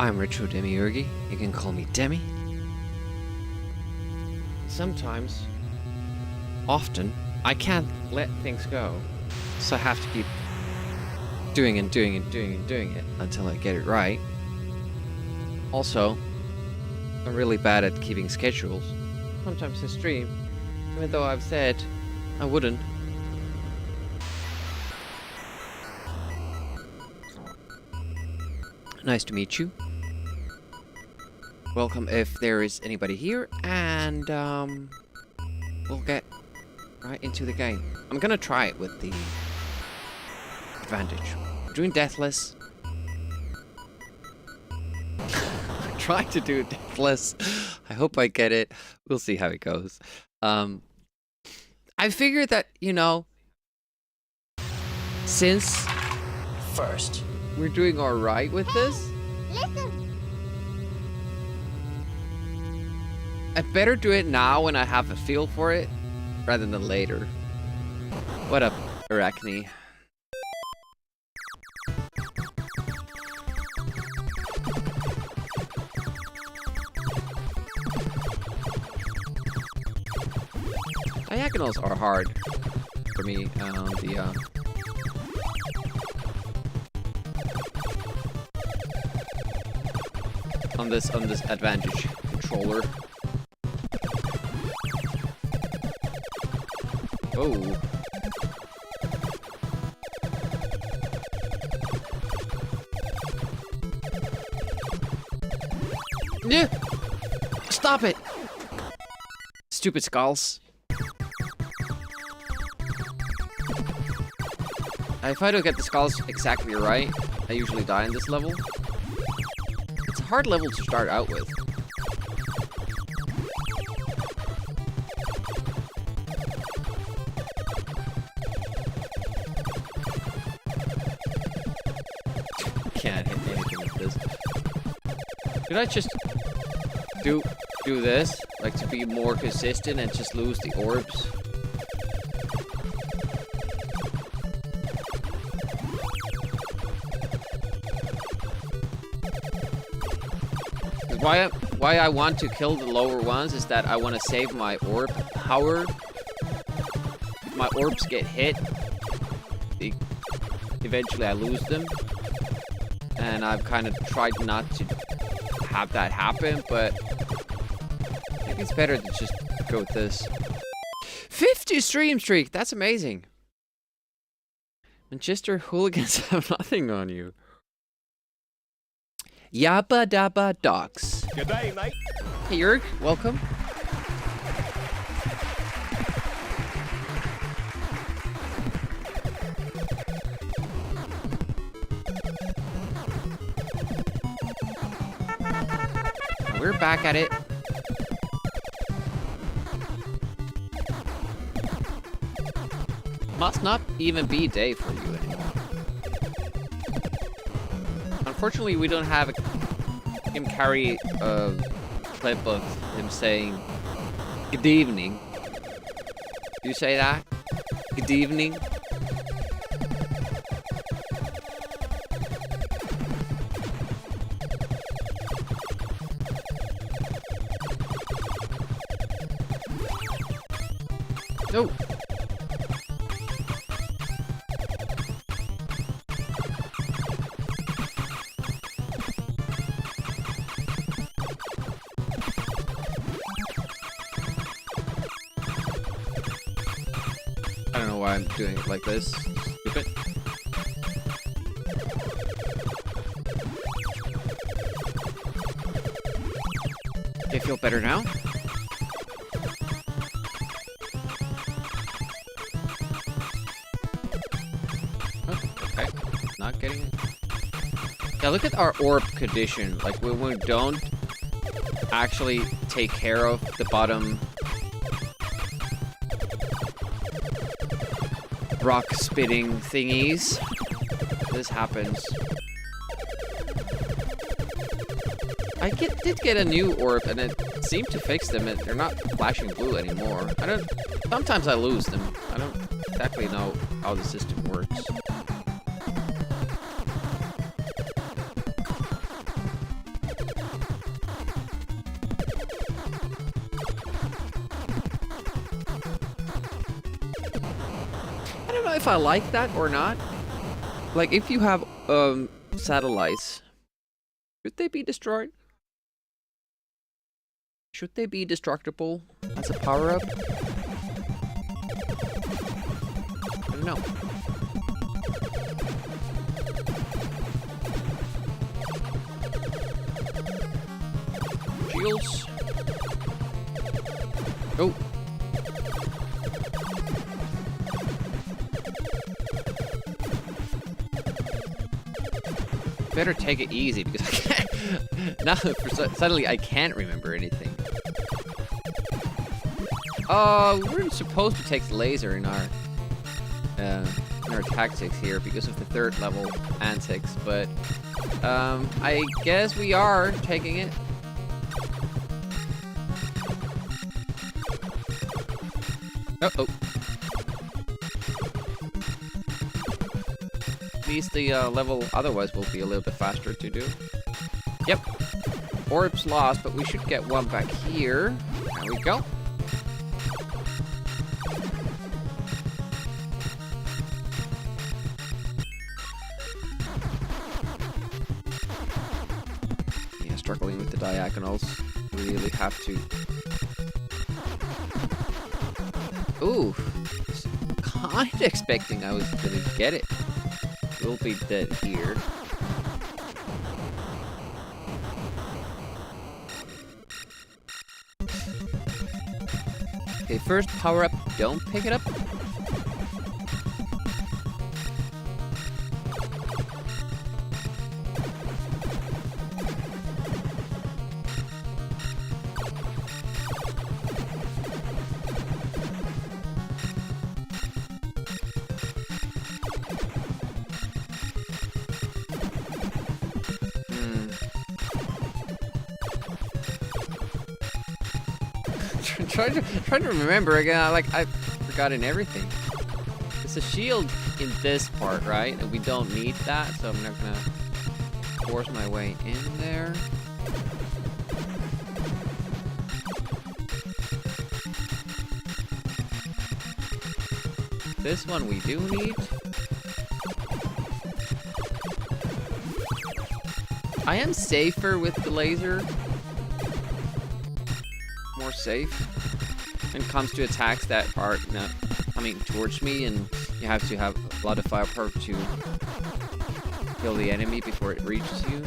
I'm Retro Demiurgy. You can call me Demi. Sometimes, often, I can't let things go, so I have to keep doing it until I get it right. Also, I'm really bad at keeping schedules. Sometimes I stream, even though I've said I wouldn't. Nice to meet you. Welcome if there is anybody here, and we'll get right into the game. I'm gonna try it with the advantage. We're doing deathless. I tried to do deathless. I hope I get it. We'll see how it goes. I figured that, you know, since First, we're doing alright with this, Listen. I better do it now when I have a feel for it, rather than later. What up, Arachne? Diagonals are hard for me on this advantage controller. Oh. Yeah. Stop it. Stupid skulls. If I don't get the skulls exactly right, I usually die in this level. It's a hard level to start out with. Can't hit anything with this. Could I just do this, like, to be more consistent and just lose the orbs? Why I want to kill the lower ones is that I want to save my orb power. If my orbs get hit, eventually I lose them. And I've kind of tried not to have that happen, but maybe it's better to just go with this. 50 stream streak! That's amazing! Manchester hooligans have nothing on you. Abadox. good day, mate. Hey, Jurg, welcome. We're back at it. Must not even be day for you anymore. Unfortunately, we don't have him carry a clip of him saying good evening. Do you say that? Good evening? No. I don't know why I'm doing it like this. Stupid. Okay, feel better now? Okay, not getting it. Yeah, look at our orb condition. Like, when we don't actually take care of the bottom rock spitting thingies, this happens. I did get a new orb, and it seemed to fix them. They're not flashing blue anymore. Sometimes I lose them. I don't exactly know how the system works. know if I like that or not. Like, if you have satellites, should they be destroyed? Should they be destructible as a power-up? I don't know. Shields. Oh. Better take it easy because I can't. Now, suddenly I can't remember anything. We're supposed to take the laser in our tactics here because of the 3rd level antics, but I guess we are taking it. Uh-oh. At least the level otherwise will be a little bit faster to do. Yep. Orbs lost, but we should get one back here. There we go. Yeah, struggling with the diagonals. Really have to. Ooh. Kinda expecting I was gonna get it. We'll be dead here. Okay, first power up, don't pick it up. Trying to remember again. Like, I've forgotten everything. It's a shield in this part, right? And we don't need that, so I'm not gonna force my way in there. This one we do need. I am safer with the laser. More safe when it comes to attacks that are coming towards me, and you have to have a lot of firepower to kill the enemy before it reaches you.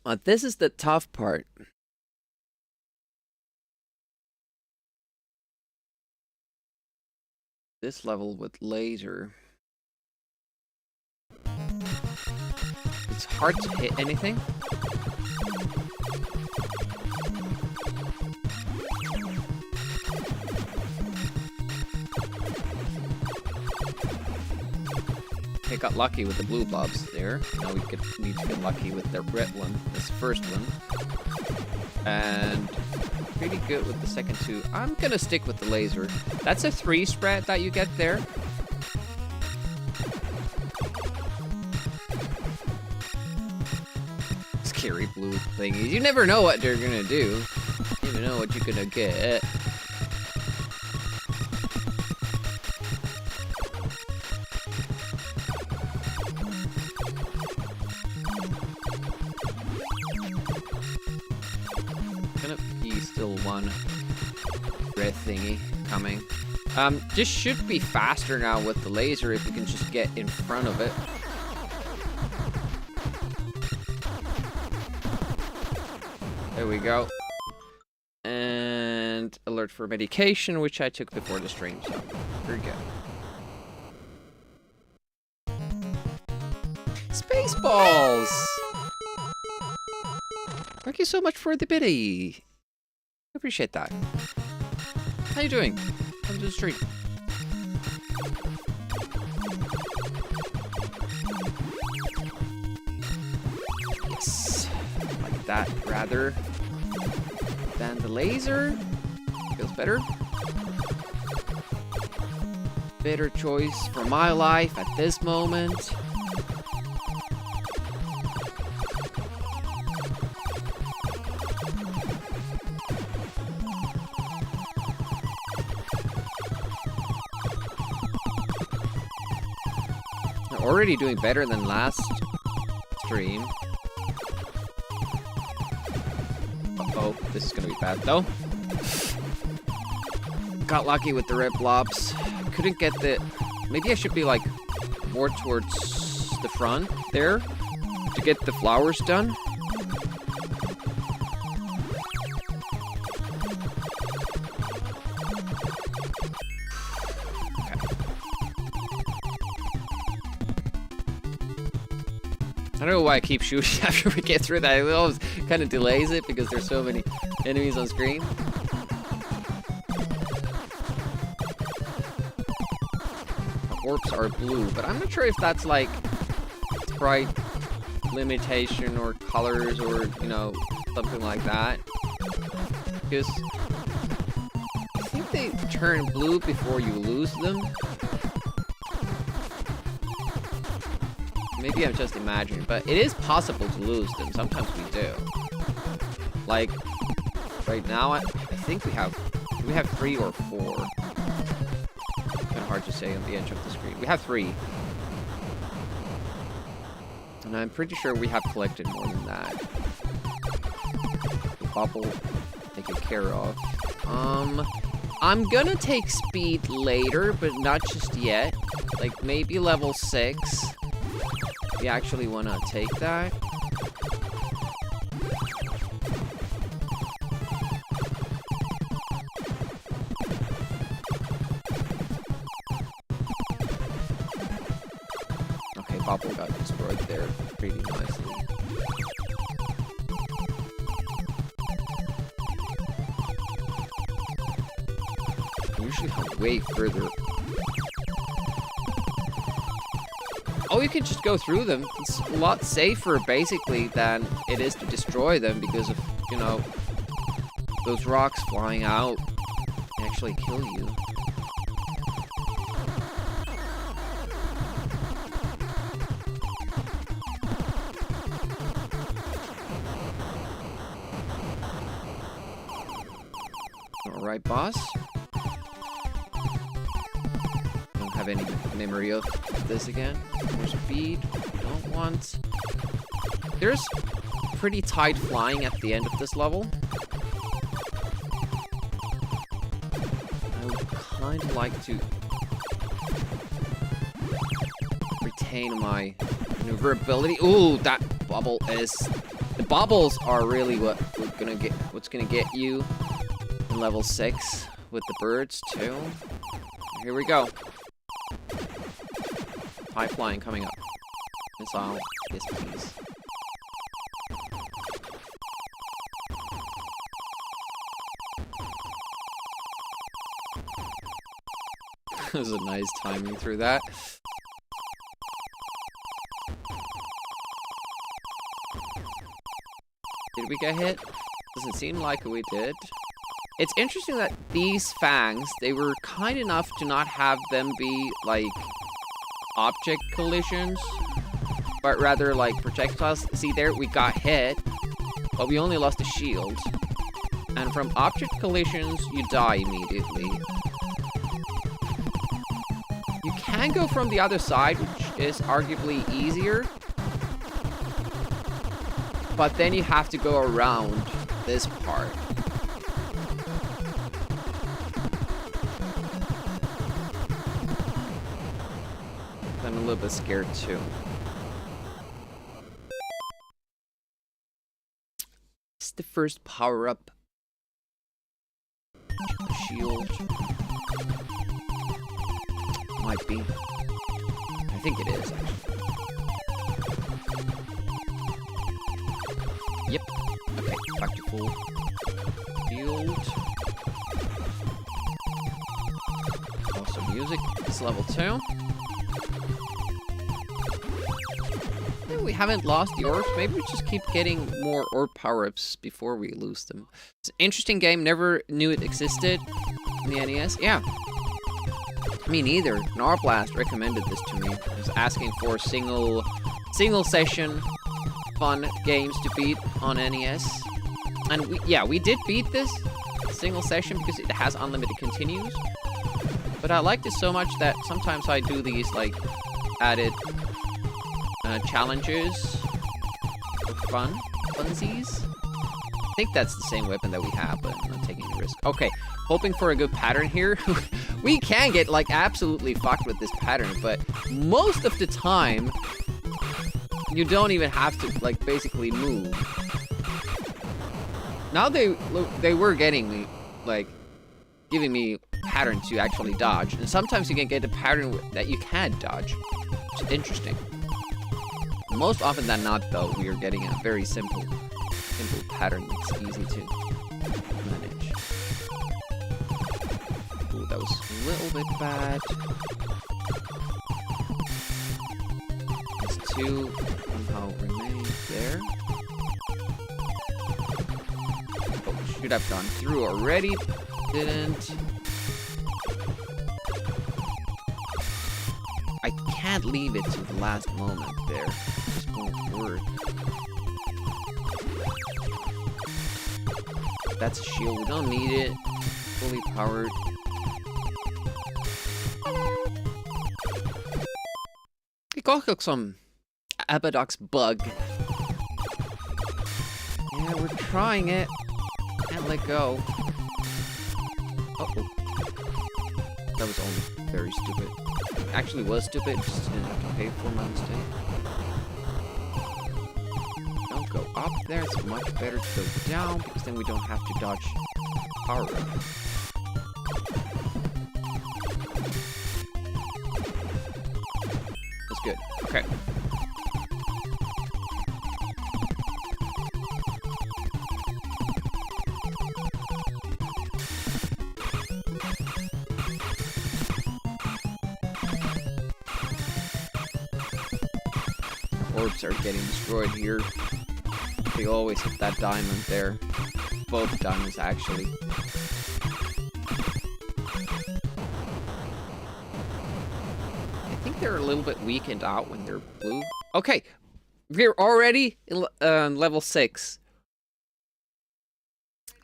But this is the tough part. This level with laser. It's hard to hit anything. Okay, got lucky with the blue blobs there. Now we need to get lucky with the red one, this first one. And pretty good with the second two. I'm gonna stick with the laser. That's a 3 spread that you get there. Scary blue thingies. You never know what they're gonna do. You never know what you're gonna get. Still one red thingy coming. This should be faster now with the laser if we can just get in front of it. There we go. And alert for medication, which I took before the stream, so very good. Spaceballs! Thank you so much for the biddy. I appreciate that. How you doing? Come to the street. Yes. Like that rather than the laser. Feels better. Better choice for my life at this moment. We're already doing better than last stream. Uh-oh, this is gonna be bad though. Got lucky with the red blobs. Couldn't get the... Maybe I should be like more towards the front there to get the flowers done. I don't know why I keep shooting after we get through that. It always kind of delays it because there's so many enemies on screen. The orbs are blue, but I'm not sure if that's like sprite limitation or colors or, you know, something like that. Because I think they turn blue before you lose them. Maybe I'm just imagining, but it is possible to lose them. Sometimes we do. Like, right now, I think we have 3 or 4. Kind of hard to say on the edge of the screen. We have 3. And I'm pretty sure we have collected more than that. The bubble taken care of. I'm gonna take speed later, but not just yet. Like, maybe level 6. We actually want to take that. Okay, Bubble got destroyed there pretty nicely. I usually have way further. Oh, you can just go through them. It's a lot safer, basically, than it is to destroy them because of, you know, those rocks flying out can actually kill you. Alright, boss. Don't have any memory of this again. More speed. Don't want. There's pretty tight flying at the end of this level. I would kind of like to retain my maneuverability. Ooh, that bubble is... The bubbles are really what's gonna get you in level 6 with the birds too. Here we go. High flying coming up. Missile. Yes, please. That was a nice timing through that. Did we get hit? Doesn't seem like we did. It's interesting that these fangs, they were kind enough to not have them be, like, object collisions, but rather, like, projectiles. See there, we got hit, but we only lost a shield. And from object collisions, you die immediately. You can go from the other side, which is arguably easier. But then you have to go around this part. I'm a little bit scared too. It's the first power-up. Shield. Might be. I think it is, actually. Yep. Okay, back to full shield. Also music. It's level 2. We haven't lost the orbs. Maybe we just keep getting more orb power-ups before we lose them. It's an interesting game. Never knew it existed in the NES. Yeah. Me neither. Narblast recommended this to me. He was asking for single session fun games to beat on NES. And we did beat this single session because it has unlimited continues. But I liked it so much that sometimes I do these like added challenges for funsies. I think that's the same weapon that we have, but I'm not taking the risk. Okay, hoping for a good pattern here. We can get like absolutely fucked with this pattern, but most of the time you don't even have to like basically move. Now they were getting me like giving me pattern to actually dodge, and sometimes you can get a pattern that you can't dodge, which is interesting. Most often than not, though, we are getting a very simple pattern that's easy to manage. Ooh, that was a little bit bad. These two somehow remain there. Oh, should have gone through already. Didn't. I can't leave it to the last moment there. It just won't work. That's a shield. We don't need it. Fully powered. Det går liksom Abadox bug. Yeah, we're trying it. Can't let go. Uh-oh. That was only very stupid. It actually was stupid, just didn't have to pay for my mistake. Don't go up there, it's much better to go down, because then we don't have to dodge power up. That's good. Okay. Orbs are getting destroyed here. They always hit that diamond there. Both diamonds, actually. I think they're a little bit weakened out when they're blue. Okay, we're already in level 6.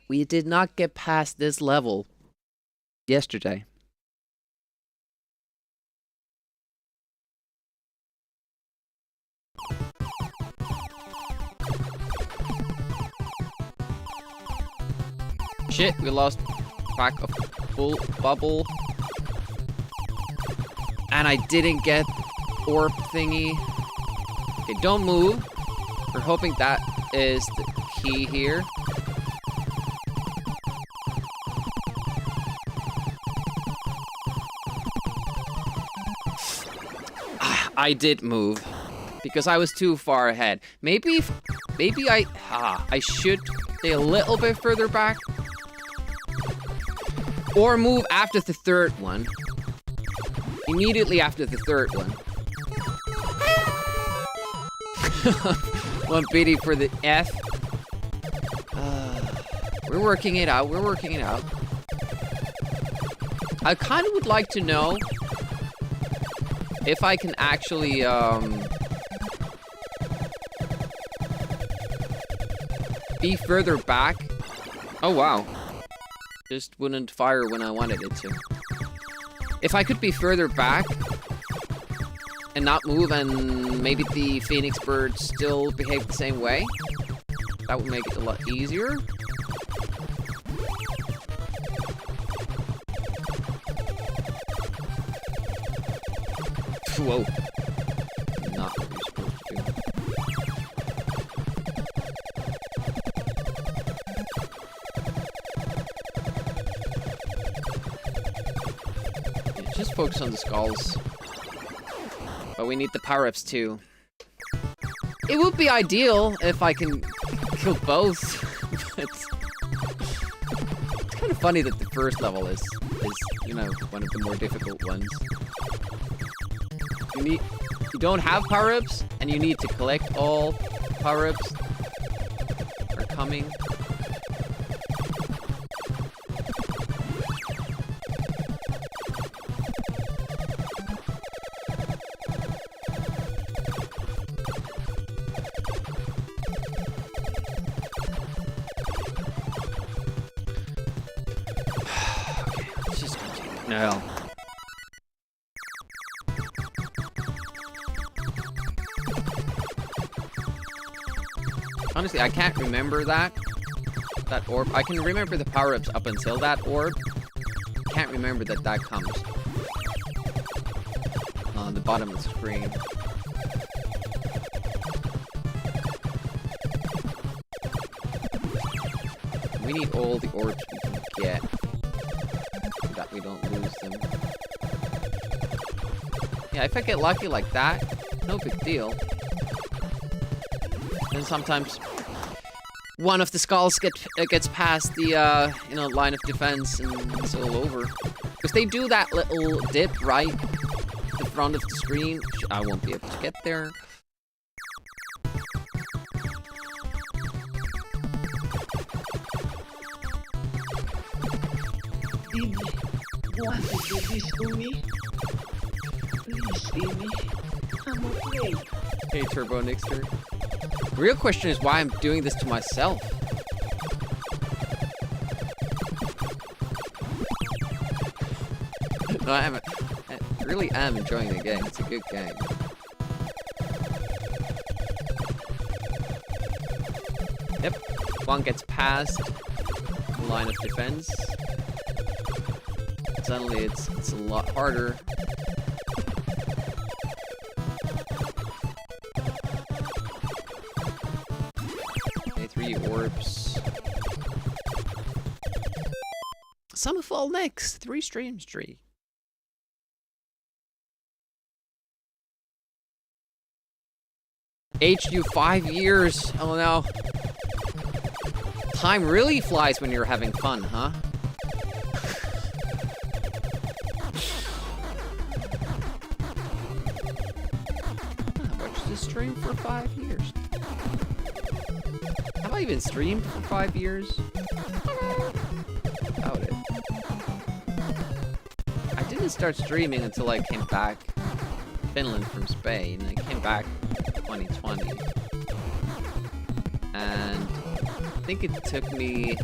We did not get past this level yesterday. Shit, we lost track of full bubble. And I didn't get orb thingy. Okay, don't move. We're hoping that is the key here. I did move because I was too far ahead. Maybe I should stay a little bit further back. Or move after the third one. Immediately after the third one. One pity for the F. We're working it out. We're working it out. I kind of would like to know if I can actually be further back. Oh wow. Just wouldn't fire when I wanted it to. If I could be further back and not move, and maybe the Phoenix bird still behave the same way, that would make it a lot easier. Whoa. Not what you're supposed to do. Just focus on the skulls. But we need the power-ups too. It would be ideal if I can kill both. But it's kind of funny that the first level is, you know, one of the more difficult ones. You don't have power-ups, and you need to collect all power-ups are coming. No. Honestly, I can't remember that orb. I can remember the power-ups up until that orb. Can't remember that comes on the bottom of the screen. We need all the orbs we can get so that we don't lose them. Yeah, if I get lucky like that, no big deal. Then sometimes one of the skulls gets past the line of defense and it's all over. Because they do that little dip right at the front of the screen, which I won't be able to get there. Timmy, want to do this to me? Please, Timmy. I'm afraid. Hey, Turbo Nixter. The real question is why I'm doing this to myself. No, I really am enjoying the game. It's a good game. Yep, one gets past the line of defense. Suddenly it's a lot harder. Okay, 3 orbs. Summerfall next. 3 streams, 3. Aged you 5 years. Oh no. Time really flies when you're having fun, huh? I watched this stream for 5 years. Have I even streamed for 5 years? Doubt it. I didn't start streaming until I came back to Finland from Spain. I came back in 2020. And I think it took me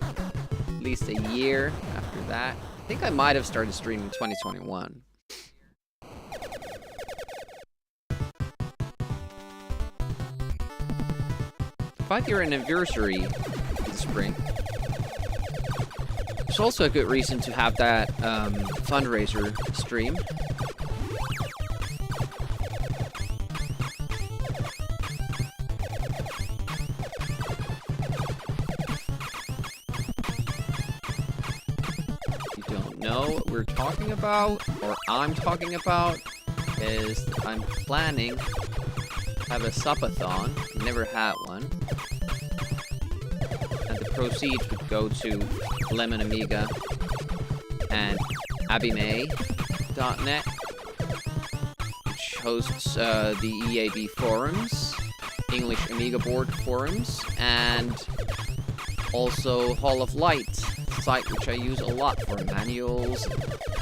at least a year after that. I think I might have started streaming in 2021. Five-year anniversary this spring. It's also a good reason to have that fundraiser stream. What we're talking about, or I'm talking about, is I'm planning to have a subathon. Never had one. And the proceeds would go to Lemon Amiga and abimay.net, which hosts the EAB forums, English Amiga board forums, and also Hall of Light, site which I use a lot for manuals,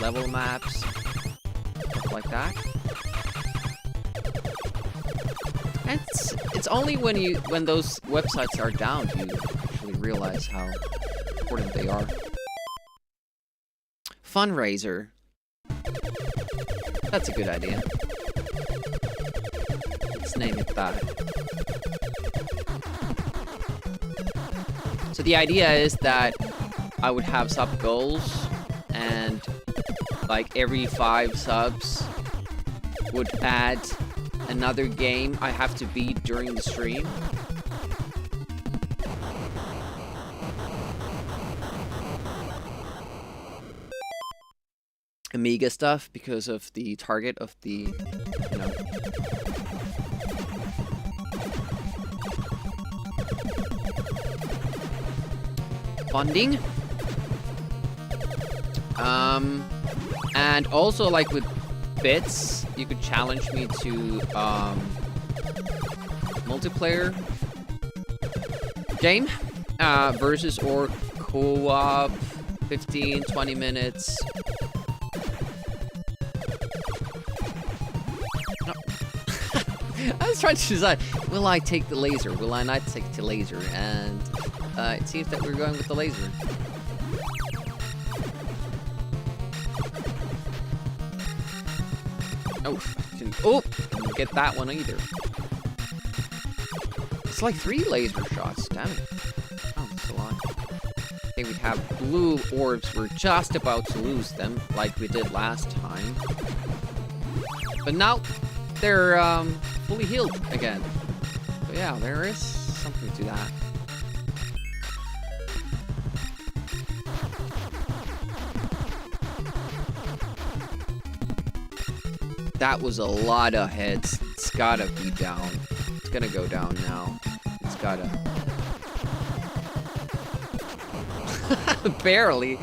level maps, stuff like that. And it's only when those websites are down do you actually realize how important they are. Fundraiser. That's a good idea. Let's name it that. So the idea is that I would have sub goals, and like every 5 subs would add another game I have to beat during the stream. Amiga stuff because of the target of the, you know. Funding. And also, like, with bits, you could challenge me to, multiplayer game, versus or co-op, 15, 20 minutes. No. I was trying to decide, will I take the laser? Will I not take the laser? And, it seems that we're going with the laser. Oh, didn't get that one either. It's like 3 laser shots, damn it. Oh, it's a lot. Okay, we have blue orbs. We're just about to lose them, like we did last time. But now, they're fully healed again. So yeah, there is something to that. That was a lot of heads. It's gotta be down. It's gonna go down now. It's gotta... Barely.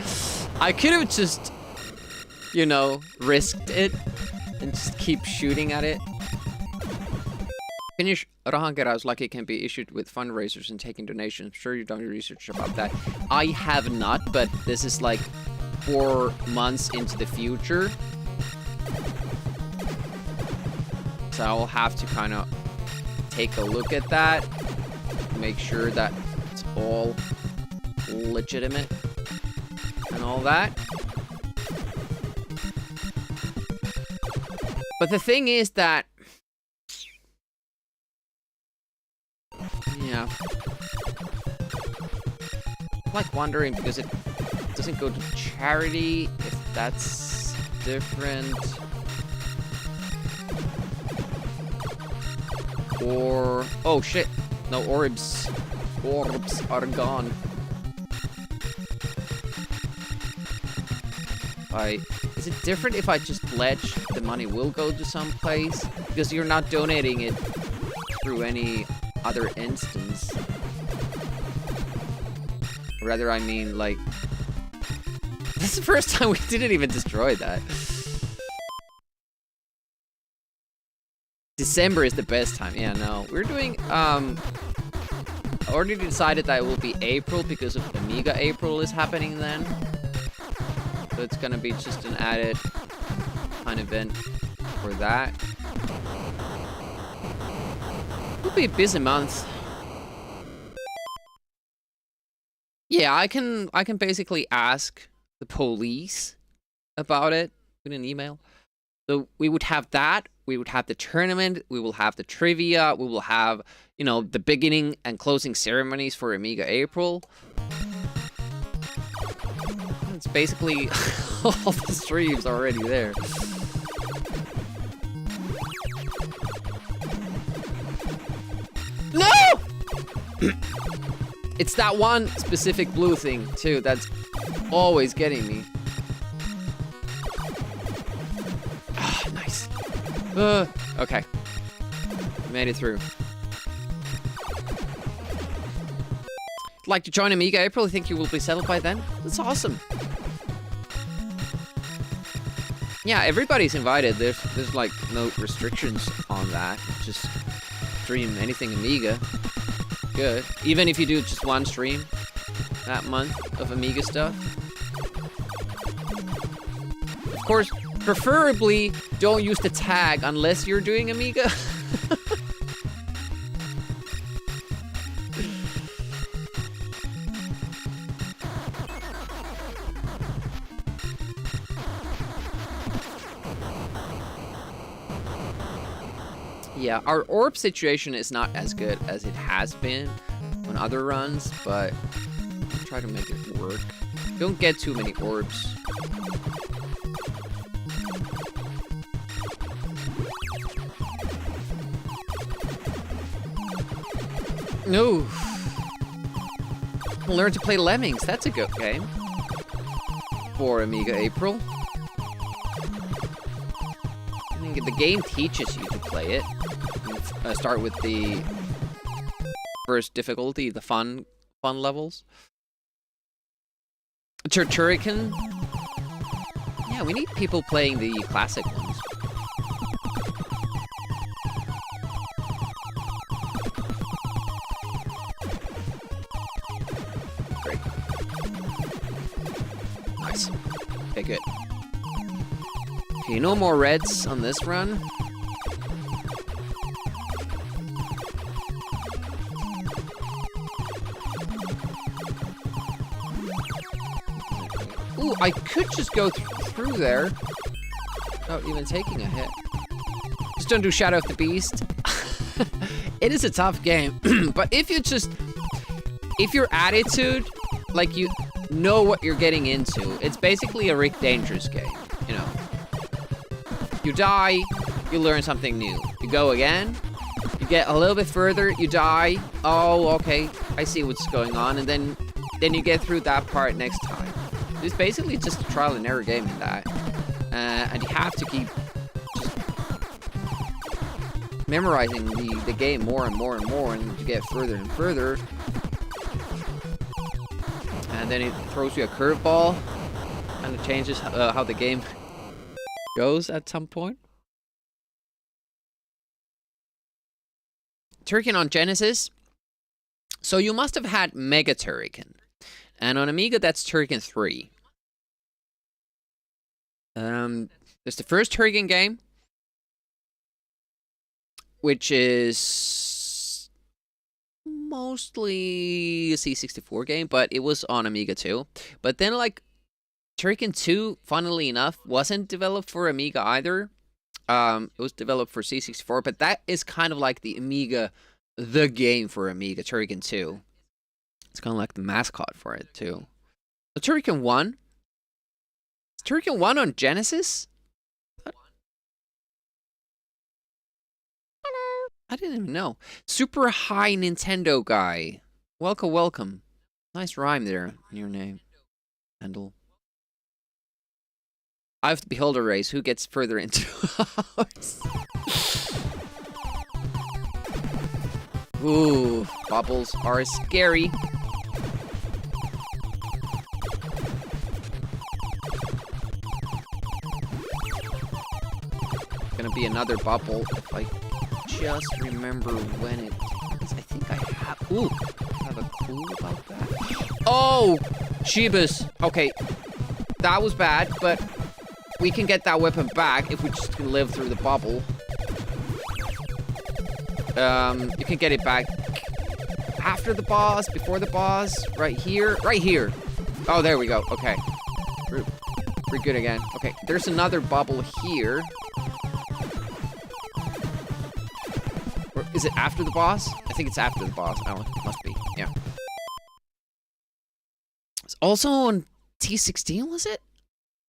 I could have just, you know, risked it and just keep shooting at it. Finish Rahangeras like it can be issued with fundraisers and taking donations. I'm sure you've done your research about that. I have not, but this is like 4 months into the future. So I'll have to kind of take a look at that, make sure that it's all legitimate and all that. But the thing is that, yeah, I'm like wondering because it doesn't go to charity, if that's different. Or... oh shit! No orbs. Orbs are gone. Is it different if I just pledge the money will go to some place? Because you're not donating it through any other instance. Or rather, I mean, like... this is the first time we didn't even destroy that. December is the best time. Yeah, no. We're doing, I already decided that it will be April because of Amiga April is happening then. So it's gonna be just an added fun event for that. It'll be a busy month. Yeah, I can basically ask the police about it with an email. So we would have that. We would have the tournament, we will have the trivia, we will have, you know, the beginning and closing ceremonies for Amiga April. It's basically all the streams already there. No! It's that one specific blue thing, too, that's always getting me. Ah, nice. Okay. Made it through. Like to join Amiga April? I think you will be settled by then. That's awesome. Yeah, everybody's invited. There's like no restrictions on that. Just stream anything Amiga. Good. Even if you do just one stream that month of Amiga stuff. Of course, preferably don't use the tag unless you're doing Amiga. Yeah, our orb situation is not as good as it has been on other runs, but I'll try to make it work. Don't get too many orbs. No. Learn to play Lemmings. That's a good game for Amiga April. I think the game teaches you to play it. Start with the first difficulty, the fun levels. Turrican. Yeah, we need people playing the classic ones. Great. Nice. Okay, good. Okay, no more reds on this run. Ooh, I could just go through there without even taking a hit. Just don't do Shadow of the Beast. It is a tough game, but if your attitude, like you know what you're getting into, it's basically a Rick Dangerous game, you know. You die, you learn something new. You go again, you get a little bit further, you die. Oh, okay, I see what's going on, and then you get through that part next time. It's basically just a trial and error game in that, and you have to keep memorizing the game more and more and more, and you get further and further. And then it throws you a curveball, and it changes how the game goes at some point. Turrican on Genesis. So you must have had Mega Turrican. And on Amiga, that's Turrican 3. There's the first Turrican game, which is mostly a C64 game, but it was on Amiga too. But then, like, Turrican 2, funnily enough, wasn't developed for Amiga either. It was developed for C64, but that is kind of like the Amiga, the game for Amiga, Turrican 2. It's kind of like the mascot for it too. So Turrican 1? Is Turrican 1 on Genesis? I didn't even know. Super High Nintendo Guy. Welcome, welcome. Nice rhyme there in your name. Handle. I have the Beholder race. Who gets further into ours? Ooh, bubbles are scary. Gonna be another bubble if I just remember when it is. I think I have. Ooh, I have a clue about that. Oh, Jeebus. Okay, that was bad, but we can get that weapon back if we just can live through the bubble. You can get it back after the boss, before the boss, right here, right here. Oh, there we go. Okay, we're good again. Okay, there's another bubble here. Or is it after the boss? I think it's after the boss. Oh, it must be. Yeah. It's also on T16, was it?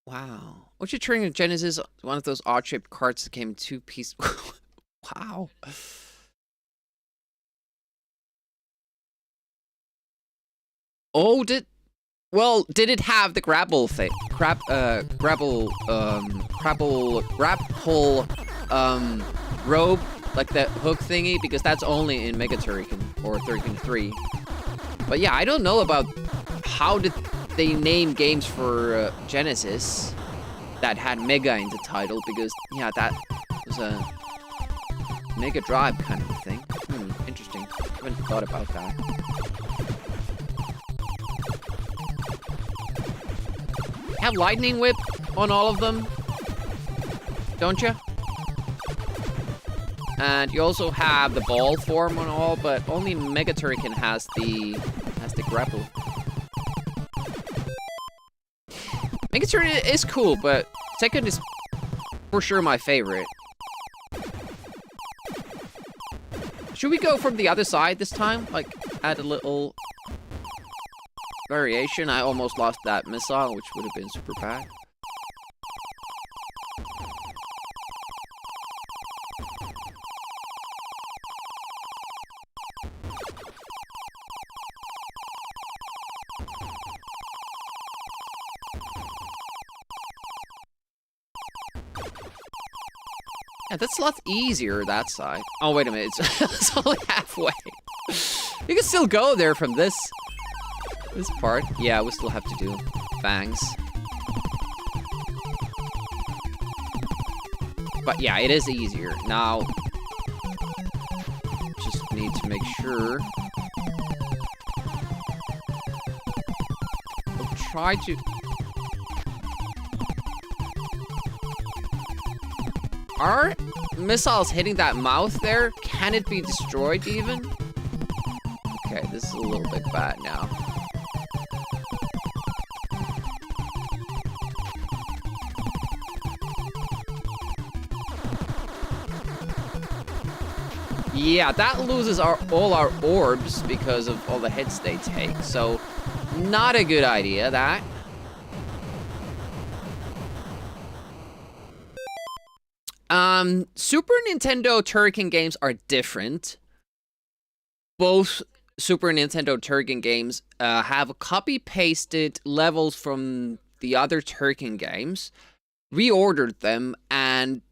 Wow. What's your Turrican Genesis? One of those odd-shaped carts that came in 2 pieces. Wow. Oh, did it have the grapple thing? Grapple rope, like that hook thingy? Because that's only in Mega Turrican or Turrican 3. But yeah, I don't know about how did they name games for Genesis that had Mega in the title, because yeah, that was a Mega Drive kind of a thing. Interesting. I haven't thought about that. Have Lightning Whip on all of them, don't you? And you also have the ball form on all, but only Mega Turrican has the grapple. Mega Turrican is cool, but second is for sure my favorite. Should we go from the other side this time? Like, add a little variation. I almost lost that missile, which would have been super bad. Yeah, that's a lot easier, that side. Oh, wait a minute. It's only halfway. You can still go there from this part. Yeah, we still have to do fangs. But yeah, it is easier. Now, just need to make sure. We'll try to... Are missiles hitting that mouth there? Can it be destroyed even? Okay, this is a little bit bad now. Yeah, that loses all our orbs because of all the hits they take. So, not a good idea, that. Super Nintendo Turrican games are different. Both Super Nintendo Turrican games have copy-pasted levels from the other Turrican games, reordered them, and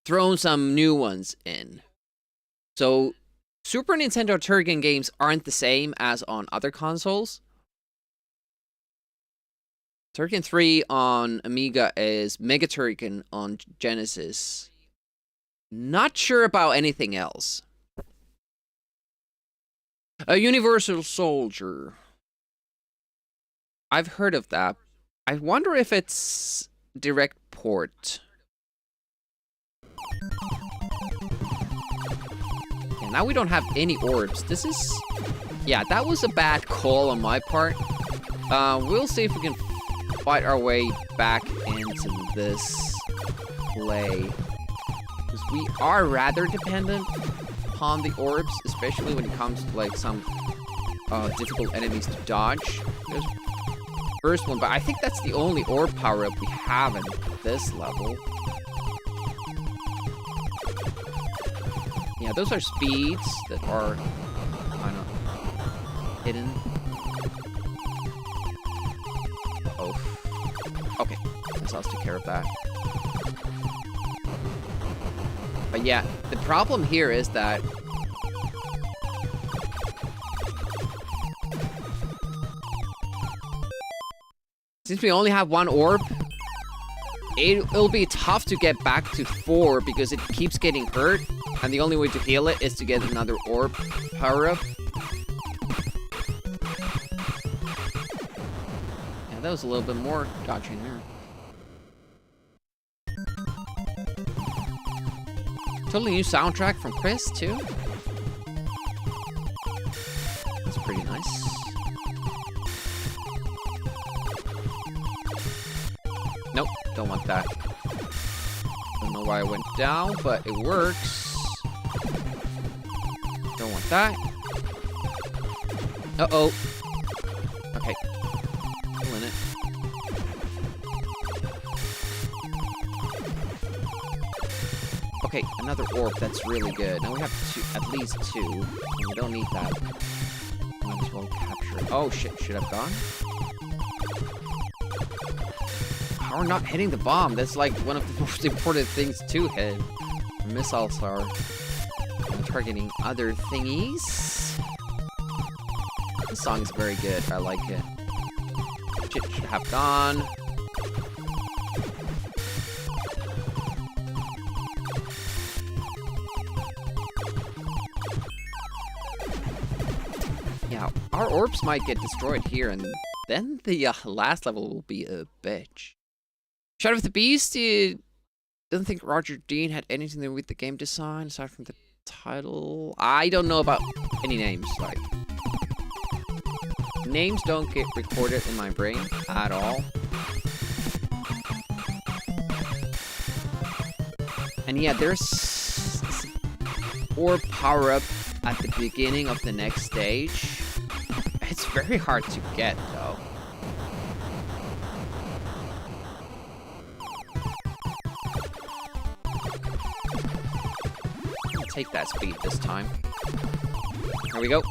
thrown some new ones in. So, Super Nintendo Turrican games aren't the same as on other consoles. Turrican 3 on Amiga is Mega Turrican on Genesis. Not sure about anything else. A Universal Soldier. I've heard of that. I wonder if it's direct port. And now we don't have any orbs. This is... Yeah, that was a bad call on my part. We'll see if we can fight our way back into this play. Because we are rather dependent upon the orbs, especially when it comes to like some difficult enemies to dodge. There's first one, but I think that's the only orb power-up we have in this level. Yeah, those are speeds that are kind of hidden. Oh. Okay, let's take care of that. But yeah, the problem here is that since we only have one orb, it'll be tough to get back to 4 because it keeps getting hurt, and the only way to heal it is to get another orb power-up. Yeah, that was a little bit more dodging there. Totally new soundtrack from Chris, too. That's pretty nice. Nope, don't want that. Don't know why I went down, but it works. Don't want that. Uh-oh. Okay. Still in it. Okay, another orb. That's really good. Now we have two, at least 2. And we don't need that. Might as well capture it. Oh, shit. Should have gone? How are not hitting the bomb? That's like one of the most important things to hit. Missiles are targeting other thingies. This song is very good. I like it. Shit should have gone. Yeah, our orbs might get destroyed here, and then the last level will be a bitch. Shadow of the Beast, I don't think Roger Dean had anything to do with the game design, aside from the title. I don't know about any names, like. Names don't get recorded in my brain at all. And yeah, there's orb power-up at the beginning of the next stage. It's very hard to get, though. Take that speed this time. Here we go.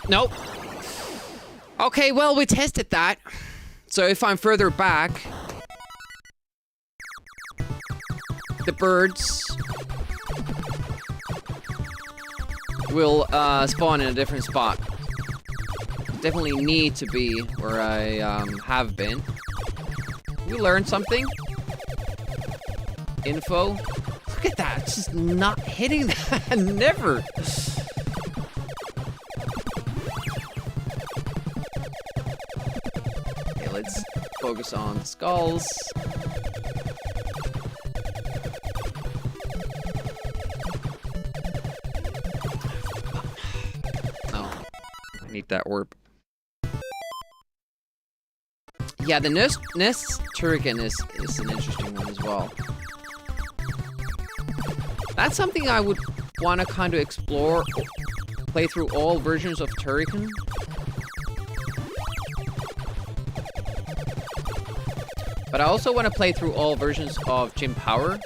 Nope. Okay, well, we tested that. So if I'm further back, the birds will spawn in a different spot. Definitely need to be where I have been. We learned something. Info. Look at that. It's just not hitting that. Never. Okay, let's focus on the skulls. Oh, I need that orb. Yeah, the Nest Turrican is an interesting one as well. That's something I would want to kind of explore, play through all versions of Turrican. But I also want to play through all versions of Jim Power.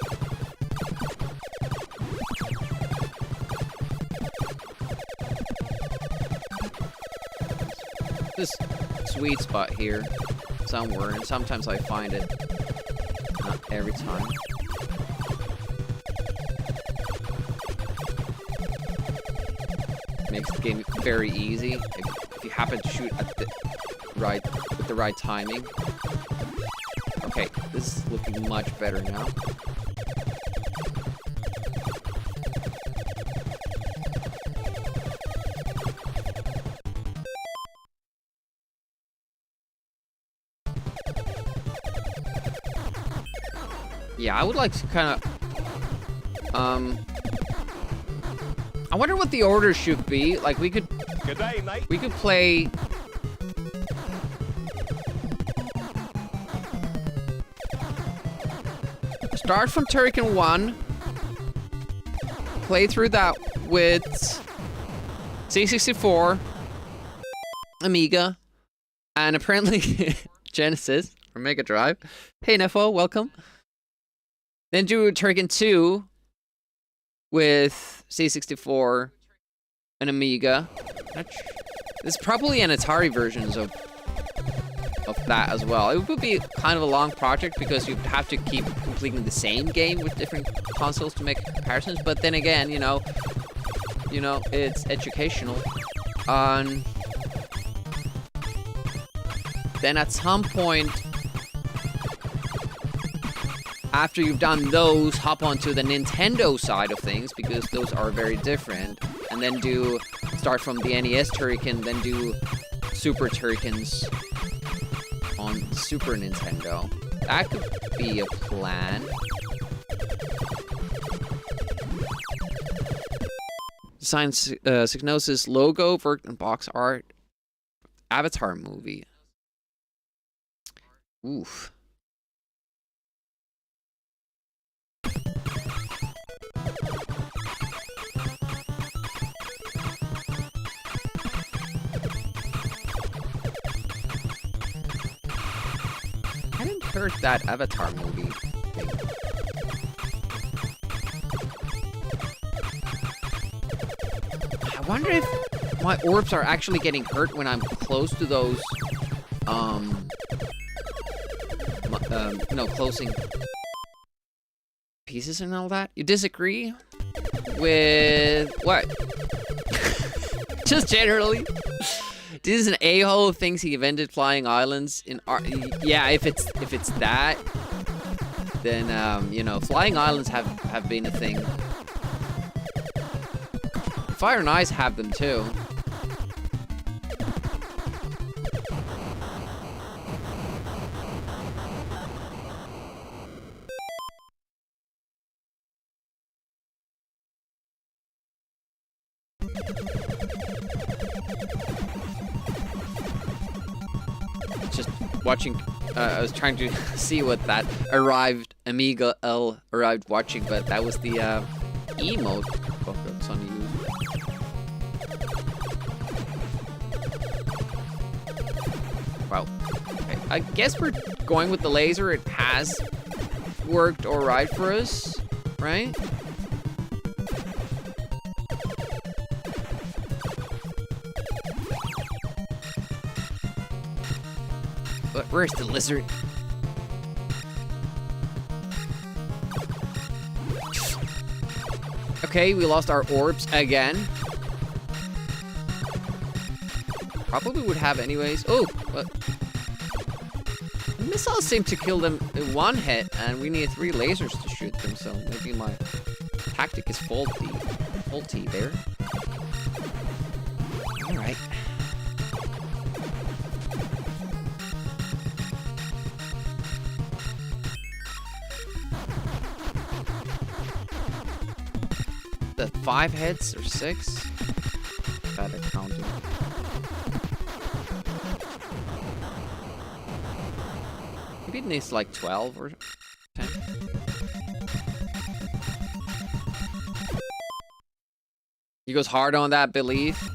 This sweet spot here somewhere, and sometimes I find it. Not every time. Makes the game very easy if you happen to shoot at the right with the right timing. Okay, this is looking much better now. Yeah, I would like to kind of, I wonder what the order should be. Like, we could... Good day, mate. We could play... Start from Turrican 1. Play through that with... C64. Amiga. And apparently... Genesis. Or Mega Drive. Hey, Nefo, welcome. Then do Turrican 2 with C64 and Amiga. There's probably an Atari versions of that as well. It would be kind of a long project because you'd have to keep completing the same game with different consoles to make comparisons. But then again, you know, it's educational. Then at some point, after you've done those, hop onto the Nintendo side of things, because those are very different. And then start from the NES Turrican, then do Super Turricans on Super Nintendo. That could be a plan. Science Psygnosis logo, worked in box art. Avatar movie. Oof. I didn't heard that Avatar movie thing. I wonder if my orbs are actually getting hurt when I'm close to those, closing pieces and all that. You disagree with what? Just generally. This is an a-hole who thinks he invented flying islands in art. Yeah, if it's that, then flying islands have been a thing. Fire and Ice have them too. Just watching, I was trying to see what that Amiga L arrived watching, but that was the emote that's on you. Wow. Okay. I guess we're going with the laser. It has worked alright for us, right? But where's the lizard? Okay, we lost our orbs again. Probably would have anyways. Oh, what? The missiles seem to kill them in one hit, and we need 3 lasers to shoot them, so maybe my tactic is faulty there. Alright. The 5 hits or 6? Bad at counting. Maybe it needs like 12 or 10. He goes hard on that belief.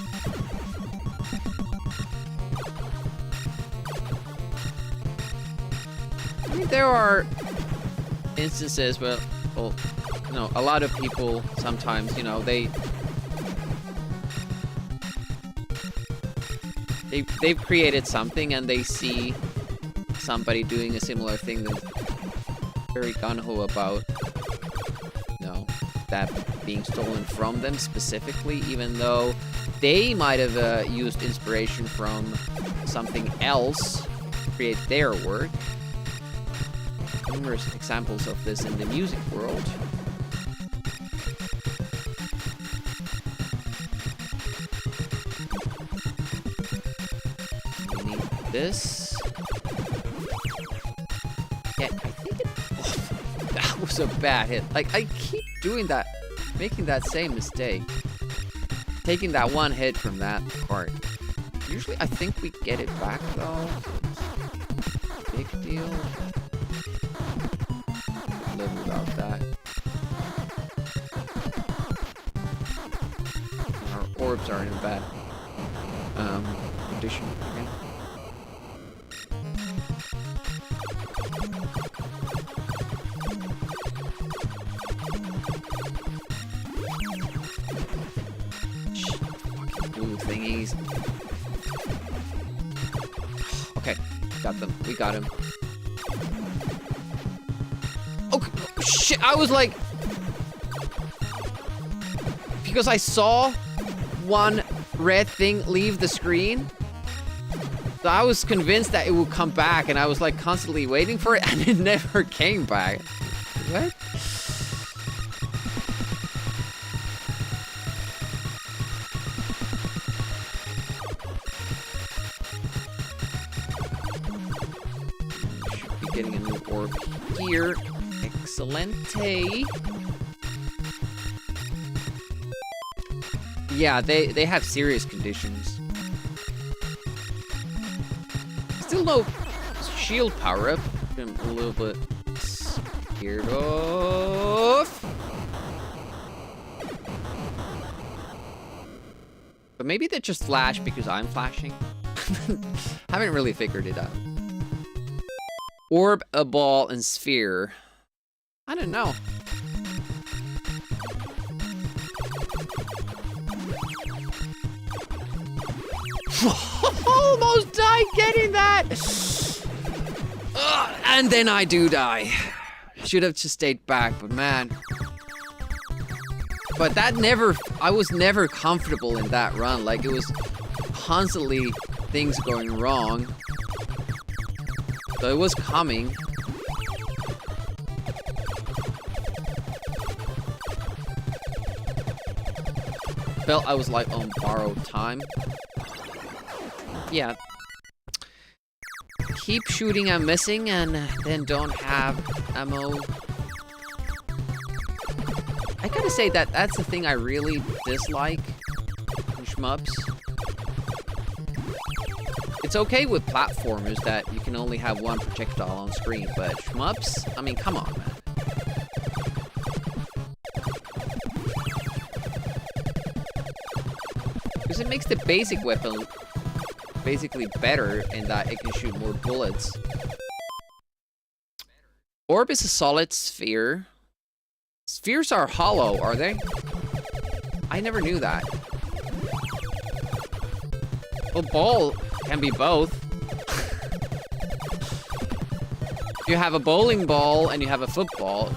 I mean, there are instances where, well, you know, a lot of people sometimes, you know, they've created something and they see somebody doing a similar thing that's very gung-ho about, you know, that being stolen from them specifically, even though they might have used inspiration from something else to create their work. Numerous examples of this in the music world. We need this. Yeah, I think it... Oh, that was a bad hit. Like, I keep doing that, making that same mistake. Taking that one hit from that part. Usually, I think we get it back, though. Big deal. Live without that. Our orbs are in a bad condition again. Fucking blue thingies. Okay, got them. We got him. Okay, oh, shit, I was like... Because I saw one red thing leave the screen, so I was convinced that it would come back, and I was like constantly waiting for it, and it never came back. What? Should be getting a new orb here. Excellente. Yeah, they have serious conditions. Still no shield power up. I'm a little bit scared off. But maybe they just flash because I'm flashing. Haven't really figured it out. Orb, a ball, and sphere. I don't know. Almost died getting that! And then I do die. Should have just stayed back, but man. But that never... I was never comfortable in that run. Like, it was constantly things going wrong. So it was coming. Felt I was like on borrowed time. Yeah. Keep shooting and missing and then don't have ammo. I gotta say that that's the thing I really dislike in shmups. It's okay with platformers that you can only have one projectile on screen, but shmups? I mean, come on, man. Because it makes the basic weapon basically better in that it can shoot more bullets. Orb is a solid sphere. Spheres are hollow, are they? I never knew that. Well, ball can be both. You have a bowling ball and you have a football.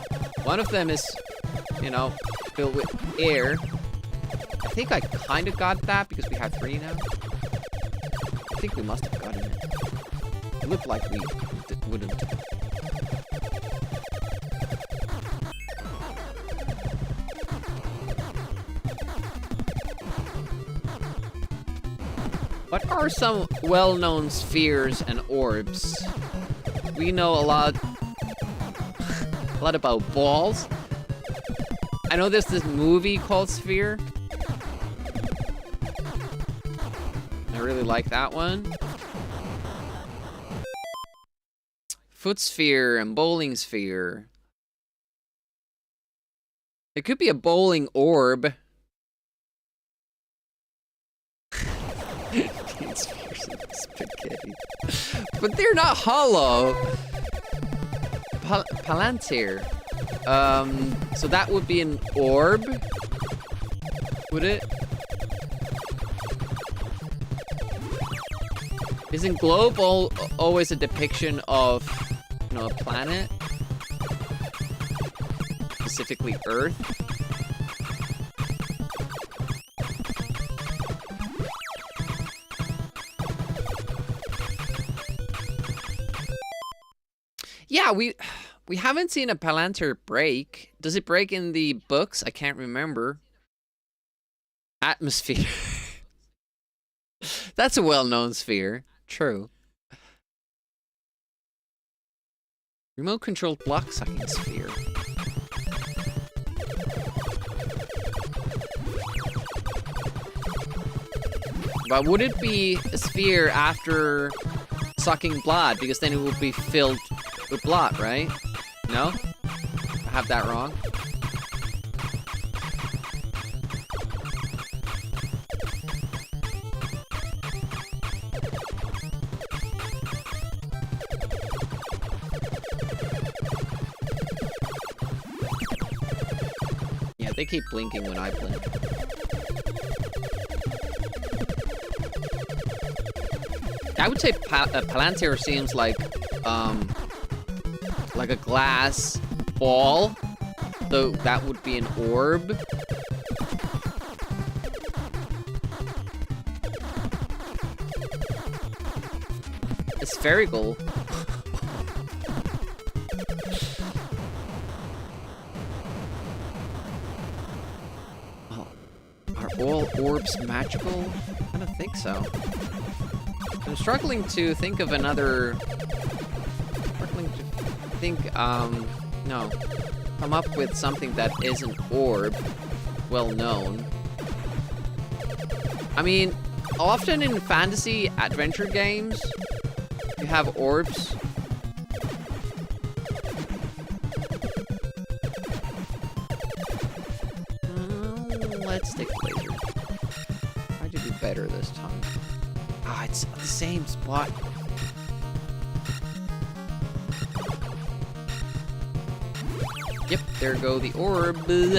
One of them is, you know, filled with air. I think I kind of got that because we have 3 now. I think we must have gotten it. It looked like we wouldn't. What are some well-known spheres and orbs? We know a lot about balls. I know there's this movie called Sphere. I really like that one. foot sphere and bowling sphere. It could be a bowling orb. Spaghetti. But they're not hollow. Palantir. So that would be an orb? Would it? Isn't globe always a depiction of, you know, a planet? Specifically Earth? Yeah, we haven't seen a Palantir break. Does it break in the books? I can't remember. Atmosphere. That's a well-known sphere. True. Remote-controlled block-sucking sphere. But would it be a sphere after sucking blood? Because then it would be filled with blood, right? No? I have that wrong. Yeah, they keep blinking when I blink. I would say Palantir seems like a glass ball, though that would be an orb. It's spherical. Well, are all orbs magical? I don't think so. I'm struggling to think of another... no. Come up with something that is an orb, well known. I mean, often in fantasy adventure games, you have orbs. Let's take laser. Try to do better this time. Ah, it's the same spot. Yep, there go the orbs.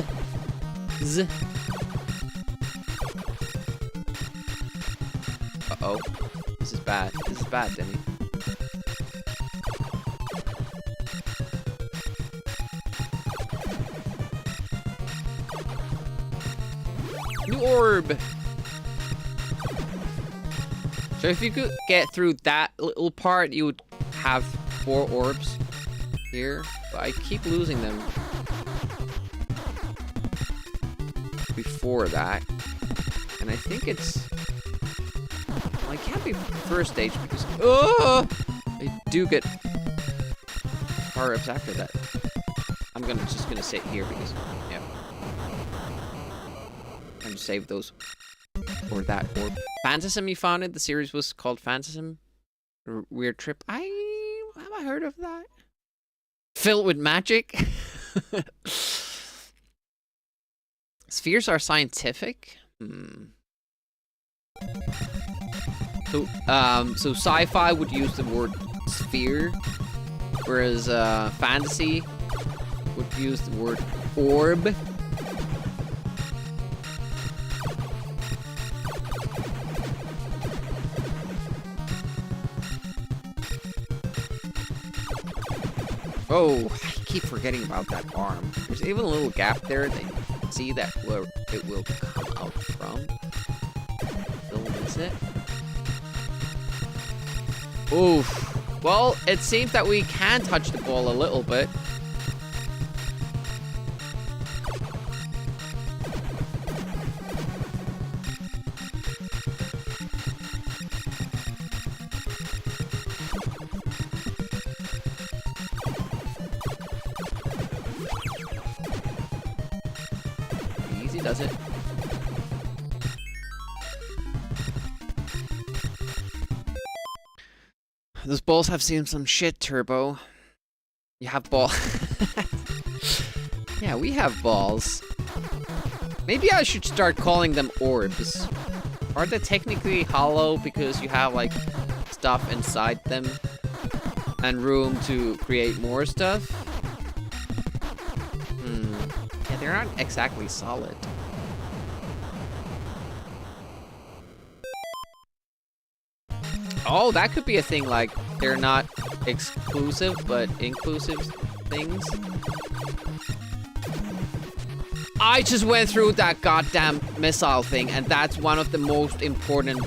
Uh-oh. This is bad. This is bad, Denny. New orb! So if you could get through that little part, you would have 4 orbs here. But I keep losing them before that. And I think it's... Well, it can't be first stage because... Oh! I do get power-ups after that. I'm just gonna sit here because... Yeah. And save those. Or that orb. Phantasm, you found it? The series was called Phantasm? Weird Trip. Have I heard of that? Filled with magic? Spheres are scientific? So sci-fi would use the word sphere, whereas fantasy would use the word orb. Oh, I keep forgetting about that arm. There's even a little gap there that you can see that where it will come out from. Still miss it. Oof. Well, it seems that we can touch the ball a little bit. Does it? Those balls have seen some shit, Turbo. You have ball. Yeah, we have balls. Maybe I should start calling them orbs. Are they technically hollow because you have like stuff inside them and room to create more stuff? Yeah, they're not exactly solid. Oh, that could be a thing, like they're not exclusive but inclusive things. I just went through that goddamn missile thing, and that's one of the most important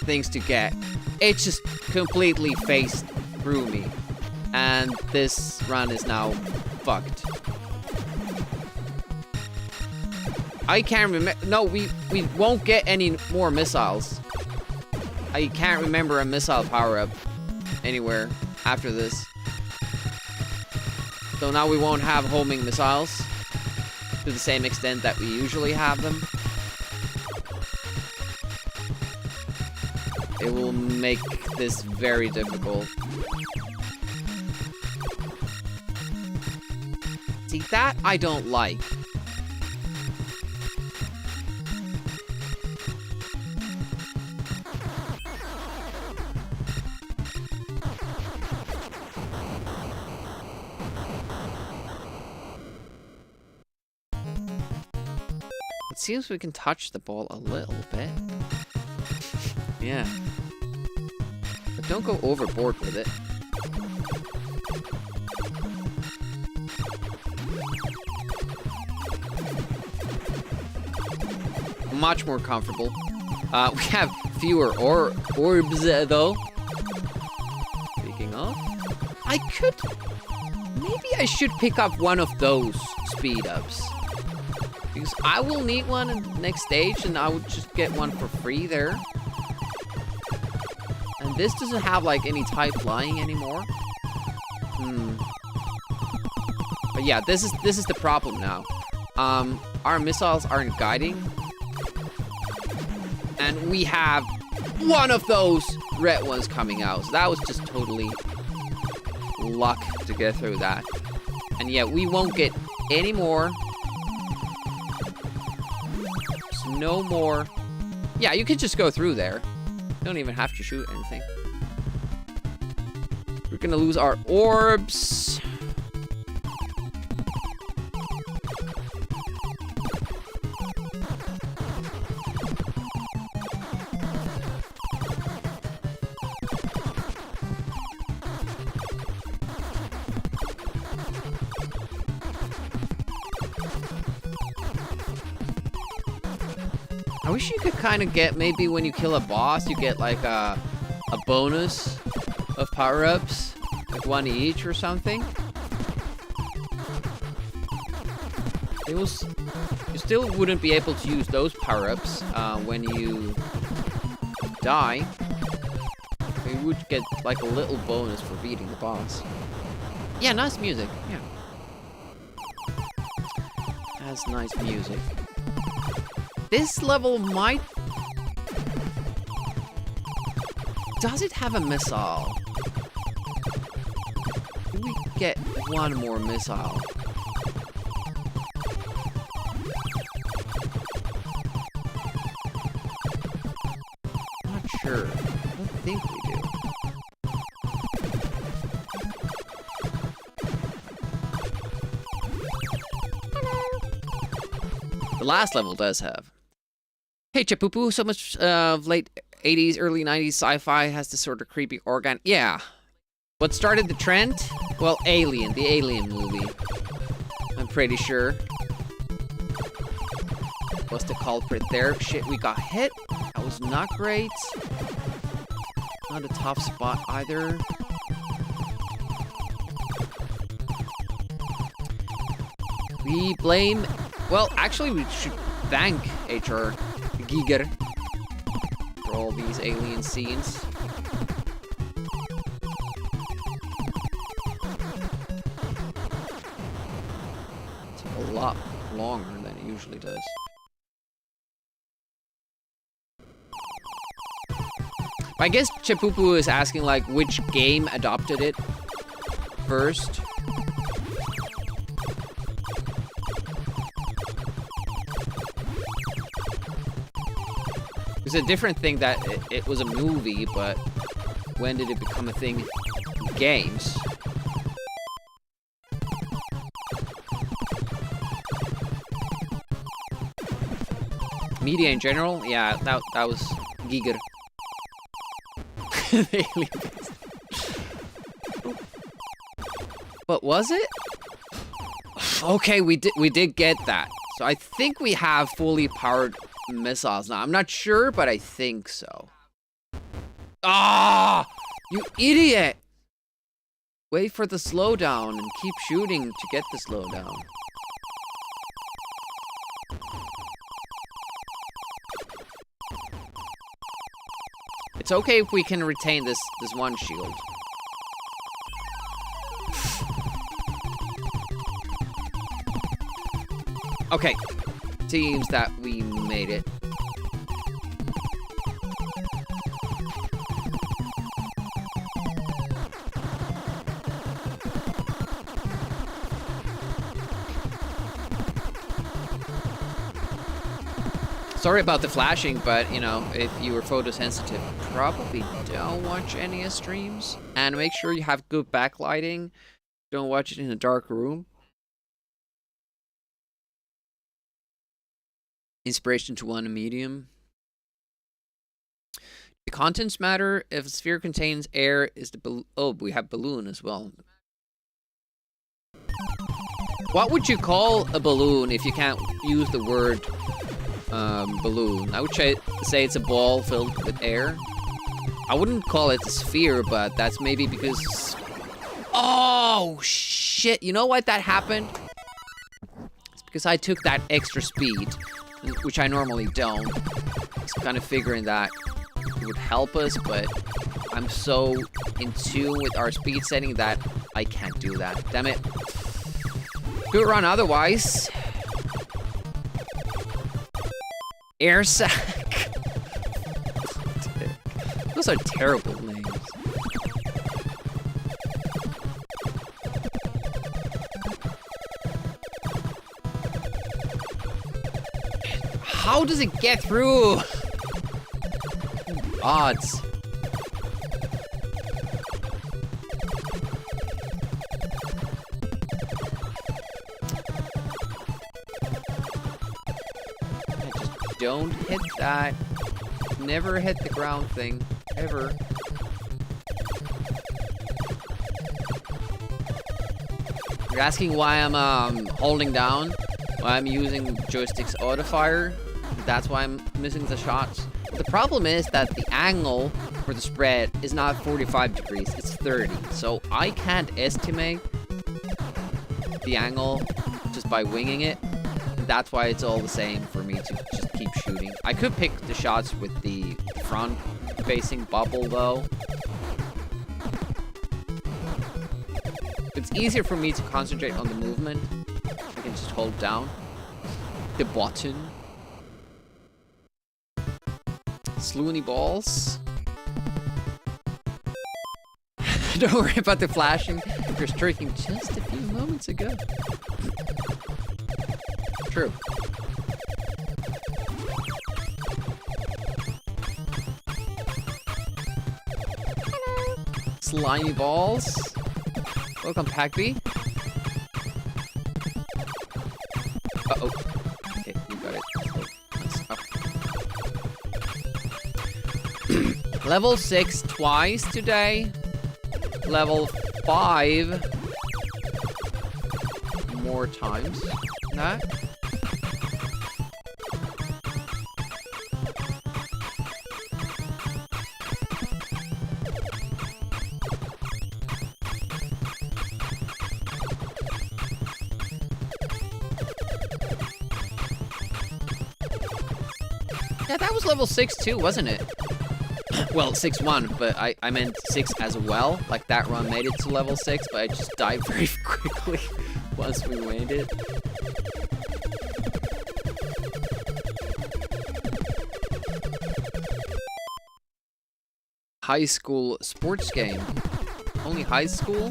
things to get. It just completely phased through me. And this run is now fucked. I can't remember. No, we won't get any more missiles. I can't remember a missile power-up anywhere after this. So now we won't have homing missiles to the same extent that we usually have them. It will make this very difficult. See, that I don't like. It seems we can touch the ball a little bit. Yeah. But don't go overboard with it. Much more comfortable. We have fewer orbs, though. Speaking of, maybe I should pick up one of those speed-ups. Because I will need one in the next stage, and I would just get one for free there. And this doesn't have, like, any type flying anymore. But yeah, this is the problem now. Our missiles aren't guiding. And we have one of those red ones coming out. So that was just totally luck to get through that. And yeah, we won't get any more. There's no more. Yeah, you could just go through there. You don't even have to shoot anything. We're gonna lose our orbs. I wish you could kind of get, maybe when you kill a boss, you get like a bonus of power-ups, like one each or something. You still wouldn't be able to use those power-ups when you die. You would get like a little bonus for beating the boss. Yeah, nice music. Yeah. That's nice music. This level might... Does it have a missile? Can we get one more missile? Not sure. I don't think we do. The last level does have. Hey, Chapupu, so much of late 80s, early 90s sci-fi has this sort of creepy organ. Yeah. What started the trend? Well, Alien, the Alien movie. I'm pretty sure. What's the culprit there? Shit, we got hit. That was not great. Not a tough spot either. We blame... Well, actually, we should thank HR Giger for all these alien scenes. It's a lot longer than it usually does. I guess Chapupu is asking, like, which game adopted it first. It's a different thing that it was a movie, but when did it become a thing in games? Media in general? Yeah, that was Giger. But was it? Okay, we did get that. So I think we have fully powered missiles now. I'm not sure, but I think so. Ah! You idiot! Wait for the slowdown and keep shooting to get the slowdown. It's okay if we can retain this one shield. Okay. Seems that we made it. Sorry about the flashing, but, you know, if you were photosensitive, probably don't watch any streams. And make sure you have good backlighting. Don't watch it in a dark room. Inspiration to one medium. The contents matter. If a sphere contains air, is the oh, we have balloon as well. What would you call a balloon if you can't use the word balloon? I would say it's a ball filled with air. I wouldn't call it a sphere, but that's maybe because... Oh, shit. You know why that happened? It's because I took that extra speed, which I normally don't. I was kind of figuring that it would help us, but I'm so in tune with our speed setting that I can't do that. Damn it. Good run otherwise. Air sack. Those are terrible names. How does it get through? Odds. Don't hit that. Never hit the ground thing. Ever. You're asking why I'm holding down? Why I'm using joystick's auto fire? That's why I'm missing the shots. The problem is that the angle for the spread is not 45 degrees, it's 30. So I can't estimate the angle just by winging it. That's why it's all the same for me to just keep shooting. I could pick the shots with the front-facing bubble, though. It's easier for me to concentrate on the movement. I can just hold down the button. Sloony balls. Don't worry about the flashing. You're striking just a few moments ago. True. Hello. Slimy balls. Welcome, Pack B. Uh-oh. Okay, you got it. Nice. Level 6 twice today. Level 5 more times. That. Yeah, that was level 6 too, wasn't it? Well, 6-1, but I meant 6 as well. Like, that run made it to level 6, but I just died very quickly once we made it. High school sports game. Only high school?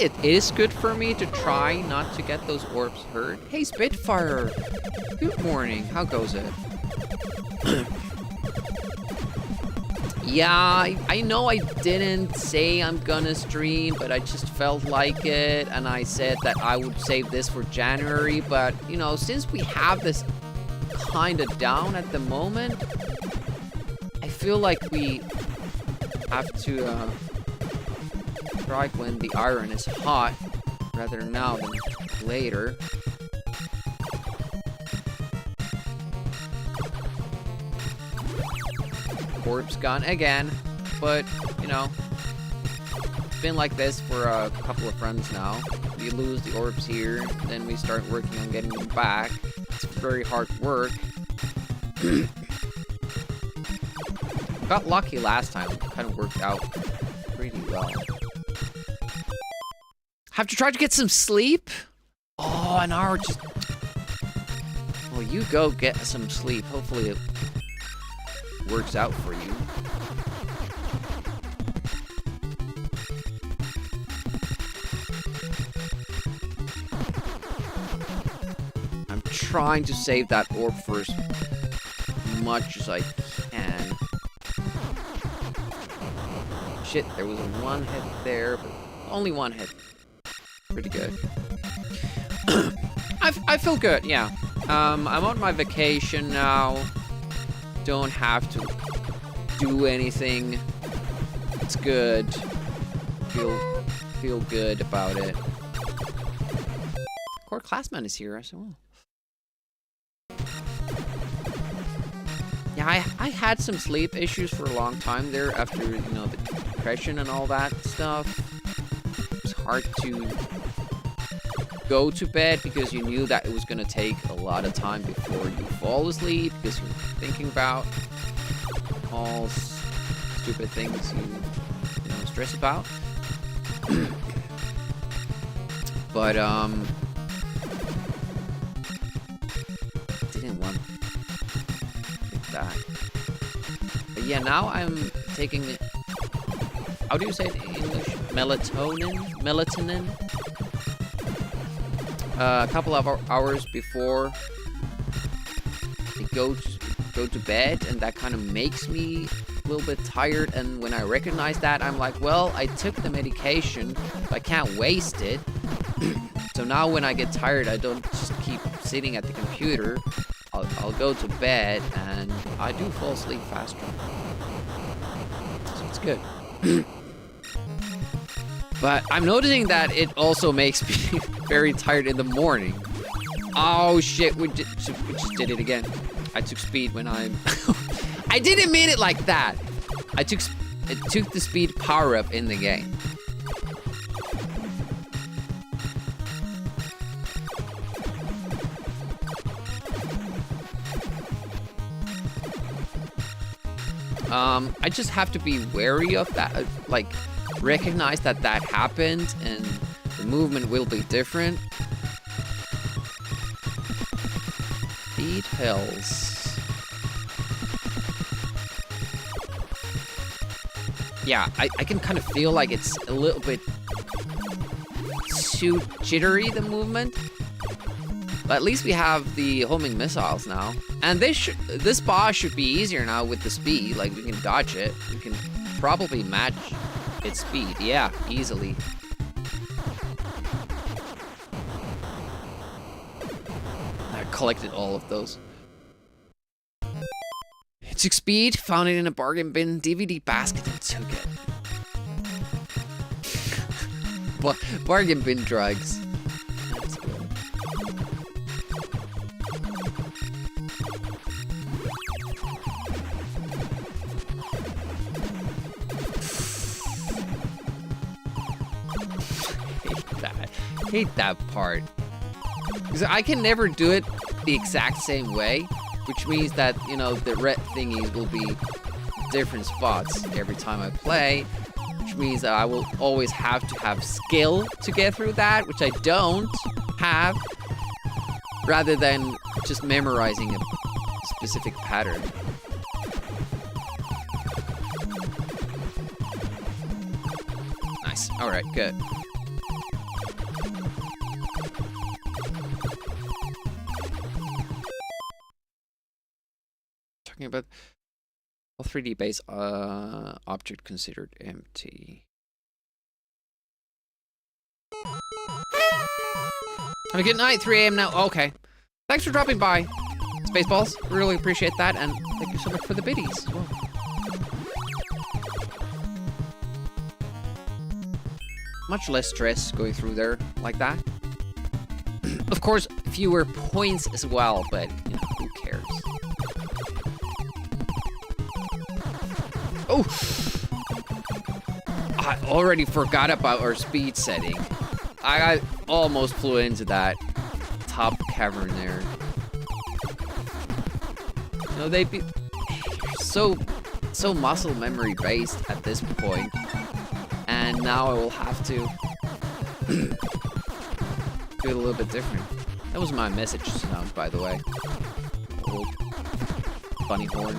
it is good for me to try not to get those orbs hurt. Hey, Spitfire! Good morning. How goes it? Yeah, I know I didn't say I'm gonna stream, but I just felt like it, and I said that I would save this for January, but, you know, since we have this kinda down at the moment, I feel like we have to strike when the iron is hot, rather now than later. Orbs gone again, but, you know, it's been like this for a couple of runs now. We lose the orbs here, then we start working on getting them back. It's very hard work. Got lucky last time, it kind of worked out pretty well. Have to try to get some sleep? Oh, an hour just... Well, you go get some sleep. Hopefully it works out for you. I'm trying to save that orb for as much as I can. Shit, there was one hit there, but only one hit. Pretty good. I feel good, yeah. I'm on my vacation now. Don't have to do anything. It's good. Feel good about it. Core Classman is here as well. Yeah, I had some sleep issues for a long time there after, you know, the depression and all that stuff. It was hard to go to bed because you knew that it was going to take a lot of time before you fall asleep because you're thinking about all stupid things you know, stress about. But, didn't want that. But yeah, now I'm taking, how do you say it in English? Melatonin? A couple of hours before I go to bed, and that kind of makes me a little bit tired. And when I recognize that, I'm like, well, I took the medication, but I can't waste it. So now when I get tired, I don't just keep sitting at the computer. I'll go to bed, and I do fall asleep faster. So it's good. But I'm noticing that it also makes me very tired in the morning. Oh shit, we just did it again. I took speed when I'm... I didn't mean it like that. It took the speed power up in the game. I just have to be wary of that, like, recognize that that happened and the movement will be different. Speed hills. Yeah, I can kind of feel like it's a little bit too jittery, the movement. But at least we have the homing missiles now. And this boss should be easier now with the speed. Like, we can dodge it. We can probably match its speed. Yeah, easily. I collected all of those. It took speed, found it in a bargain bin DVD basket, and took it. Bargain bin drugs. That's good. Hate that part. Because I can never do it the exact same way, which means that, you know, the red thingies will be different spots every time I play, which means that I will always have to have skill to get through that, which I don't have, rather than just memorizing a specific pattern. Nice. Alright, good. talking about? All 3D base object considered empty. Have a good night, 3 AM now. Okay. Thanks for dropping by, Spaceballs. Really appreciate that, and thank you so much for the biddies as well. Much less stress going through there like that. Of course, fewer points as well, but you know, who cares? Oh! I already forgot about our speed setting. I almost flew into that top cavern there. You know, they'd be so muscle memory based at this point. And now I will have to do it a little bit different. That was my message sound, by the way. Old bunny horn.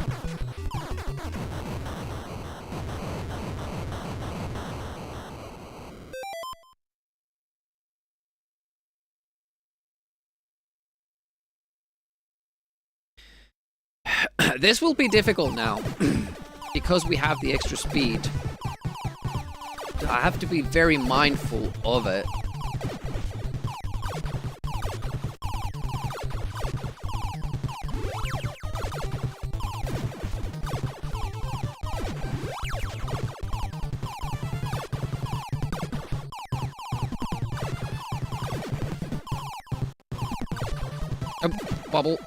This will be difficult now because we have the extra speed. I have to be very mindful of it. Bubble.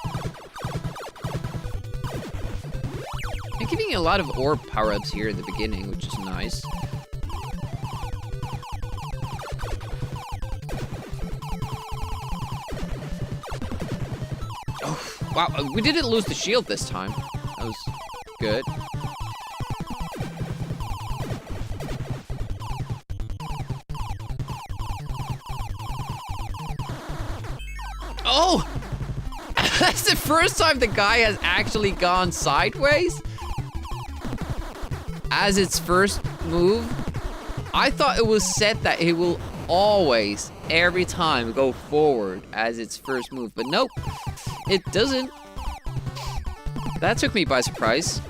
You're giving you a lot of orb power-ups here at the beginning, which is nice. Oh, wow, we didn't lose the shield this time. That was good. Oh! That's the first time the guy has actually gone sideways as its first move. I thought it was set that it will always, every time, go forward as its first move, but nope, it doesn't. That took me by surprise.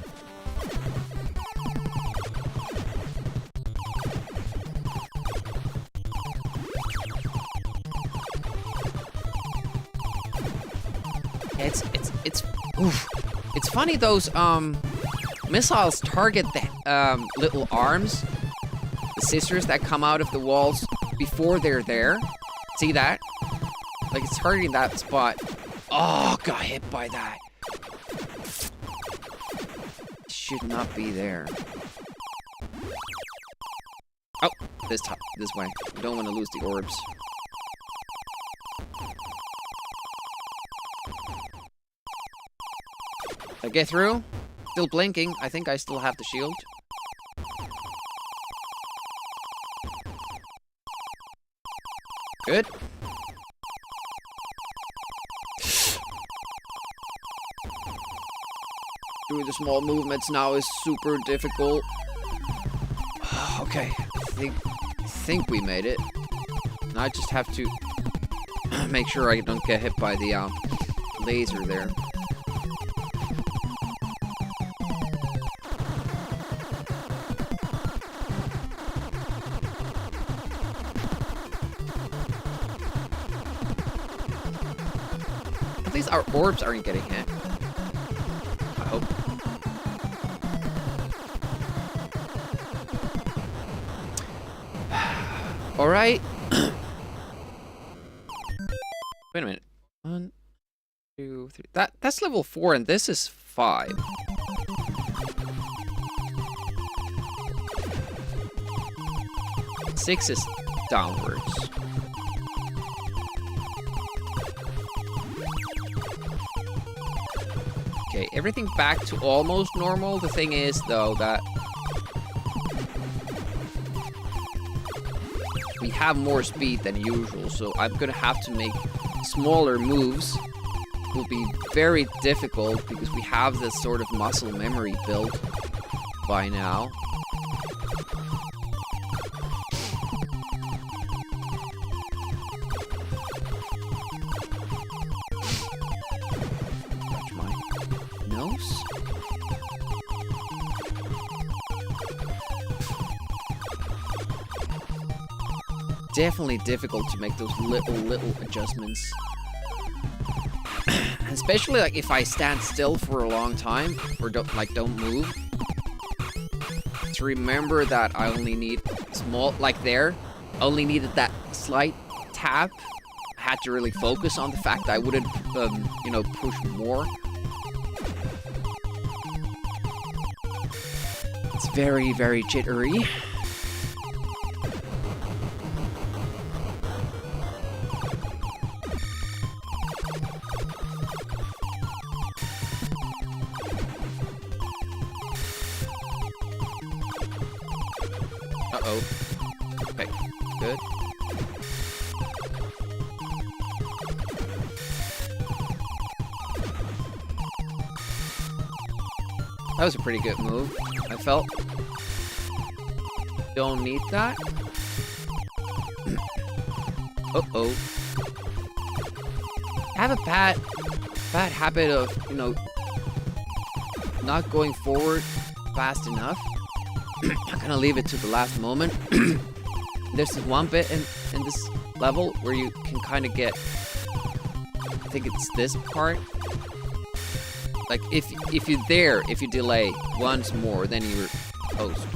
It's funny those missiles target the little arms, the scissors that come out of the walls before they're there. See that? Like it's targeting that spot. Oh, got hit by that. Should not be there. Oh, this way. We don't want to lose the orbs. I get through. Still blinking. I think I still have the shield. Good. Doing the small movements now is super difficult. Okay, I think we made it. I just have to make sure I don't get hit by the laser there. At least our orbs aren't getting hit. I hope. All right. Wait a minute. 1, 2, 3. That's level 4, and this is 5. Six is downwards. Okay, everything back to almost normal. The thing is, though, that we have more speed than usual, so I'm gonna have to make smaller moves. It will be very difficult because we have this sort of muscle memory built by now. Touch my nose. definitely difficult to make those little adjustments. Especially like if I stand still for a long time or don't move. To remember that I only need small, like there, only needed that slight tap. I had to really focus on the fact that I wouldn't, you know, push more. It's very, very jittery. Uh-oh. Okay, good. That was a pretty good move, I felt. Don't need that. Uh-oh. I have a bad habit of, you know, not going forward fast enough. I'm gonna leave it to the last moment. There's this one bit in this level where you can kind of get, I think it's this part. Like if you delay once more, then you're toast.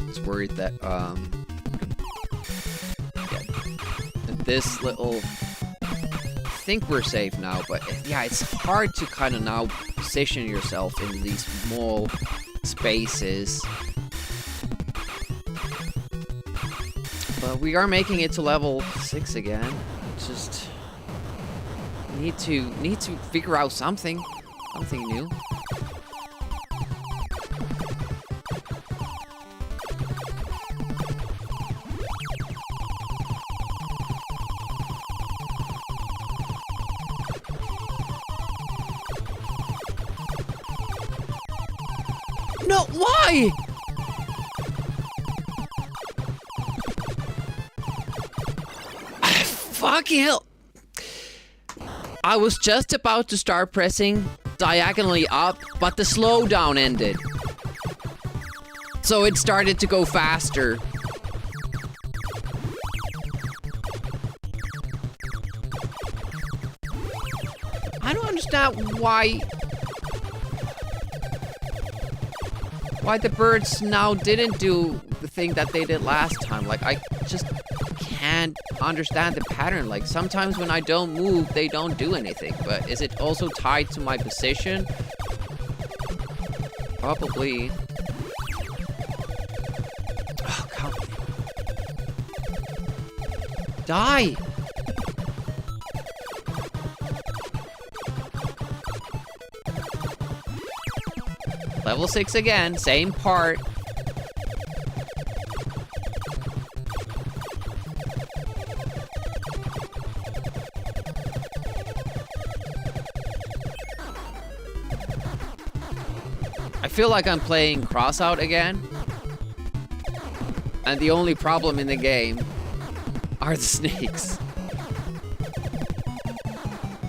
Just worried that this little, I think we're safe now, but yeah, it's hard to kind of now position yourself in these small spaces. But we are making it to level 6 again. Just need to figure out something new. No, why? Fucking hell. I was just about to start pressing diagonally up, but the slowdown ended. So it started to go faster. I don't understand why the birds now didn't do the thing that they did last time. Like, I just can't understand the pattern. Like, sometimes when I don't move, they don't do anything. But is it also tied to my position? Probably. Oh, come on. Die! Level 6 again, same part. I feel like I'm playing Crossout again. And the only problem in the game are the snakes.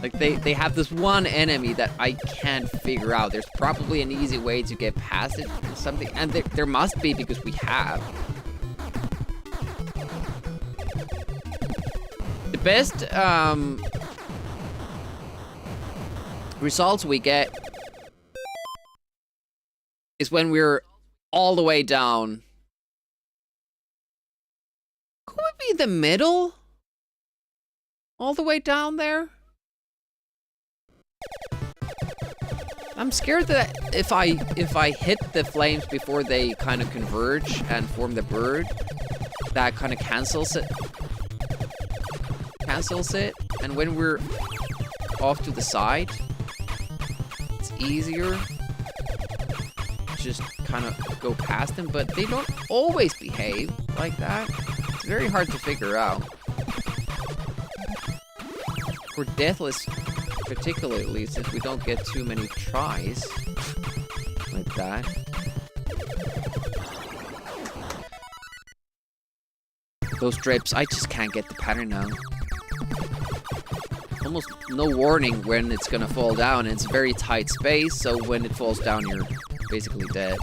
Like, they have this one enemy that I can't figure out. There's probably an easy way to get past it or something. And there must be, because we have. The best results we get is when we're all the way down. Could it be the middle? All the way down there? I'm scared that if I hit the flames before they kind of converge and form the bird, that kind of cancels it. And when we're off to the side, it's easier to just kind of go past them, but they don't always behave like that. It's very hard to figure out. For deathless, particularly, since we don't get too many tries like that. Those drips, I just can't get the pattern now. almost no warning when it's gonna fall down, and it's very tight space, so when it falls down, you're basically dead.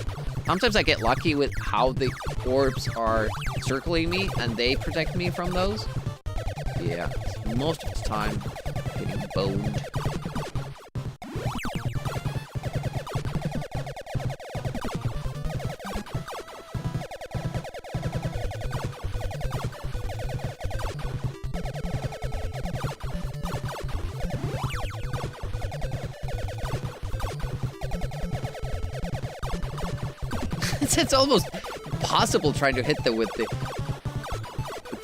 Sometimes I get lucky with how the orbs are circling me, and they protect me from those. Yeah, most of the time, getting boned. It's almost impossible trying to hit them with the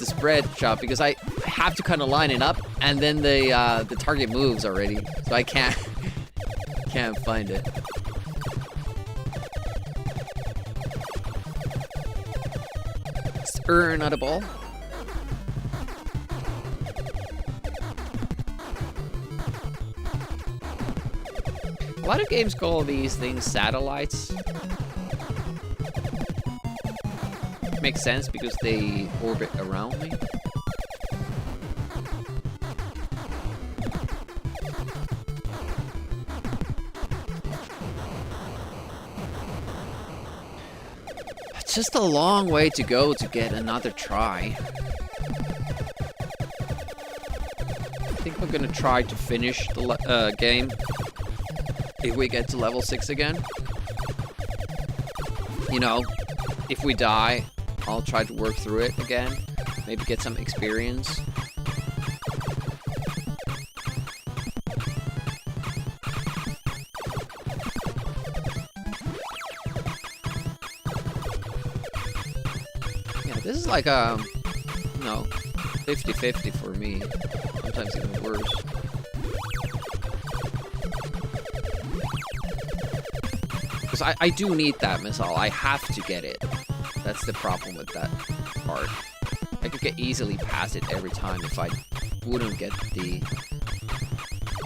spread shot because I have to kind of line it up, and then the target moves already, so I can't find it. Not a ball. A lot of games call these things satellites. Makes sense because they orbit around me. It's just a long way to go to get another try. I think we're gonna try to finish the game if we get to level 6 again. You know, if we die, I'll try to work through it again. Maybe get some experience. Yeah, this is like a, you know, 50-50 for me. Sometimes even worse. Because I do need that missile. I have to get it. That's the problem with that part. I could get easily past it every time if I wouldn't get the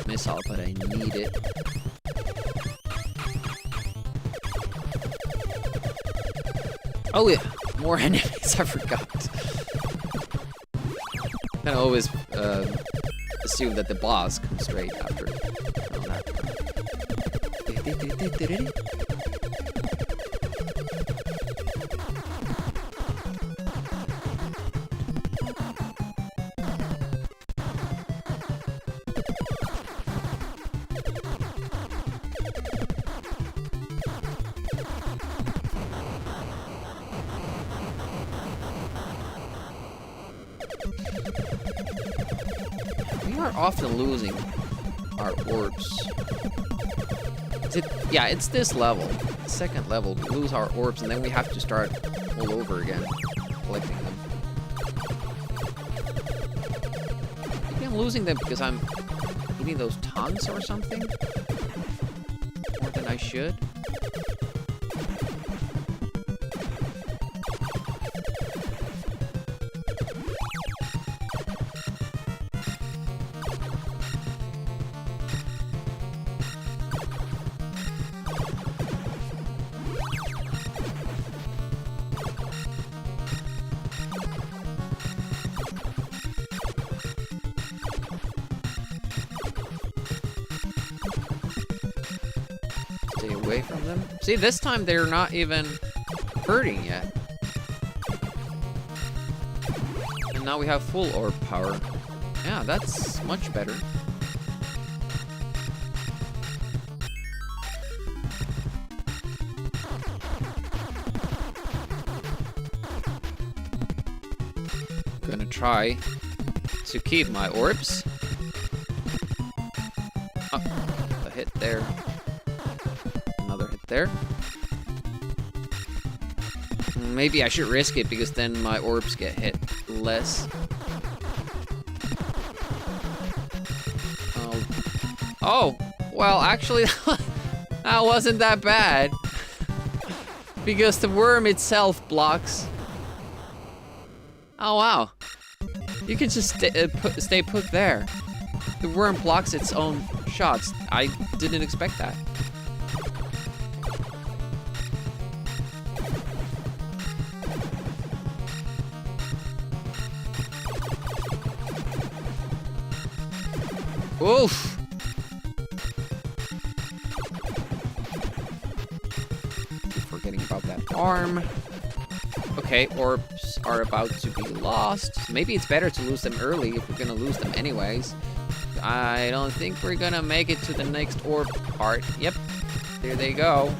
missile, but I need it. Oh yeah, more enemies, I forgot. I can always assume that the boss comes straight after that. We are often losing our orbs. Yeah, it's this level. Second level, we lose our orbs and then we have to start all over again, collecting them. Maybe I'm losing them because I'm eating those tongues or something? More than I should? Stay away from them. See, this time they're not even hurting yet. And now we have full orb power. Yeah, that's much better. Gonna try to keep my orbs. Oh, a hit there. Another hit there. Maybe I should risk it because then my orbs get hit less. Oh, well, actually, that wasn't that bad. Because the worm itself blocks. Oh, wow. You can just stay put there. The worm blocks its own shots. I didn't expect that. Oof! Keep forgetting about that arm. Okay, orbs are about to be lost. Maybe it's better to lose them early if we're gonna lose them anyways. I don't think we're gonna make it to the next orb part. Yep, there they go.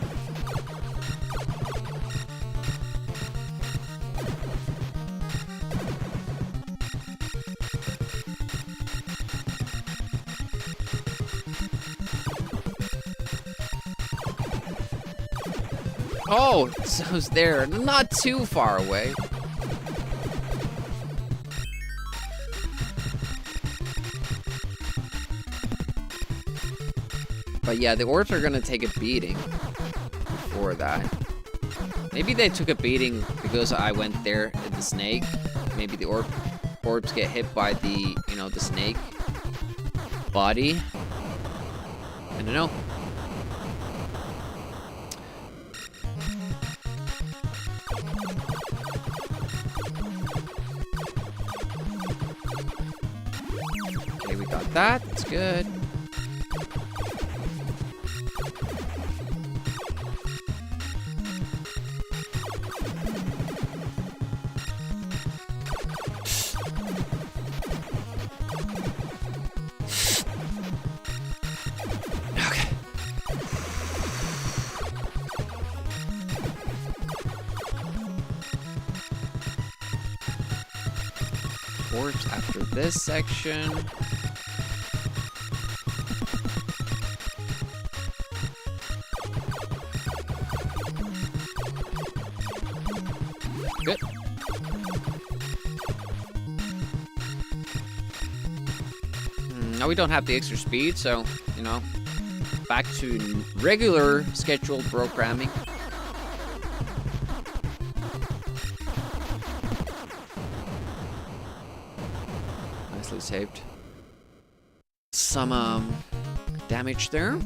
Oh, so it's there. Not too far away. But yeah, the orbs are gonna take a beating for that. Maybe they took a beating because I went there at the snake. Maybe the orbs get hit by the, you know, the snake body. I don't know. Okay, we got that. That's good. Orbs after this section. Good. Now we don't have the extra speed, so, you know, back to regular scheduled programming. Nicely saved. Some damage there.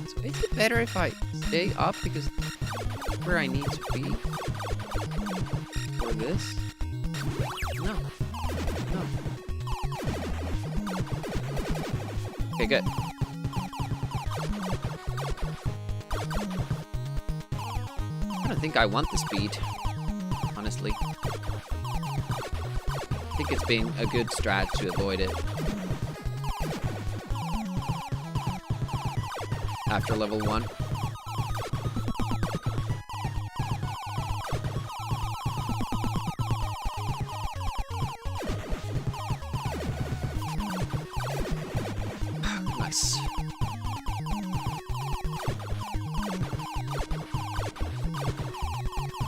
So is it better if I stay up because that's where I need to be for this? No. No. Okay, good. I don't think I want the speed, honestly. I think it's been a good strat to avoid it. After level 1. Nice.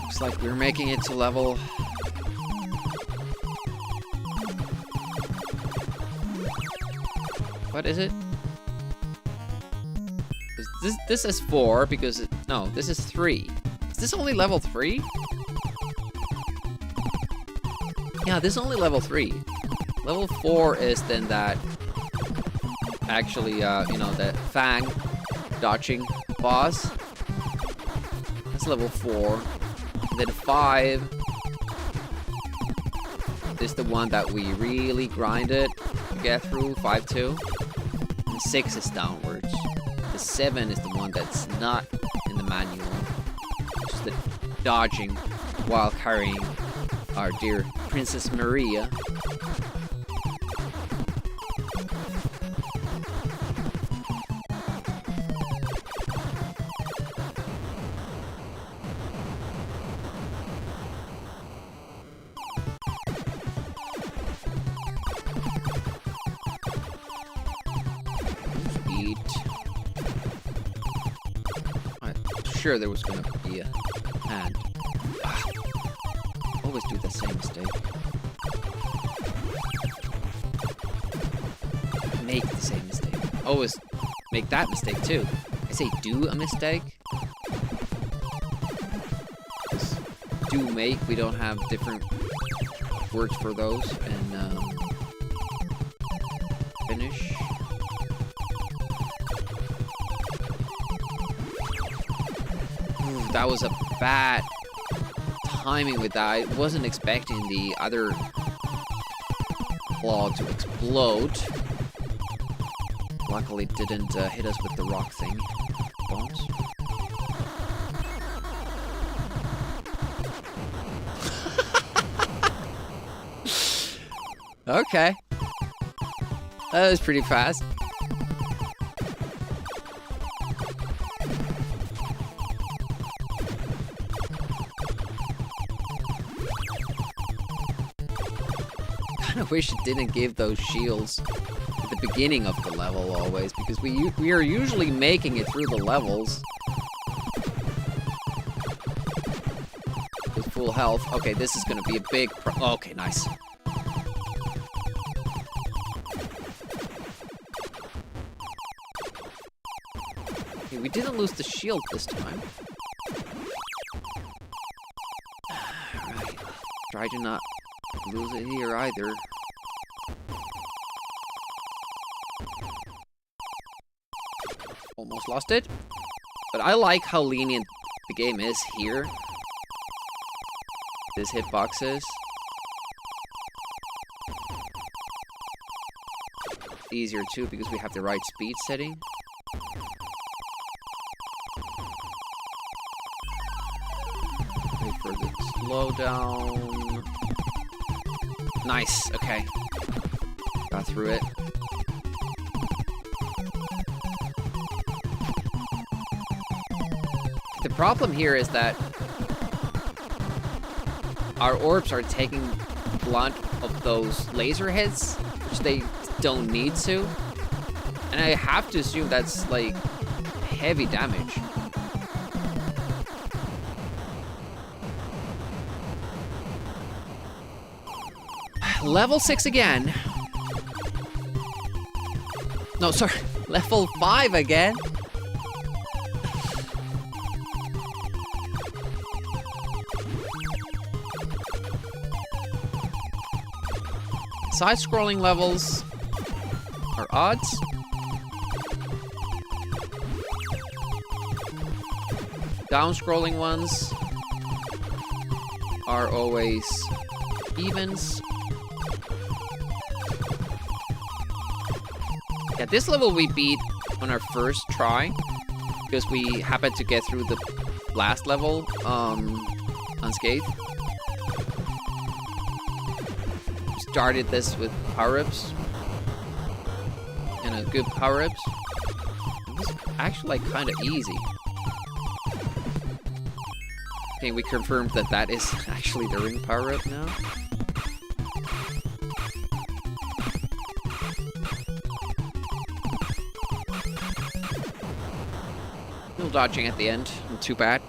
Looks like we're making it to level... What is it? This is 4 because it, no, this is 3. Is this only level 3? Yeah, this is only level 3. Level 4 is then that actually, you know, the Fang dodging boss. That's level 4. And then 5 is the one that we really grinded to get through, 5-2. And 6 is downwards. The 7 is the one that's not in the manual. Just the dodging while carrying our dear Princess Maria. Sure there was gonna be a hand. Always do the same mistake. Make the same mistake. Always make that mistake too. I say do a mistake. Do make, we don't have different words for those. And finish. That was a bad timing with that. I wasn't expecting the other claw to explode. Luckily, it didn't hit us with the rock thing. Bombs. Okay. That was pretty fast. I wish it didn't give those shields at the beginning of the level always, because we are usually making it through the levels with full health. Okay, this is gonna be a big okay, nice. Okay, we didn't lose the shield this time. Alright, try to not lose it here either. Almost lost it. But I like how lenient the game is here. This hitboxes. Easier too because we have the right speed setting. Wait for the slowdown. Nice, okay. Got through it. The problem here is that our orbs are taking blunt of those laser hits, which they don't need to. And I have to assume that's like heavy damage. Level 6 again. No, sorry. Level 5 again. Side-scrolling levels are odds. Down-scrolling ones are always evens. Yeah, this level we beat on our first try because we happened to get through the last level unscathed. Started this with power-ups and a good power-ups. It was actually like kind of easy. Okay, we confirmed that that is actually the ring power-up now. Little dodging at the end, not too bad.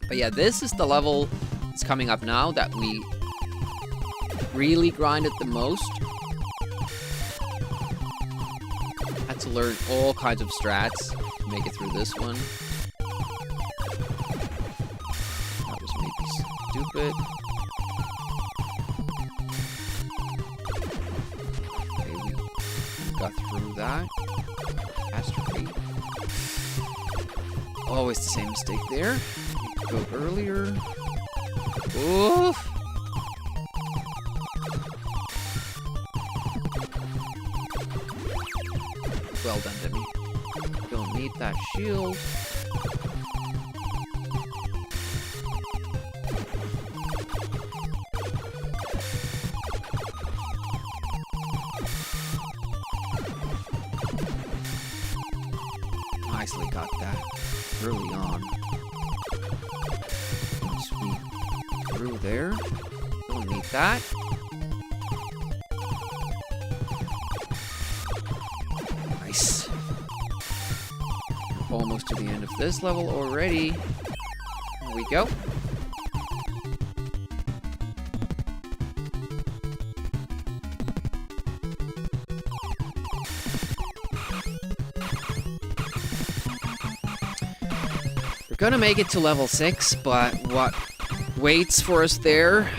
But yeah, this is the level that's coming up now that we really grinded the most. Had to learn all kinds of strats to make it through this one. That was maybe stupid. Okay, we got through that. Catastrophe. Always the same mistake there. Go earlier. Oof. Well done, Demi. Don't need that shield. Nicely got that early on. Sweep through there. Don't need that. Nice. Almost to the end of this level already. There we go. We're gonna make it to level 6, but what waits for us there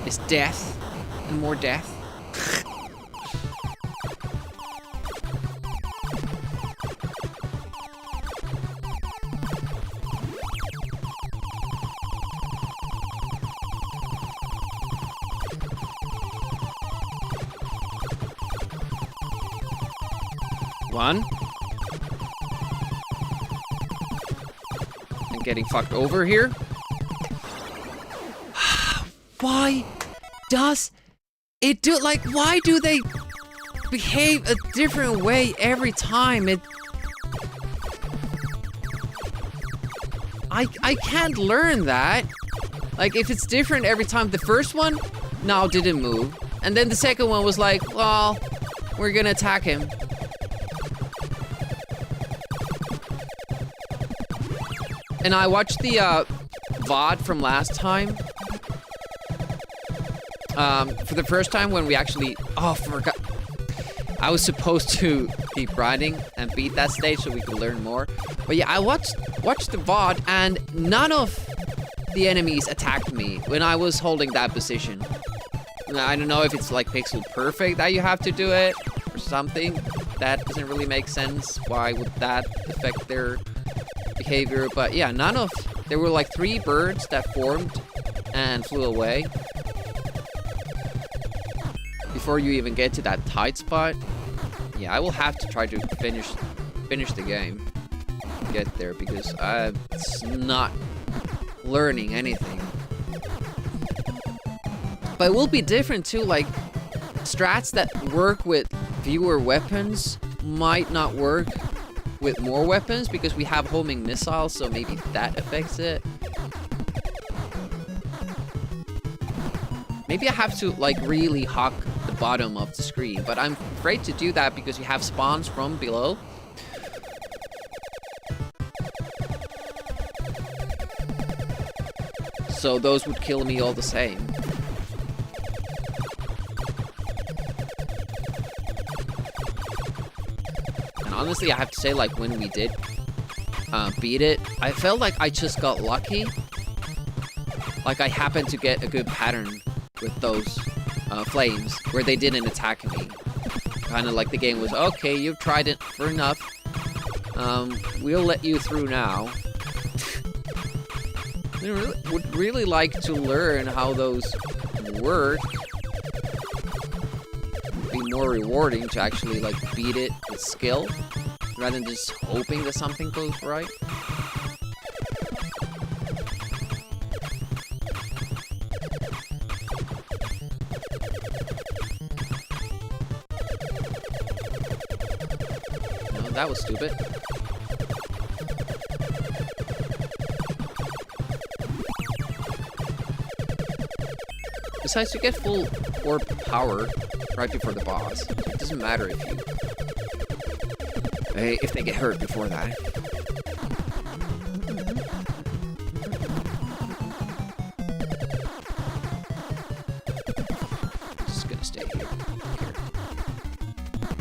is death and more death. One. And getting fucked over here. Why does it do, like, why do they behave a different way every time? I can't learn that. Like, if it's different every time, the first one, no, didn't move. And then the second one was like, well, we're gonna attack him. And I watched the VOD from last time. For the first time when we actually, oh, forgot. I was supposed to keep grinding and beat that stage so we could learn more. But yeah, I watched the VOD and none of the enemies attacked me when I was holding that position. Now, I don't know if it's like pixel perfect that you have to do it or something. That doesn't really make sense. Why would that affect their behavior? But yeah, there were like 3 birds that formed and flew away before you even get to that tight spot. Yeah, I will have to try to finish the game, get there, because it's not learning anything. But it will be different too, like strats that work with fewer weapons might not work with more weapons because we have homing missiles, so maybe that affects it. Maybe I have to like really hawk the bottom of the screen, but I'm afraid to do that because you have spawns from below. So those would kill me all the same. And honestly, I have to say, like, when we did beat it, I felt like I just got lucky. Like, I happened to get a good pattern with those flames where they didn't attack me. Kind of like the game was, okay, you've tried it for enough. We'll let you through now. I would really like to learn how those work. It'd be more rewarding to actually like beat it with skill rather than just hoping that something goes right. No, that was stupid. Besides, you get full orb power right before the boss. It doesn't matter if they get hurt before that. I'm just gonna stay here.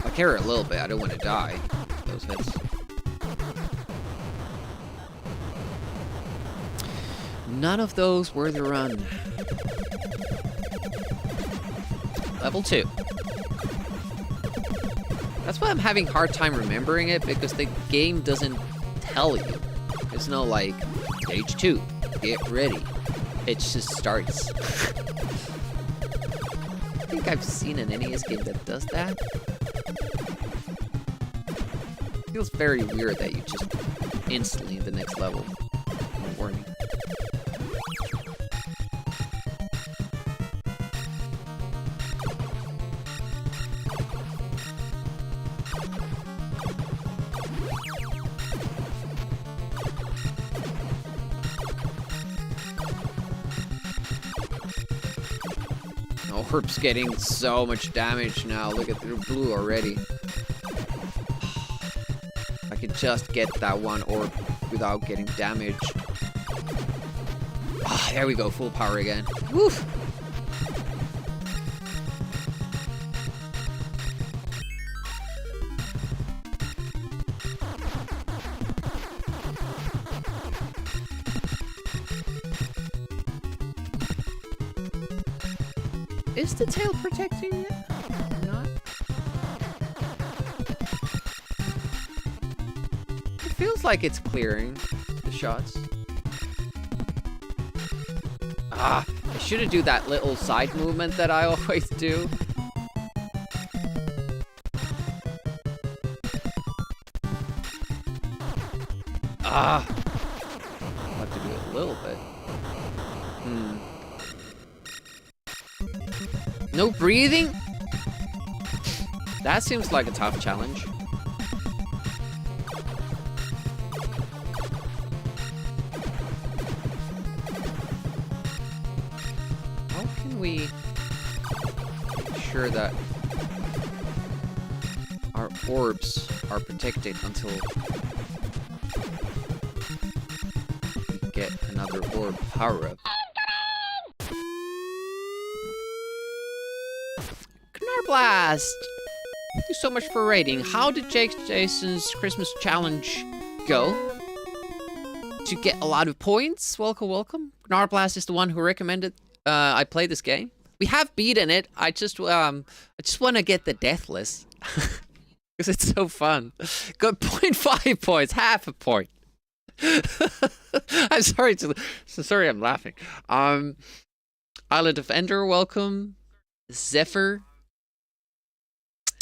I care a little bit. I don't want to die. Those hits. None of those were the run. Level 2. That's why I'm having a hard time remembering it, because the game doesn't tell you. There's no like, stage 2, get ready. It just starts. I think I've seen an NES game that does that. It feels very weird that you just instantly in the next level. No warning. Orb's getting so much damage now. Look at the blue already. I could just get that one orb without getting damaged. Ah, there we go. Full power again. Woof! Is the tail protecting it? Or not? It feels like it's clearing the shots. Ah, I shouldn't do that little side movement that I always do. I'll have to do it a little bit. No breathing? That seems like a tough challenge. How can we make sure that our orbs are protected until we get another orb power-up? Blast! Thank you so much for rating. How did Jason's Christmas challenge go? To get a lot of points? Welcome, welcome. Gnarblast is the one who recommended I play this game. We have beaten it. I just want to get the deathless because it's so fun. Got 0.5 points, half a point. I'm sorry. Sorry, I'm laughing. Island of Ender, welcome. Zephyr.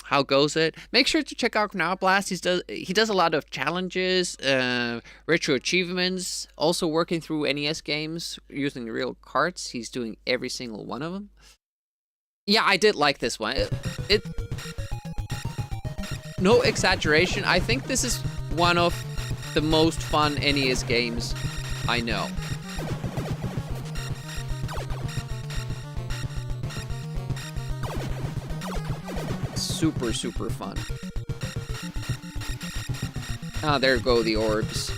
How goes it? Make sure to check out Gnarblast. He does a lot of challenges, retro achievements, also working through NES games using real carts. He's doing every single one of them. Yeah, I did like this one. It no exaggeration. I think this is one of the most fun NES games I know. Super, super fun. Ah, there go the orbs.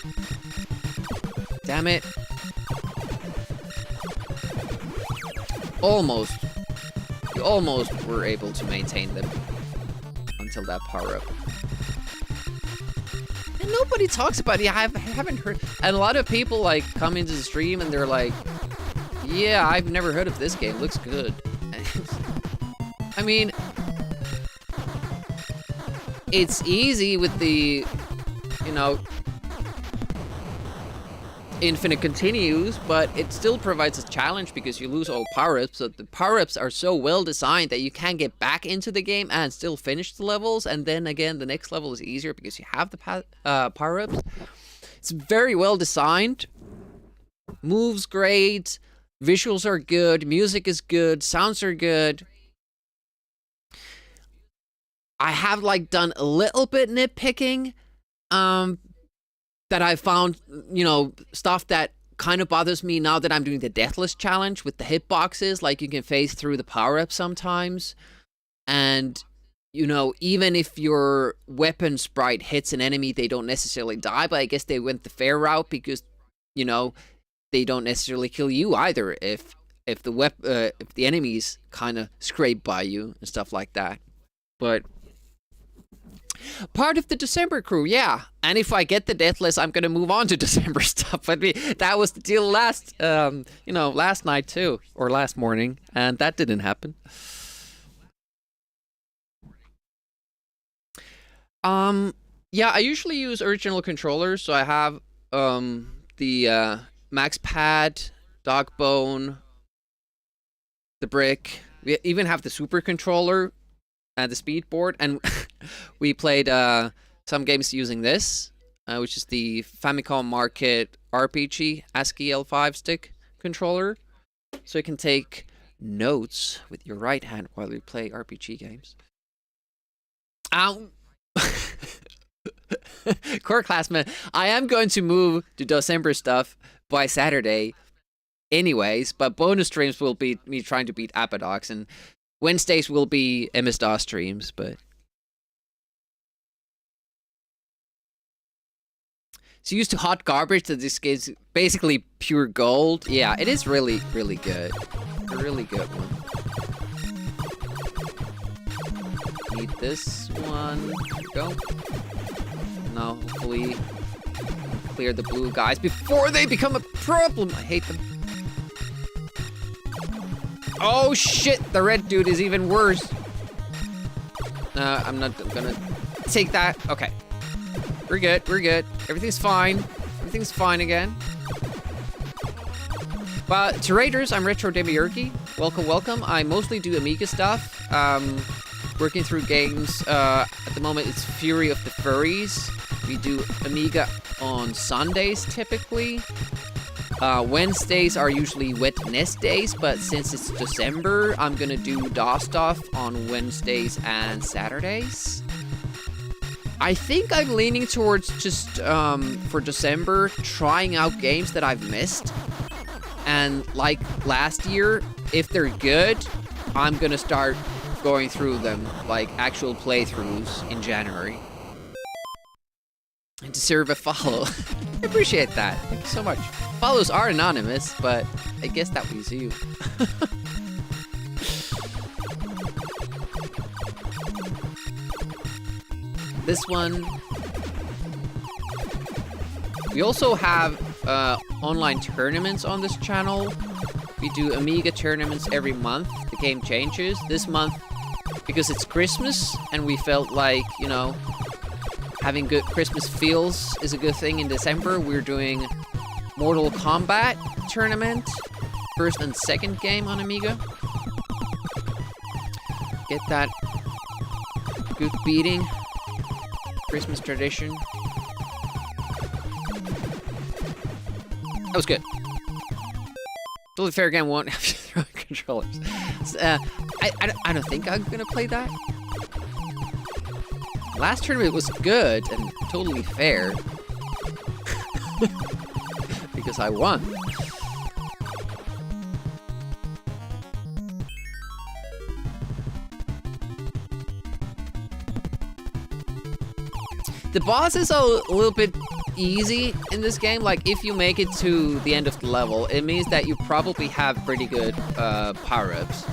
Damn it. Almost. You almost were able to maintain them until that power-up. And nobody talks about it. I haven't heard. And a lot of people like come into the stream and they're like, yeah, I've never heard of this game. Looks good. I mean, it's easy with the, you know, infinite continues, but it still provides a challenge because you lose all power-ups. So the power-ups are so well designed that you can get back into the game and still finish the levels. And then again, the next level is easier because you have the power-ups. It's very well designed. Moves great. Visuals are good. Music is good. Sounds are good. I have like done a little bit nitpicking, that I found, you know, stuff that kind of bothers me now that I'm doing the deathless challenge with the hitboxes. Like you can phase through the power-up sometimes, and you know, even if your weapon sprite hits an enemy, they don't necessarily die. But I guess they went the fair route because, you know, they don't necessarily kill you either if the enemies kind of scrape by you and stuff like that. But part of the DOSember crew, yeah. And if I get the deathless, I'm gonna move on to DOSember stuff. But that was the deal last night too, or last morning, and that didn't happen. Yeah, I usually use original controllers, so I have the Max Pad, Dogbone, the Brick. We even have the Super Controller and the Speed Board, and we played some games using this, which is the Famicom Market RPG ASCII L5 stick controller, so you can take notes with your right hand while you play RPG games. Core Classman, I am going to move to DOSember stuff by Saturday anyways, but bonus streams will be me trying to beat Abadox, and Wednesdays will be MS-DOS streams, but... So used to hot garbage that this is basically pure gold. Yeah, it is really, really good. A really good one. Need this one. There we go. Now, hopefully, clear the blue guys before they become a problem. I hate them. Oh shit, the red dude is even worse. I'm not gonna take that. Okay. We're good, we're good. Everything's fine. Everything's fine again. But to Raiders, I'm Retro Demiurgy. Welcome, welcome. I mostly do Amiga stuff. working through games. At the moment, it's Fury of the Furries. We do Amiga on Sundays, typically. Wednesdays are usually wet nest days, but since it's December, I'm gonna do DOS stuff on Wednesdays and Saturdays. I think I'm leaning towards just, for December, trying out games that I've missed. And like last year, if they're good, I'm gonna start going through them, like actual playthroughs in January. And deserve a follow. I appreciate that. Thank you so much. Follows are anonymous, but I guess that was you. This one. We also have online tournaments on this channel. We do Amiga tournaments every month. The game changes. This month, because it's Christmas, and we felt like, you know, having good Christmas feels is a good thing in December, we're doing Mortal Kombat tournament. First and second game on Amiga. Get that good beating. Christmas tradition. That was good. Totally fair game won't have to throw controllers. I don't think I'm gonna play that. Last tournament was good and totally fair. Because I won. The bosses are a little bit easy in this game. Like, if you make it to the end of the level, it means that you probably have pretty good power-ups.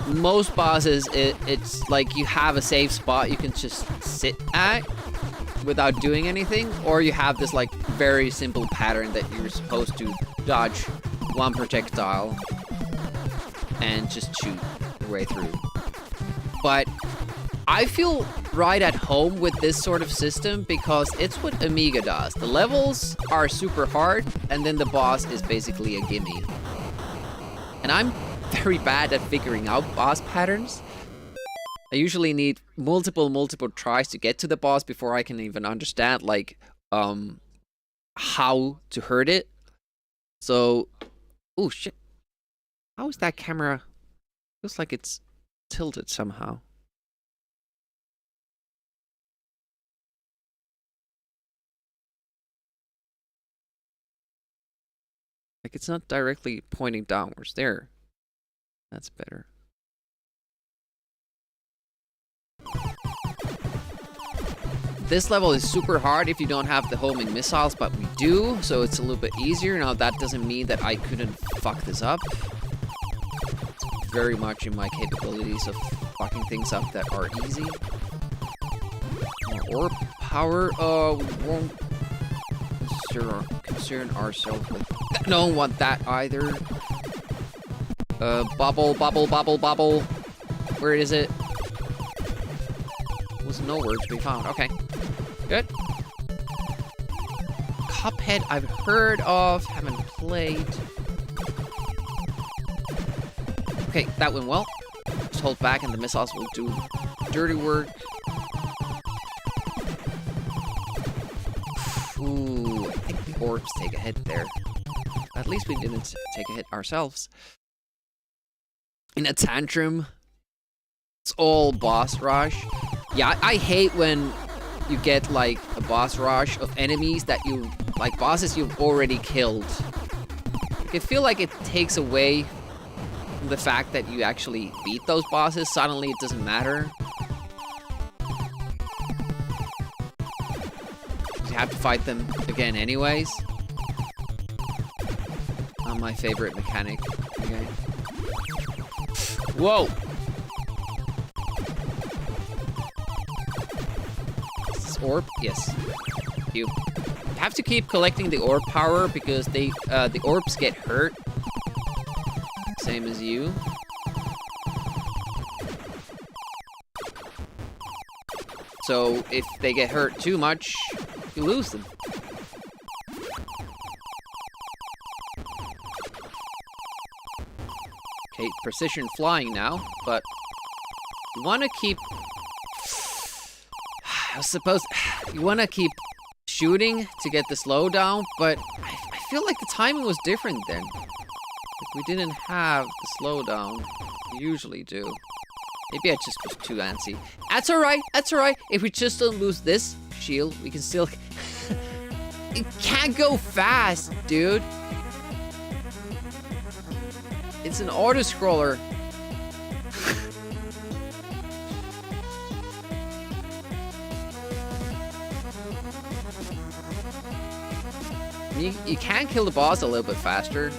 Most bosses, it's like you have a safe spot you can just sit at without doing anything, or you have this like very simple pattern that you're supposed to dodge one projectile and just shoot your way through. But I feel right at home with this sort of system because it's what Amiga does. The levels are super hard, and then the boss is basically a gimme. And I'm very bad at figuring out boss patterns. I usually need multiple tries to get to the boss before I can even understand, like, how to hurt it. So, oh shit. How is that camera? Looks like it's tilted somehow. Like, it's not directly pointing downwards. There. That's better. This level is super hard if you don't have the homing missiles, but we do, so it's a little bit easier. Now, that doesn't mean that I couldn't fuck this up. It's very much in my capabilities of fucking things up that are easy. More orb power, we won't concern ourselves with. Don't want that either. Bubble. Where is it? Was nowhere to be found. Okay. Good. Cuphead I've heard of, haven't played. Okay, that went well. Just hold back and the missiles will do dirty work. Ooh, I think the orbs take a hit there. At least we didn't take a hit ourselves. In a tantrum, it's all boss rush. Yeah, I hate when you get like a boss rush of enemies that you, like bosses you've already killed. I feel like it takes away from the fact that you actually beat those bosses. Suddenly it doesn't matter. You have to fight them again anyways. Not my favorite mechanic. Okay. Whoa! Is this orb? Yes. You have to keep collecting the orb power because they the orbs get hurt. Same as you. So if they get hurt too much, you lose them. Okay, precision flying now, but You want to keep... I suppose you want to keep shooting to get the slowdown, but I feel like the timing was different then. Like we didn't have the slowdown we usually do. Maybe I just was too antsy. That's alright, that's alright. If we just don't lose this shield, we can still... It can't go fast, dude. It's an auto-scroller. You can kill the boss a little bit faster.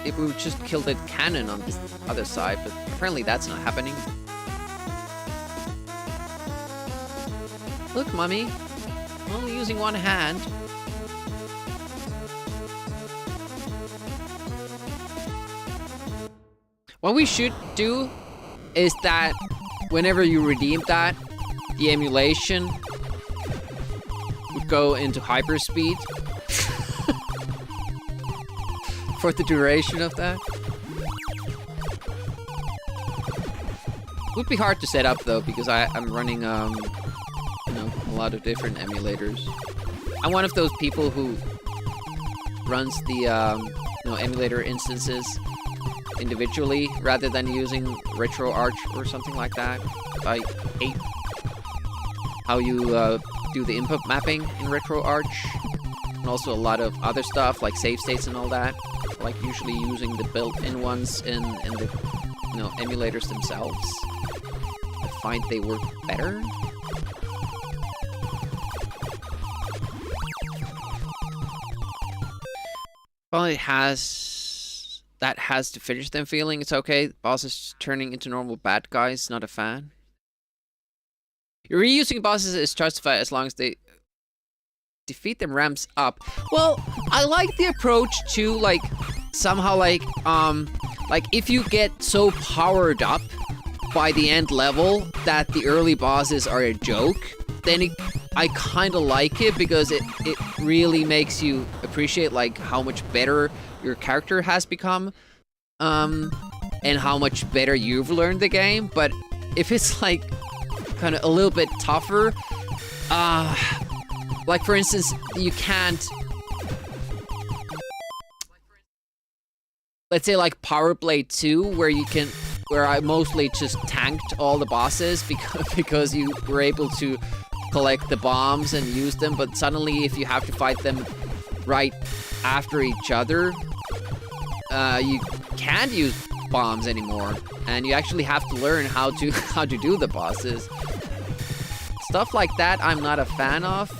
If we would just kill the cannon on this other side, but apparently that's not happening. Look, Mummy. I'm only using one hand. What we should do is that whenever you redeem that, the emulation would go into hyperspeed for the duration of that. Would be hard to set up though, because I'm running you know, a lot of different emulators. I'm one of those people who runs the you know, emulator instances individually rather than using RetroArch or something like that. I hate how you do the input mapping in RetroArch, and also a lot of other stuff like save states and all that. Like usually using the built-in ones in the, you know, emulators themselves. I find they work better. Well, it has... That has to finish them feeling it's okay. Bosses turning into normal bad guys, not a fan. Reusing bosses is justified as long as they defeat them ramps up. Well, I like the approach to, like, somehow, like if you get so powered up by the end level that the early bosses are a joke, then I kind of like it, because it really makes you appreciate, like, how much better your character has become, and how much better you've learned the game. But if it's, like, kind of a little bit tougher, like, for instance, you can't... Let's say, like, Power Blade 2, where I mostly just tanked all the bosses because you were able to collect the bombs and use them, but suddenly if you have to fight them right after each other, you can't use bombs anymore, and you actually have to learn how to do the bosses. Stuff like that I'm not a fan of,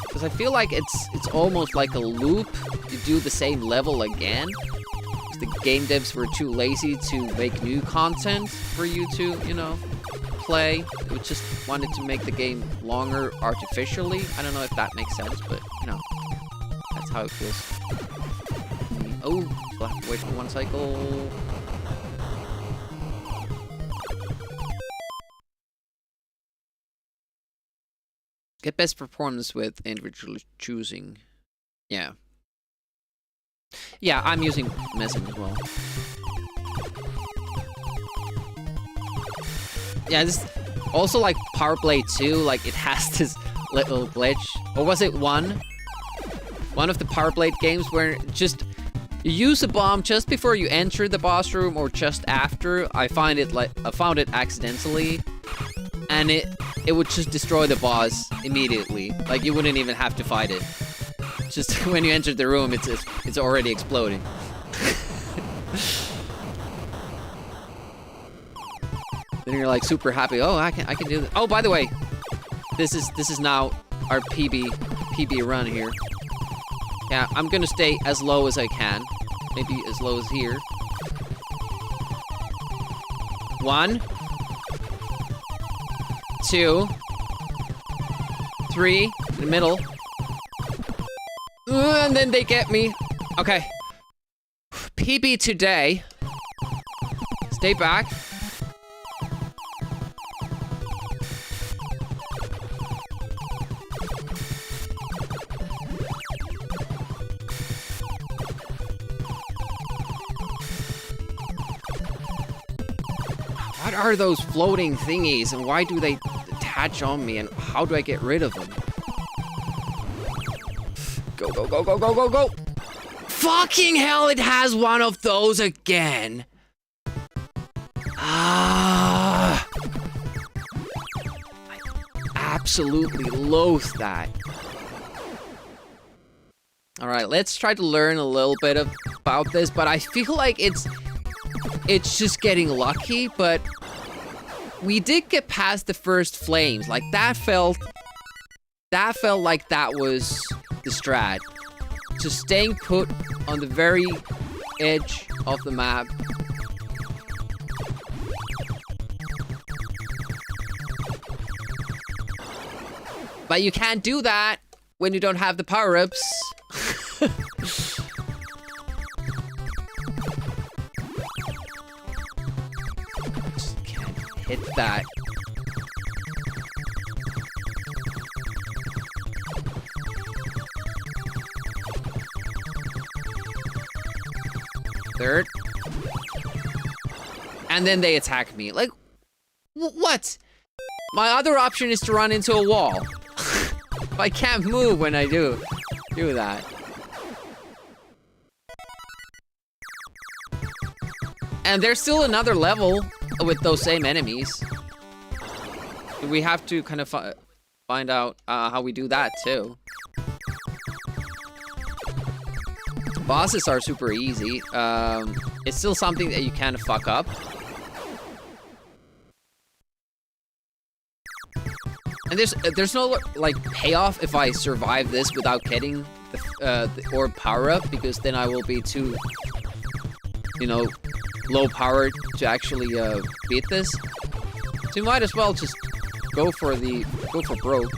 because I feel like it's almost like a loop. You do the same level again. The game devs were too lazy to make new content for you to, you know, play. They just wanted to make the game longer artificially. I don't know if that makes sense, but, you know, that's how it feels. Oh, we'll have to wait for one cycle. Get best performance with individual choosing. Yeah. Yeah, I'm using Mesin as well. Yeah, this also, like, Power Blade 2, like, it has this little glitch. Or was it one? One of the Power Blade games where just you use a bomb just before you enter the boss room or just after. I found it accidentally, and it would just destroy the boss immediately. Like, you wouldn't even have to fight it. Just when you enter the room, it's already exploding. Then you're like super happy. Oh, I can do this. Oh, by the way, this is now our PB run here. Yeah, I'm gonna stay as low as I can. Maybe as low as here. 1, 2, 3, in the middle. And then they get me. Okay. PB today. Stay back. What are those floating thingies and why do they attach on me and how do I get rid of them? Go, go, go, go, go, go, go! Fucking hell, it has one of those again! Ah! I absolutely loathe that. Alright, let's try to learn a little bit about this, but I feel like it's just getting lucky, but we did get past the first flames. Like, that felt like that was the strat. Just staying put on the very edge of the map. But you can't do that when you don't have the power-ups. Just can't hit that. Third. And then they attack me. Like, what? My other option is to run into a wall. I can't move when I do that. And there's still another level with those same enemies. We have to kind of find out how we do that too. Bosses are super easy. It's still something that you kind of fuck up. And there's no like payoff if I survive this without getting the orb power up, because then I will be too, you know, low powered to actually beat this. So you might as well just go for broke.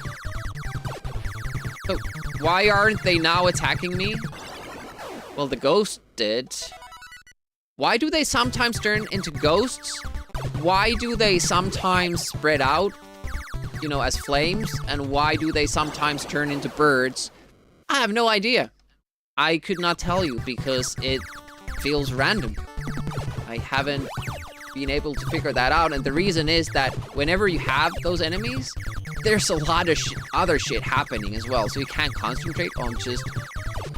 So why aren't they now attacking me? Well, the ghost did. Why do they sometimes turn into ghosts? Why do they sometimes spread out, you know, as flames? And why do they sometimes turn into birds? I have no idea. I could not tell you because it feels random. I haven't been able to figure that out. And the reason is that whenever you have those enemies, there's a lot of other shit happening as well. So you can't concentrate on just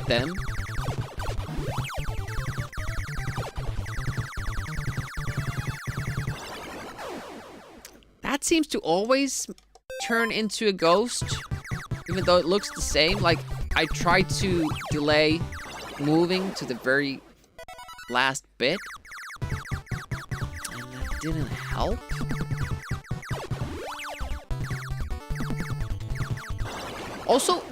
them. That seems to always turn into a ghost, even though it looks the same. Like, I tried to delay moving to the very last bit, and that didn't help. Also,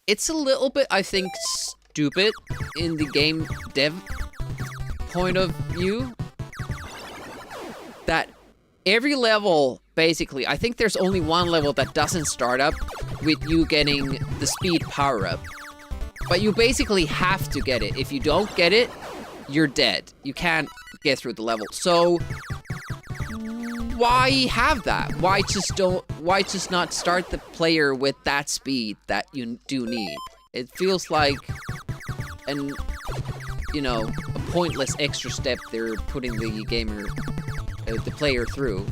it's a little bit, I think, stupid in the game dev point of view that every level, basically, I think there's only one level that doesn't start up with you getting the speed power-up. But you basically have to get it. If you don't get it, you're dead. You can't get through the level. So, why have that? Why just not start the player with that speed that you do need? It feels like an, you know, a pointless extra step they're putting the player through.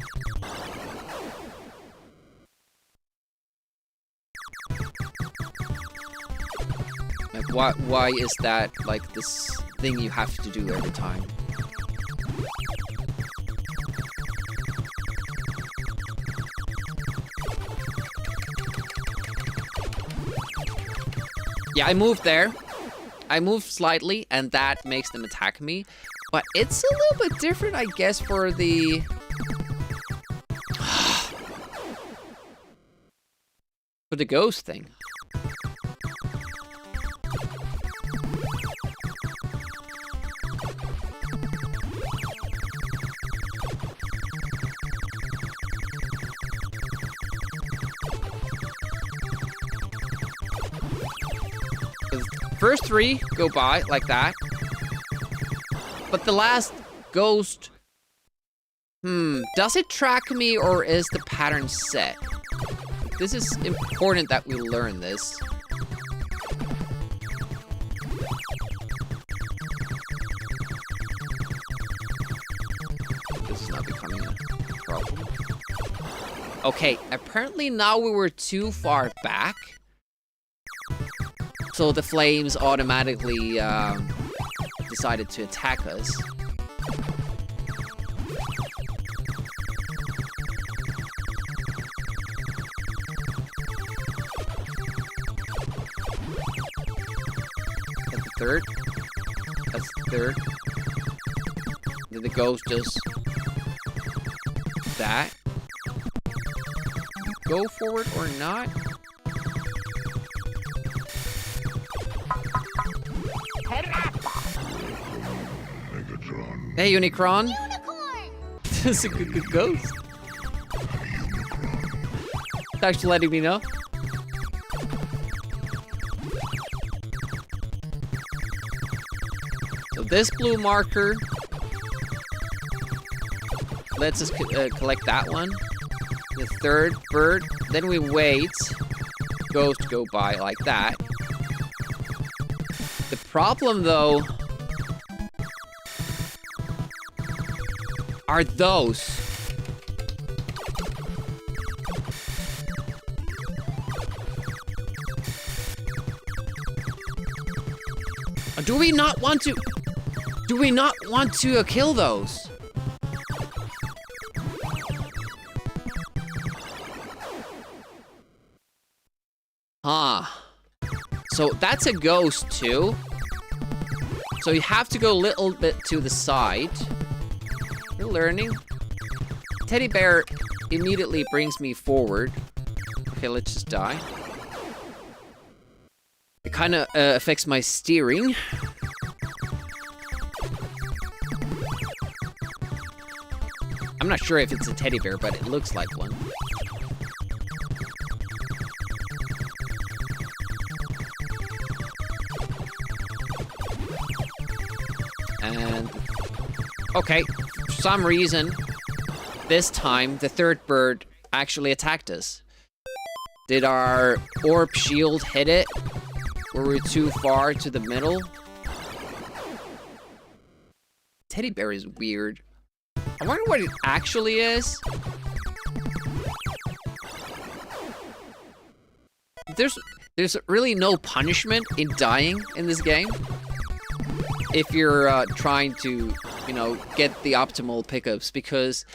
Like, why is that like this thing you have to do every time? Yeah, I moved there. I moved slightly, and that makes them attack me. But it's a little bit different, I guess, for the... for the ghost thing. First three go by like that. But the last ghost... does it track me or is the pattern set? This is important that we learn this. This is not the Okay, apparently now we were too far back. So the flames automatically decided to attack us. That's the third. That's the third. Then the ghost does that. Go forward or not? Hey, Unicron! This is a good ghost. Thanks for letting me know. So this blue marker lets us collect that one. The third bird. Then we wait. Ghost go by like that. The problem, though, are those. Do we not want to? Do we not want to kill those? Huh. So that's a ghost too. So you have to go a little bit to the side. We're learning. Teddy bear immediately brings me forward. Okay, let's just die. It kind of affects my steering. I'm not sure if it's a teddy bear, but it looks like one. And okay, for some reason, this time the third bird actually attacked us. Did our orb shield hit it? Were we too far to the middle? Teddy bear is weird. I wonder what it actually is. There's really no punishment in dying in this game. If you're trying to, you know, get the optimal pickups, because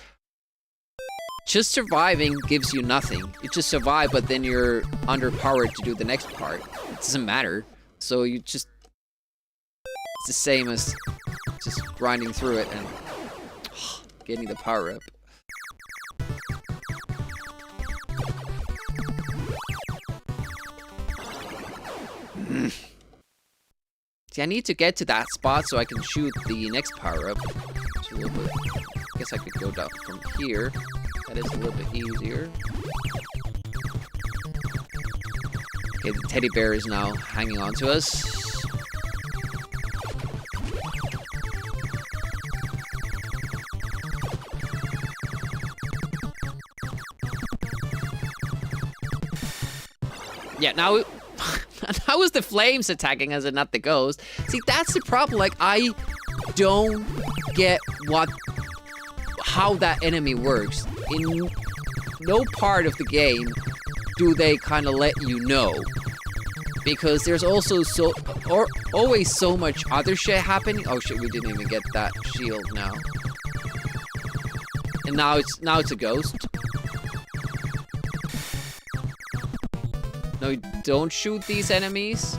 just surviving gives you nothing. You just survive, but then you're underpowered to do the next part. It doesn't matter. So you just... It's the same as just grinding through it and getting the power up. See, I need to get to that spot so I can shoot the next power up. It's a little bit... I guess I could go down from here. That is a little bit easier. Okay, the teddy bear is now hanging on to us. Yeah, now... How is the flames attacking us and not the ghost? See, that's the problem. Like, I don't get how that enemy works. In no part of the game do they kind of let you know. Because there's also always so much other shit happening. Oh shit, we didn't even get that shield now. And now it's a ghost. No, don't shoot these enemies.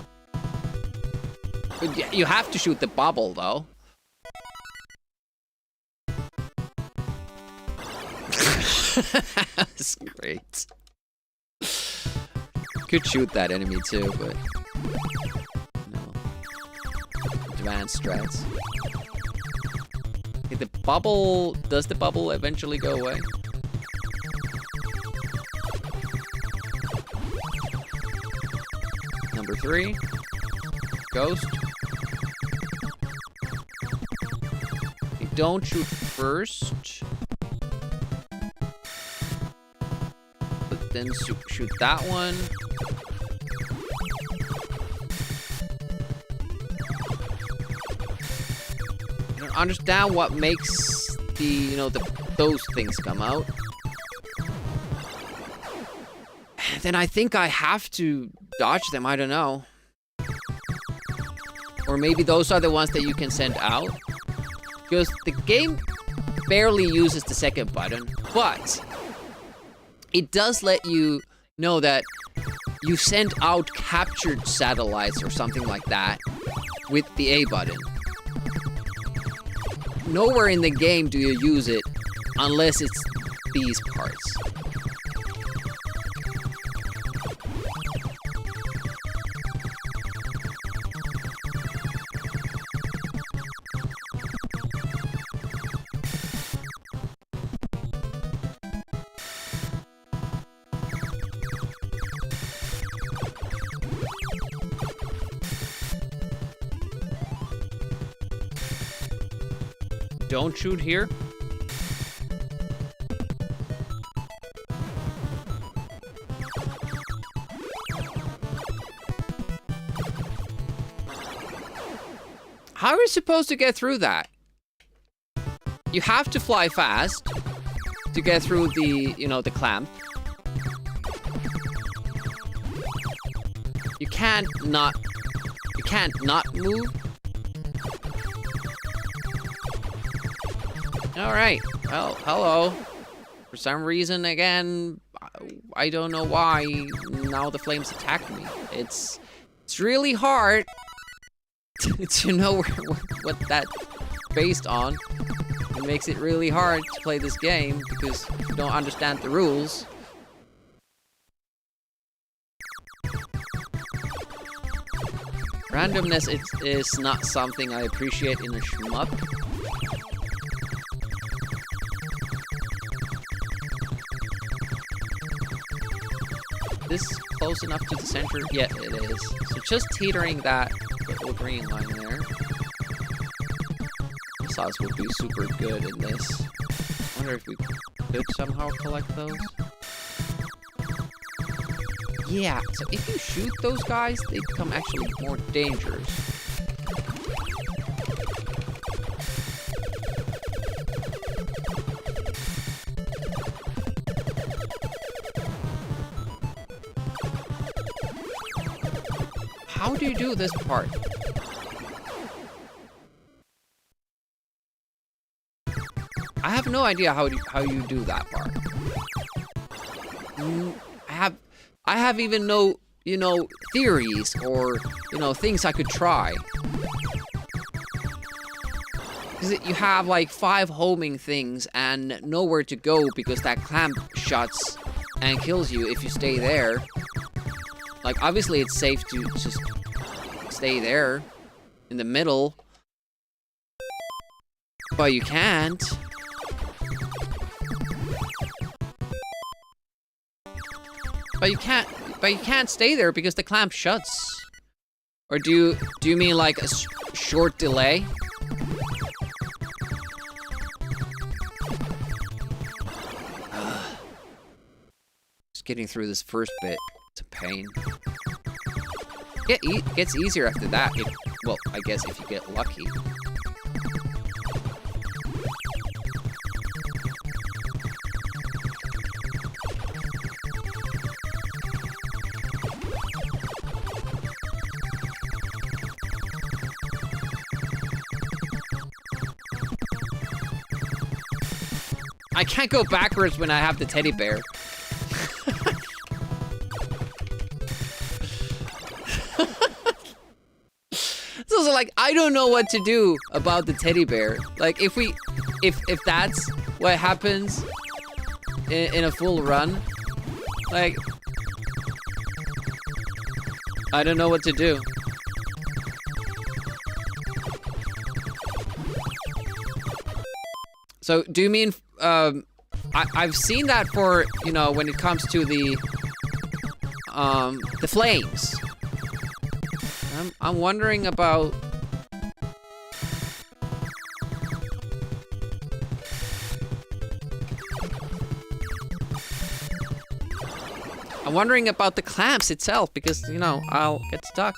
But you have to shoot the bubble, though. That's great. Could shoot that enemy too, but no. Advanced strats. Okay, the bubble... Does the bubble eventually go away? Number 3. Ghost. Okay, don't shoot first. But then shoot that one. I don't understand what makes the, you know, those things come out. then I think I have to dodge them. I don't know. Or maybe those are the ones that you can send out. Because the game barely uses the second button, but it does let you know that you send out captured satellites or something like that with the A button. Nowhere in the game do you use it unless it's these parts. Don't shoot here. How are you supposed to get through that? You have to fly fast to get through the, you know, the clamp. You can't not move. Alright, well, hello. For some reason, again, I don't know why, now the flames attack me. It's really hard to know what that's based on. It makes it really hard to play this game, because you don't understand the rules. Randomness is not something I appreciate in a shmup. This close enough to the center? Yeah, it is. So just teetering that little green line there. Missiles would be super good in this. I wonder if we could somehow collect those. Yeah, so if you shoot those guys, they become actually more dangerous. How do you do this part? I have no idea how you do that part. I have even no, you know, theories or, you know, things I could try. Because you have like 5 homing things and nowhere to go because that clamp shuts and kills you if you stay there. Like, obviously it's safe to just stay there in the middle, but you can't. But you can't stay there because the clamp shuts. Or do you mean like a short delay? Just getting through this first bit, it's a pain. It gets easier after that. Well, I guess if you get lucky. I can't go backwards when I have the teddy bear. So like, I don't know what to do about the teddy bear. Like, if that's what happens in a full run, like, I don't know what to do. So, do you mean, I've seen that for, you know, when it comes to the flames. I'm wondering about... I'm wondering about the clamps itself, because, you know, I'll get stuck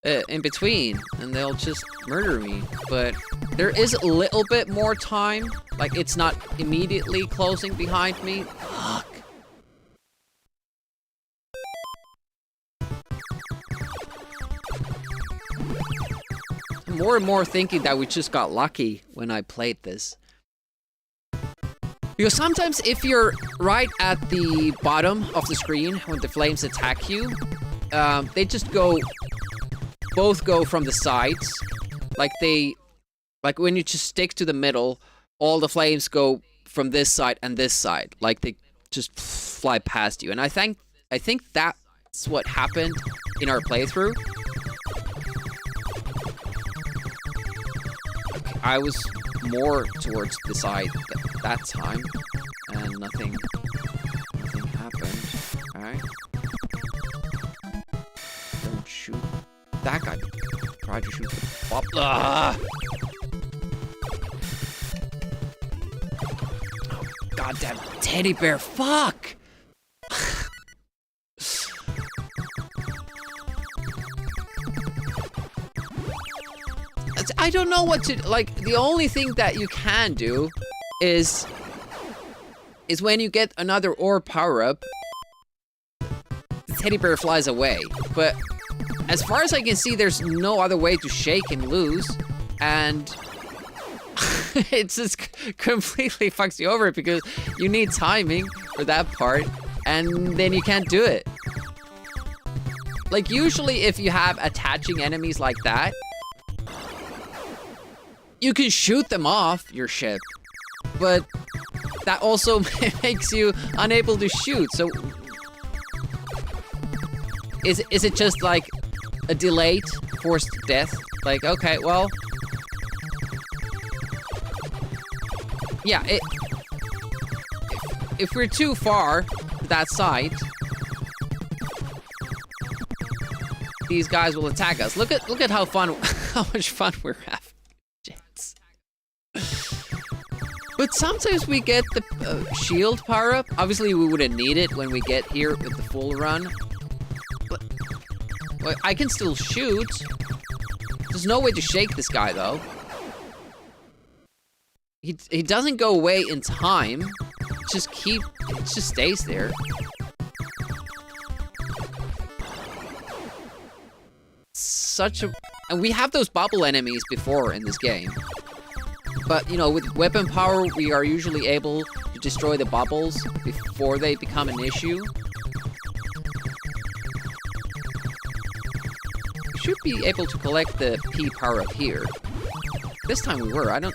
in between, and they'll just murder me. But there is a little bit more time. Like, it's not immediately closing behind me. Fuck. more and more thinking that we just got lucky when I played this. Because sometimes if you're right at the bottom of the screen when the flames attack you, they just both go from the sides. Like when you just stick to the middle, all the flames go from this side and this side. Like they just fly past you. And I think that's what happened in our playthrough. I was more towards the side that time, and nothing happened. Alright. Don't shoot that guy. Try to shoot the bop. Ah! Oh, goddamn teddy bear! Fuck! I don't know what to, like, the only thing that you can do is when you get another orb power-up, the teddy bear flies away. But as far as I can see, there's no other way to shake and lose, and it just completely fucks you over because you need timing for that part, and then you can't do it. Like, usually if you have attaching enemies like that, you can shoot them off your ship, but that also makes you unable to shoot. So is it just like a delayed forced death? Like, okay, well, yeah, if we're too far to that side, these guys will attack us. Look at how much fun we're having. But sometimes we get the shield power-up. Obviously, we wouldn't need it when we get here with the full run. But well, I can still shoot. There's no way to shake this guy, though. He doesn't go away in time. It just stays there. And we have those bubble enemies before in this game. But, you know, with weapon power, we are usually able to destroy the bubbles before they become an issue. We should be able to collect the P power up here. This time we were. I don't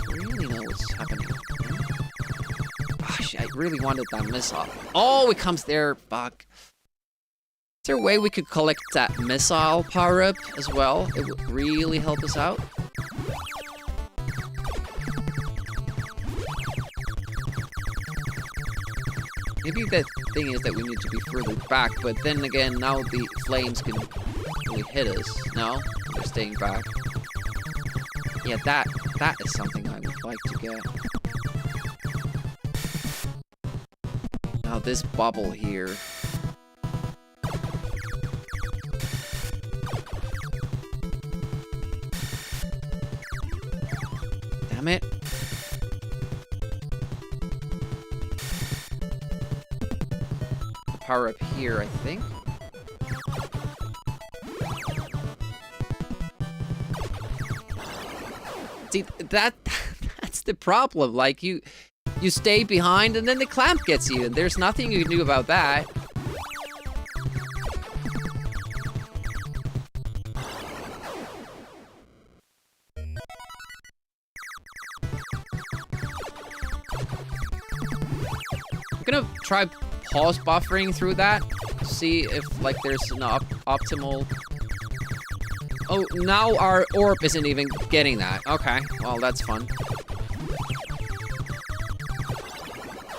really know what's happening. Gosh, I really wanted that missile. Oh, it comes there. Fuck. Is there a way we could collect that missile power up as well? It would really help us out. Maybe the thing is that we need to be further back, but then again, now the flames can really hit us. No? They're staying back. Yeah, that is something I would like to get. Now this bubble here. Damn it. Power up here, I think. See, that's the problem. Like, you stay behind and then the clamp gets you, and there's nothing you can do about that. I'm gonna try pause buffering through that, see if like there's an optimal. Oh, now our orb isn't even getting that. Okay, well that's fun.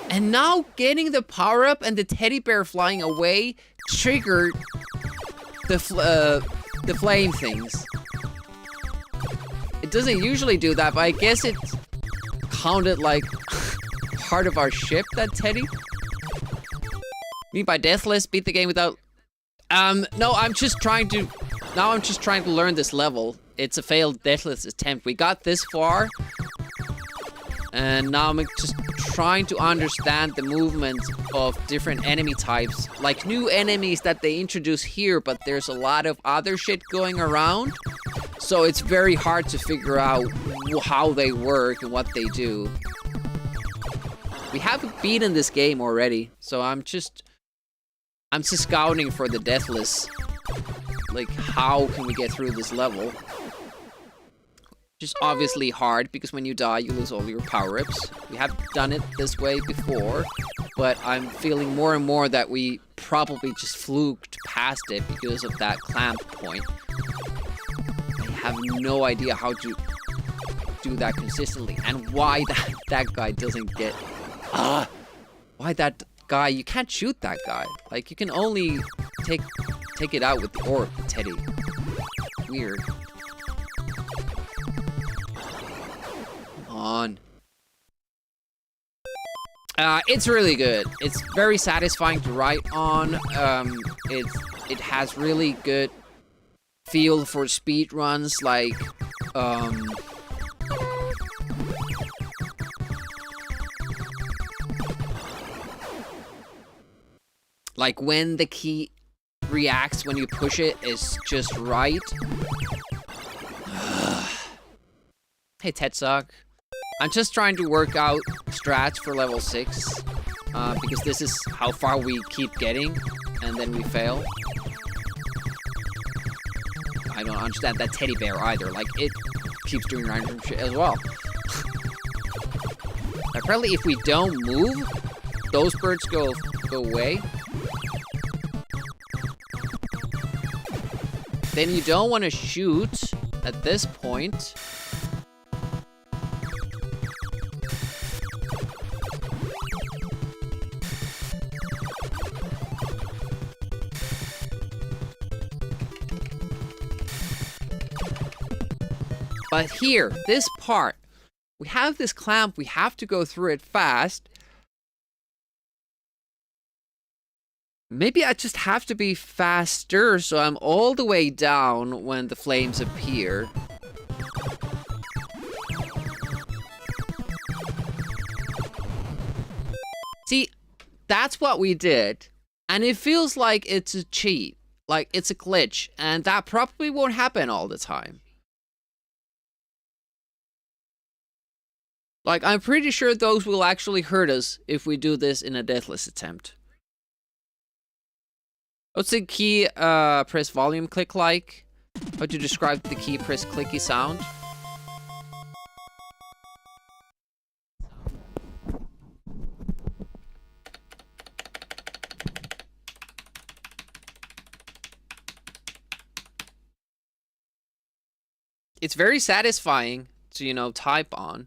And now getting the power up and the teddy bear flying away triggered the flame things. It doesn't usually do that, but I guess it counted like part of our ship, that teddy. Me by deathless, beat the game without... no, I'm just trying to learn this level. It's a failed deathless attempt. We got this far, and now I'm just trying to understand the movement of different enemy types. Like new enemies that they introduce here, but there's a lot of other shit going around. So it's very hard to figure out how they work and what they do. We have beaten this game already, so I'm just scouting for the deathless. Like, how can we get through this level? Which is obviously hard, because when you die, you lose all your power-ups. We have done it this way before, but I'm feeling more and more that we probably just fluked past it because of that clamp point. I have no idea how to do that consistently, and why that guy doesn't get... why that guy... You can't shoot that guy. Like, you can only take it out with the orb, Teddy. Weird. Come on. It's really good. It's very satisfying to write on. It has really good feel for speed runs, like when the key reacts when you push it is just right. Hey, Tetsuck. I'm just trying to work out strats for level 6. Because this is how far we keep getting, and then we fail. I don't understand that teddy bear either. Like, it keeps doing random shit as well. Apparently, if we don't move, those birds go away. Then you don't want to shoot at this point. But here, this part, we have this clamp, we have to go through it fast. Maybe I just have to be faster, so I'm all the way down when the flames appear. See, that's what we did. And it feels like it's a cheat, like it's a glitch, and that probably won't happen all the time. Like, I'm pretty sure those will actually hurt us if we do this in a deathless attempt. What's the key press volume click like? How to describe the key press clicky sound? It's very satisfying to, you know, type on.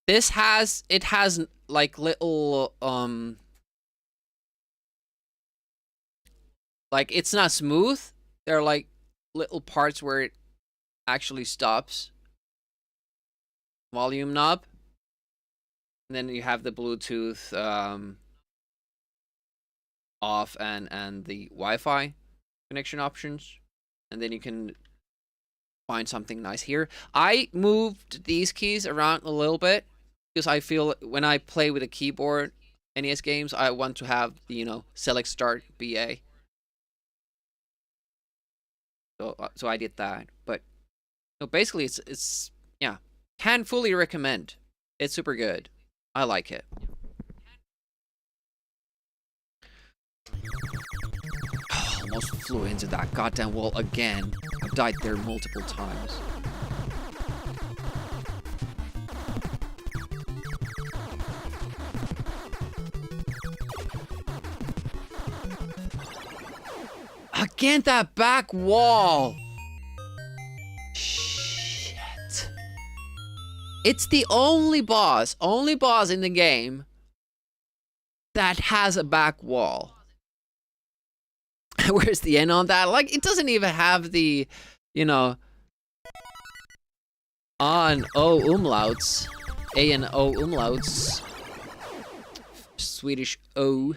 This has like little like, it's not smooth. There are like little parts where it actually stops. Volume knob. And then you have the Bluetooth off and the Wi-Fi connection options. And then you can find something nice here. I moved these keys around a little bit because I feel when I play with a keyboard NES games, I want to have the, you know, select start BA. So I did that. But no, basically it's yeah, can fully recommend. It's super good. I like it. Almost flew into that goddamn wall again. I've died there multiple times. Again, that back wall! Shit. It's the only boss in the game that has a back wall. Where's the end on that? Like, it doesn't even have the, you know, A and O umlauts. A and O umlauts. Swedish O.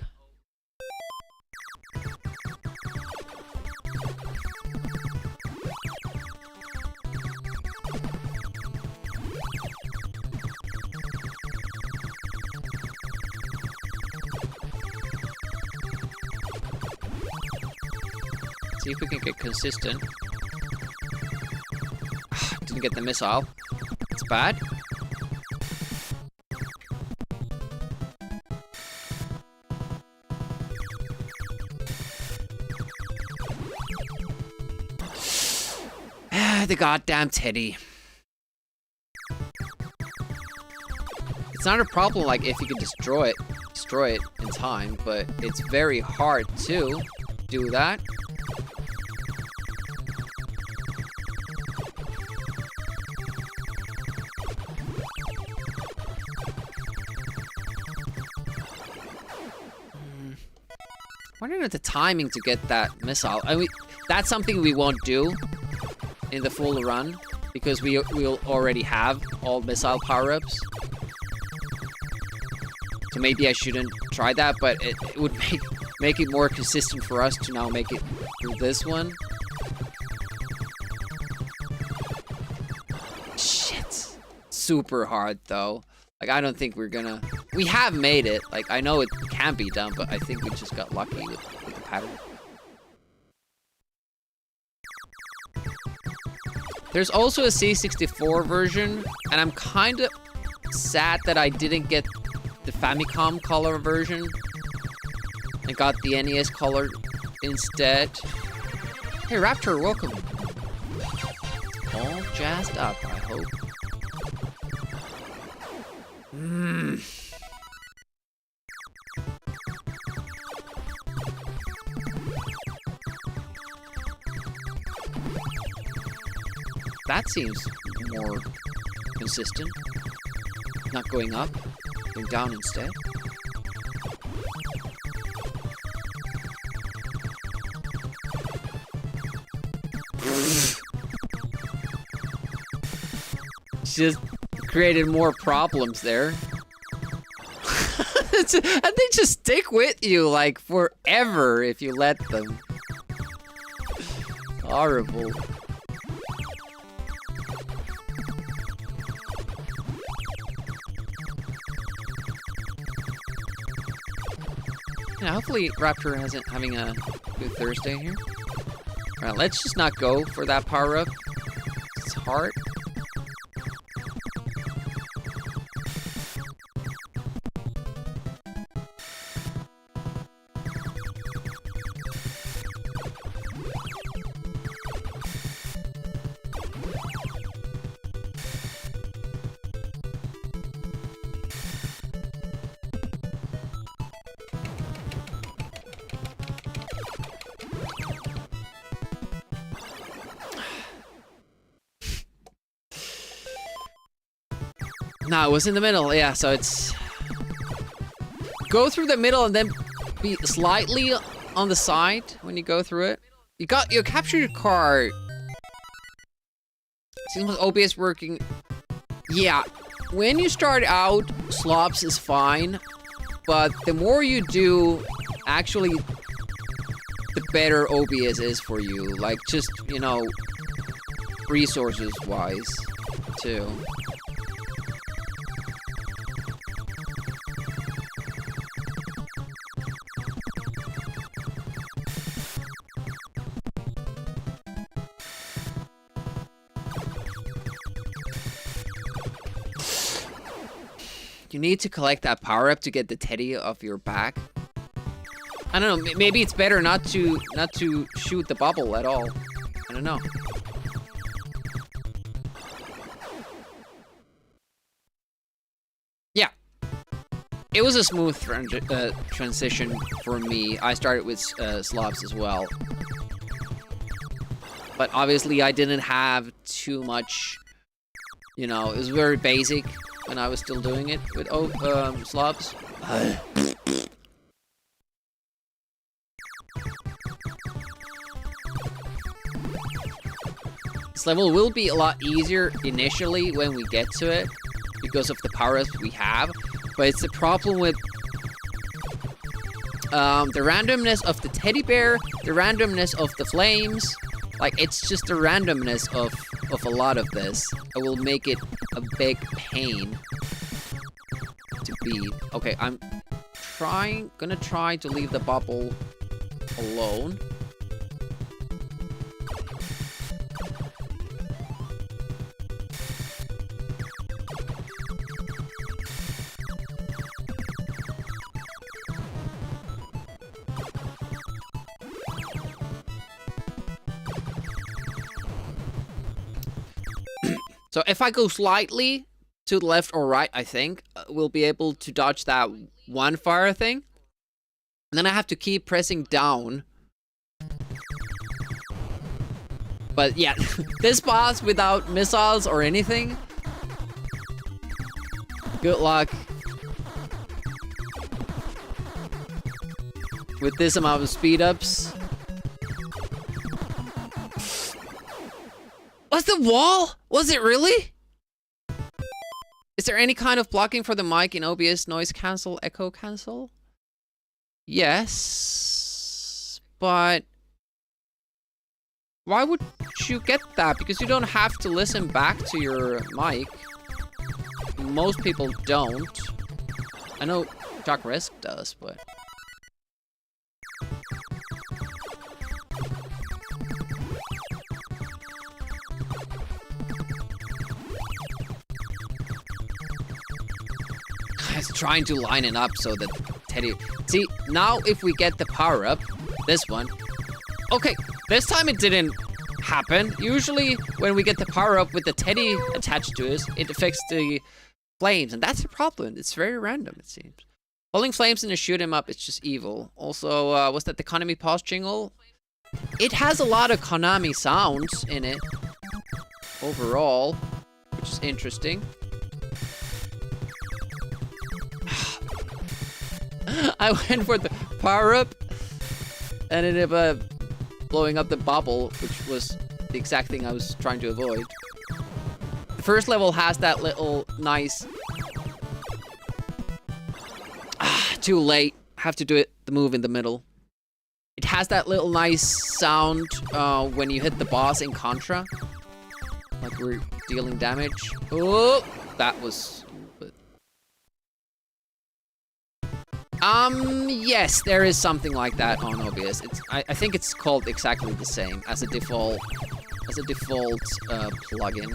See if we can get consistent. Didn't get the missile. It's bad. The goddamn Teddy. It's not a problem, like, if you can destroy it in time, but it's very hard to do that. Wondering at the timing to get that missile. I mean, that's something we won't do in the full run, because we'll already have all missile power-ups. So maybe I shouldn't try that, but it would make it more consistent for us to now make it through this one. Shit. Super hard, though. Like, I don't think we're gonna... We have made it. Like, I know it can be done, but I think we just got lucky with the pattern. There's also a C64 version, and I'm kind of sad that I didn't get the Famicom color version. I got the NES color instead. Hey, Raptor, welcome. All jazzed up, I hope. That seems more consistent. Not going up, going down instead. Just created more problems there. And they just stick with you like forever if you let them. Horrible. Yeah, hopefully Raptor isn't having a good Thursday here. Alright, let's just not go for that power-up. It's hard. No, it was in the middle, yeah, so it's... Go through the middle and then be slightly on the side when you go through it. You captured your car. Seems like OBS working. Yeah, when you start out, slops is fine, but the more you do, actually, the better OBS is for you. Like, just, you know, resources-wise, too. You need to collect that power-up to get the teddy off your back. I don't know, maybe it's better not to shoot the bubble at all. I don't know. Yeah. It was a smooth transition for me. I started with slops as well. But obviously I didn't have too much, you know, it was very basic when I was still doing it with slops. This level will be a lot easier initially when we get to it because of the power-ups we have, but it's the problem with the randomness of the teddy bear, the randomness of the flames. Like, it's just the randomness of a lot of this. It will make it a big pain to beat. Okay, I'm gonna try to leave the bubble alone. So if I go slightly to the left or right, I think we'll be able to dodge that one fire thing. And then I have to keep pressing down. But yeah, this boss without missiles or anything. Good luck. With this amount of speed ups. Was the wall? Was it really? Is there any kind of blocking for the mic in OBS? Noise cancel, echo cancel? Yes. But why would you get that? Because you don't have to listen back to your mic. Most people don't. I know Doc Risk does, but... I was trying to line it up so that Teddy... See, now if we get the power-up, this one... Okay, this time it didn't happen. Usually when we get the power-up with the Teddy attached to us, it affects the flames, and that's a problem. It's very random, it seems. Holding flames and a shoot 'em up, it's just evil. Also, was that the Konami pause jingle? It has a lot of Konami sounds in it, overall, which is interesting. I went for the power-up, and ended up blowing up the bubble, which was the exact thing I was trying to avoid. The first level has that little nice... too late. Have to do it, the move in the middle. It has that little nice sound when you hit the boss in Contra. Like we're dealing damage. Oh, that was... yes, there is something like that on OBS. I think it's called exactly the same as a default plugin.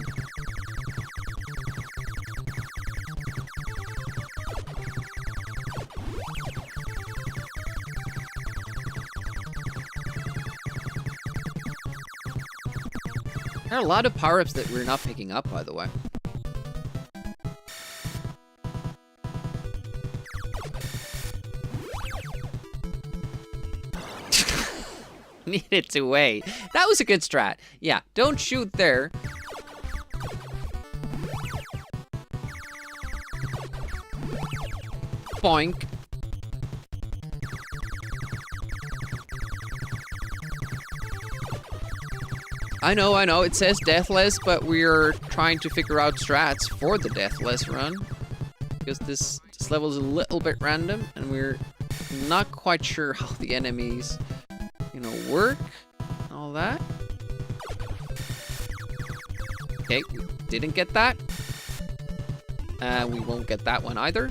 There are a lot of power-ups that we're not picking up, by the way. Needed to wait. That was a good strat. Yeah, don't shoot there. Boink. I know, it says deathless, but we're trying to figure out strats for the deathless run. Because this level is a little bit random, and we're not quite sure how the enemies... work, all that. Okay, we didn't get that. We won't get that one either.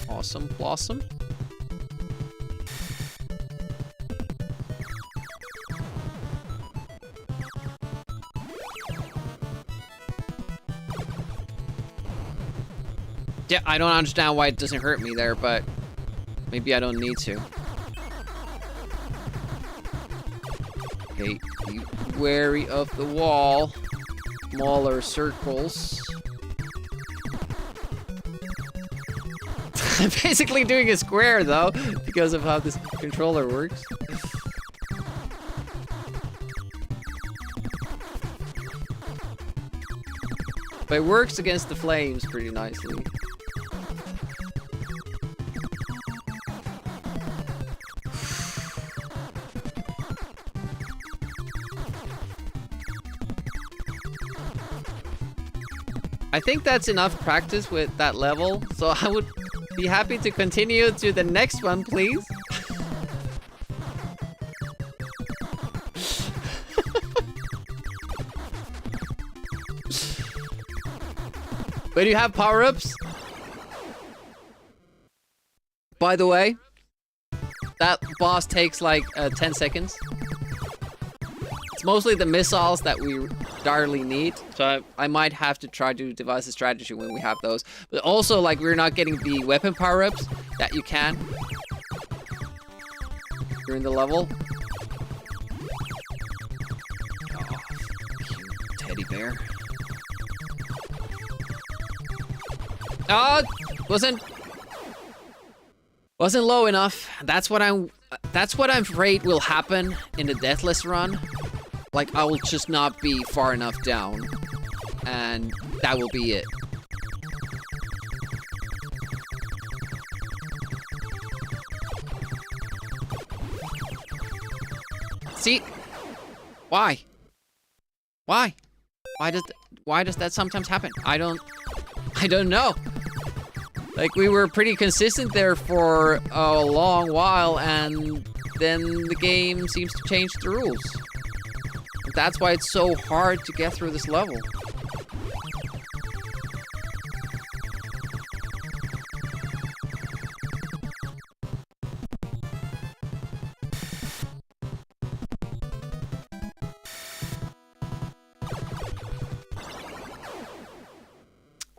Awesome, blossom. Yeah, I don't understand why it doesn't hurt me there, but maybe I don't need to. Okay, be wary of the wall. Smaller circles. I'm basically doing a square though, because of how this controller works. But it works against the flames pretty nicely. I think that's enough practice with that level, so I would be happy to continue to the next one, please. But you have power-ups? By the way, that boss takes like 10 seconds. It's mostly the missiles that we direly need, so I might have to try to devise a strategy when we have those. But also, like, we're not getting the weapon power-ups that you can during the level. Oh, cute teddy bear. Wasn't low enough. That's what I'm afraid will happen in the deathless run. Like, I will just not be far enough down, and that will be it. See? Why? Why? Why does that sometimes happen? I don't know. Like, we were pretty consistent there for a long while, and then the game seems to change the rules. That's why it's so hard to get through this level.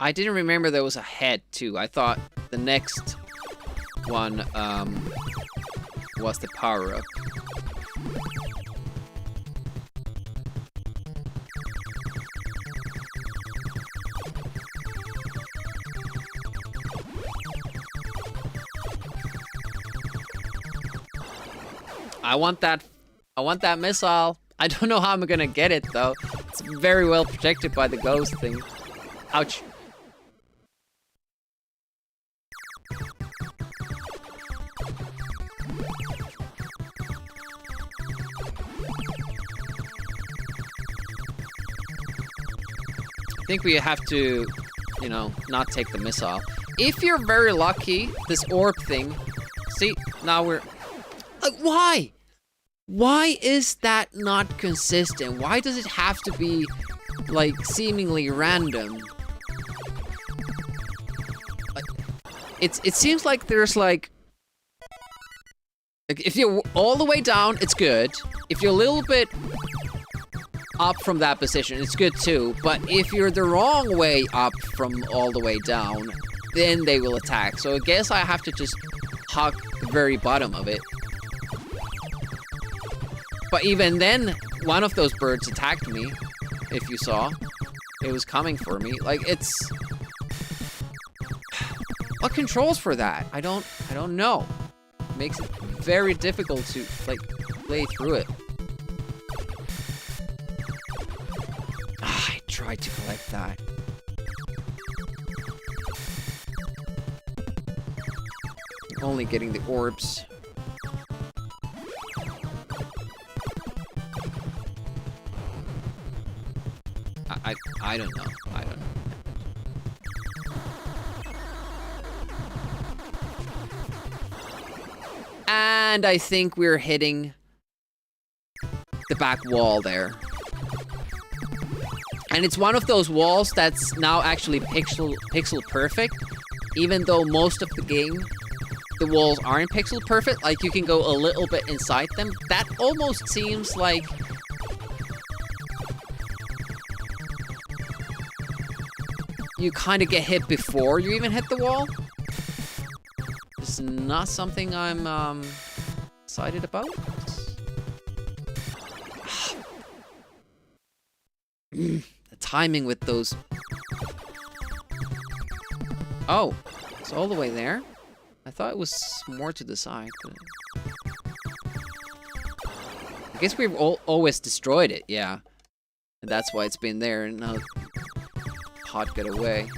I didn't remember there was a head, too. I thought the next one was the power-up. I want that missile. I don't know how I'm gonna get it, though. It's very well protected by the ghost thing. Ouch. I think we have to, you know, not take the missile. If you're very lucky, this orb thing... See, now we're... Like, why? Why is that not consistent? Why does it have to be, like, seemingly random? Like, it seems like there's, like, if you're all the way down, it's good. If you're a little bit up from that position, it's good too. But if you're the wrong way up from all the way down, then they will attack. So I guess I have to just hug the very bottom of it. But even then, one of those birds attacked me, if you saw. It was coming for me. Like, it's... What controls for that? I don't know. It makes it very difficult to, like, play through it. I tried to collect that. I'm only getting the orbs. I don't know. I don't know. And I think we're hitting the back wall there. And it's one of those walls that's now actually pixel perfect. Even though most of the game, the walls aren't pixel perfect. Like, you can go a little bit inside them. That almost seems like... you kind of get hit before you even hit the wall. It's not something I'm excited about. The timing with those. Oh, it's all the way there? I thought it was more to the side. But... I guess we've always destroyed it, yeah. And that's why it's been there, and now Hot got away.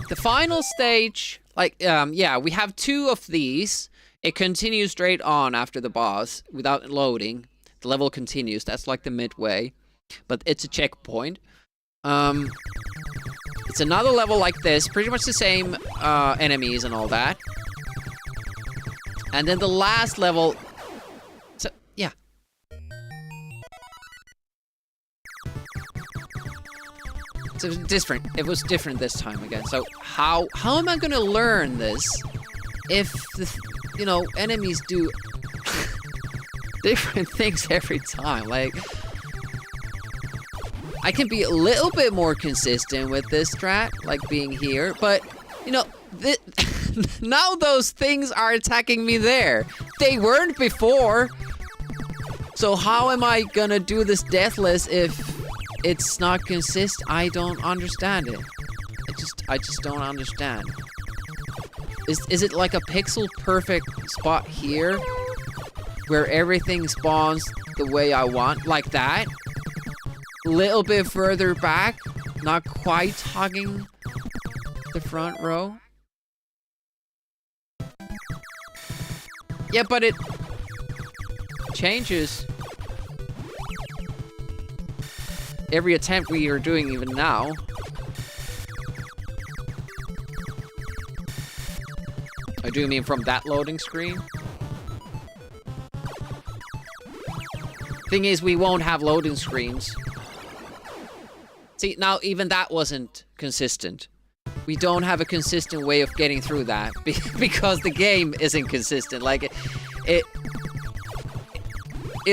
The final stage, like, yeah, we have 2 of these. It continues straight on after the boss without loading. The level continues. That's like the midway, but it's a checkpoint. It's another level like this, pretty much the same enemies and all that. And then the last level. So yeah. So it was different. It was different this time again. So how am I gonna learn this if the enemies do different things every time? Like, I can be a little bit more consistent with this strat, like being here, but, you know, now those things are attacking me there. They weren't before. So how am I gonna do this deathless if it's not consistent? I don't understand it. I just don't understand. Is it like a pixel perfect spot here where everything spawns the way I want, like that? A little bit further back, not quite hugging the front row. Yeah, but it changes every attempt we are doing even now. I do mean from that loading screen. Thing is, we won't have loading screens. See, now even that wasn't consistent. We don't have a consistent way of getting through that because the game isn't consistent. Like, it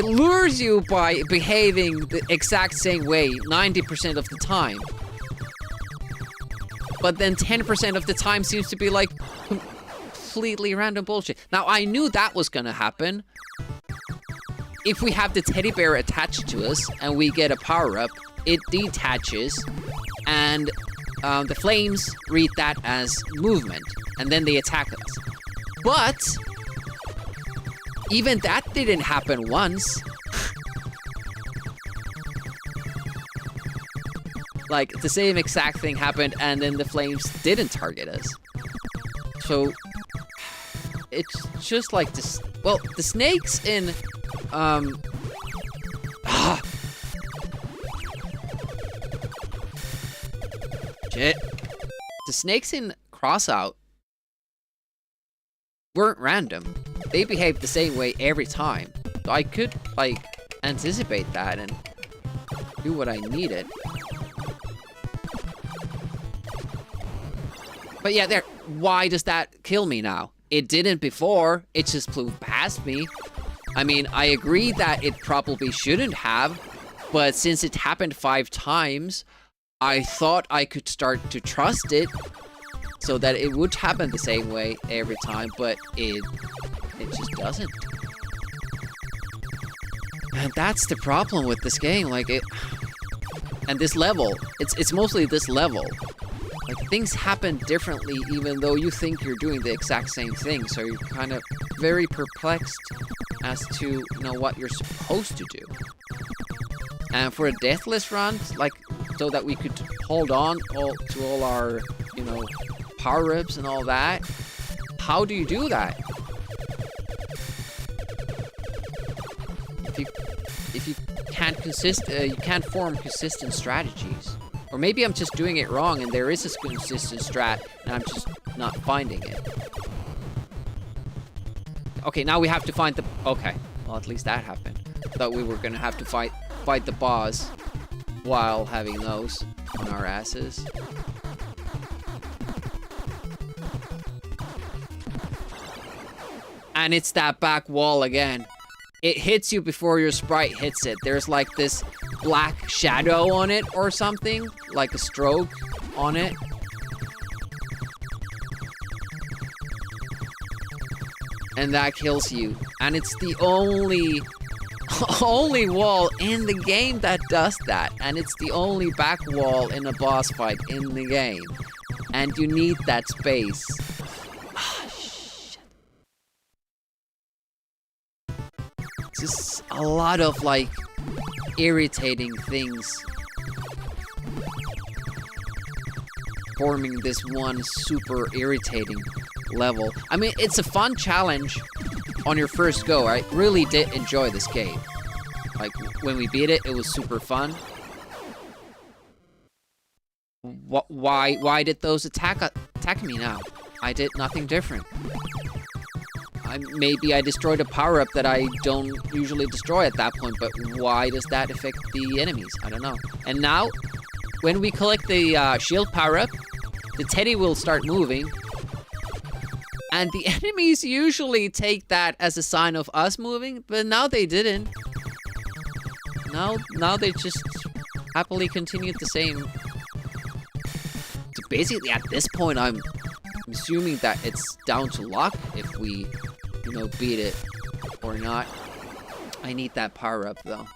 lures you by behaving the exact same way 90% of the time. But then 10% of the time seems to be like completely random bullshit. Now, I knew that was gonna happen. If we have the teddy bear attached to us and we get a power-up, it detaches and the flames read that as movement, and then they attack us. But even that didn't happen once. Like, the same exact thing happened, and then the flames didn't target us. So, it's just like this. Well, the snakes in, shit. The snakes in Crossout weren't random. They behaved the same way every time. So I could, like, anticipate that and do what I needed. But yeah, there. Why does that kill me now? It didn't before. It just flew past me. I mean, I agree that it probably shouldn't have, but since it happened 5 times, I thought I could start to trust it so that it would happen the same way every time, but it just doesn't. And that's the problem with this game, like and this level, it's mostly this level. Like, things happen differently even though you think you're doing the exact same thing, so you're kind of very perplexed as to, you know, what you're supposed to do. And for a deathless run, like, so that we could hold on to all our, you know, power-ups and all that, how do you do that? If you can't you can't form consistent strategies. Or maybe I'm just doing it wrong and there is a consistent strat and I'm just not finding it. Okay, now we have to find the... Okay, well, at least that happened. Thought we were gonna have to fight the boss while having those on our asses. And it's that back wall again. It hits you before your sprite hits it. There's like this black shadow on it or something, like a stroke on it. And that kills you. And it's the only wall in the game that does that. And it's the only back wall in a boss fight in the game. And you need that space. Just a lot of, like, irritating things forming this one super irritating level. I mean, it's a fun challenge on your first go. I really did enjoy this game. Like, when we beat it, it was super fun. Why did those attack me now? I did nothing different. Maybe I destroyed a power-up that I don't usually destroy at that point, but why does that affect the enemies? I don't know. And now, when we collect the shield power-up, the teddy will start moving, and the enemies usually take that as a sign of us moving, but now they didn't. Now they just happily continue the same. So basically, at this point, I'm assuming that it's down to luck if we, you know, beat it or not. I need that power up though.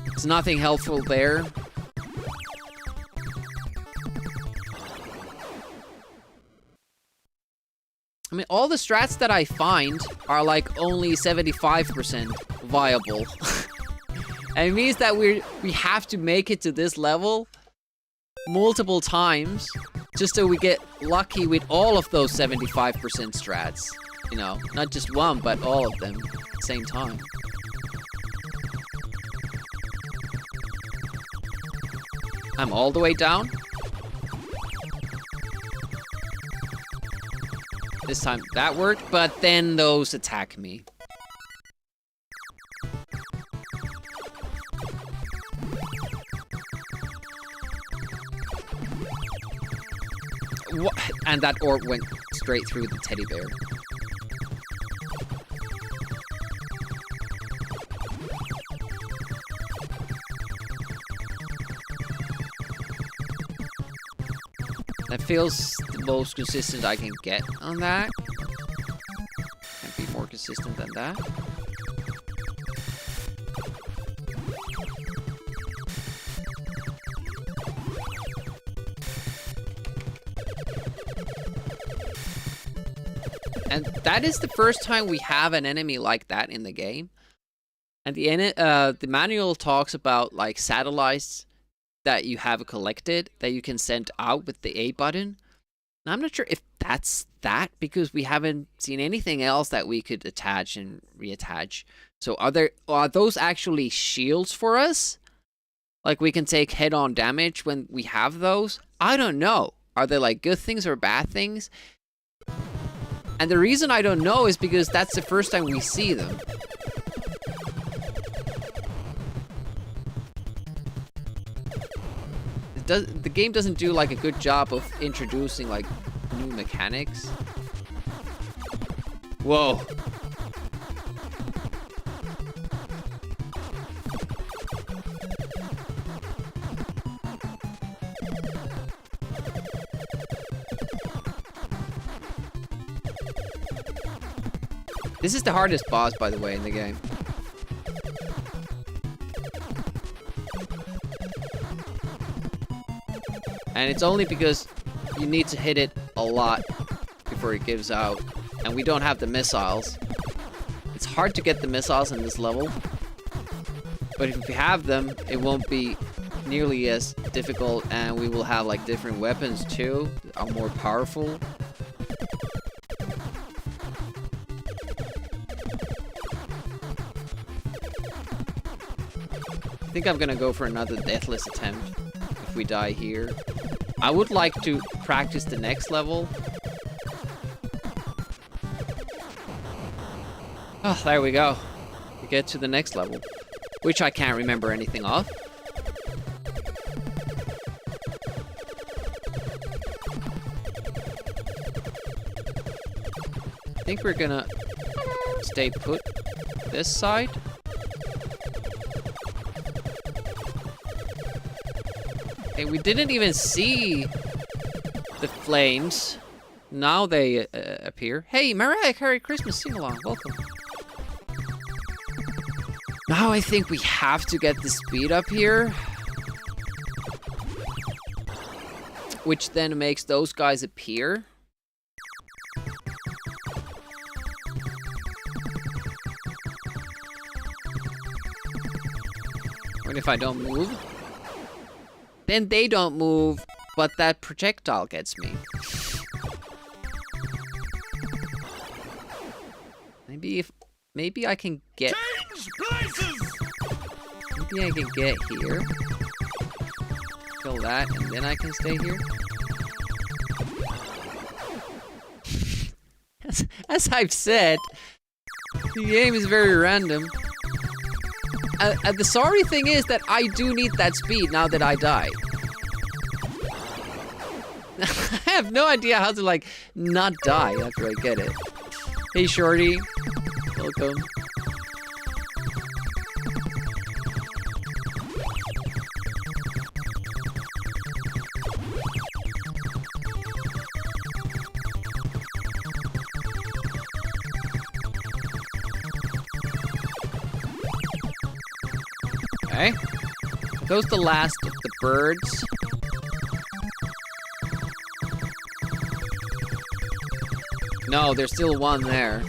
There's nothing helpful there. I mean, all the strats that I find are like only 75% viable. And it means that we have to make it to this level multiple times just so we get lucky with all of those 75% strats. You know, not just one, but all of them at the same time. I'm all the way down. This time that worked, but then those attack me. What? And that orb went straight through the teddy bear. That feels the most consistent I can get on that. Can't be more consistent than that. And that is the first time we have an enemy like that in the game. And the manual talks about like satellites that you have collected that you can send out with the A button. And I'm not sure if that's that, because we haven't seen anything else that we could attach and reattach. So are those actually shields for us? Like we can take head-on damage when we have those? I don't know. Are they like good things or bad things? And the reason I don't know is because that's the first time we see them. The game doesn't do like a good job of introducing like new mechanics. Whoa. This is the hardest boss, by the way, in the game. And it's only because you need to hit it a lot before it gives out. And we don't have the missiles. It's hard to get the missiles in this level. But if we have them, it won't be nearly as difficult. And we will have like different weapons too, that are more powerful. I think I'm gonna go for another deathless attempt if we die here. I would like to practice the next level. Oh, there we go. We get to the next level, which I can't remember anything of. I think we're gonna stay put this side. Hey, we didn't even see the flames. Now they appear. Hey, Mariah Carey Christmas sing-along. Welcome. Now I think we have to get the speed up here. Which then makes those guys appear. What if I don't move? Then they don't move, but that projectile gets me. Maybe I can get. Change places! Maybe I can get here. Kill that, and then I can stay here. As I've said, the game is very random. The sorry thing is that I do need that speed now that I die. I have no idea how to like not die after I get it. Hey Shorty, welcome. Okay. Goes the last of the birds. No, there's still one there.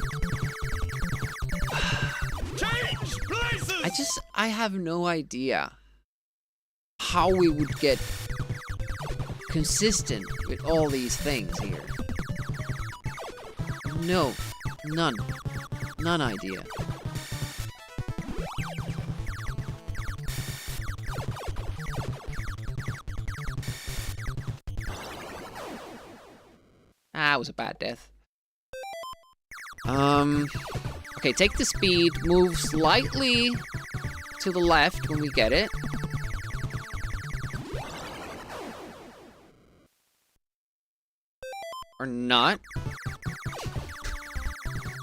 Change places! I have no idea how we would get consistent with all these things here. No, none idea. Ah, it was a bad death. Okay, take the speed, move slightly to the left when we get it. Or not.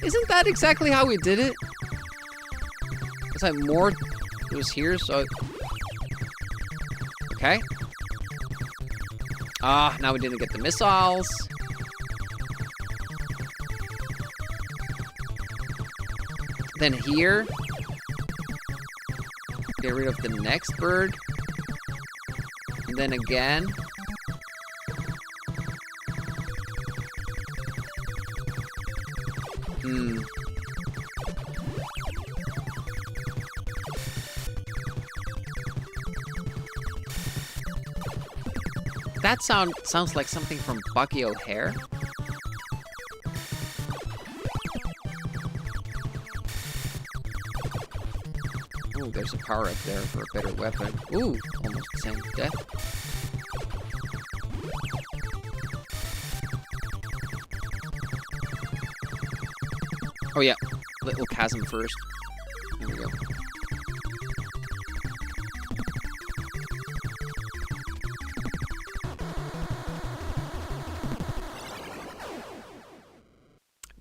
Isn't that exactly how we did it? Was I more? It was here, so... Okay. Ah, now we didn't get the missiles. Then here, get rid of the next bird. And then again. That sounds like something from Bucky O'Hare. Ooh, there's a power up there for a better weapon. Ooh, almost the same death. Oh yeah, little chasm first. There we go.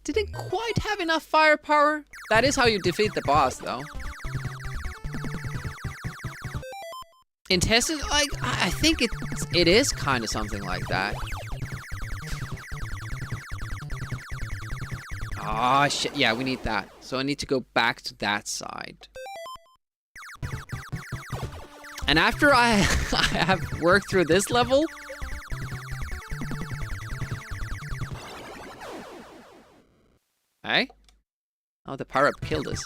Didn't quite have enough firepower. That is how you defeat the boss, though. In Tested, like, I think it is kind of something like that. Ah, shit. Yeah, we need that. So I need to go back to that side. And after I have worked through this level... Hey? Oh, the power-up killed us.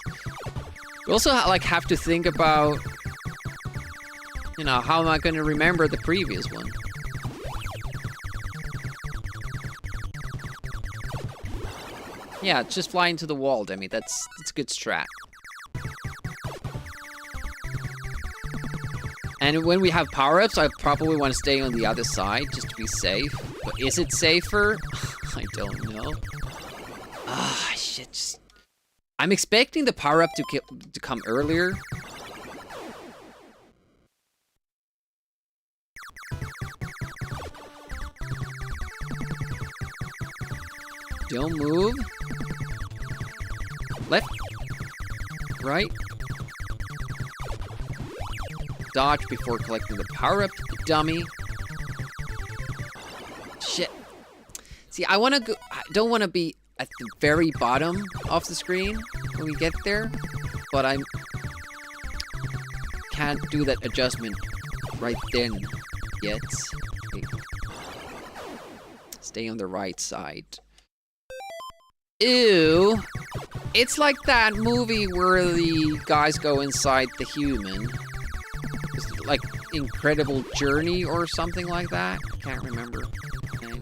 We also, like, have to think about... You know, how am I going to remember the previous one? Yeah, just fly into the wall, Demi. That's a good strat. And when we have power-ups, I probably want to stay on the other side just to be safe. But is it safer? I don't know. Ah, shit. Just... I'm expecting the power-up to come earlier. Don't move. Left. Right. Dodge before collecting the power-up, you dummy. Shit. See, I don't want to be at the very bottom of the screen when we get there, but I can't do that adjustment right then yet. Okay. Stay on the right side. Ew. It's like that movie where the guys go inside the human. It's like Incredible Journey or something like that. Can't remember. Okay.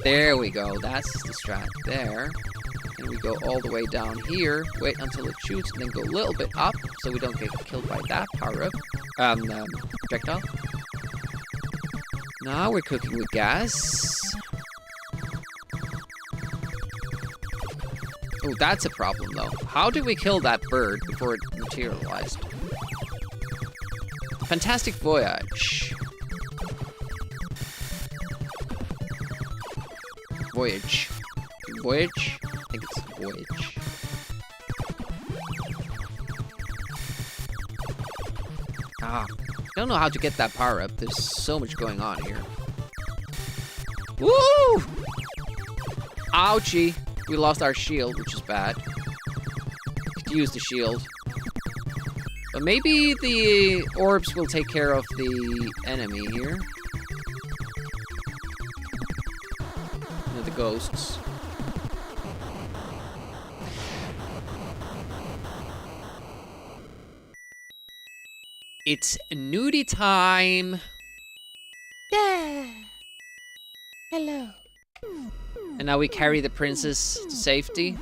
There we go. That's the strat there. And we go all the way down here. Wait until it shoots and then go a little bit up so we don't get killed by that power-up. Projectile. Now we're cooking with gas. Oh, that's a problem, though. How did we kill that bird before it materialized? Fantastic voyage. Voyage. Voyage? I think it's voyage. Ah, don't know how to get that power up. There's so much going on here. Woo! Ouchie. We lost our shield, which is bad. Could use the shield. But maybe the orbs will take care of the enemy here. You know, the ghosts. It's nudie time. Yeah. Hello. And now we carry the princess to safety.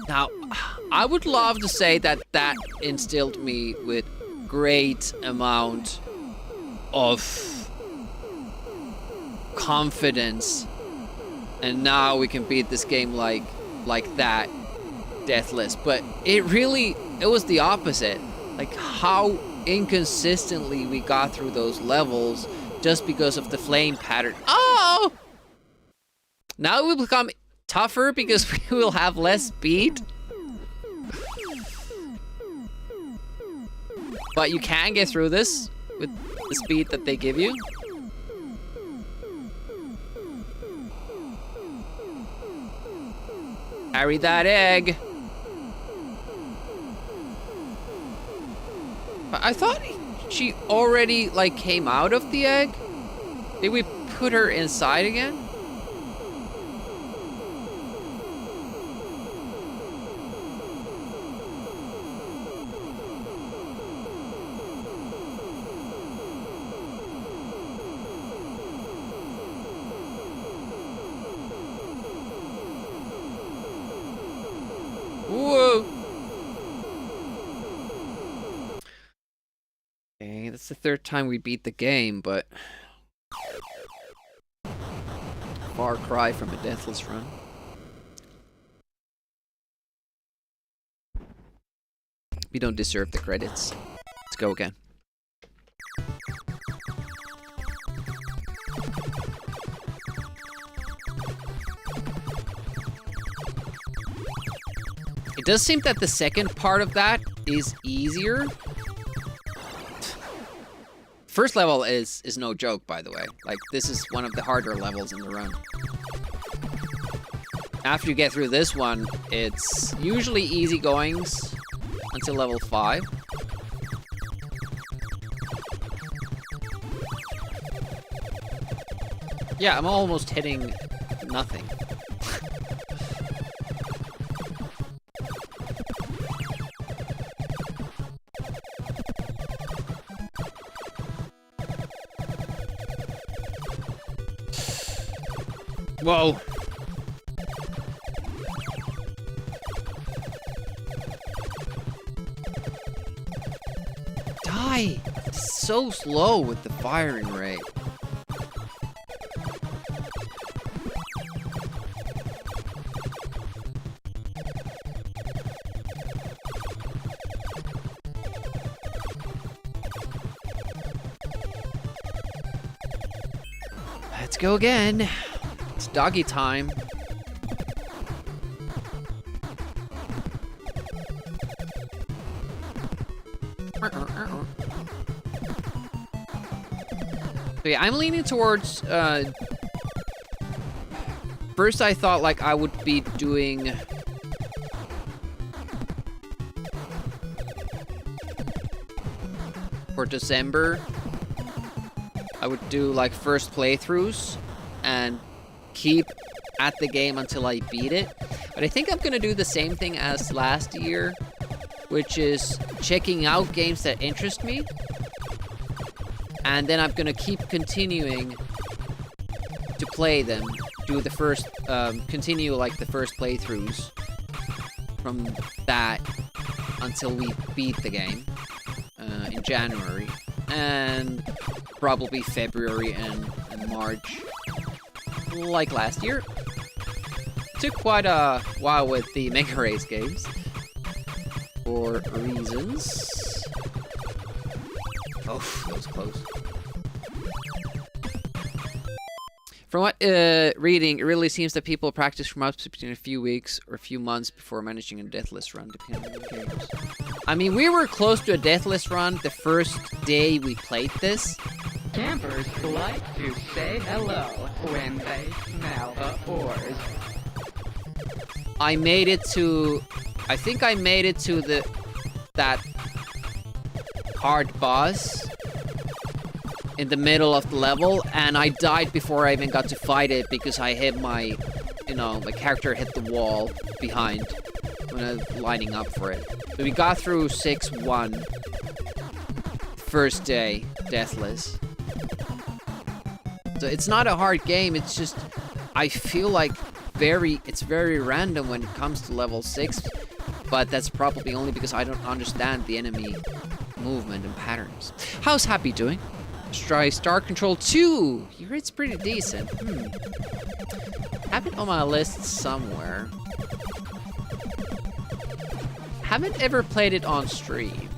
Now, I would love to say that that instilled me with great amount of confidence. And now we can beat this game like that, deathless. But it was the opposite. Like how inconsistently we got through those levels just because of the flame pattern. Oh! Now it will become tougher because we will have less speed. But you can get through this with the speed that they give you. Carry that egg. I thought she already, like, came out of the egg. Did we put her inside again? Whoa! Okay, that's the third time we beat the game, but far cry from a deathless run. We don't deserve the credits. Let's go again. It does seem that the second part of that is easier. First level is no joke, by the way. Like, this is one of the harder levels in the run. After you get through this one, it's usually easy goings until level 5. Yeah, I'm almost hitting nothing. Whoa. Die! It's so slow with the firing rate. Let's go again. It's doggy time. So yeah, I'm leaning towards, first I thought like I would be doing for DOSember, I would do like first playthroughs and keep at the game until I beat it. But I think I'm gonna do the same thing as last year, which is checking out games that interest me. And then I'm gonna keep continuing to play them, do the first, continue like the first playthroughs from that until we beat the game in January. And probably February and March, like last year. Took quite a while with the Mega Race games for reasons. Oh, that was close. From what reading, it really seems that people practice from up to between a few weeks or a few months before managing a deathless run, depending on the games. I mean, we were close to a deathless run the first day we played this. Campers like to say hello when they smell the ores. I made it to... I think I made it to that hard boss in the middle of the level, and I died before I even got to fight it because I hit my, you know, my character hit the wall behind when I was lining up for it. But we got through 6-1 first day, deathless. So it's not a hard game, it's just, I feel like it's very random when it comes to level 6, but that's probably only because I don't understand the enemy movement and patterns. How's Happy doing? Let's try Star Control 2. Here it's pretty decent. Have it on my list somewhere. Haven't ever played it on stream.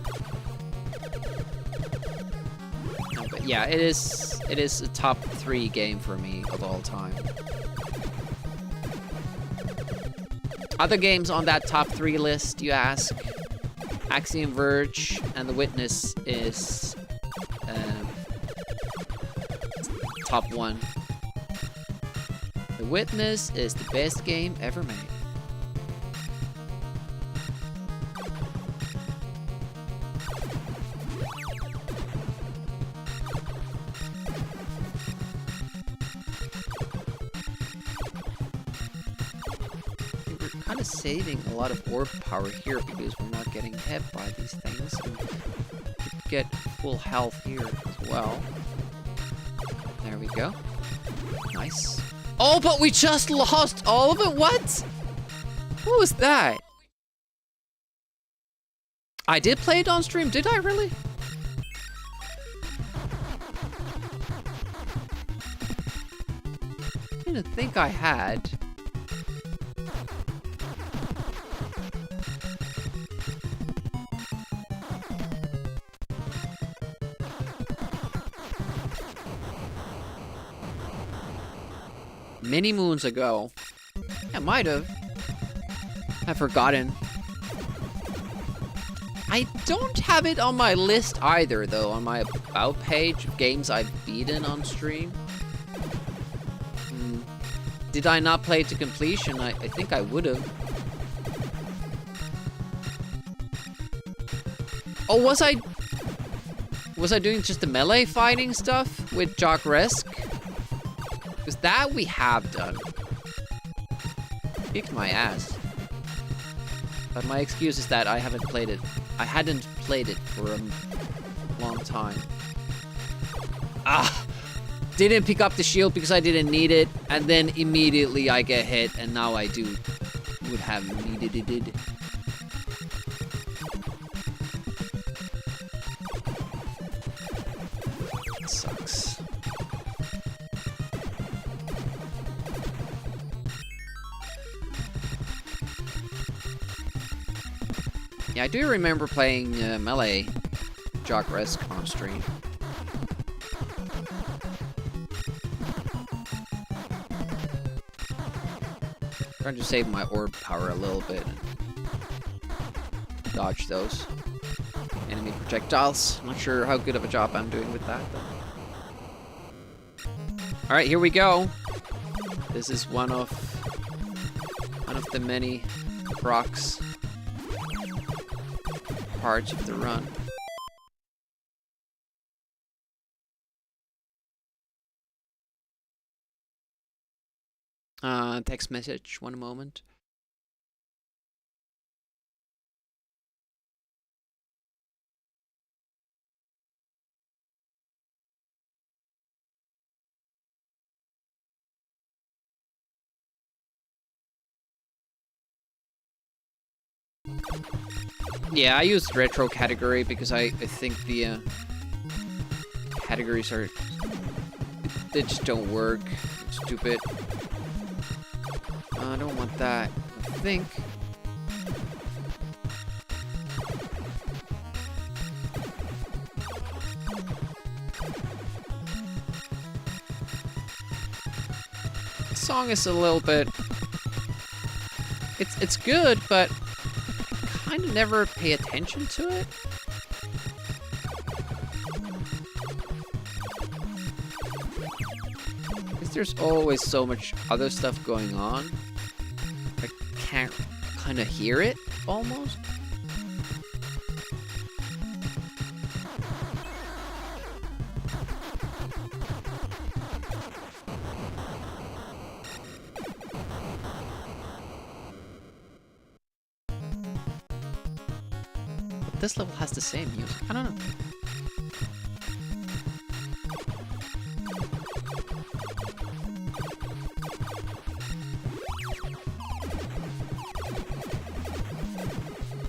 No, but yeah, it is a top 3 game for me of all time. Other games on that top 3 list, you ask? Axiom Verge and The Witness is top 1. The Witness is the best game ever made. We're kind of saving a lot of orb power here because we're not getting hit by these things. And we get full health here as well. There we go. Nice. Oh, but we just lost all of it? What? What was that? I did play it on stream, did I really? I didn't think I had. Many moons ago. I might have. I've forgotten. I don't have it on my list either, though, on my About page of games I've beaten on stream. Did I not play it to completion? I think I would have. Oh, was I doing just the melee fighting stuff with Jock Resk? Because that we have done. Kicked my ass. But my excuse is that I haven't played it. I hadn't played it for a long time. Ah! Didn't pick up the shield because I didn't need it, and then immediately I get hit, and now I would have needed it. Sucks. Yeah, I do remember playing melee Jock Resk on stream. Trying to save my orb power a little bit and dodge those enemy projectiles. Not sure how good of a job I'm doing with that, though. Alright, here we go. This is one of the many procs parts of the run. Text message, one moment. Yeah, I used retro category because I think the categories they just don't work. It's stupid. I don't want that. I think. The song is a little bit. It's good, but I kind of never pay attention to it. There's always so much other stuff going on. I can't kind of hear it almost. But this level has the same music. I don't know.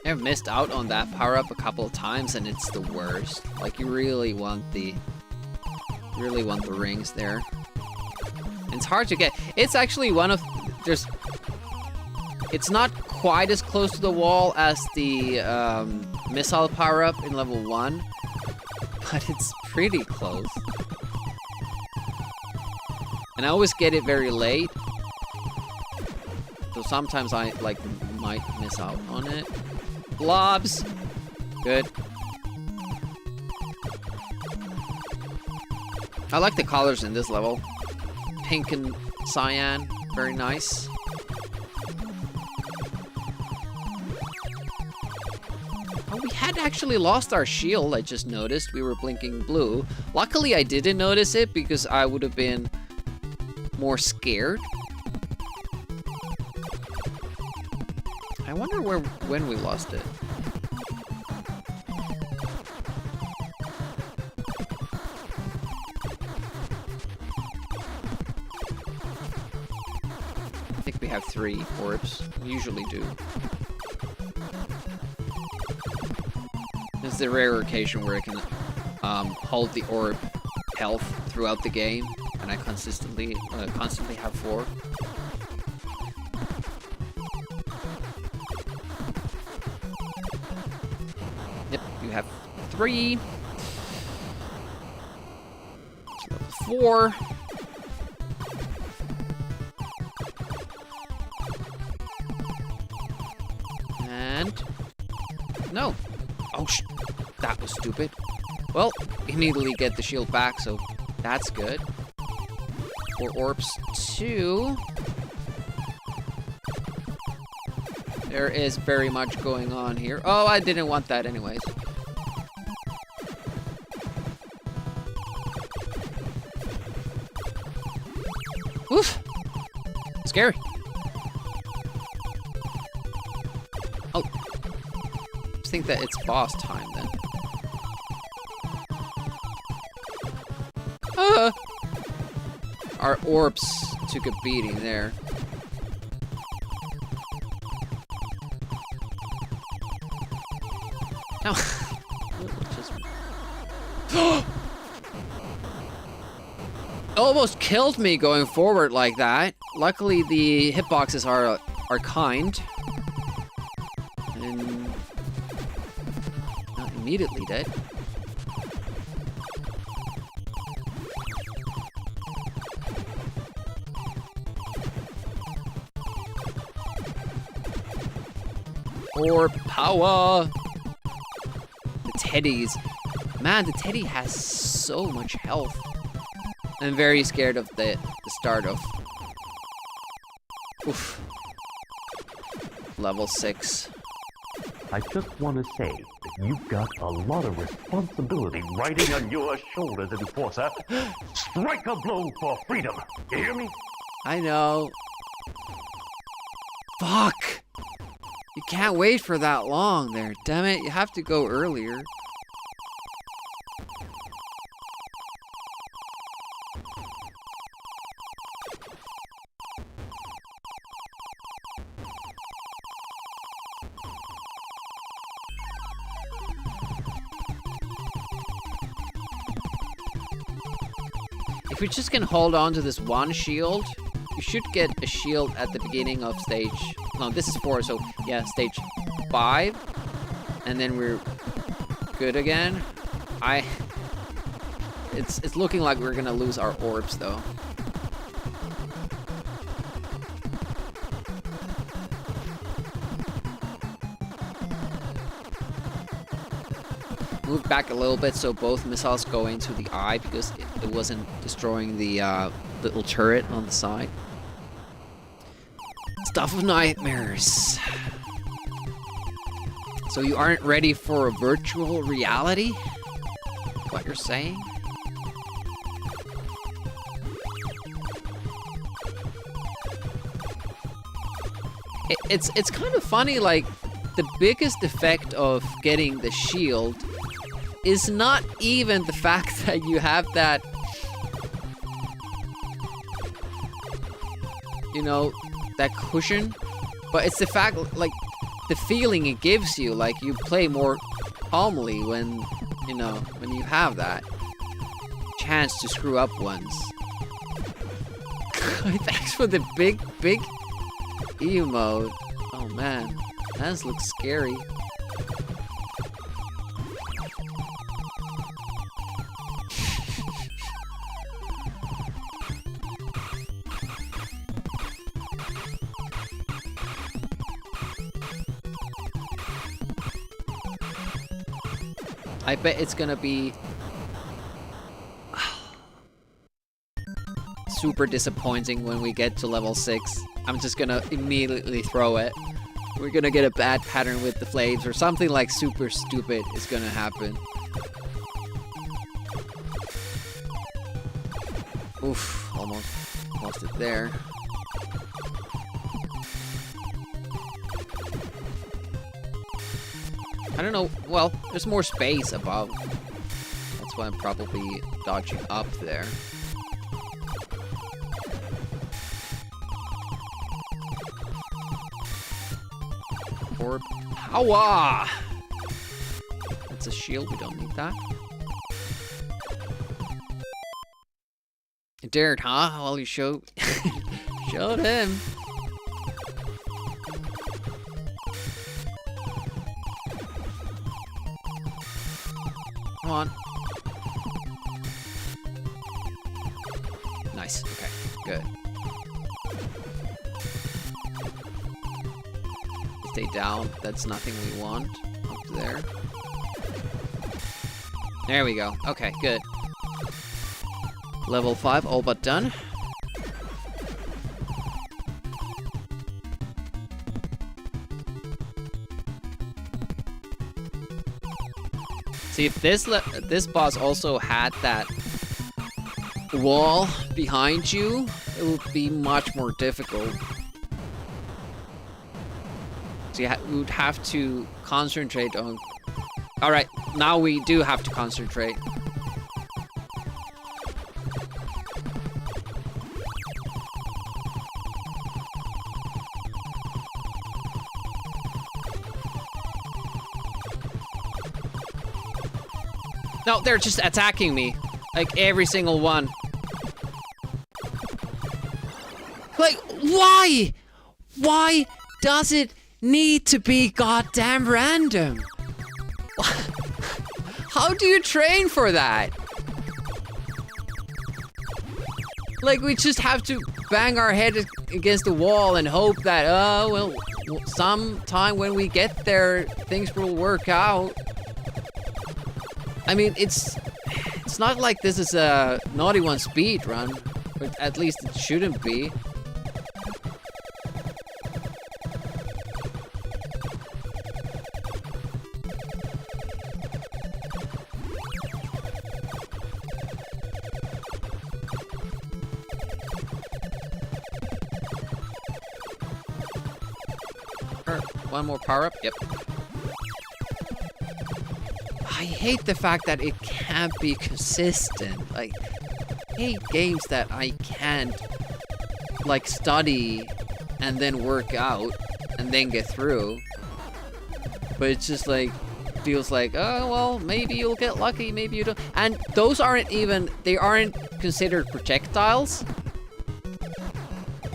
I've missed out on that power-up a couple of times, and it's the worst. Like, you really want the rings there. And it's hard to get. It's actually one of it's not quite as close to the wall as the missile power-up in level 1, but it's pretty close. And I always get it very late, so sometimes I might miss out on it. Blobs! Good. I like the colors in this level. Pink and cyan. Very nice. Oh, we had actually lost our shield, I just noticed. We were blinking blue. Luckily, I didn't notice it because I would have been more scared. I wonder when we lost it. I think we have 3 orbs. We usually do. This is the rare occasion where I can hold the orb health throughout the game, and I constantly have 4. Yep, you have 3. It's level 4. And no. Oh, that was stupid. Well, immediately get the shield back, so that's good. 4 orbs, 2. There is very much going on here. Oh, I didn't want that anyways. Oof! Scary. Oh. I think that it's boss time then. Our orbs took a beating there. No. Almost killed me going forward like that. Luckily, the hitboxes are kind. And not immediately dead. Orb power! The teddies. Man, the teddy has so much health. I'm very scared of the start of... Oof. Level 6. I just want to say that you've got a lot of responsibility riding on your shoulders, Enforcer. Strike a blow for freedom. You hear me? I know. Fuck! You can't wait for that long there. Damn it, you have to go earlier. If you're just gonna hold on to this one shield, you should get a shield at the beginning of stage... No, this is 4, so yeah, stage 5. And then we're good again. It's looking like we're gonna lose our orbs, though. Move back a little bit so both missiles go into the eye because it wasn't destroying the little turret on the side. Stuff of nightmares. So you aren't ready for a virtual reality? What you're saying? It's kind of funny, like, the biggest effect of getting the shield is not even the fact that you have that, you know, that cushion, but it's the fact, like, the feeling it gives you, like, you play more calmly when, you know, when you have that chance to screw up once. Thanks for the big emote. Oh man, that looks scary. I bet it's gonna be super disappointing when we get to level 6. I'm just gonna immediately throw it. We're gonna get a bad pattern with the flames, or something like super stupid is gonna happen. Oof, almost lost it there. I don't know, well, there's more space above. That's why I'm probably dodging up there. Or power! That's a shield, we don't need that. You dared, huh? Well, you showed him. Come on. Nice, okay, good. Stay down, that's nothing we want. Up there. There we go, okay, good. Level 5, all but done. See, if this boss also had that wall behind you, it would be much more difficult. So we would have to concentrate on... Alright, now we do have to concentrate. No, they're just attacking me. Like, every single one. Like, why? Why does it need to be goddamn random? How do you train for that? Like, we just have to bang our head against the wall and hope that, oh, well, sometime when we get there, things will work out. I mean, it's not like this is a Naughty One speed run, but at least it shouldn't be. One more power up, yep. I hate the fact that it can't be consistent. Like, I hate games that I can't, like, study and then work out and then get through. But it's just like, feels like, oh, well, maybe you'll get lucky, maybe you don't. And those aren't even, they aren't considered projectiles.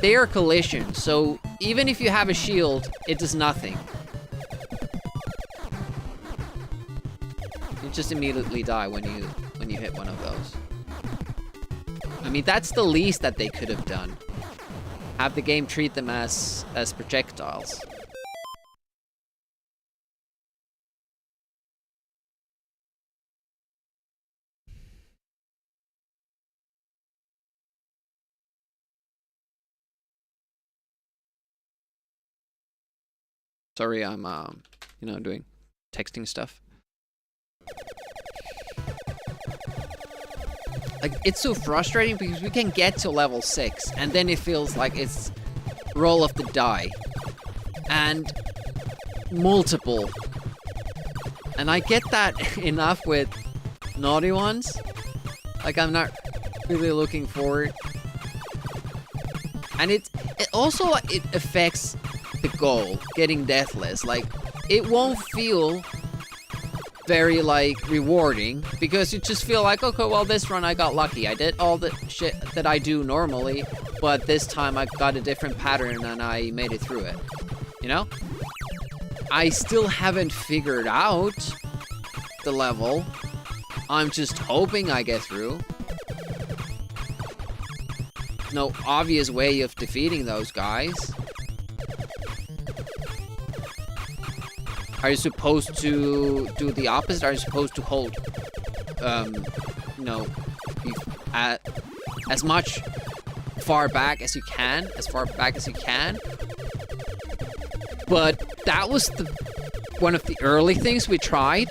They are collisions, so even if you have a shield, it does nothing. You just immediately die when you hit one of those. I mean, that's the least that they could have done. Have the game treat them as projectiles. Sorry, I'm you know, doing texting stuff. Like, it's so frustrating because we can get to level 6 and then it feels like it's roll of the die. And multiple. And I get that enough with naughty ones. Like, I'm not really looking forward. And it also, it affects the goal, getting deathless. Like, it won't feel very, like, rewarding, because you just feel like, okay, well, this run I got lucky. I did all the shit that I do normally, but this time I got a different pattern and I made it through it. You know? I still haven't figured out the level. I'm just hoping I get through. No obvious way of defeating those guys. Are you supposed to do the opposite? Are you supposed to hold, you know, as much far back as you can, But that was one of the early things we tried,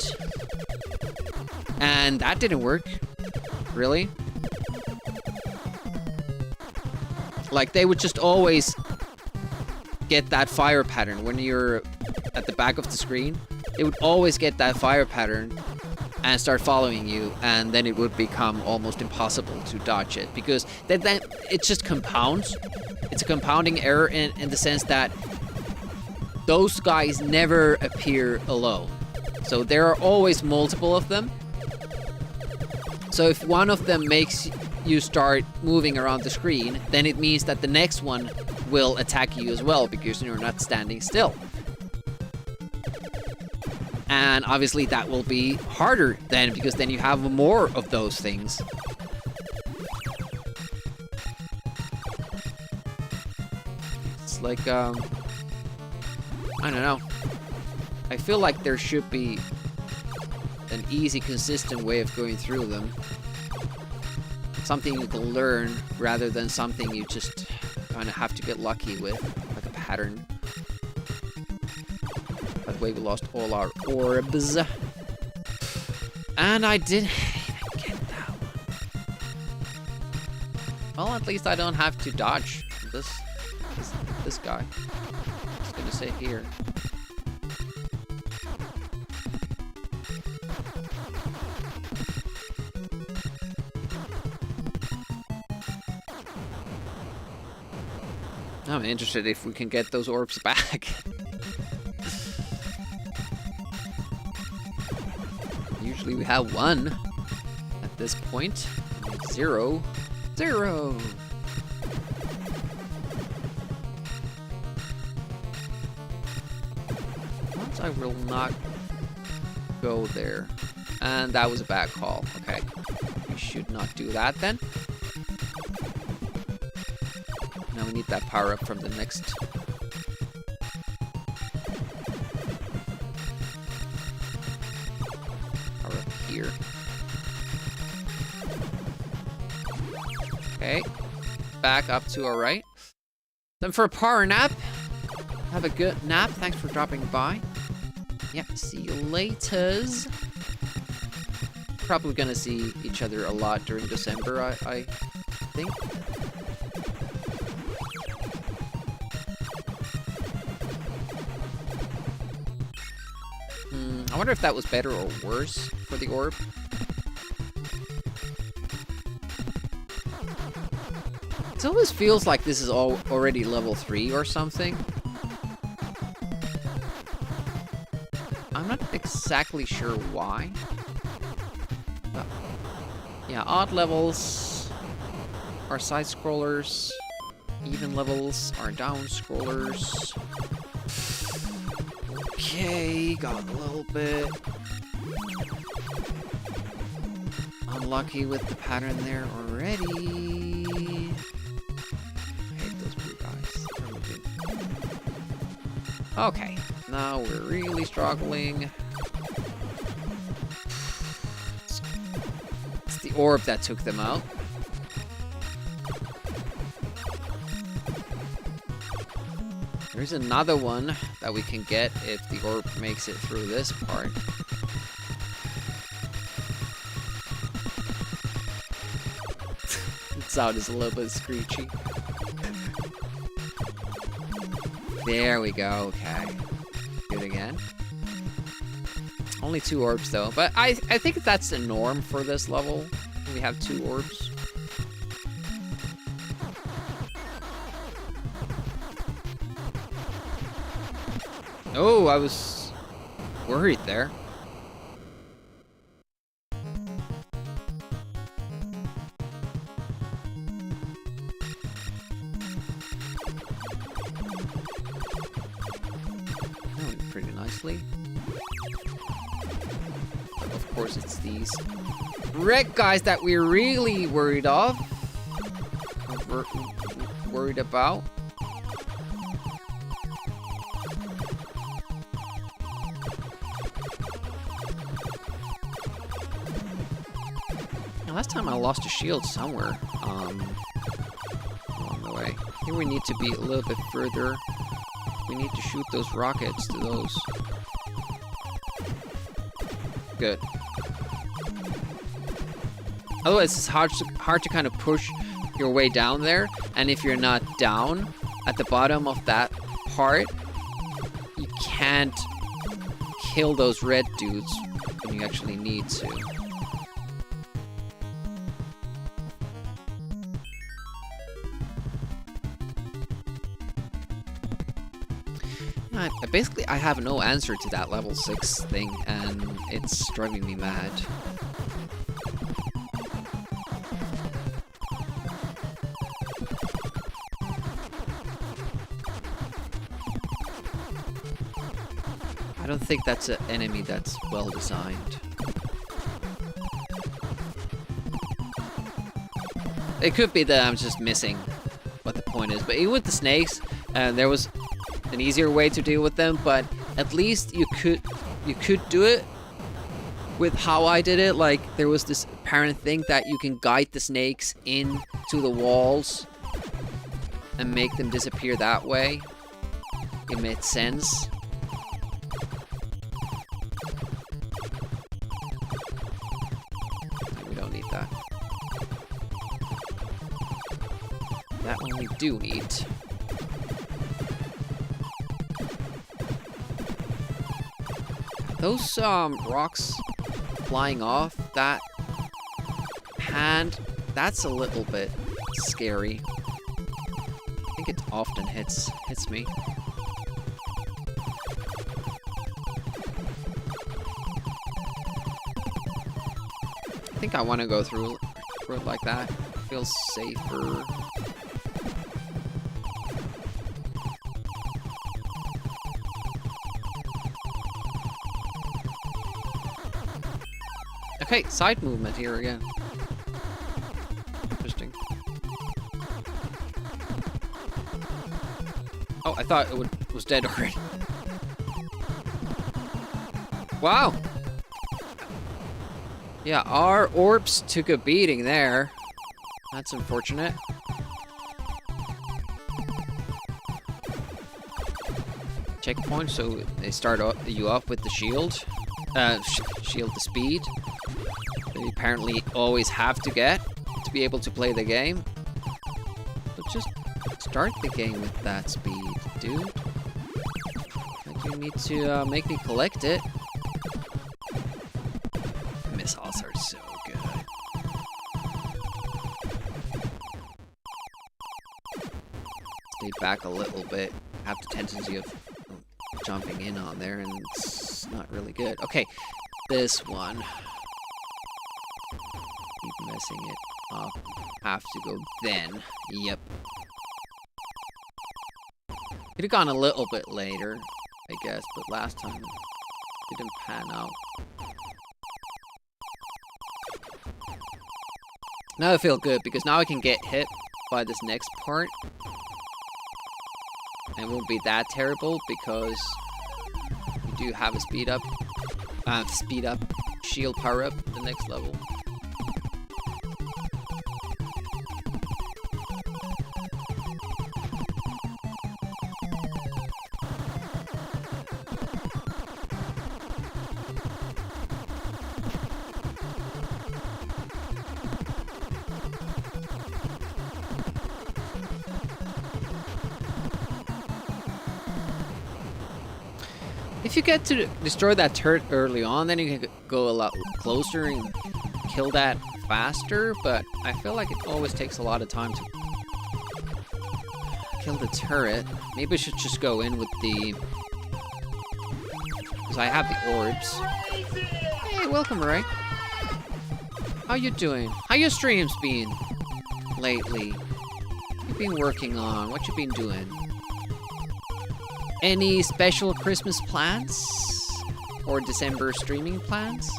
and that didn't work, really. Like, they would just always get that fire pattern when you're at the back of the screen. It would always get that fire pattern and start following you, and then it would become almost impossible to dodge it, because then it just compounds. It's a compounding error in the sense that those guys never appear alone. So there are always multiple of them. So if one of them makes you start moving around the screen, then it means that the next one will attack you as well, because you're not standing still. And obviously that will be harder then, because then you have more of those things. It's like, I don't know. I feel like there should be an easy, consistent way of going through them. Something you can learn rather than something you just kind of have to get lucky with, like a pattern. By the way, we lost all our orbs. And I didn't get that one. Well, at least I don't have to dodge this guy. I'm just gonna sit here. I'm interested if we can get those orbs back. Usually we have one at this point. 0. 0. Once I will not go there. And that was a bad call. Okay. We should not do that then. Now we need that power up from the next. Power up here. Okay. Back up to our right. Then for a power nap. Have a good nap. Thanks for dropping by. Yep, see you laters. Probably gonna see each other a lot during December, I think. I wonder if that was better or worse for the orb. It always feels like this is already level 3 or something. I'm not exactly sure why. But yeah, odd levels are side scrollers. Even levels are down scrollers. Okay, got a little bit unlucky with the pattern there already. I hate those blue guys. Okay, now we're really struggling. It's the orb that took them out. There's another one that we can get if the orb makes it through this part. The sound is a little bit screechy. There we go, okay. Good again. Only 2 orbs though, but I think that's the norm for this level. We have 2 orbs. Oh, I was worried there. That went pretty nicely. Of course, it's these red guys that we're really worried of. Worried about. Last time I lost a shield somewhere along the way. Here we need to be a little bit further. We need to shoot those rockets to those. Good. Otherwise, it's hard to kind of push your way down there. And if you're not down at the bottom of that part, you can't kill those red dudes when you actually need to. Basically, I have no answer to that level 6 thing, and it's driving me mad. I don't think that's an enemy that's well designed. It could be that I'm just missing what the point is, but even with the snakes, there was an easier way to deal with them, but at least you could do it with how I did it. Like, there was this apparent thing that you can guide the snakes into the walls and make them disappear that way. It made sense. We don't need that. That one we do need. Those rocks flying off that hand, that's a little bit scary. I think it often hits me. I think I want to go through it like that. Feels safer. Okay, side movement here again. Interesting. Oh, I thought it was dead already. Wow! Yeah, our orbs took a beating there. That's unfortunate. Checkpoint, so they start you off with the shield. Shield the speed. That you apparently always have to get to be able to play the game. But just start the game with that speed, dude. Like, you need to make me collect it. Missiles are so good. Stay back a little bit. Have the tendency of jumping in on there, and it's not really good. Okay, this one. Keep messing it up. Have to go then. Yep. Could have gone a little bit later, I guess, but last time it didn't pan out. Now I feel good, because now I can get hit by this next part. And it won't be that terrible, because you do have a speed up shield power up the next level. If you get to destroy that turret early on, then you can go a lot closer and kill that faster, but I feel like it always takes a lot of time to kill the turret. Maybe I should just go in with the... because I have the orbs. Hey, welcome, Ray. How you doing? How your streams been lately? What you been working on? What you been doing? Any special Christmas plans? Or December streaming plans?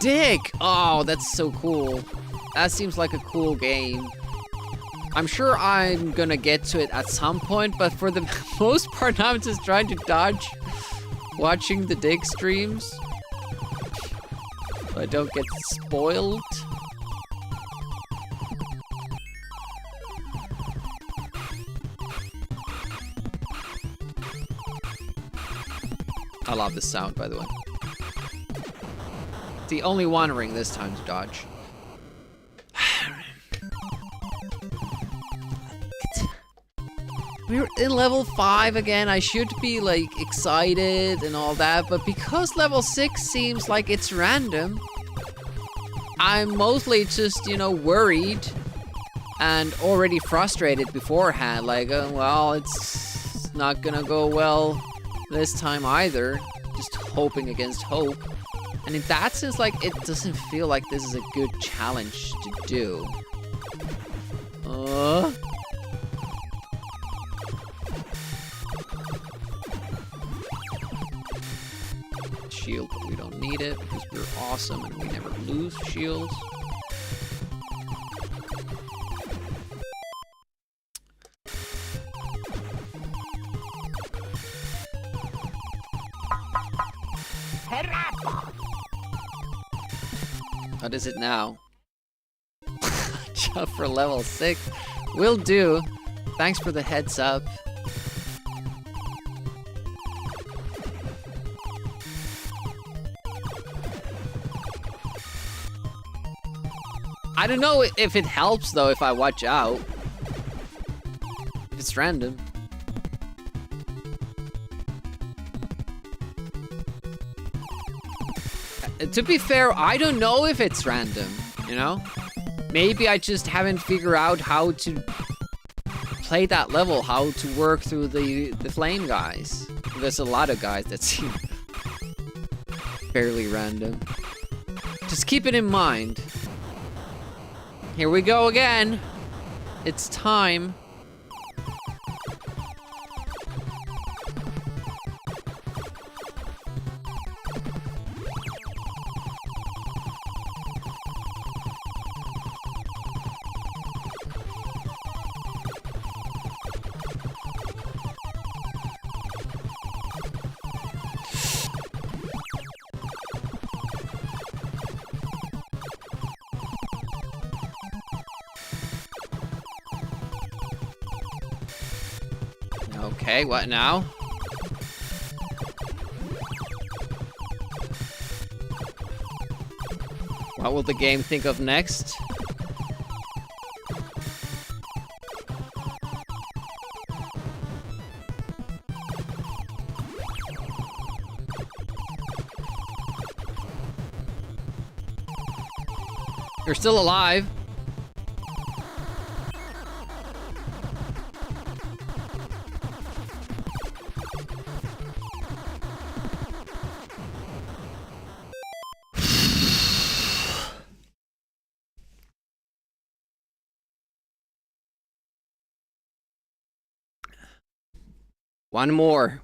Dig! Oh, that's so cool. That seems like a cool game. I'm sure I'm gonna get to it at some point, but for the most part, I'm just trying to dodge watching the Dig streams so I don't get spoiled. I love this sound, by the way. The only one ring this time to dodge. We're in level 5 again. I should be like excited and all that, but because level 6 seems like it's random, I'm mostly just, you know, worried and already frustrated beforehand. Like, well, it's not gonna go well this time either. Just hoping against hope. And in that sense, like, it doesn't feel like this is a good challenge to do. Shield, but we don't need it because we're awesome and we never lose shields. What is it now? Jump for level 6. Will do. Thanks for the heads up. I don't know if it helps though if I watch out. If it's random. To be fair, I don't know if it's random, you know? Maybe I just haven't figured out how to play that level, how to work through the flame guys. There's a lot of guys that seem fairly random. Just keep it in mind. Here we go again. It's time. Okay, what now? What will the game think of next? You're still alive. One more.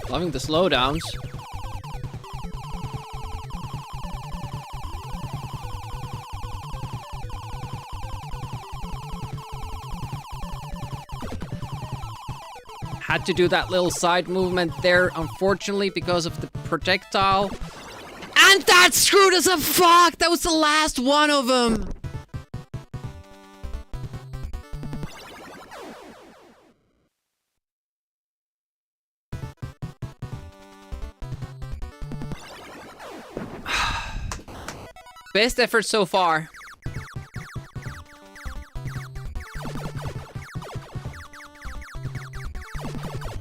Loving the slowdowns. Had to do that little side movement there, unfortunately, because of the projectile. And that screwed us up! Fuck! That was the last one of them! Best effort so far.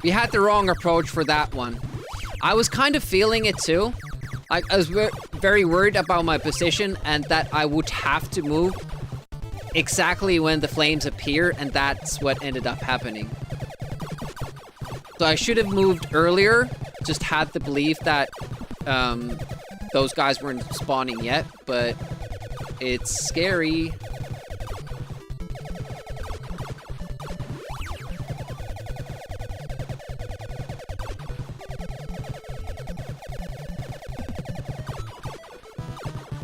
We had the wrong approach for that one. I was kind of feeling it too. Like, I was very worried about my position and that I would have to move exactly when the flames appear, and that's what ended up happening. So I should have moved earlier, just had the belief that those guys weren't spawning yet, but it's scary.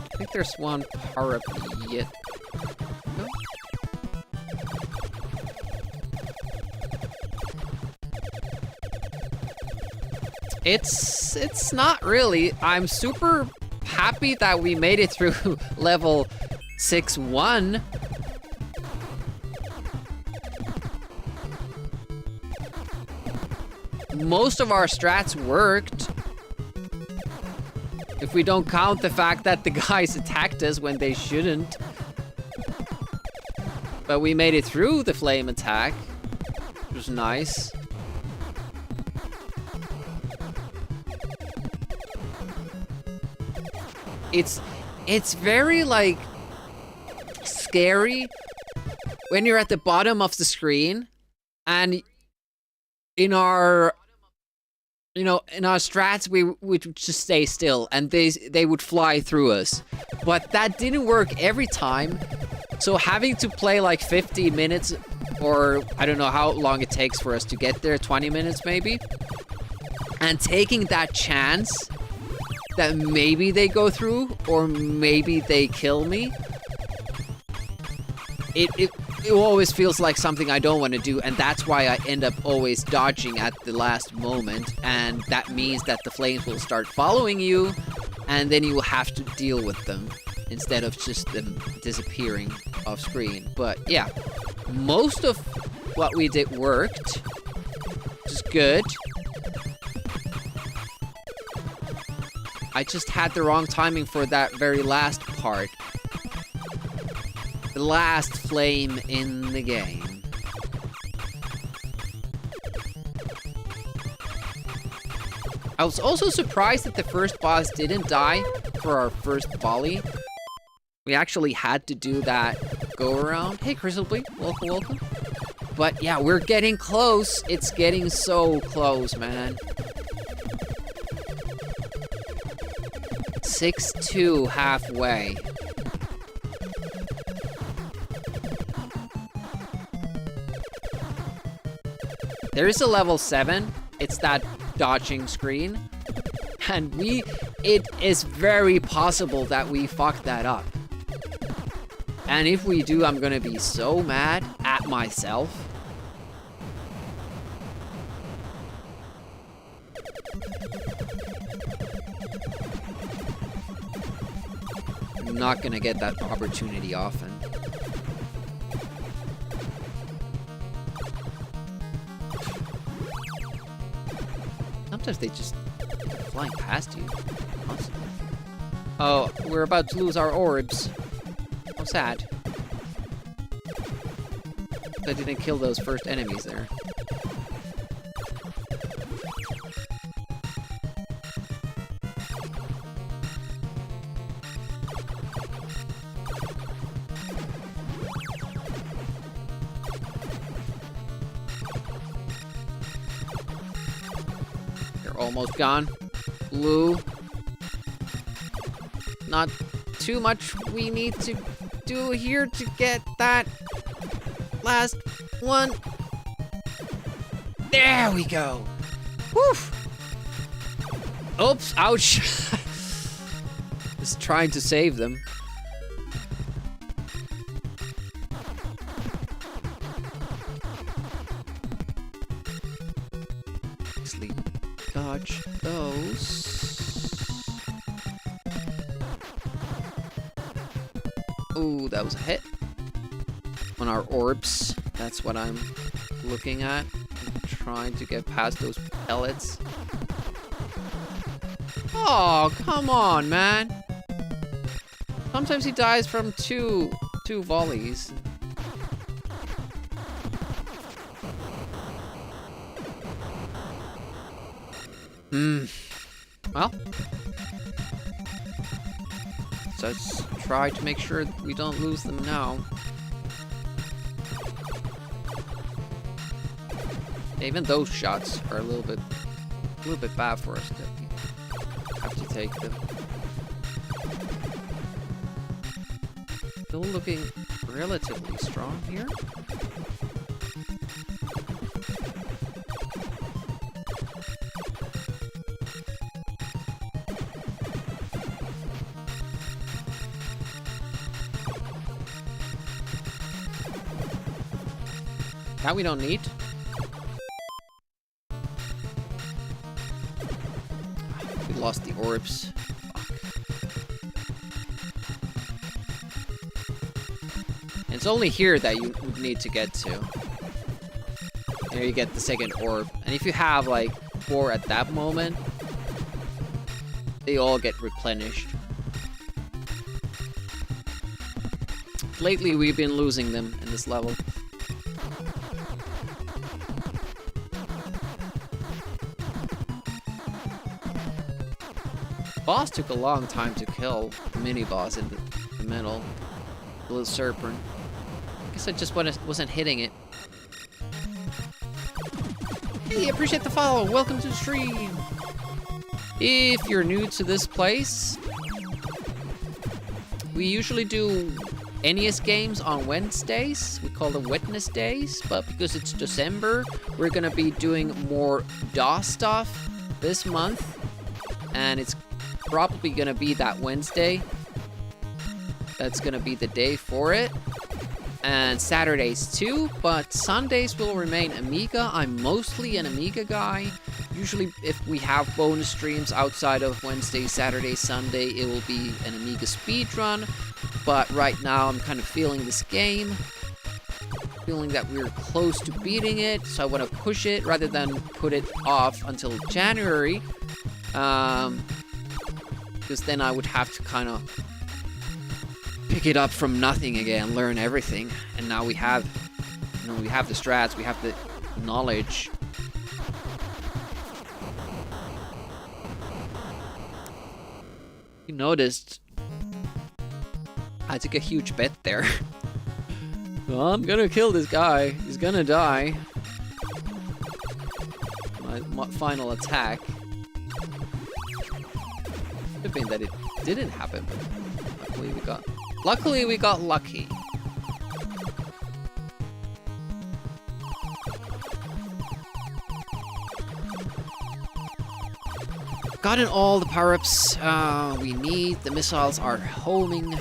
I think there's one power up yet. No? It's not really. I'm super happy that we made it through level 6-1. Most of our strats worked. If we don't count the fact that the guys attacked us when they shouldn't. But we made it through the flame attack, which was nice. It's very, like, scary when you're at the bottom of the screen and in our, you know, in our strats, we would just stay still and they would fly through us. But that didn't work every time. So having to play like 50 minutes, or I don't know how long it takes for us to get there, 20 minutes maybe, and taking that chance that maybe they go through or maybe they kill me, it always feels like something I don't want to do, and that's why I end up always dodging at the last moment, and that means that the flames will start following you, and then you will have to deal with them instead of just them disappearing off screen. But yeah, most of what we did worked, which is good. I just had the wrong timing for that very last part. The last flame in the game. I was also surprised that the first boss didn't die for our first volley. We actually had to do that go around. Hey, Crystal Bleak, welcome, welcome. But yeah, we're getting close. It's getting so close, man. 6-2 halfway. There is a level 7. It's that dodging screen. And it is very possible that we fuck that up. And if we do, I'm gonna be so mad at myself. I'm not gonna get that opportunity often. Sometimes they just flying past you. Awesome. Oh, we're about to lose our orbs. How sad. I didn't kill those first enemies there. Almost gone. Blue. Not too much we need to do here to get that last one. There we go. Woof. Oops, ouch. Just trying to save them. wisely dodge those. Ooh, that was a hit. On our orbs, that's what I'm looking at. I'm trying to get past those pellets. Oh, come on, man. Sometimes he dies from two volleys. Well, so let's try to make sure that we don't lose them now. Even those shots are a little bit bad for us. That we have to take them. Still looking relatively strong here. That we don't need. We lost the orbs. And it's only here that you would need to get to. And here you get the second orb. And if you have like 4 at that moment, they all get replenished. Lately we've been losing them in this level. Boss took a long time to kill the mini boss in the middle. The little serpent. I guess I just wasn't hitting it. Hey, appreciate the follow. Welcome to the stream. If you're new to this place, we usually do NES games on Wednesdays. We call them Wednesdays, but because it's December, we're gonna be doing more DOS stuff this month, and it's probably gonna be that Wednesday. That's gonna be the day for it. And Saturdays too, but Sundays will remain Amiga. I'm mostly an Amiga guy. Usually if we have bonus streams outside of Wednesday, Saturday, Sunday, it will be an Amiga speedrun. But right now I'm kind of feeling this game. Feeling that we're close to beating it, so I want to push it rather than put it off until January. Because then I would have to kind of pick it up from nothing again, learn everything. And now we have, we have the strats, we have the knowledge. You noticed I took a huge bet there. Well, I'm gonna kill this guy. He's gonna die. My final attack. Could have been that it didn't happen, but luckily we got lucky. Gotten all the power-ups we need. The missiles are homing.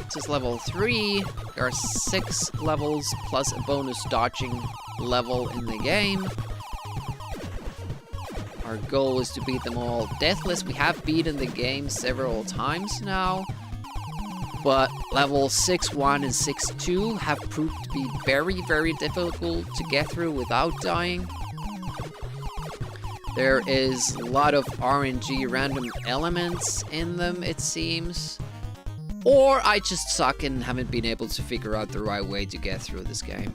This is level 3. There are 6 levels plus a bonus dodging level in the game. Our goal is to beat them all deathless. We have beaten the game several times now, but level 6-1 and 6-2 have proved to be very, very difficult to get through without dying. There is a lot of RNG random elements in them, it seems. Or I just suck and haven't been able to figure out the right way to get through this game.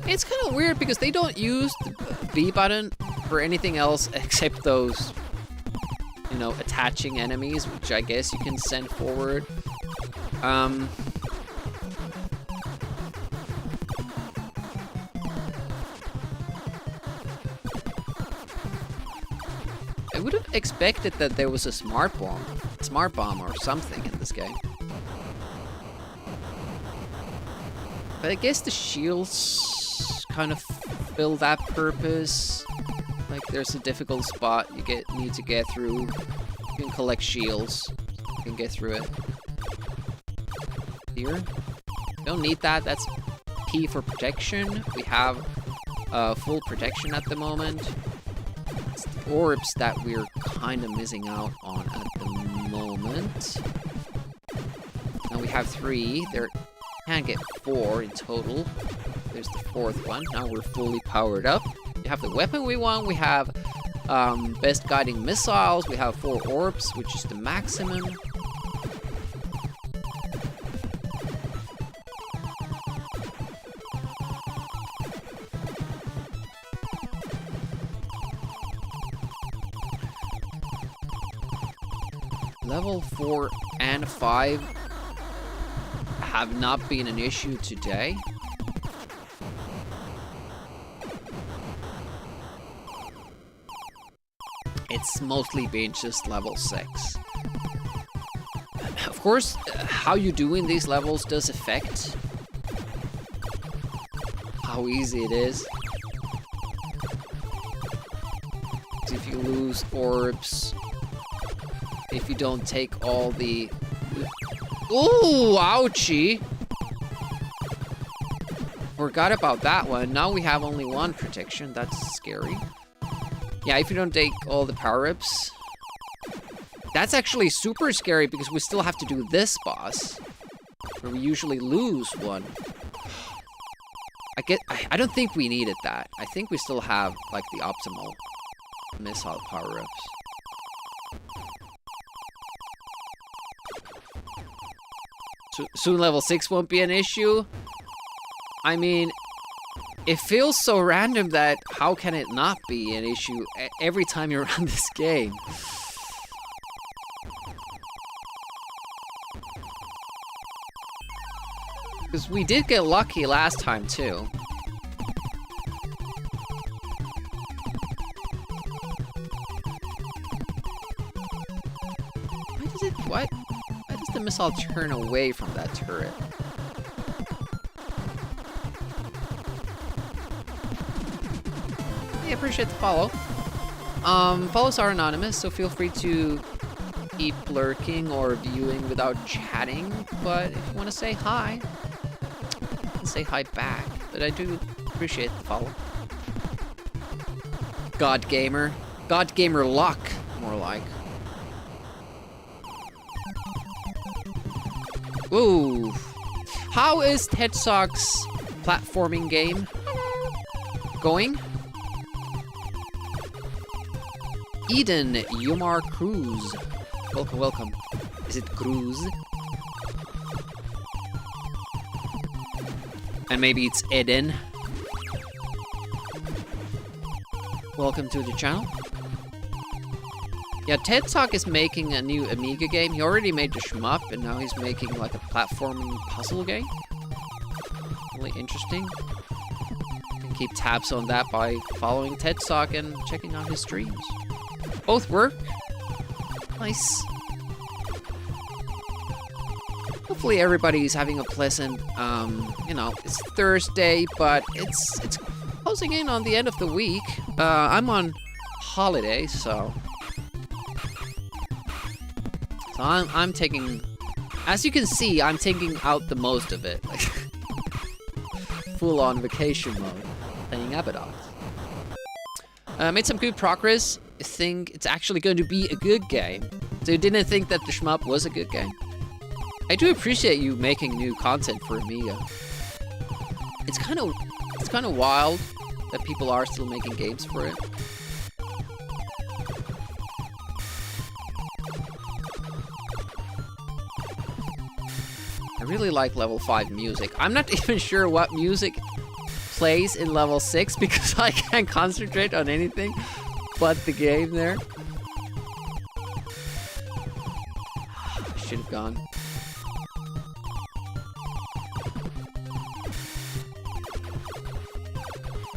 It's kind of weird because they don't use the B button for anything else except those, attaching enemies, which I guess you can send forward. I would have expected that there was a smart bomb or something in this game. But I guess the shields kind of fill that purpose. Like there's a difficult spot you need to get through You can collect shields. You can get through it. Here. Don't need that. That's P for protection. We have full protection at the moment. It's the orbs that we're kind of missing out on at the moment. Now we have 3. There can get 4 in total. There's the 4th one. Now we're fully powered up. We have the weapon we want. We have best guiding missiles. We have 4 orbs, which is the maximum. Level 4 and 5 have not been an issue today. It's mostly been just level 6. Of course, how you do in these levels does affect how easy it is. If you lose orbs, if you don't take all the... Ooh, ouchie! Forgot about that one. Now we have only 1 protection. That's scary. Yeah, if you don't take all the power-ups. That's actually super scary because we still have to do this boss, where we usually lose 1. I don't think we needed that. I think we still have, like, the optimal missile power-ups. Soon level 6 won't be an issue. I mean, it feels so random that how can it not be an issue every time you run this game? Because we did get lucky last time too. Why does the missile turn away from that turret? I appreciate the follow. Follows are anonymous, so feel free to keep lurking or viewing without chatting. But if you want to say hi, you can say hi back. But I do appreciate the follow. God Gamer luck, more like. Ooh. How is Tedsock's platforming game going? Eden Yumar Cruz. Welcome, welcome. Is it Cruz? And maybe it's Eden. Welcome to the channel. Yeah, Tedsock is making a new Amiga game. He already made the shmup, and now he's making like a platforming puzzle game. Really interesting. You can keep tabs on that by following Tedsock and checking out his streams. Both work. Nice. Hopefully everybody's having a pleasant, you know, it's Thursday, but it's closing in on the end of the week. I'm on holiday, so I'm taking, as you can see, I'm taking out the most of it. Like, full on vacation mode, playing Abadox. Made some good progress. I think it's actually going to be a good game. So you didn't think that the shmup was a good game? I do appreciate you making new content for Amiga. It's kind of wild that people are still making games for it. I really like level 5 music. I'm not even sure what music plays in level 6 because I can't concentrate on anything but the game there. I should have gone.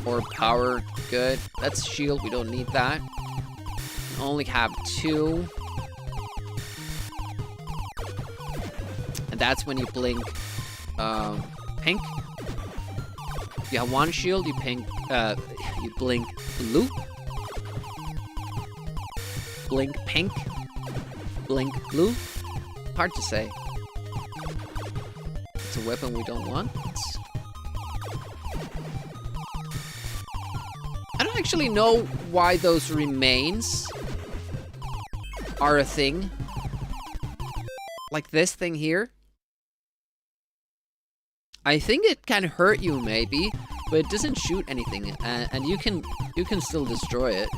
Or power, good. That's shield, we don't need that. We only have 2. And that's when you blink pink. If you have 1 shield, you you blink blue. Blink pink. blink blue? Hard to say. It's a weapon we don't want. I don't actually know why those remains are a thing. Like this thing here. I think it can hurt you maybe, but it doesn't shoot anything, and you can still destroy it.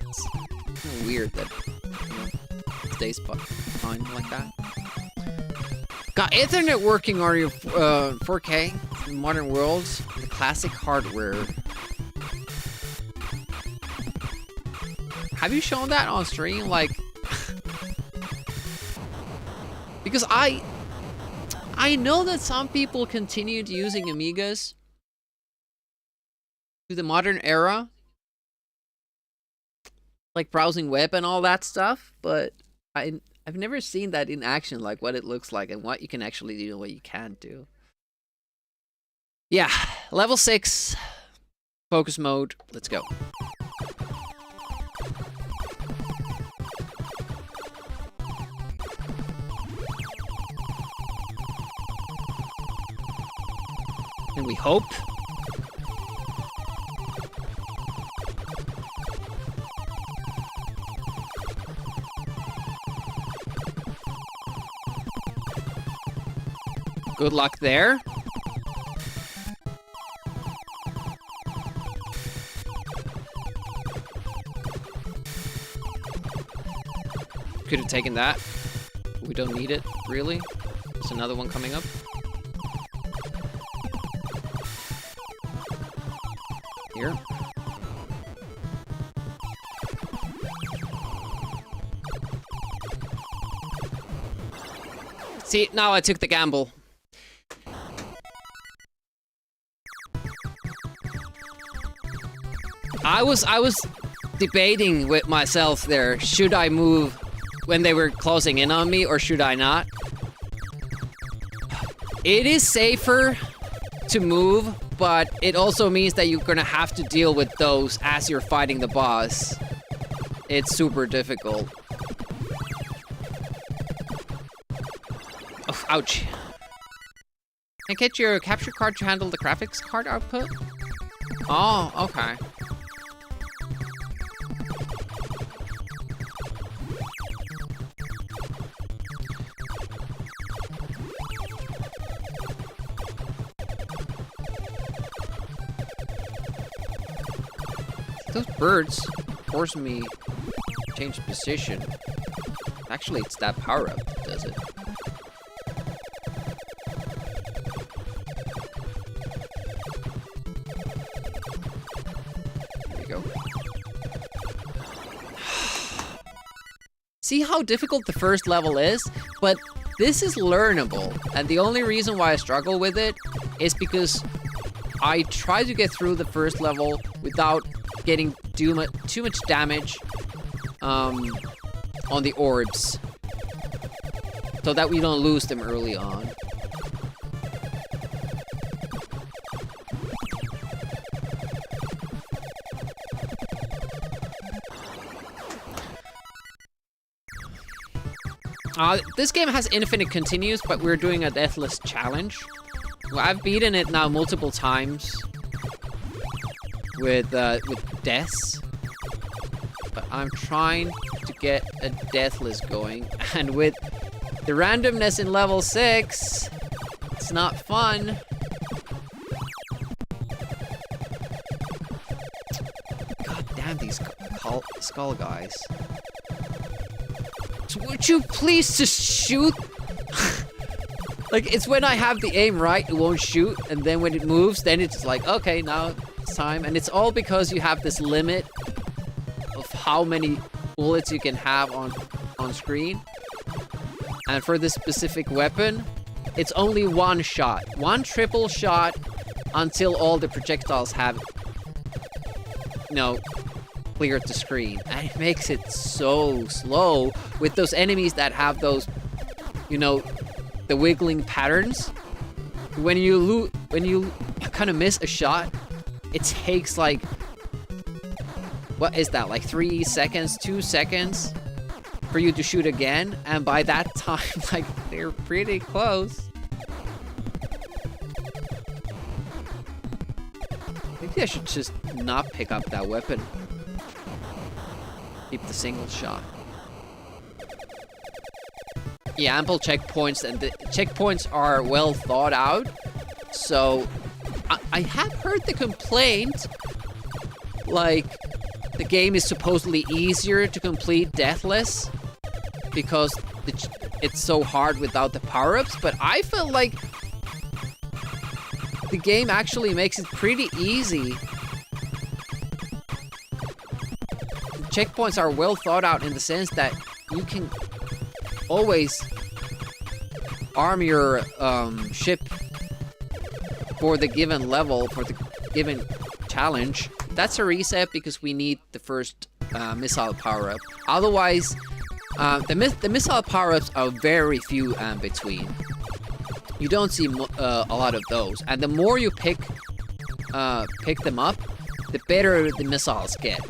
It's kind of weird that it stays behind like that. Got Ethernet working on your 4K in modern worlds. Classic hardware. Have you shown that on stream? Like, because I know that some people continued using Amigas to the modern era, like browsing web and all that stuff, but I've never seen that in action, like what it looks like and what you can actually do and what you can't do. Yeah, level 6, focus mode, let's go. And we hope. Good luck there. Could have taken that. We don't need it, really. There's another one coming up. Here. See, now I took the gamble. I was debating with myself there. Should I move when they were closing in on me, or should I not? It is safer to move, but it also means that you're gonna have to deal with those as you're fighting the boss. It's super difficult. Oh, ouch. And get your capture card to handle the graphics card output? Oh, okay. Those birds force me to change position. Actually, it's that power-up that does it. There you go. See how difficult the first level is? But this is learnable, and the only reason why I struggle with it is because I try to get through the first level without getting too much damage on the orbs, so that we don't lose them early on. This game has infinite continues, but we're doing a deathless challenge. Well, I've beaten it now multiple times with deaths, but I'm trying to get a deathless going, and with the randomness in level 6, it's not fun. God damn these skull guys. So would you please just shoot? Like, it's when I have the aim right, it won't shoot, and then when it moves, then it's like, okay, now it's time. And it's all because you have this limit of how many bullets you can have on screen. And for this specific weapon, it's only one shot. One triple shot until all the projectiles have, you know, cleared the screen. And it makes it so slow with those enemies that have those, you know, the wiggling patterns. When you kind of miss a shot, it takes like, what is that, like 3 seconds, 2 seconds for you to shoot again, and by that time, like, they're pretty close. Maybe I should just not pick up that weapon. Keep the single shot. Yeah, ample checkpoints, and the checkpoints are well thought out. So, I have heard the complaint, like, the game is supposedly easier to complete deathless because it's so hard without the power-ups, but I feel like the game actually makes it pretty easy. The checkpoints are well thought out in the sense that you can always arm your ship for the given level, for the given challenge. That's a reset because we need the first missile power-up. Otherwise, the missile power-ups are very few and between. You don't see a lot of those, and the more you pick them up, the better the missiles get.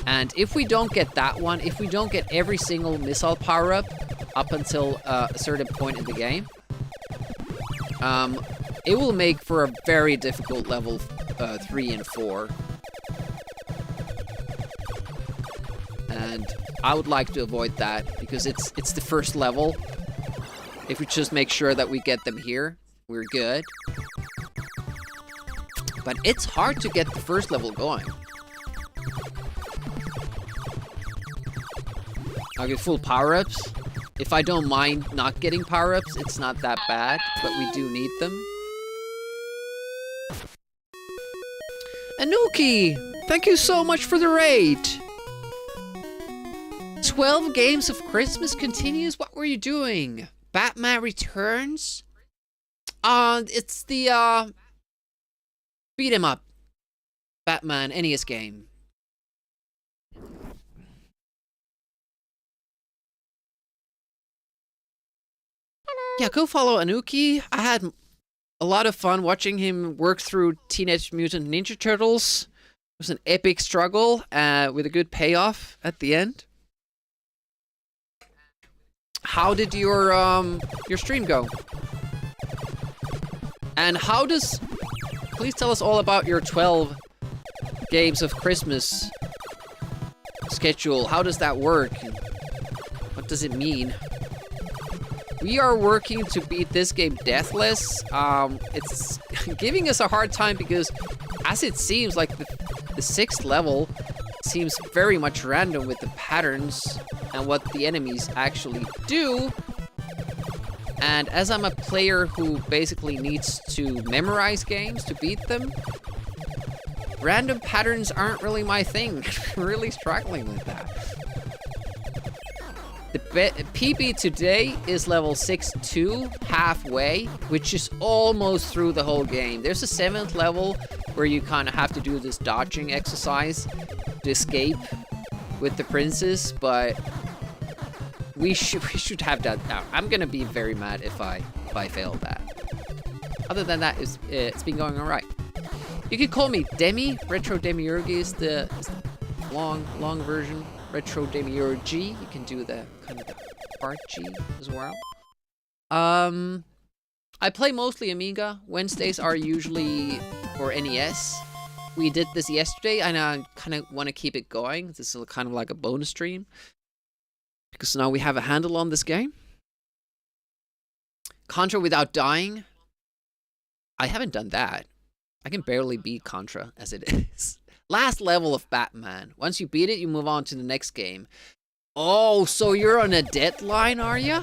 And if we don't get that one, if we don't get every single missile power-up up until a certain point in the game, it will make for a very difficult level 3 and 4. And I would like to avoid that because it's the first level. If we just make sure that we get them here, we're good. But it's hard to get the first level going. I'll get full power-ups. If I don't mind not getting power-ups, it's not that bad, but we do need them. Anuki, thank you so much for the raid. 12 games of Christmas continues? What were you doing? Batman Returns? It's the, beat 'em up. Batman NES game. Yeah, go follow Anuki. I had a lot of fun watching him work through Teenage Mutant Ninja Turtles. It was an epic struggle, with a good payoff at the end. How did your stream go? And how does... Please tell us all about your 12 games of Christmas schedule. How does that work? What does it mean? We are working to beat this game deathless. It's giving us a hard time because, as it seems, like the 6th level seems very much random with the patterns and what the enemies actually do. And as I'm a player who basically needs to memorize games to beat them, random patterns aren't really my thing. I'm really struggling with that. The PB today is level 6-2, halfway, which is almost through the whole game. There's a 7th level where you kind of have to do this dodging exercise to escape with the princess, but we should have that now. I'm gonna be very mad if I fail that. Other than that, it's been going alright. You can call me Demi. Retro Demiurgy is the long version. Retro Demiurgy. You can do the kind of the part G as well. I play mostly Amiga. Wednesdays are usually for NES. We did this yesterday, and I kind of want to keep it going. This is kind of like a bonus stream, because now we have a handle on this game. Contra without dying. I haven't done that. I can barely beat Contra as it is. Last level of Batman. Once you beat it, you move on to the next game. Oh, so you're on a deadline, are you?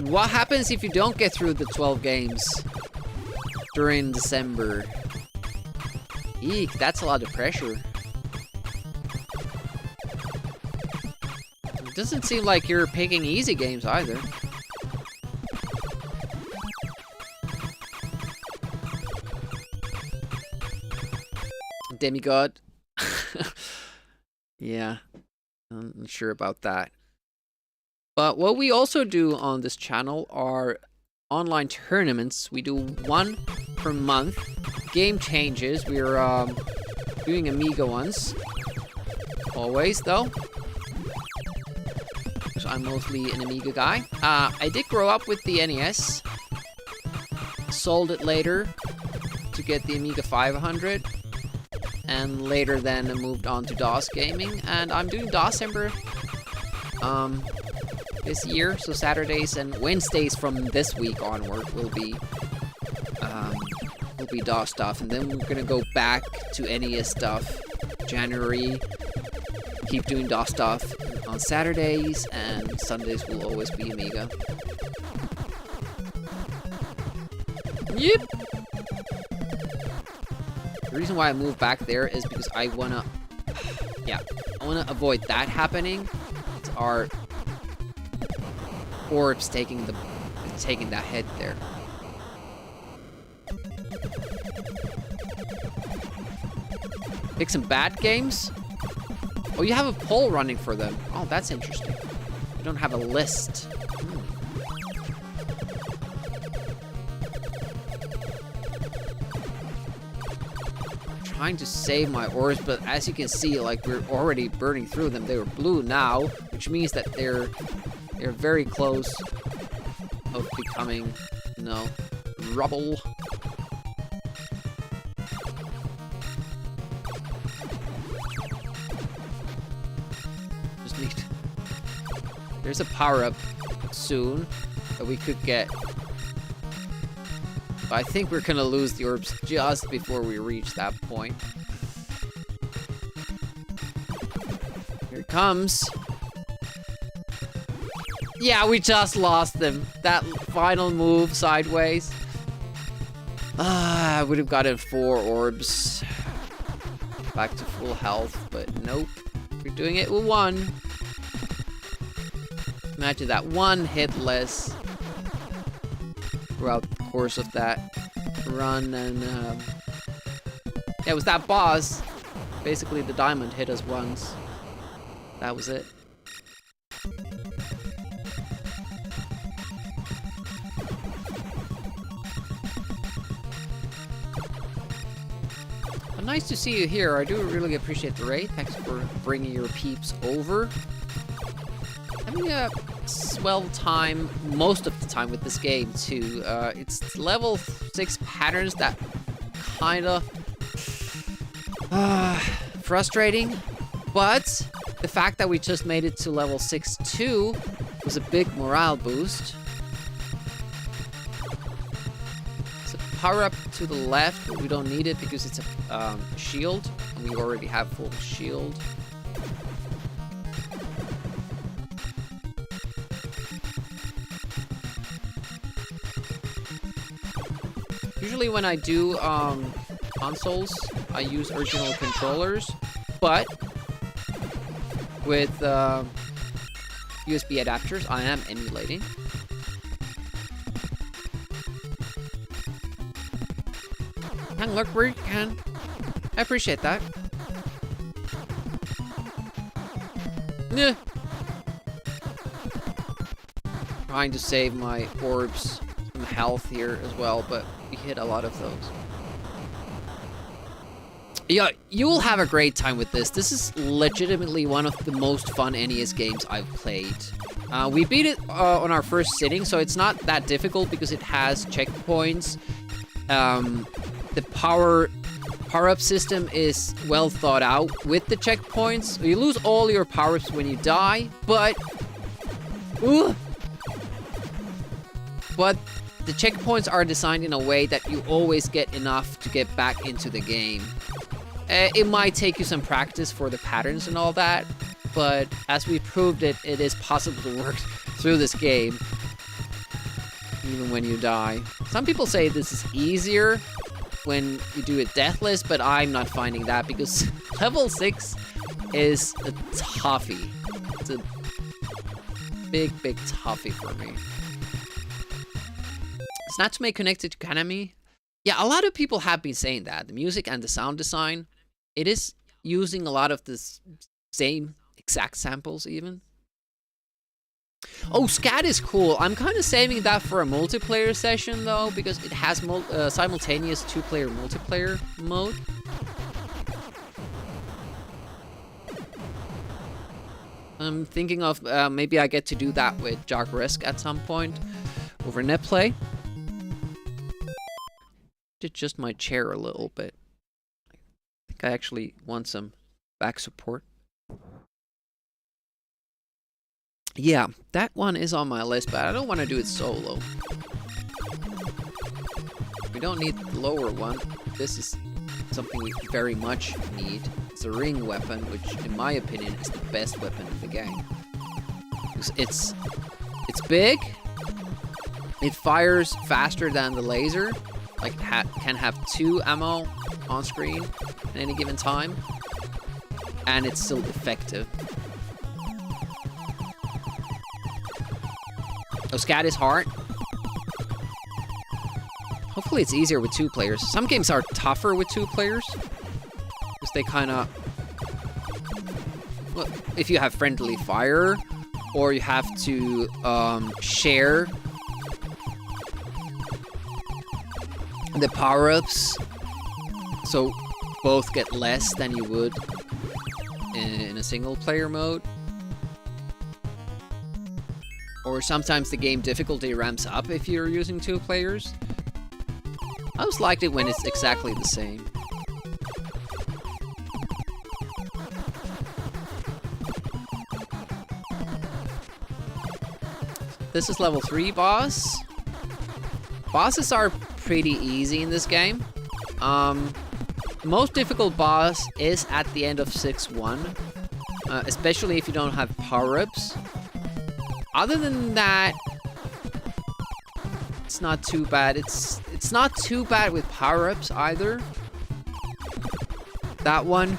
What happens if you don't get through the 12 games during December? Eek, that's a lot of pressure. It doesn't seem like you're picking easy games either. Demigod. Yeah, I'm not sure about that. But what we also do on this channel are online tournaments. We do one per month. game changes. We're doing Amiga ones. Always, though. Because I'm mostly an Amiga guy. I did grow up with the NES. Sold it later to get the Amiga 500. And later then moved on to DOS gaming. And I'm doing DOSember this year. So Saturdays and Wednesdays from this week onward will be DOS stuff. And then we're gonna go back to NES stuff. January. Keep doing DOS stuff on Saturdays, and Sundays will always be Amiga. Yep. The reason why I moved back there is because I wanna, I wanna avoid that happening. It's our orbs taking that head there. Pick some bad games. Oh, you have a poll running for them. Oh, that's interesting. You don't have a list. Trying to save my orbs, but as you can see, like, we're already burning through them. They were blue now, which means that they're very close of becoming, you know, rubble. There's a power-up soon that we could get. But I think we're gonna lose the orbs just before we reach that point. Here it comes. Yeah, we just lost them. That final move sideways. I would have gotten 4 orbs. Back to full health, but nope. We're doing it with 1. Imagine that 1 hit less throughout the course of that run, and yeah, it was that boss. Basically, the diamond hit us once. That was it. But nice to see you here. I do really appreciate the raid. Thanks for bringing your peeps over. Having a swell time most of the time with this game too. It's level 6 patterns that kinda frustrating, but the fact that we just made it to level 6 too was a big morale boost. So power up to the left, but we don't need it because it's a shield, and we already have full shield. Usually when I do consoles, I use original controllers, but with USB adapters, I am emulating. Hang look where you can. I appreciate that. Yeah. Trying to save my orbs some health here as well, but we hit a lot of those. Yeah, you'll have a great time with this. This is legitimately one of the most fun NES games I've played. We beat it on our first sitting, so it's not that difficult because it has checkpoints. The power-up system is well thought out with the checkpoints. You lose all your power-ups when you die, but the checkpoints are designed in a way that you always get enough to get back into the game. It might take you some practice for the patterns and all that, but as we proved it, it is possible to work through this game, even when you die. Some people say this is easier when you do it deathless, but I'm not finding that because level 6 is a toughie. It's a big toughie for me. Snatch may connected to Konami. Yeah, a lot of people have been saying that. The music and the sound design, it is using a lot of the same exact samples even. Oh, SCAT is cool. I'm kind of saving that for a multiplayer session, though, because it has simultaneous 2-player multiplayer mode. I'm thinking of maybe I get to do that with Jog Risk at some point over netplay. Did just my chair a little bit. I think I actually want some back support. Yeah, that one is on my list, but I don't want to do it solo. We don't need the lower one. This is something we very much need. It's a ring weapon, which, in my opinion, is the best weapon in the game. It's big. It fires faster than the laser. Like, can have 2 ammo on screen at any given time. And it's still effective. Oh, SCAT is hard. Hopefully it's easier with 2 players. Some games are tougher with 2 players. Because they kind of... Well, if you have friendly fire, or you have to share the power-ups, so both get less than you would in a single-player mode. Or sometimes the game difficulty ramps up if you're using 2 players. I always liked it when it's exactly the same. This is level 3 boss. Bosses are pretty easy in this game. Most difficult boss is at the end of 6-1. Especially if you don't have power-ups. Other than that, it's not too bad. It's not too bad with power-ups either. That one.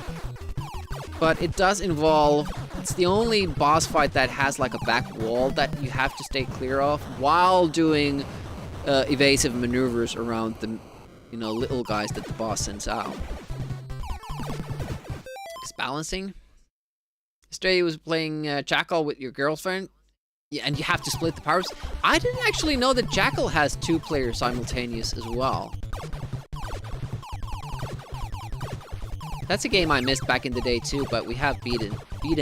But it does involve... It's the only boss fight that has like a back wall that you have to stay clear of while doing evasive maneuvers around the, little guys that the boss sends out. It's balancing. Yesterday you was playing Jackal with your girlfriend. Yeah, and you have to split the powers. I didn't actually know that Jackal has 2 players simultaneous as well. That's a game I missed back in the day too, but we have beaten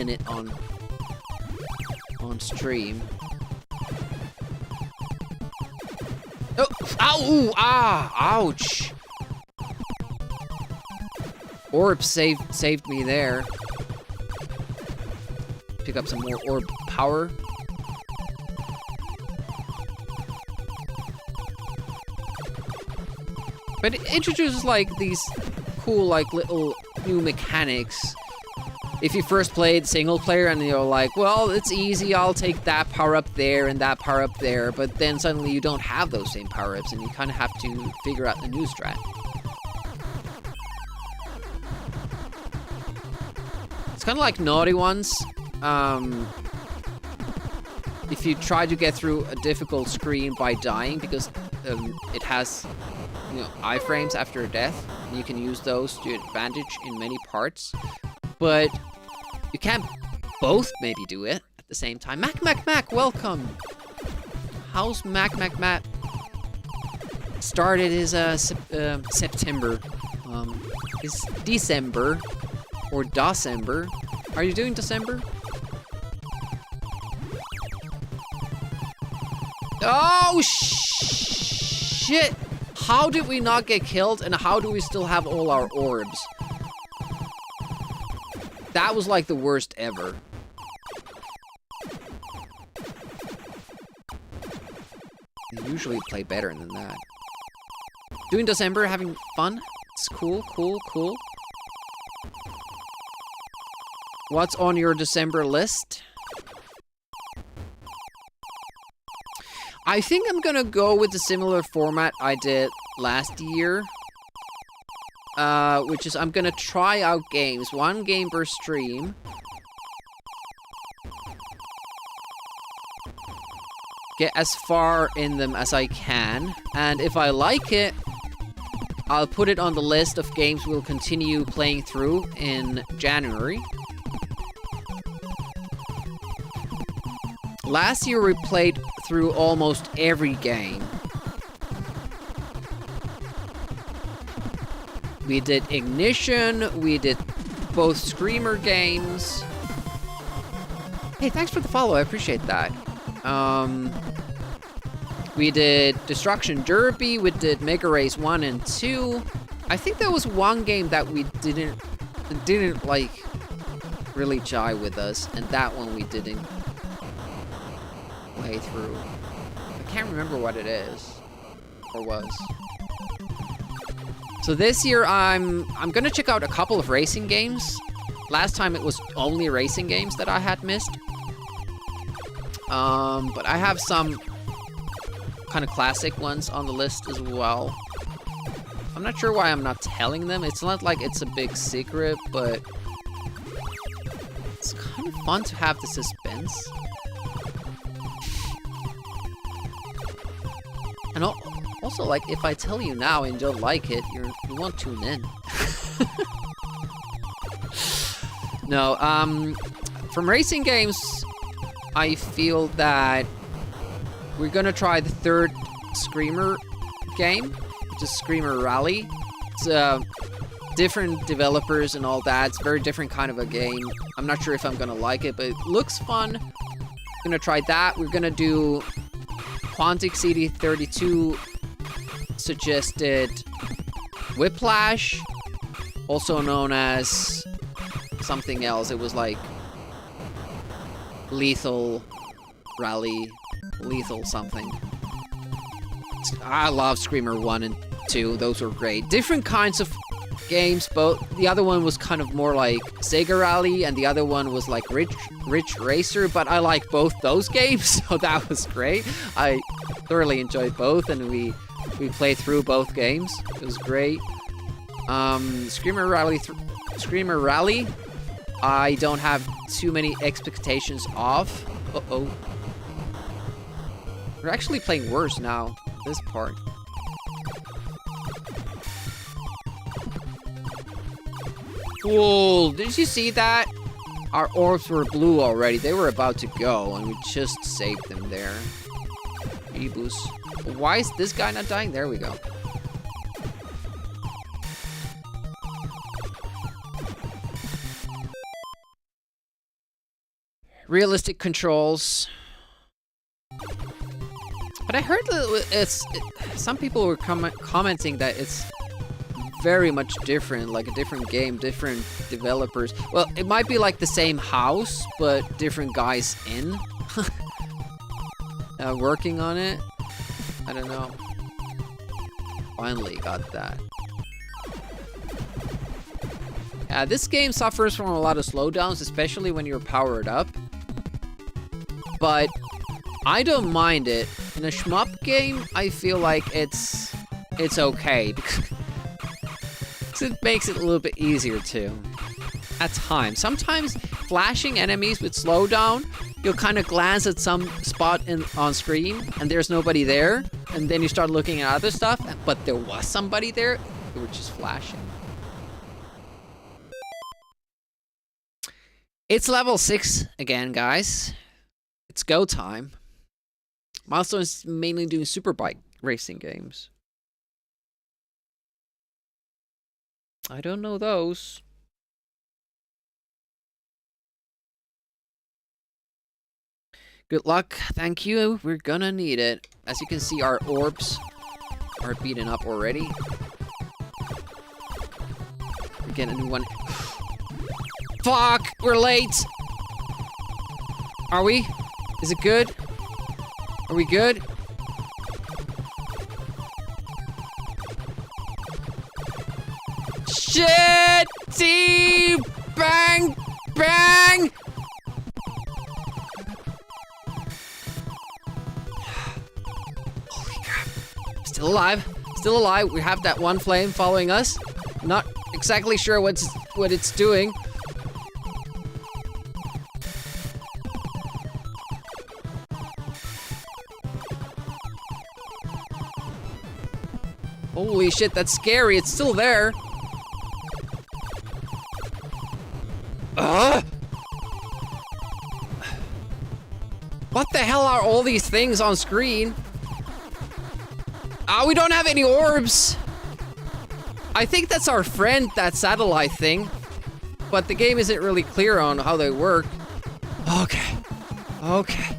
it on stream. Oh, ow, ouch! Orb saved me there. Pick up some more orb power. But it introduces like these cool like little new mechanics. If you first played single player and you're like, well, it's easy, I'll take that power up there and that power up there, but then suddenly you don't have those same power ups and you kind of have to figure out a new strat. It's kind of like Naughty Ones. If you try to get through a difficult screen by dying, because it has iframes after death, and you can use those to advantage in many parts, but you can't both maybe do it at the same time. Mac, welcome! How's Mac? Started his September. Is December or DOSember. Are you doing December? Oh shit! How did we not get killed, and how do we still have all our orbs? That was like the worst ever. I usually play better than that. Doing December, having fun? It's cool. What's on your December list? I think I'm gonna go with the similar format I did last year. Which is I'm gonna try out games. 1 game per stream. Get as far in them as I can. And if I like it, I'll put it on the list of games we'll continue playing through in January. Last year we played through almost every game. We did Ignition, we did both Screamer games. Hey, thanks for the follow, I appreciate that. We did Destruction Derby, we did Mega Race 1 and 2. I think there was one game that we didn't like really jive with us, and that one we didn't play through. I can't remember what it is, or was. So this year I'm gonna check out a couple of racing games. Last time it was only racing games that I had missed. But I have some kind of classic ones on the list as well. I'm not sure why I'm not telling them. It's not like it's a big secret, but it's kind of fun to have the suspense. And also, like, if I tell you now and you don't like it, you won't tune in. No, from racing games, I feel that we're gonna try the third Screamer game, which is Screamer Rally. It's different developers and all that. It's a very different kind of a game. I'm not sure if I'm gonna like it, but it looks fun. We're gonna try that. We're gonna do Quantic CD32 suggested Whiplash, also known as something else. It was like Lethal Rally, Lethal something. I love Screamer 1 and 2. Those were great. Different kinds of games, both. The other one was kind of more like Sega Rally, and the other one was like Ridge Racer, but I like both those games, so that was great. I thoroughly enjoyed both, and we played through both games. It was great. Screamer Rally, I don't have too many expectations of. Uh-oh. We're actually playing worse now, this part. Whoa, did you see that? Our orbs were blue already. They were about to go, and we just saved them there. Ebus. Why is this guy not dying? There we go. Realistic controls. But I heard that some people were commenting that it's very much different, like a different game, different developers. Well, it might be like the same house, but different guys in working on it. I don't know. Finally got that. This game suffers from a lot of slowdowns, especially when you're powered up. But I don't mind it. In a shmup game, I feel like it's okay because it makes it a little bit easier too. At times. Sometimes flashing enemies with slowdown, you'll kind of glance at some spot on screen and there's nobody there, and then you start looking at other stuff, but there was somebody there. They were just flashing. It's level 6 again, guys. It's go time. Milestone is mainly doing superbike racing games. I don't know those. Good luck. Thank you. We're gonna need it. As you can see, our orbs are beaten up already. We're getting a new one. Fuck! We're late! Are we? Is it good? Are we good? Shit! Team! Bang! Bang! Holy crap. Still alive. Still alive. We have that one flame following us. Not exactly sure what it's doing. Holy shit, that's scary. It's still there. What the all these things on screen. We don't have any orbs. I think that's our friend, that satellite thing. But the game isn't really clear on how they work. Okay. Okay.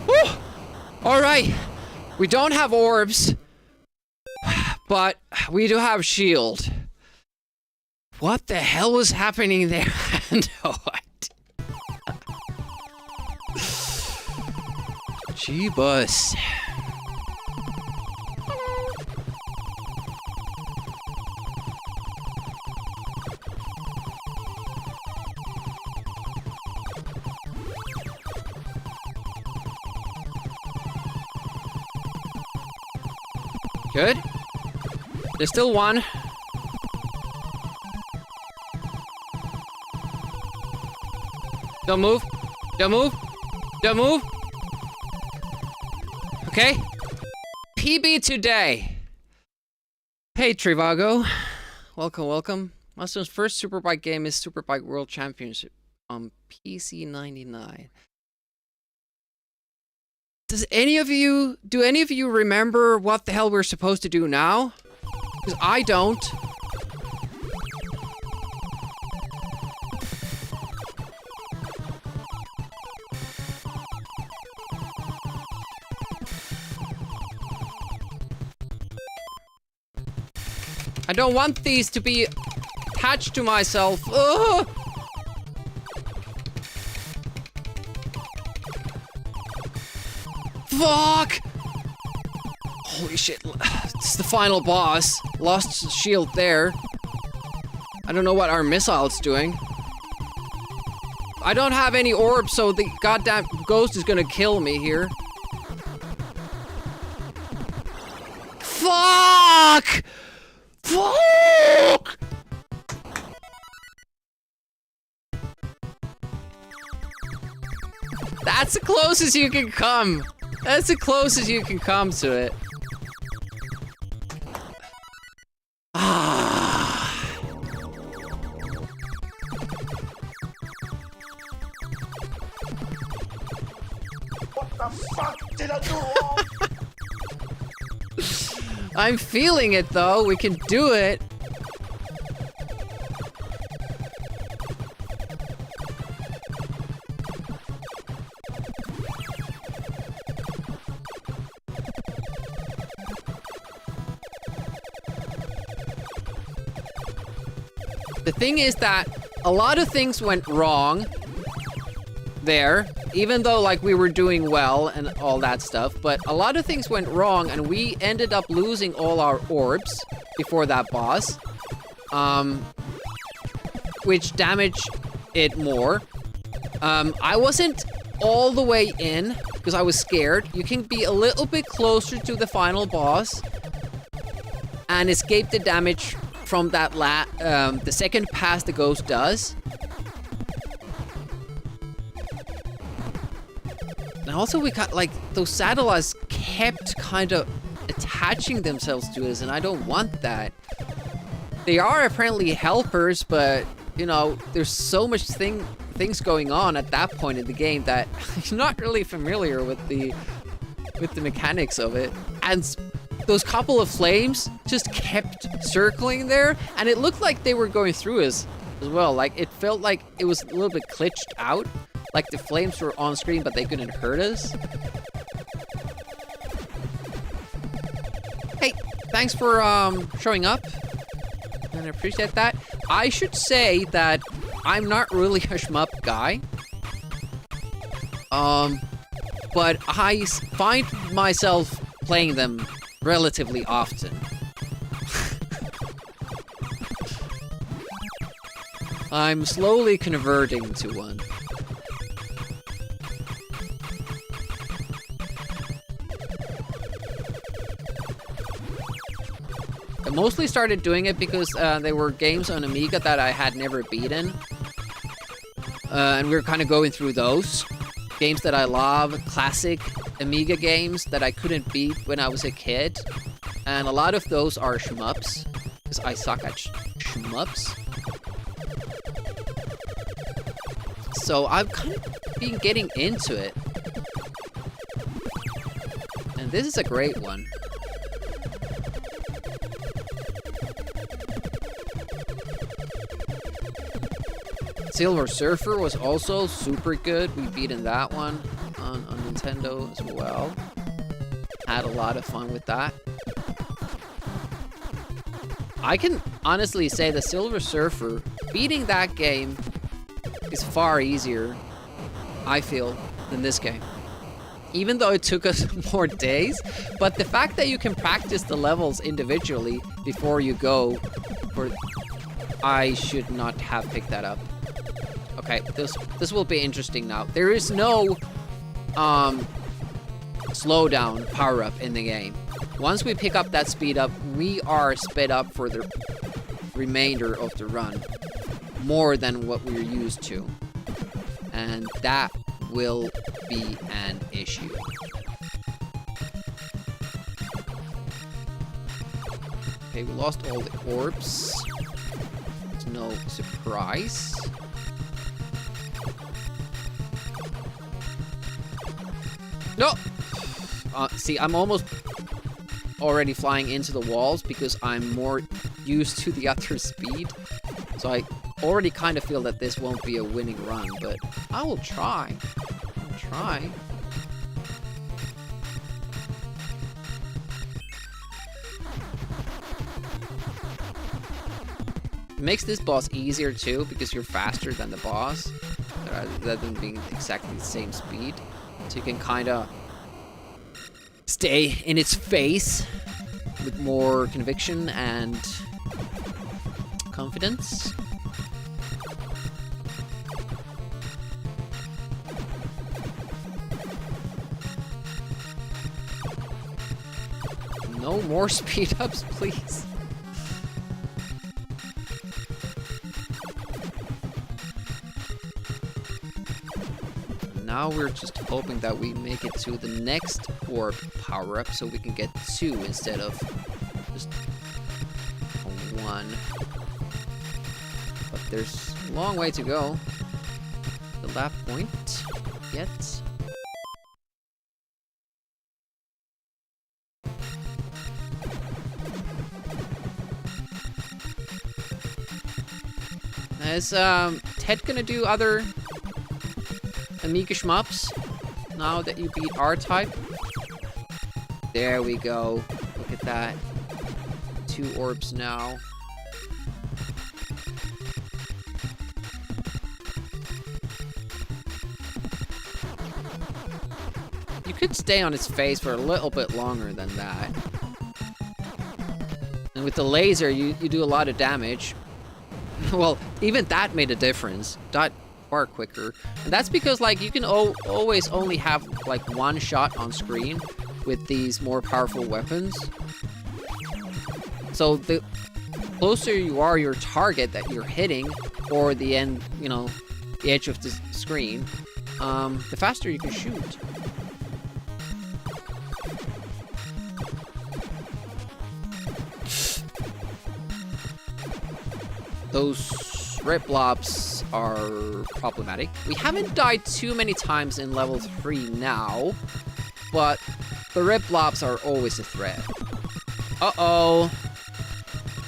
Whew. All right. We don't have orbs. But we do have shield. What the hell was happening there? No idea. Jeebus. Good. There's still one. Don't move. Don't move. Don't move. Okay. PB today. Hey, Trivago. Welcome, welcome. Muslim's first Superbike game is Superbike World Championship on PC 99. Do any of you remember what the hell we're supposed to do now? Because I don't. I don't want these to be attached to myself. Ugh! Fuck! Holy shit. It's the final boss. Lost shield there. I don't know what our missile's doing. I don't have any orbs, so the goddamn ghost is gonna kill me here. Fuck! Fuck! That's the closest you can come. That's the closest you can come to it. What the fuck did I do wrong? I'm feeling it though. We can do it. The thing is that a lot of things went wrong there, even though like we were doing well and all that stuff, but a lot of things went wrong and we ended up losing all our orbs before that boss, which damaged it more. I wasn't all the way in because I was scared. You can be a little bit closer to the final boss and escape the damage from that the second pass the ghost does. And also we got, like, those satellites kept kind of attaching themselves to us, and I don't want that. They are apparently helpers, but, you know, there's so much things going on at that point in the game that I'm not really familiar with the mechanics of it. And those couple of flames just kept circling there, and it looked like they were going through us as well. Like, it felt like it was a little bit glitched out. Like the flames were on screen, but they couldn't hurt us. Hey, thanks for showing up. And I appreciate that. I should say that I'm not really a shmup guy. But I find myself playing them relatively often. I'm slowly converting to one. I mostly started doing it because there were games on Amiga that I had never beaten. And we were kind of going through those. Games that I love, classic Amiga games that I couldn't beat when I was a kid. And a lot of those are shmups, because I suck at shmups. shmups. So I've kind of been getting into it. And this is a great one. Silver Surfer was also super good. We beaten that one on Nintendo as well. Had a lot of fun with that. I can honestly say the Silver Surfer, beating that game is far easier, I feel, than this game. Even though it took us more days, but the fact that you can practice the levels individually before you go, for I should not have picked that up. Okay, this will be interesting now. There is no slowdown power-up in the game. Once we pick up that speed up, we are sped up for the remainder of the run. More than what we're used to. And that will be an issue. Okay, we lost all the orbs. It's no surprise. No! See, I'm almost already flying into the walls because I'm more used to the other speed. So I already kind of feel that this won't be a winning run, but I will try. I'll try. It makes this boss easier too, because you're faster than the boss, rather than being exactly the same speed. So you can kind of stay in its face with more conviction and confidence. No more speed ups, please. Now we're just hoping that we make it to the next orb power up so we can get 2 instead of just 1. But there's a long way to go. The lap point yet. Is Ted gonna do other Amiga shmups now that you beat R-Type? There we go. Look at that. 2 orbs now. You could stay on its face for a little bit longer than that. And with the laser, you do a lot of damage. Well, even that made a difference. That far quicker. And that's because, like, you can always only have, like, 1 shot on screen with these more powerful weapons. So the closer you are your target that you're hitting, or the end, you know, the edge of the screen, the faster you can shoot. Those red blobs are problematic. We haven't died too many times in level 3 now, but the red blobs are always a threat. Uh-oh.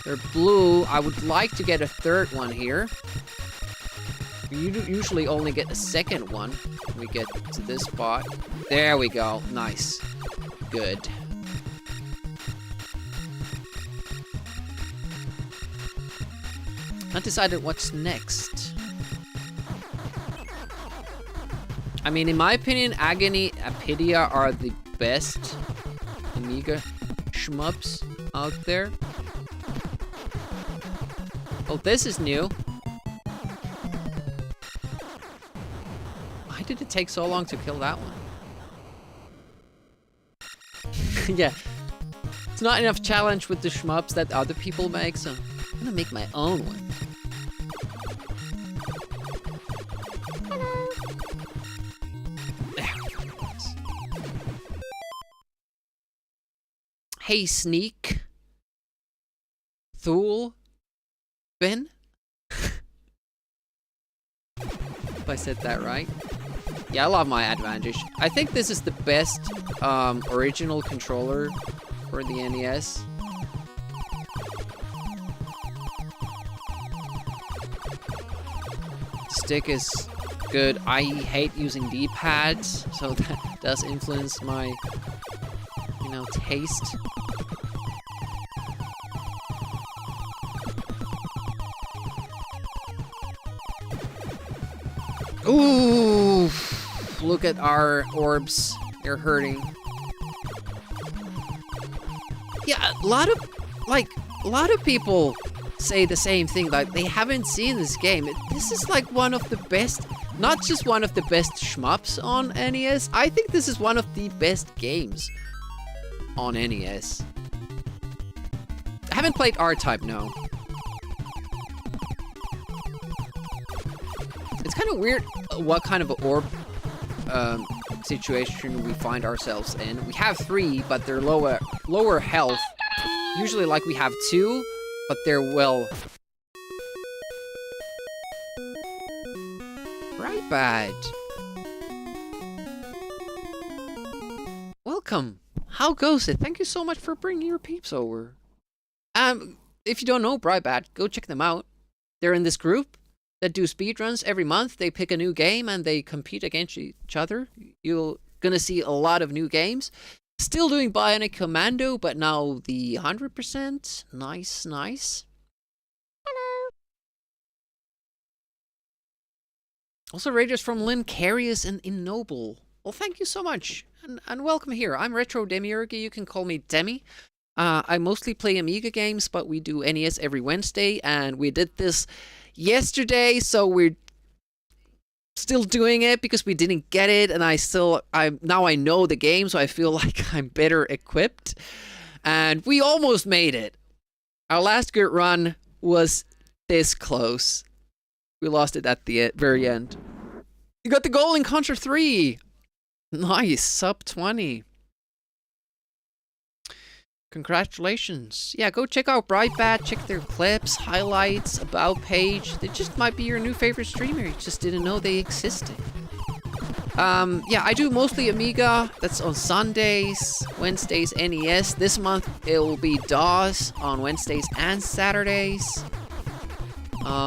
They're blue. I would like to get a 3rd one here. You usually only get a 2nd one when we get to this spot. There we go. Nice. Good. Not decided what's next. I mean, in my opinion, Agony, Apidia are the best Amiga shmups out there. Oh, this is new. Why did it take so long to kill that one? Yeah. It's not enough challenge with the shmups that other people make, so I'm gonna make my own one. Hey, Sneak. Thule. Ben? If I said that right. Yeah, I love my advantage. I think this is the best original controller for the NES. Stick is good. I hate using D-pads, so that does influence my, you know, taste. Ooh! Look at our orbs. They're hurting. Yeah, a lot of people say the same thing. Like, they haven't seen this game. This is like one of the best, not just one of the best shmups on NES. I think this is one of the best games on NES. I haven't played R-Type, no. It's kind of weird what kind of orb situation we find ourselves in. We have 3, but they're lower health. Usually, like, we have 2, but they're well. Right, bad. Welcome. How goes it? Thank you so much for bringing your peeps over. If you don't know Brightbat, go check them out. They're in this group that do speedruns every month. They pick a new game and they compete against each other. You're gonna see a lot of new games. Still doing Bionic Commando, but now the 100%. Nice, nice. Hello. Also, Raiders from Lynn, Carius, and Innoble. Well, thank you so much, and welcome here. I'm Retro Demiurge. You can call me Demi. I mostly play Amiga games, but we do NES every Wednesday, and we did this yesterday, so we're still doing it because we didn't get it, and now I know the game, so I feel like I'm better equipped. And we almost made it. Our last good run was this close. We lost it at the very end. You got the goal in Contra 3. Nice, sub 20. Congratulations. Yeah, go check out Brightbat, check their clips, highlights, about page. They just might be your new favorite streamer. You just didn't know they existed. Yeah, I do mostly Amiga. That's on Sundays, Wednesdays, NES. This month, it will be DOS on Wednesdays and Saturdays.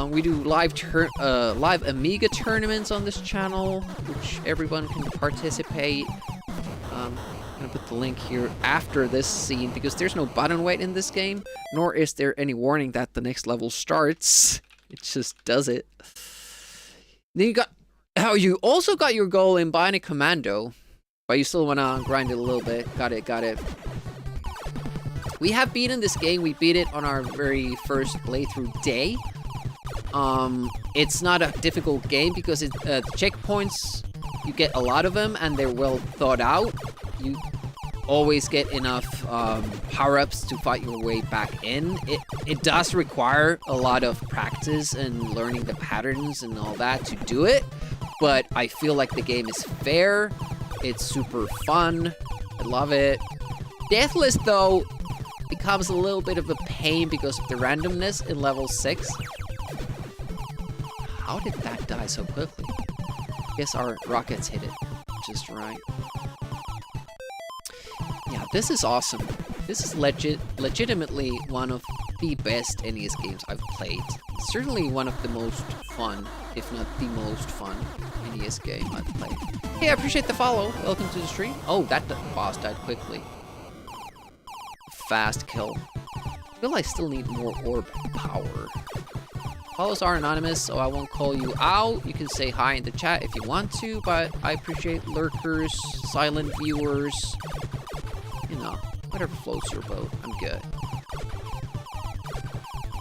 We do live Amiga tournaments on this channel, which everyone can participate. I'm gonna put the link here after this scene because there's no button weight in this game, nor is there any warning that the next level starts. It just does it. Then you also got your goal in Bionic Commando, but you still wanna grind it a little bit. Got it. We have beaten this game. We beat it on our very first playthrough day. It's not a difficult game because checkpoints, you get a lot of them and they're well thought out. You always get enough power-ups to fight your way back in. It does require a lot of practice and learning the patterns and all that to do it, but I feel like the game is fair. It's super fun. I love it. Deathless, though, becomes a little bit of a pain because of the randomness in level 6. How did that die so quickly? I guess our rockets hit it just right. Yeah, this is awesome. This is legitimately one of the best NES games I've played. Certainly one of the most fun, if not the most fun, NES game I've played. Hey, I appreciate the follow. Welcome to the stream. Oh, that boss died quickly. Fast kill. I feel I still need more orb power. Follows are anonymous, so I won't call you out. You can say hi in the chat if you want to, but I appreciate lurkers, silent viewers, you know, whatever floats your boat. I'm good.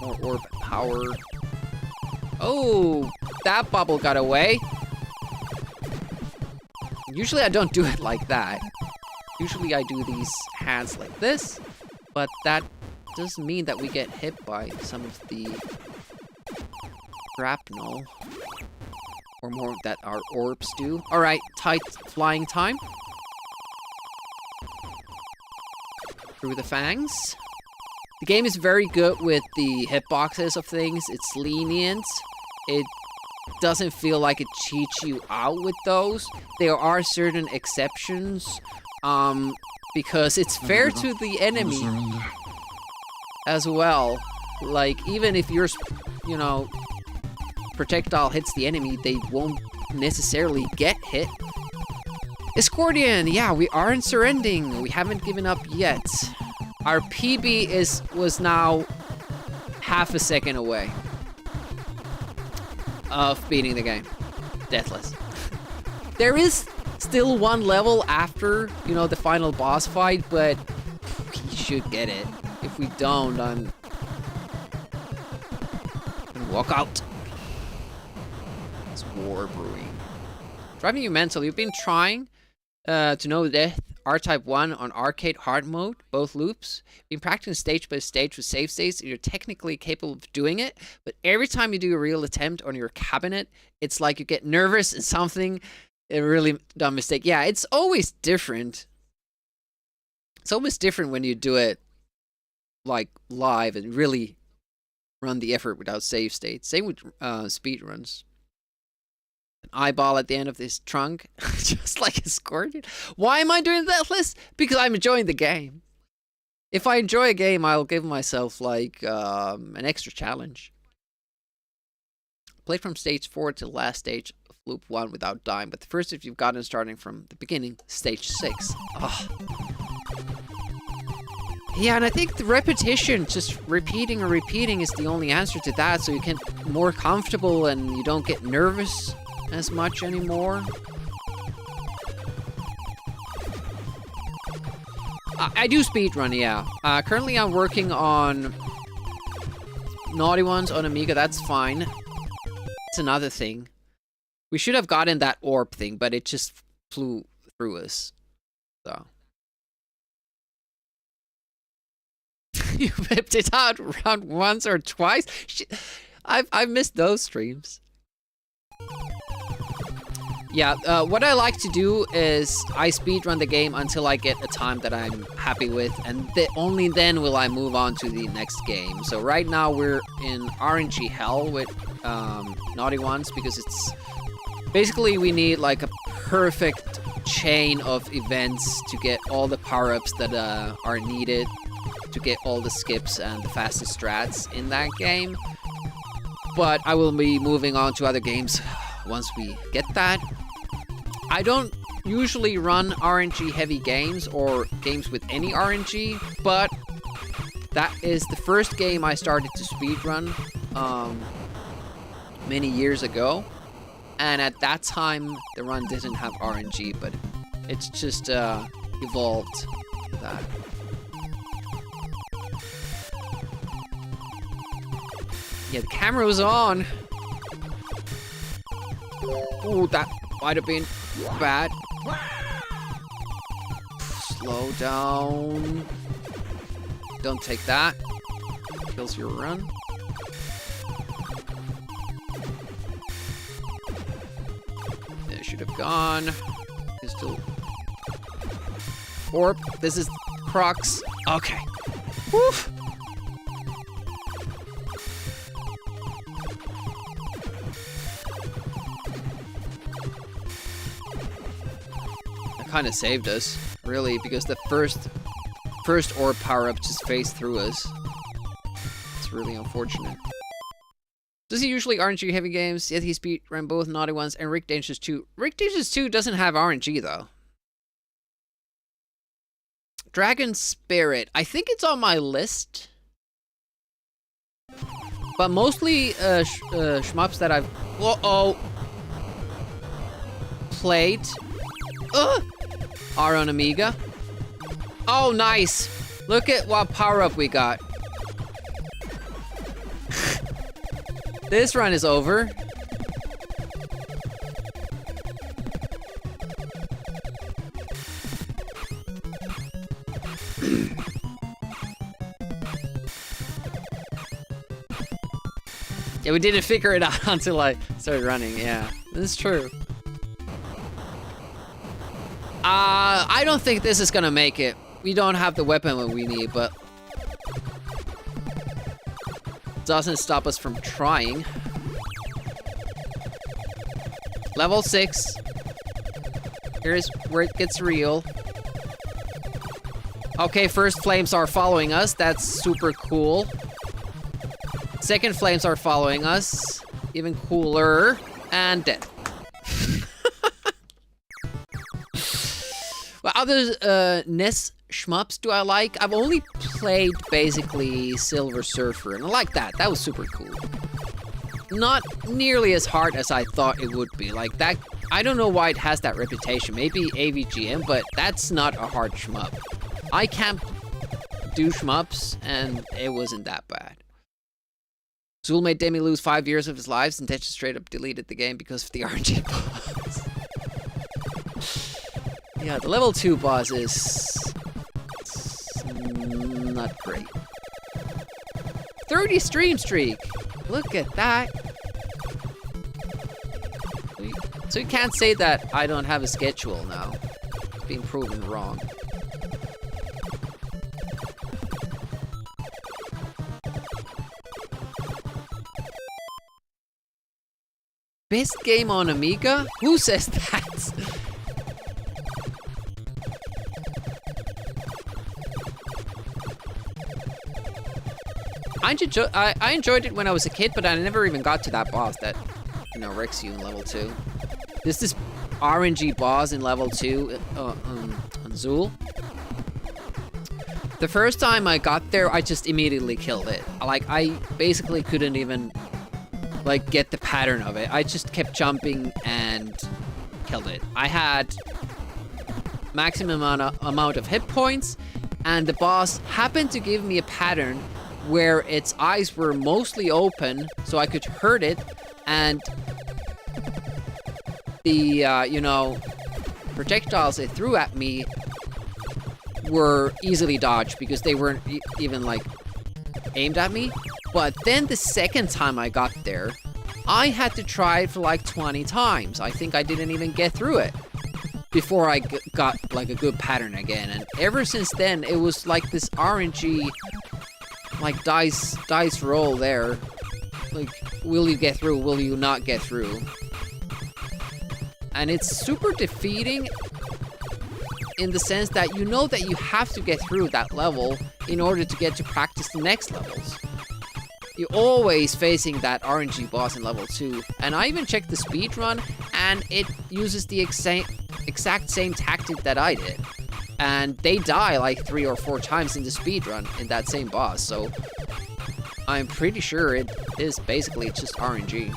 More orb power. Oh, that bubble got away. Usually I don't do it like that. Usually I do these hands like this, but that doesn't mean that we get hit by some of the shrapnel, or more that our orbs do. Alright, tight flying time. Through the fangs. The game is very good with the hitboxes of things. It's lenient. It doesn't feel like it cheats you out with those. There are certain exceptions, because it's fair to the enemy as well. Like, even if your, you know, projectile hits the enemy, they won't necessarily get hit. Escordian, yeah, we aren't surrendering. We haven't given up yet. Our PB was now half a second away of beating the game. Deathless. There is still one level after, you know, the final boss fight, but we should get it. If we don't, I'm gonna walk out. It's war brewing. Driving you mental. You've been trying to know death R-Type 1 on arcade hard mode, both loops. Been practicing stage by stage with save states, and you're technically capable of doing it, but every time you do a real attempt on your cabinet, it's like you get nervous and something, a really dumb mistake. Yeah, it's always different. It's always different when you do it like live and really run the effort without save states. Same with speed runs. An eyeball at the end of this trunk, just like a scorpion. Why am I doing that list? Because I'm enjoying the game. If I enjoy a game, I'll give myself like an extra challenge. Play from stage 4 to the last stage of loop 1 without dying, but the first if you've gotten starting from the beginning, stage 6. Oh. Yeah, and I think the repetition, just repeating and repeating, is the only answer to that, so you get more comfortable and you don't get nervous as much anymore. I do speedrun, yeah. Currently I'm working on Naughty Ones on Amiga, that's fine. It's another thing. We should have gotten that orb thing, but it just flew through us. So. You whipped it out around once or twice? I've missed those streams. Yeah, what I like to do is I speedrun the game until I get a time that I'm happy with, and only then will I move on to the next game. So right now we're in RNG hell with Naughty Ones, because it's basically we need like a perfect chain of events to get all the power-ups that are needed to get all the skips and the fastest strats in that game. But I will be moving on to other games once we get that. I don't usually run RNG heavy games or games with any RNG, but that is the first game I started to speedrun many years ago. And at that time, the run didn't have RNG, but it's just evolved to that. Yeah, the camera was on. Ooh, that might have been bad. Slow down. Don't take that. Kills your run. It should have gone. It's still... Orb. This is Crocs. Okay. Woof. Kind of saved us, really, because the first orb power-up just phased through us. It's really unfortunate. Does he usually RNG heavy games? Yet he speedrun both Naughty Ones and Rick Dangerous 2. Rick Dangerous 2 doesn't have RNG though. Dragon Spirit. I think it's on my list. But mostly shmups that I've played are on Amiga. Oh, nice. Look at what power-up we got. This run is over. Yeah, we didn't figure it out until I started running, yeah. This is true. I don't think this is gonna make it. We don't have the weapon we need, but doesn't stop us from trying. Level 6. Here's where it gets real. Okay, first flames are following us. That's super cool. Second flames are following us. Even cooler. And dead. What other NES shmups do I like? I've only played basically Silver Surfer, and I like that. That was super cool. Not nearly as hard as I thought it would be. Like that, I don't know why it has that reputation. Maybe AVGM, but that's not a hard shmup. I can't do shmups, and it wasn't that bad. Zool made Demi lose 5 years of his lives, and Tetris straight up deleted the game because of the RNG boss. Yeah, the level 2 boss is not great. 30 stream streak! Look at that! So you can't say that I don't have a schedule now. It's being proven wrong. Best game on Amiga? Who says that? I enjoyed it when I was a kid, but I never even got to that boss that, you know, wrecks you in level 2. There's this RNG boss in level 2 on Zool. The first time I got there, I just immediately killed it. Like, I basically couldn't even, like, get the pattern of it. I just kept jumping and killed it. I had maximum amount of hit points, and the boss happened to give me a pattern where its eyes were mostly open, so I could hurt it, and the, you know, projectiles it threw at me were easily dodged because they weren't even, like, aimed at me. But then the second time I got there, I had to try it for like 20 times. I think I didn't even get through it before I got, like, a good pattern again. And ever since then, it was like this RNG, like, dice roll there. Like, will you get through? Will you not get through? And it's super defeating in the sense that you know that you have to get through that level in order to get to practice the next levels. You're always facing that RNG boss in level 2. And I even checked the speedrun, and it uses the exact same tactic that I did. And they die like 3 or 4 times in the speedrun in that same boss, so I'm pretty sure it is basically just RNG.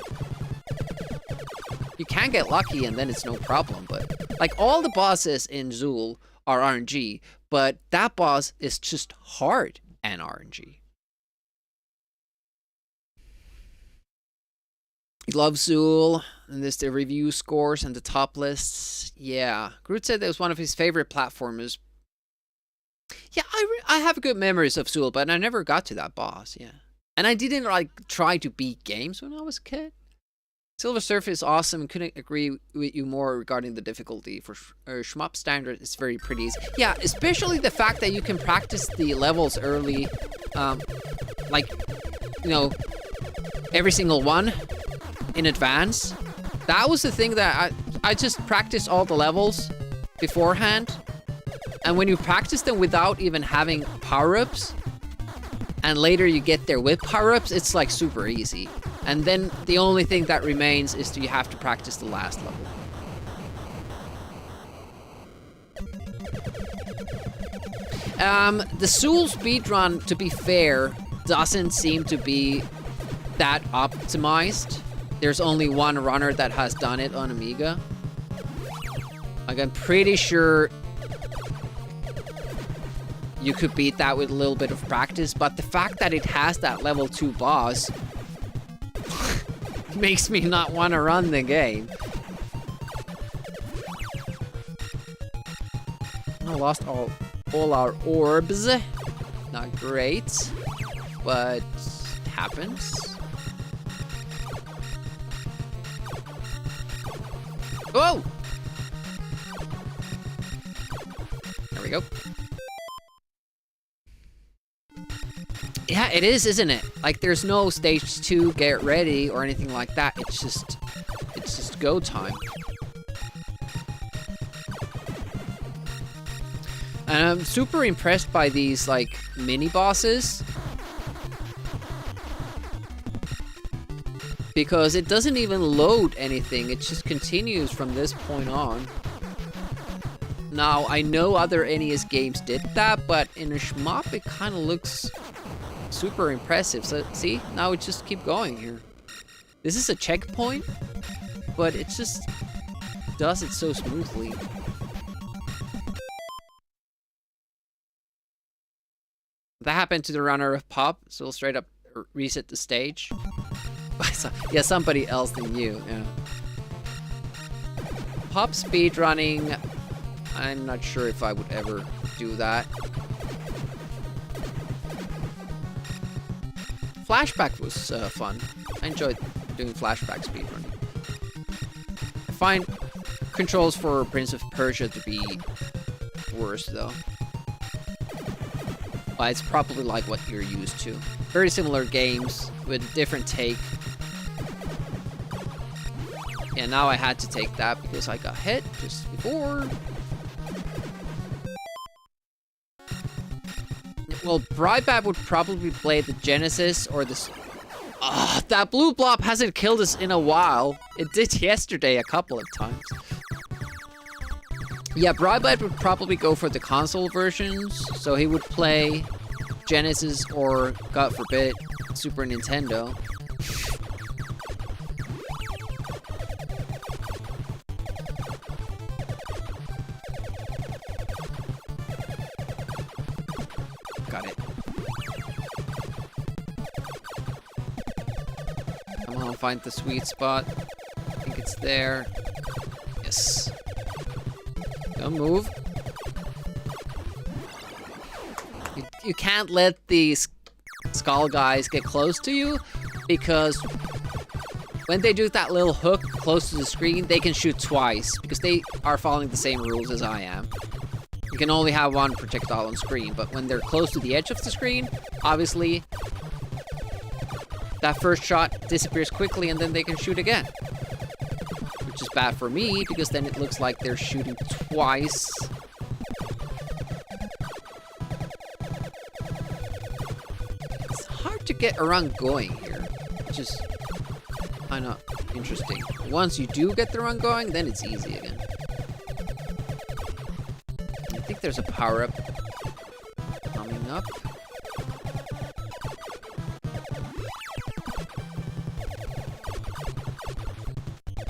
You can get lucky and then it's no problem, but like all the bosses in Zool are RNG, but that boss is just hard and RNG. Love Zool, and there's the review scores and the top lists. Yeah, Groot said that was one of his favorite platformers. Yeah, I have good memories of Zool, but I never got to that boss, yeah. And I didn't, like, try to beat games when I was a kid. Silver Surfer is awesome. Couldn't agree with you more regarding the difficulty. For shmup standard, it's very pretty easy. Yeah, especially the fact that you can practice the levels early. Like, you know, every single one in advance. That was the thing that I just practiced all the levels beforehand. And when you practice them without even having power-ups, and later you get there with power-ups, it's like super easy. And then the only thing that remains is you have to practice the last level. The Zool speedrun, to be fair, doesn't seem to be that optimized. There's only one runner that has done it on Amiga. Like, I'm pretty sure you could beat that with a little bit of practice, but the fact that it has that level 2 boss makes me not want to run the game. I lost all our orbs. Not great, but it happens. Whoa! There we go. Yeah, it is, isn't it? Like, there's no stage 2, get ready, or anything like that. It's just go time. And I'm super impressed by these, like, mini-bosses. Because it doesn't even load anything, it just continues from this point on. Now, I know other NES games did that, but in a shmup, it kind of looks super impressive. So, see? Now it just keep going here. This is a checkpoint, but it just does it so smoothly. That happened to the runner of Pop, so we'll straight up reset the stage. Yeah, somebody else than you, yeah. Pop speedrunning, I'm not sure if I would ever do that. Flashback was fun. I enjoyed doing flashback speedrunning. I find controls for Prince of Persia to be worse, though. But it's probably like what you're used to. Very similar games with a different take. Yeah, now I had to take that because I got hit just before. Well, Brybab would probably play the Genesis or the... that blue blob hasn't killed us in a while. It did yesterday a couple of times. Yeah, Brybab would probably go for the console versions, so he would play Genesis or, God forbid, Super Nintendo. Got it. Come on, find the sweet spot. I think it's there. Yes. Don't move. You can't let these skull guys get close to you, because when they do that little hook close to the screen, they can shoot twice, because they are following the same rules as I am. You can only have one projectile on screen, but when they're close to the edge of the screen, obviously, that first shot disappears quickly and then they can shoot again. Which is bad for me, because then it looks like they're shooting twice. It's hard to get a run going here, which is kind of interesting. Once you do get the run going, then it's easy again. I think there's a power-up coming up.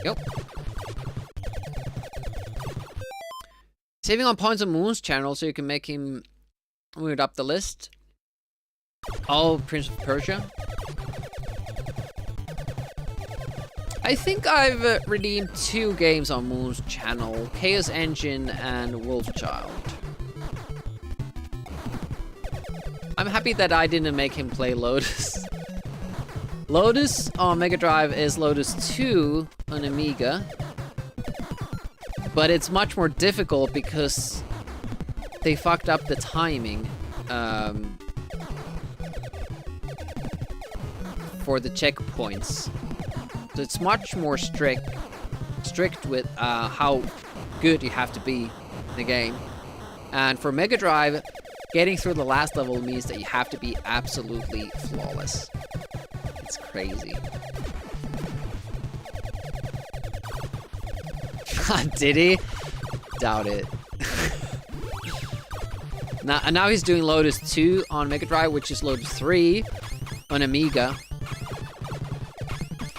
Yep. Saving on points on Moon's channel so you can make him move up the list. Oh, Prince of Persia. I think I've redeemed 2 games on Moon's channel, Chaos Engine and Wolfchild. I'm happy that I didn't make him play Lotus. Lotus on Mega Drive is Lotus 2 on Amiga. But it's much more difficult because they fucked up the timing for the checkpoints. So it's much more strict with how good you have to be in the game. And for Mega Drive, getting through the last level means that you have to be absolutely flawless. It's crazy. Did he? Doubt it. now he's doing Lotus 2 on Mega Drive, which is Lotus 3 on Amiga.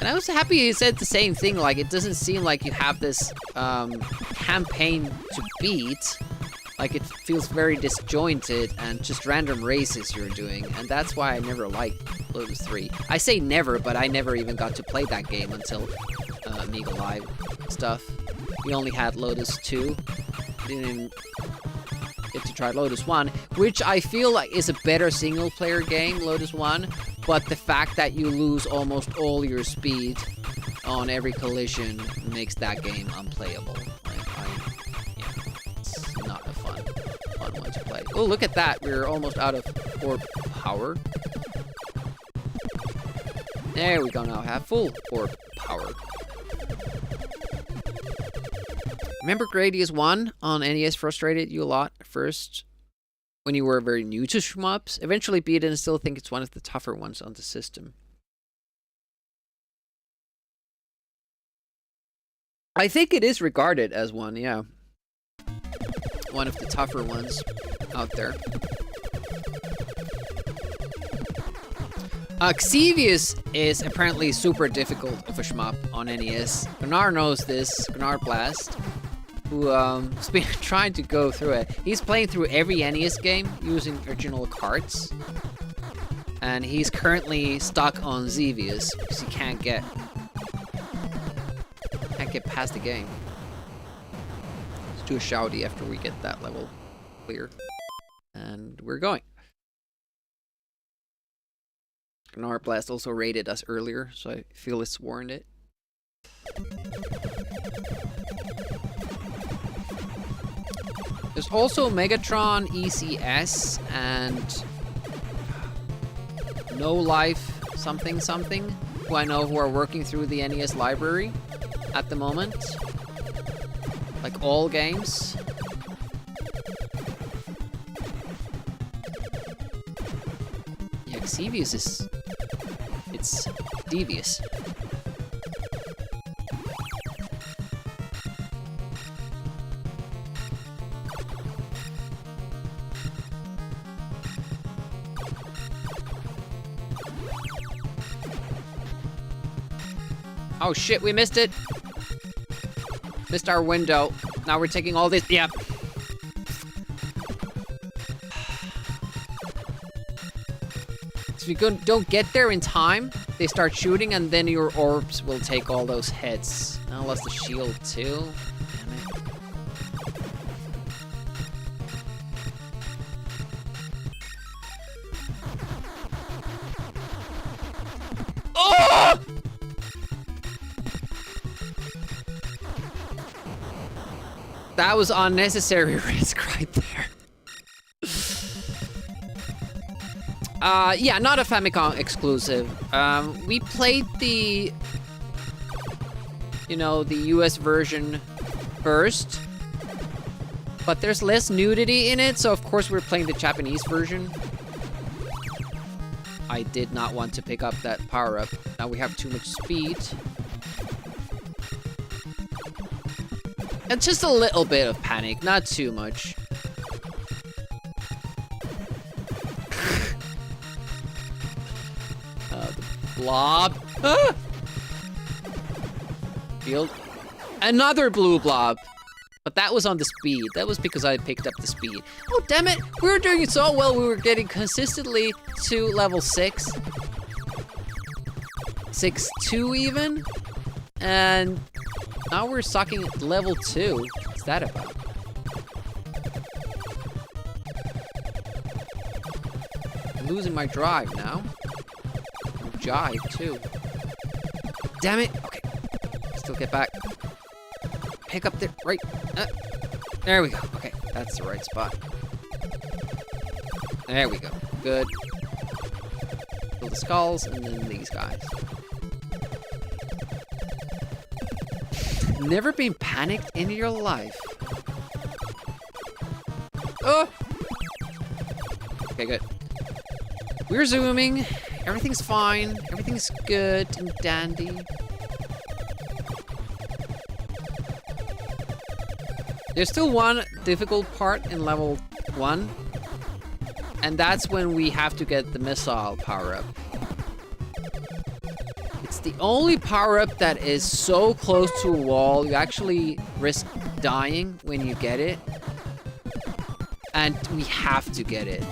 And I was happy he said the same thing, like, it doesn't seem like you have this campaign to beat. Like, it feels very disjointed and just random races you're doing, and that's why I never liked Lotus 3. I say never, but I never even got to play that game until Amiga Live stuff. We only had Lotus 2. Didn't get to try Lotus 1, which I feel like is a better single-player game, Lotus 1, but the fact that you lose almost all your speed on every collision makes that game unplayable. It's not a fun one to play. Oh, look at that. We're almost out of orb power. There we go, now have full orb power. Remember Gradius 1 on NES frustrated you a lot at first when you were very new to shmups? Eventually beat it and still think it's one of the tougher ones on the system. I think it is regarded as one, yeah. One of the tougher ones out there. Xevious is apparently super difficult of a shmup on NES. Gunnar knows this, Gunnar Blast, who has been trying to go through it. He's playing through every NES game using original cards. And he's currently stuck on Xevious because he can't get past the game. Let's do a shouty after we get that level clear. And we're going. Gunnar Blast also raided us earlier, so I feel it's warranted. There's also Megatron ECS and No Life something something, who I know who are working through the NES library at the moment. Like all games. Yeah, Xevious is... it's devious. Oh shit, we missed it. Missed our window. Now we're taking all this. Yep. So if you don't get there in time, they start shooting and then your orbs will take all those hits. I lost the shield too. Damn it. Oh! That was unnecessary risk right there. Yeah, not a Famicom exclusive. We played the, the US version first, but there's less nudity in it, so of course we're playing the Japanese version. I did not want to pick up that power-up. Now we have too much speed. And just a little bit of panic, not too much. The blob. Ah! Field. Another blue blob. But that was on the speed. That was because I picked up the speed. Oh, damn it. We were doing so well. We were getting consistently to level 6. 6-2 even. And now we're sucking at level 2. What's that about? I'm losing my drive now. Jive too. Damn it. Okay. Still get back. Pick up there. Right. There we go. Okay. That's the right spot. There we go. Good. Kill the skulls and then these guys. Never been panicked in your life. Oh! Okay, good. We're zooming. Everything's fine. Everything's good and dandy. There's still one difficult part in level 1. And that's when we have to get the missile power-up. It's the only power-up that is so close to a wall, you actually risk dying when you get it. And we have to get it.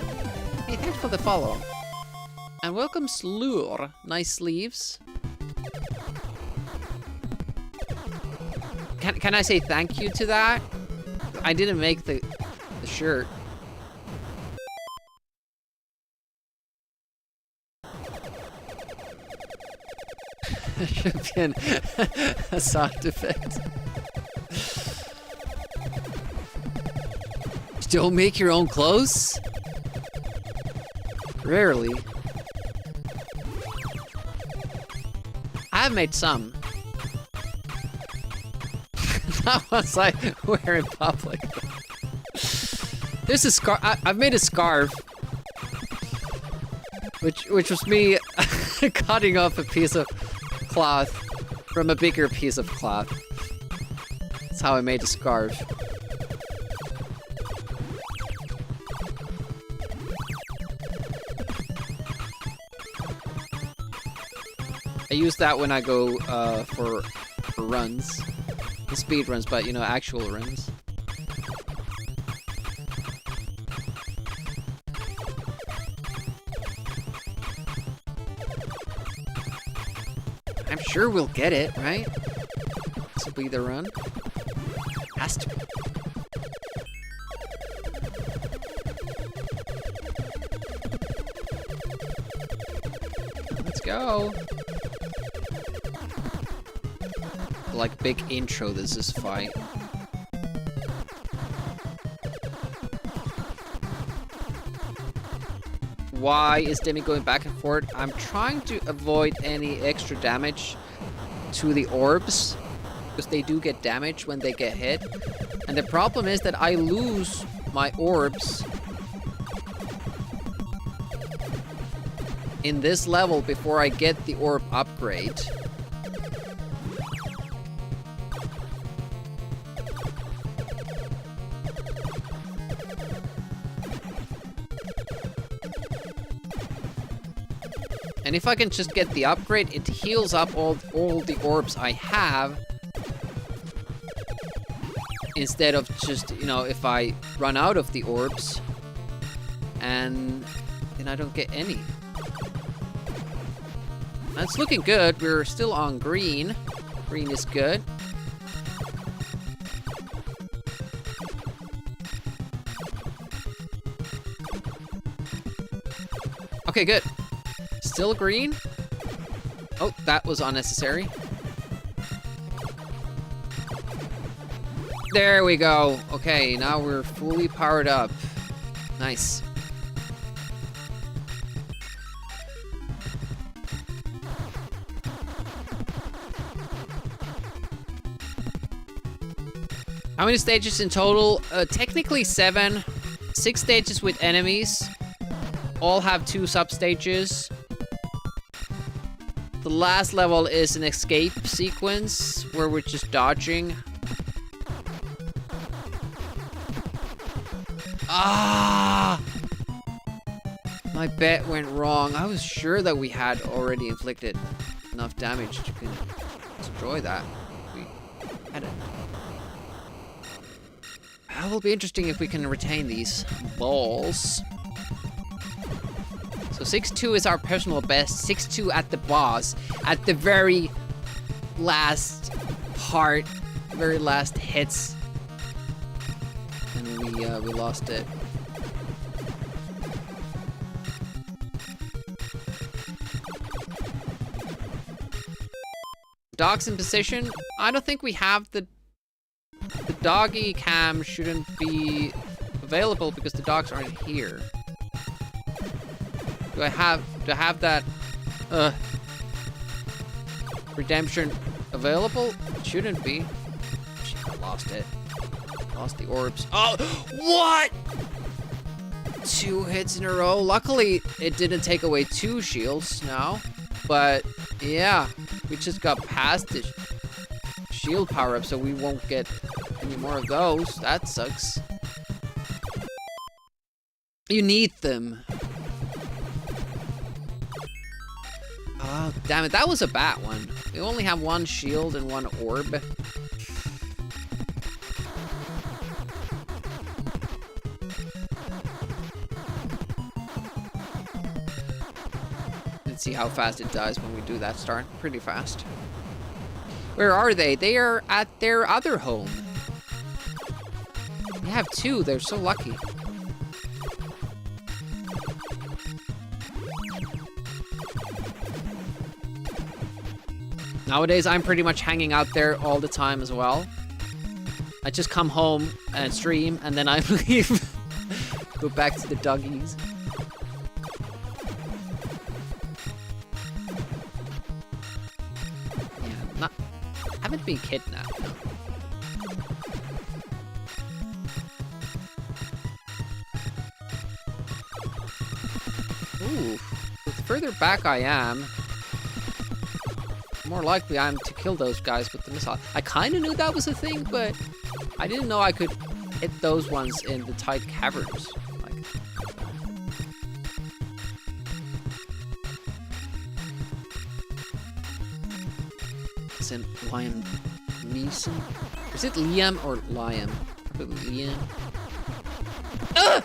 Hey, thanks for the follow. And welcome Slur. Nice sleeves. Can I say thank you to that? I didn't make the shirt. Should be a sound effect. You don't make your own clothes? Rarely. have made some. Not ones I wear in public. There's a scarf. I've made a scarf. Which was me cutting off a piece of cloth from a bigger piece of cloth. That's how I made a scarf. I use that when I go for runs. The speed runs, but you know, actual runs. I'm sure we'll get it, right? This will be the run. Has to be. Let's go. Like big intro, this is fight. Why is Demi going back and forth? I'm trying to avoid any extra damage to the orbs, because they do get damaged when they get hit. And the problem is that I lose my orbs in this level before I get the orb upgrade. And if I can just get the upgrade, it heals up all the orbs I have. Instead of just, you know, if I run out of the orbs, and then I don't get any. That's looking good. We're still on green. Green is good. Okay, good. Still green? Oh, that was unnecessary. There we go. Okay, now we're fully powered up. Nice. How many stages in total? Technically 7. 6 stages with enemies. All have 2 sub-stages. The last level is an escape sequence where we're just dodging. Ah! My bet went wrong. I was sure that we had already inflicted enough damage to destroy that. We hadn't. It will be interesting if we can retain these balls. So 6-2 is our personal best. 6-2 at the boss. At the very last part. Very last hits. And we lost it. Dogs in position. I don't think we have the doggy cam shouldn't be available because the dogs aren't here. Do I have that redemption available? It shouldn't be. Shit, I lost it. Lost the orbs. Oh, what? 2 hits in a row. Luckily, it didn't take away 2 shields now. But yeah, we just got past the shield power up, so we won't get any more of those. That sucks. You need them. Oh, damn it. That was a bad one. We only have 1 shield and 1 orb. Let's see how fast it does when we do that start. Pretty fast. Where are they? They are at their other home. They have 2. They're so lucky. Nowadays, I'm pretty much hanging out there all the time as well. I just come home and stream, and then I leave. Go back to the doggies. haven't been kidnapped, no. Ooh, the further back I am, the more likely I am to kill those guys with the missile. I kind of knew that was a thing, but I didn't know I could hit those ones in the tight caverns. Like, is it Liam Neeson? Is it Liam or Liam? Probably Liam. Ah!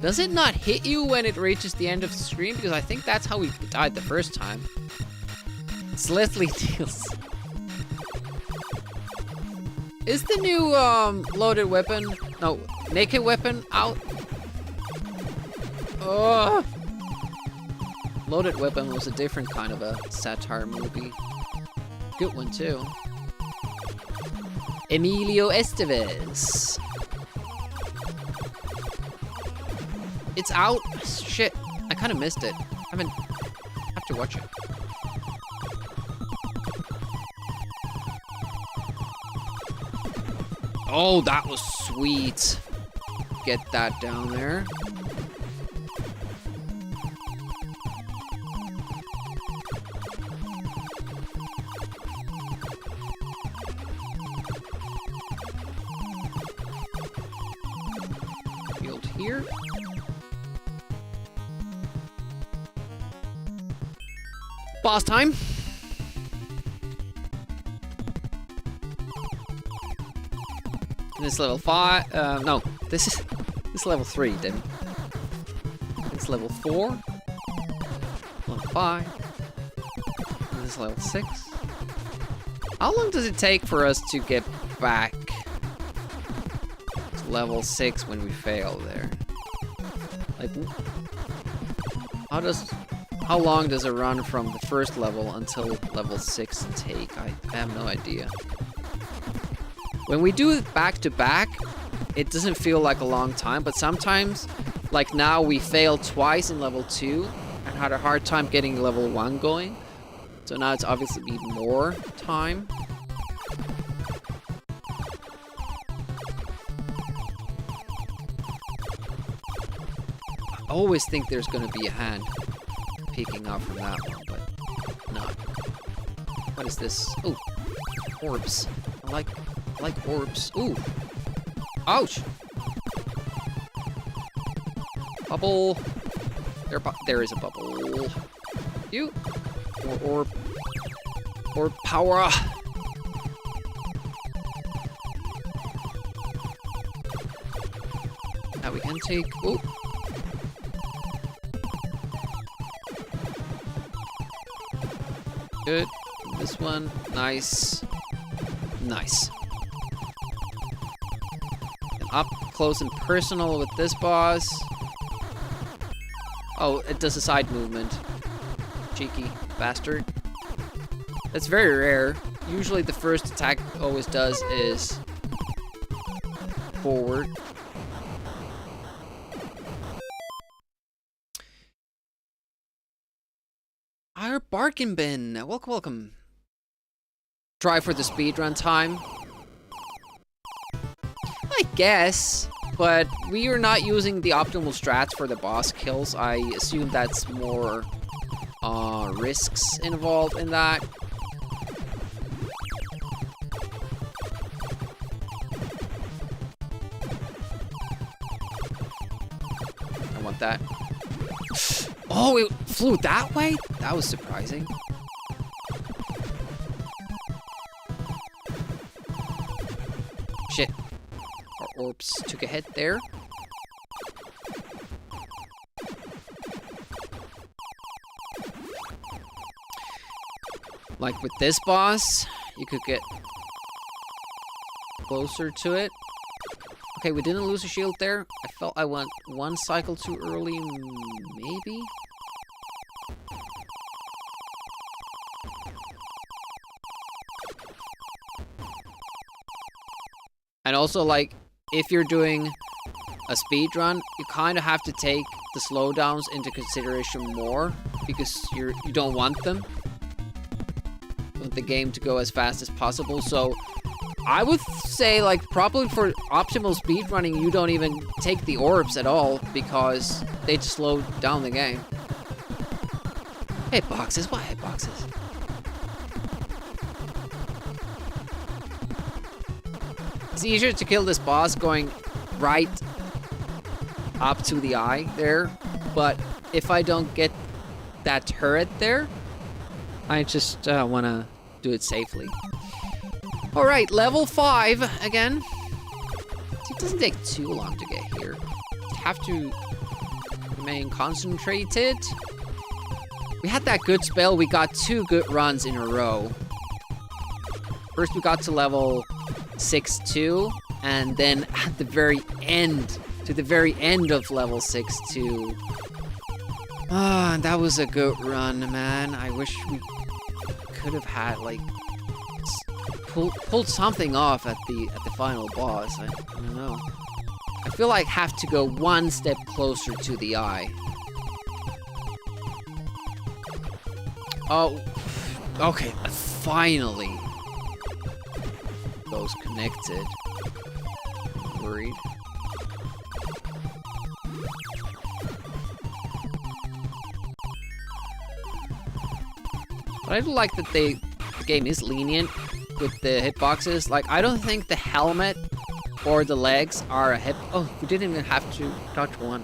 Does it not hit you when it reaches the end of the screen? Because I think that's how we died the first time. It's Leslie Deals. Is the new loaded weapon, no, naked weapon out? Oh, Loaded Weapon was a different kind of a satire movie. Good one too. Emilio Estevez. It's out? Shit, I kind of missed it. I have to watch it. Oh, that was sweet. Get that down there. Field here. Boss time. This is level 5. No, this is level 3. Then it's level 4, level 5, and this is level 6. How long does it take for us to get back to level 6 when we fail there? Like, how long does it run from the first level until level 6 take? I have no idea. When we do it back to back, it doesn't feel like a long time, but sometimes, like now, we failed twice in level 2 and had a hard time getting level 1 going. So now it's obviously even more time. I always think there's gonna be a hand peeking out from that one, but not. What is this? Oh, orbs. I like orbs. Ooh. Ouch. Bubble. There is a bubble. You. More orb power. Now we can take. Ooh. Good. This one. Nice. Nice. Up close and personal with this boss. Oh, it does a side movement. Cheeky bastard. That's very rare. Usually the first attack it always does is forward. Our bargain bin. Welcome, welcome. Try for the speedrun time. I guess, but we are not using the optimal strats for the boss kills. I assume that's more risks involved in that. I want that. Oh, it flew that way? That was surprising. Shit. Our orbs took a hit there. Like with this boss, you could get closer to it. Okay, we didn't lose a shield there. I felt I went one cycle too early, maybe? And also, like, if you're doing a speed run, you kind of have to take the slowdowns into consideration more, because you don't want them. You want the game to go as fast as possible. So I would say, like, probably for optimal speedrunning, you don't even take the orbs at all because they just slow down the game. Hitboxes? What hitboxes? It's easier to kill this boss going right up to the eye there, but if I don't get that turret there, I just want to do it safely. All right, level 5 again. It doesn't take too long to get here. You have to remain concentrated. We had that good spell. We got 2 good runs in a row. First, we got to level 6-2, and then at the very end, to the very end of level 6-2. Ah, that was a good run, man. I wish we could have had, like, pulled something off at the final boss. I don't know. I feel like I have to go one step closer to the eye. Oh, okay, finally. Those connected. I'm worried. But I do like that the game is lenient with the hitboxes. Like, I don't think the helmet or the legs are a hit. Oh, we didn't even have to touch one.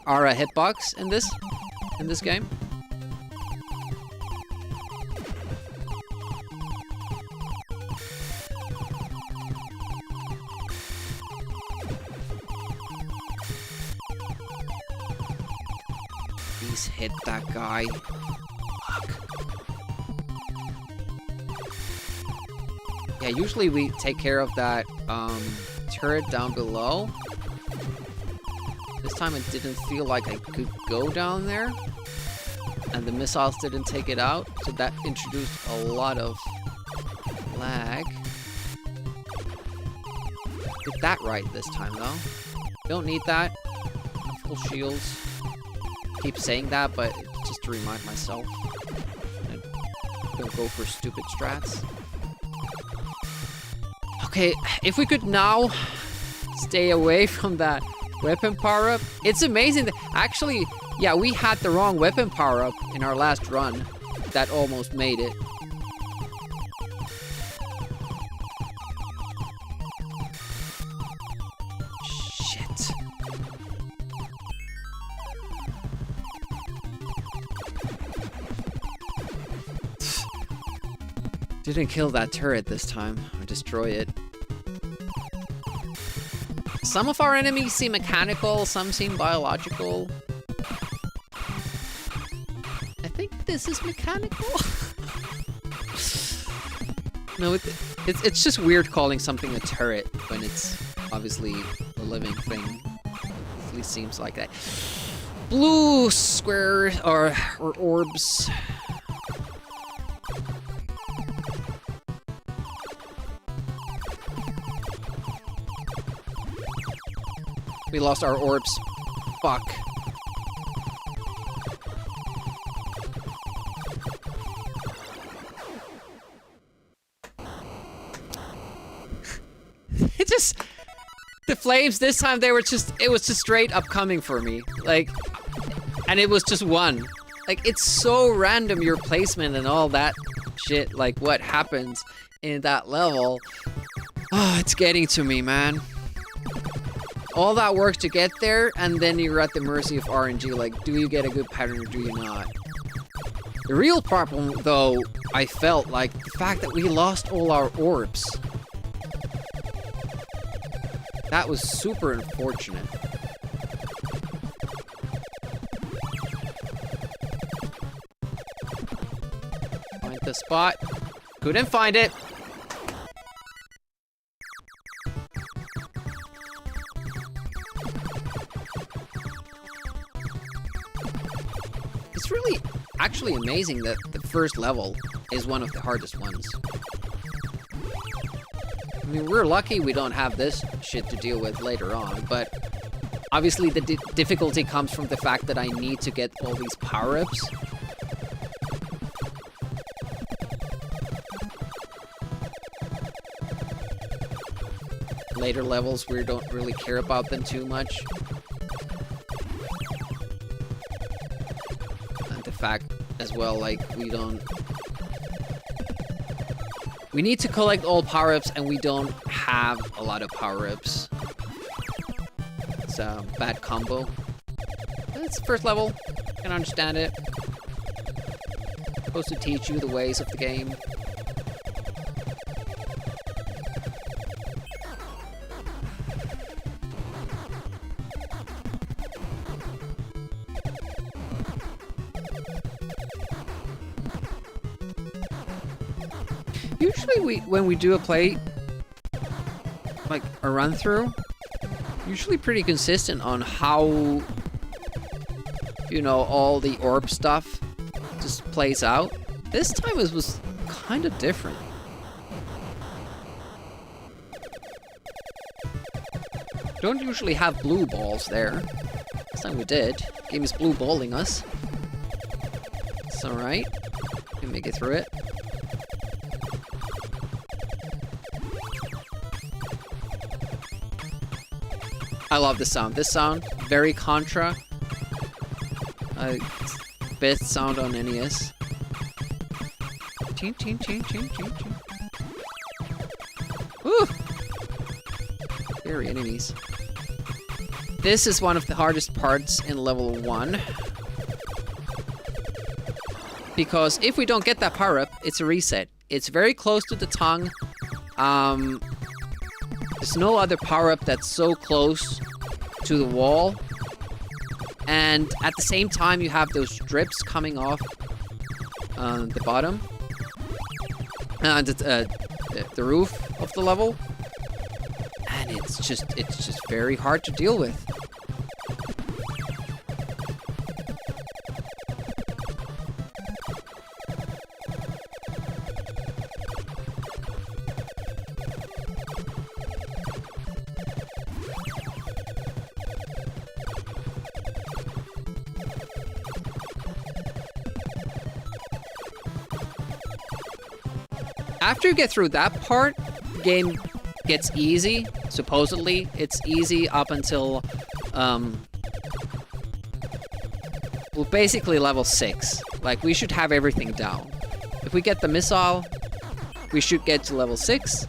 Are a hitbox in this game. Please hit that guy. Fuck. Yeah, usually we take care of that turret down below. This time it didn't feel like I could go down there. And the missiles didn't take it out. So that introduced a lot of lag. Did that right this time though. Don't need that. Full shields. Keep saying that, but just to remind myself. I don't go for stupid strats. Okay, if we could now stay away from that weapon power-up. It's amazing that actually, yeah, we had the wrong weapon power-up in our last run. That almost made it. Shit. Didn't kill that turret this time, or destroy it. Some of our enemies seem mechanical, some seem biological. I think this is mechanical. No, it's just weird calling something a turret when it's obviously a living thing. At least seems like that. Blue squares or orbs. We lost our orbs. Fuck. It just... The flames this time, it was just straight up coming for me. Like, and it was just one. Like, it's so random, your placement and all that shit. Like, what happens in that level. Oh, it's getting to me, man. All that work to get there, and then you're at the mercy of RNG. Like, do you get a good pattern or do you not? The real problem, though, I felt like the fact that we lost all our orbs. That was super unfortunate. Find the spot. Couldn't find it. It's really actually amazing that the first level is one of the hardest ones. I mean, we're lucky we don't have this shit to deal with later on, but Obviously, the difficulty comes from the fact that I need to get all these power-ups. Later levels, we don't really care about them too much. And the fact as well, like, we need to collect all power-ups, and we don't have a lot of power-ups. It's a bad combo. It's the first level. Can understand it. Supposed to teach you the ways of the game. Usually when we do a play, like a run through, usually pretty consistent on how, you know, all the orb stuff just plays out. This time it was kind of different. Don't usually have blue balls there. This time we did. Game is blue balling us. It's alright. We can make it through it. I love this sound. This sound, very Contra. Best sound on NES. Ching, ching, ching, ching, ching, ching. Woo! Scary enemies. This is one of the hardest parts in level 1. Because if we don't get that power-up, it's a reset. It's very close to the tongue. There's no other power-up that's so close to the wall. And at the same time, you have those drips coming off the bottom. And the roof of the level. And it's just very hard to deal with. After you get through that part, the game gets easy. Supposedly, it's easy up until, well, basically level 6. Like, we should have everything down. If we get the missile, we should get to level 6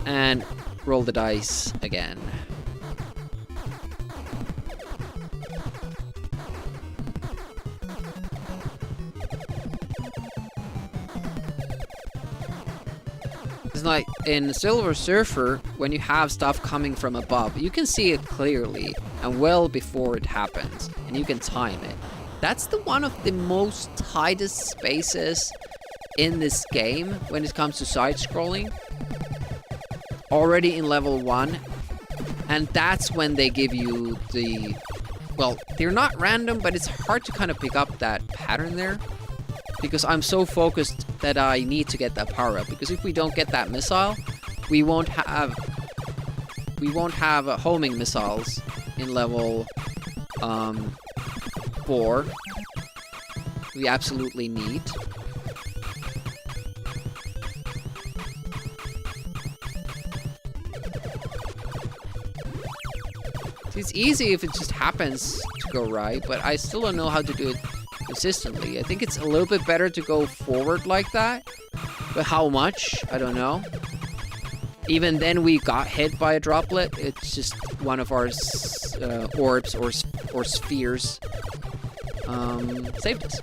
and roll the dice again. Like in Silver Surfer, when you have stuff coming from above, you can see it clearly and well before it happens, and you can time it. That's one of the most tightest spaces in this game when it comes to side-scrolling. Already in level 1, and that's when they give you the... Well, they're not random, but it's hard to kind of pick up that pattern there. Because I'm so focused that I need to get that power up. Because if we don't get that missile, we won't have homing missiles in level 4. We absolutely need. It's easy if it just happens to go right, but I still don't know how to do it consistently. I think it's a little bit better to go forward like that, but how much? I don't know. Even then, we got hit by a droplet. It's just one of our orbs or spheres saved us.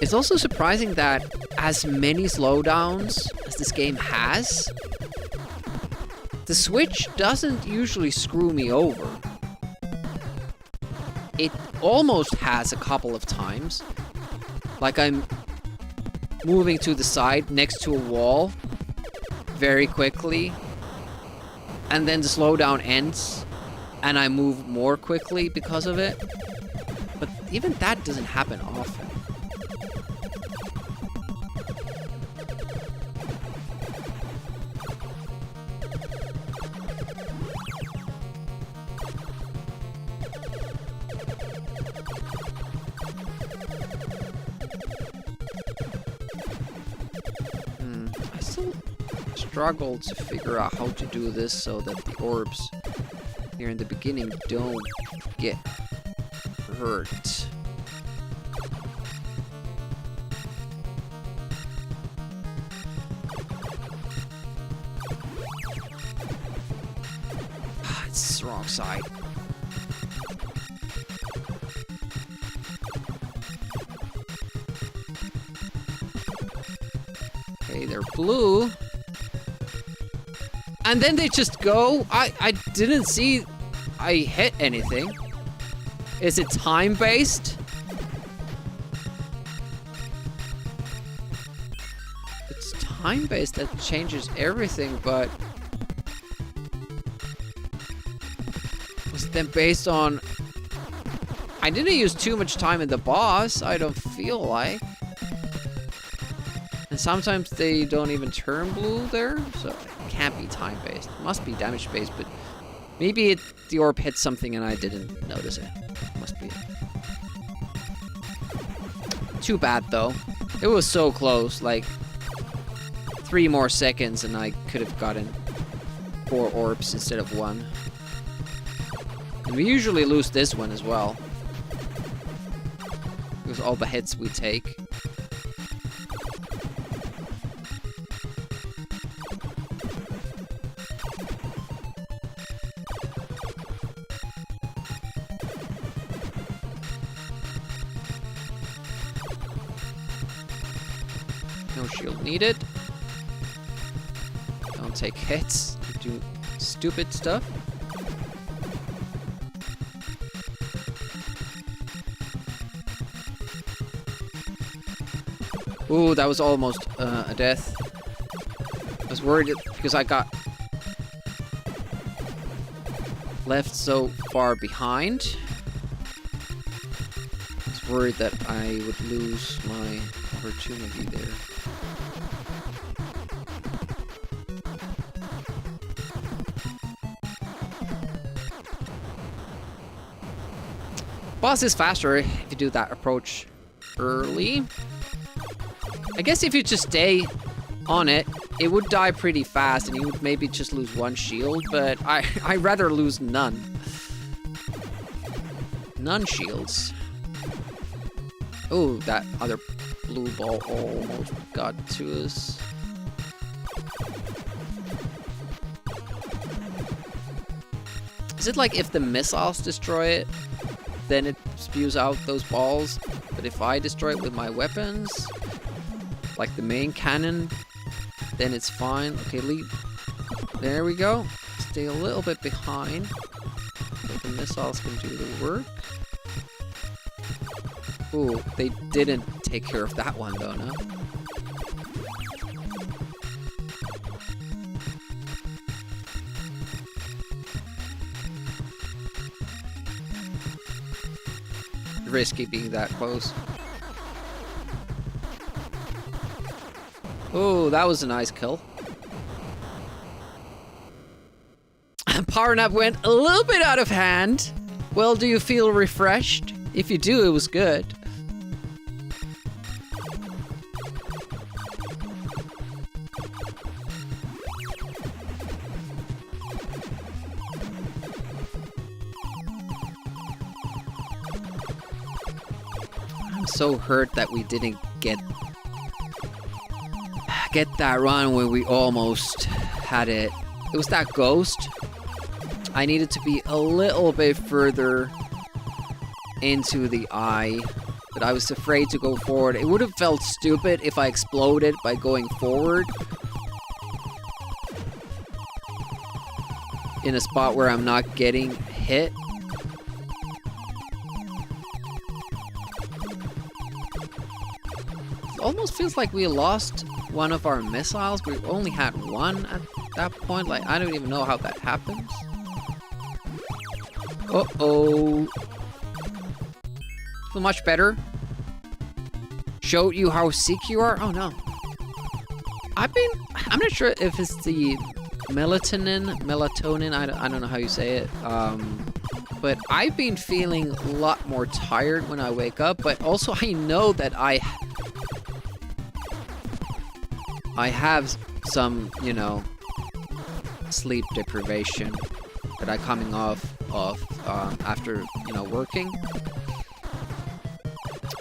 It's also surprising that as many slowdowns as this game has, the Switch doesn't usually screw me over. It almost has a couple of times. Like I'm moving to the side next to a wall very quickly, and then the slowdown ends, and I move more quickly because of it. But even that doesn't happen often. I still struggle to figure out how to do this so that the orbs here in the beginning don't get hurt. It's the wrong side. Okay, they're blue. And then they just go. I didn't see I hit anything. Is it time-based? It's time-based, that changes everything, but... was it then based on... I didn't use too much time in the boss, I don't feel like. And sometimes they don't even turn blue there, so it can't be time-based. It must be damage-based, but maybe the orb hit something and I didn't notice it. Must be it. Too bad, though. It was so close, like 3 more seconds and I could have gotten 4 orbs instead of 1. And we usually lose this one as well. Because all the hits we take. No shield needed. Don't take hits. Do stupid stuff. Ooh, that was almost a death. I was worried because I got left so far behind. I was worried that I would lose my opportunity there. Boss is faster if you do that approach early. I guess if you just stay on it, it would die pretty fast and you would maybe just lose 1 shield, but I'd rather lose none. None shields. Oh, that other blue ball almost got to us. Is it like if the missiles destroy it, then it spews out those balls? But if I destroy it with my weapons, like the main cannon, then it's fine. Okay, there we go. Stay a little bit behind, so the missiles can do the work. Ooh, they didn't take care of that one though, no? Risky being that close. Oh, that was a nice kill. Power nap went a little bit out of hand. Well, do you feel refreshed? If you do, it was good. I'm so hurt that we didn't get that run where we almost had it. It was that ghost. I needed to be a little bit further into the eye, but I was afraid to go forward. It would have felt stupid if I exploded by going forward in a spot where I'm not getting hit. It almost feels like we lost one of our missiles. We only had one at that point. Like, I don't even know how that happens. Uh-oh. Feel much better. Showed you how sick you are? Oh no. I'm not sure if it's the melatonin, I don't know how you say it. But I've been feeling a lot more tired when I wake up, but also I know that I have some, you know, sleep deprivation that I'm coming off of after, you know, working.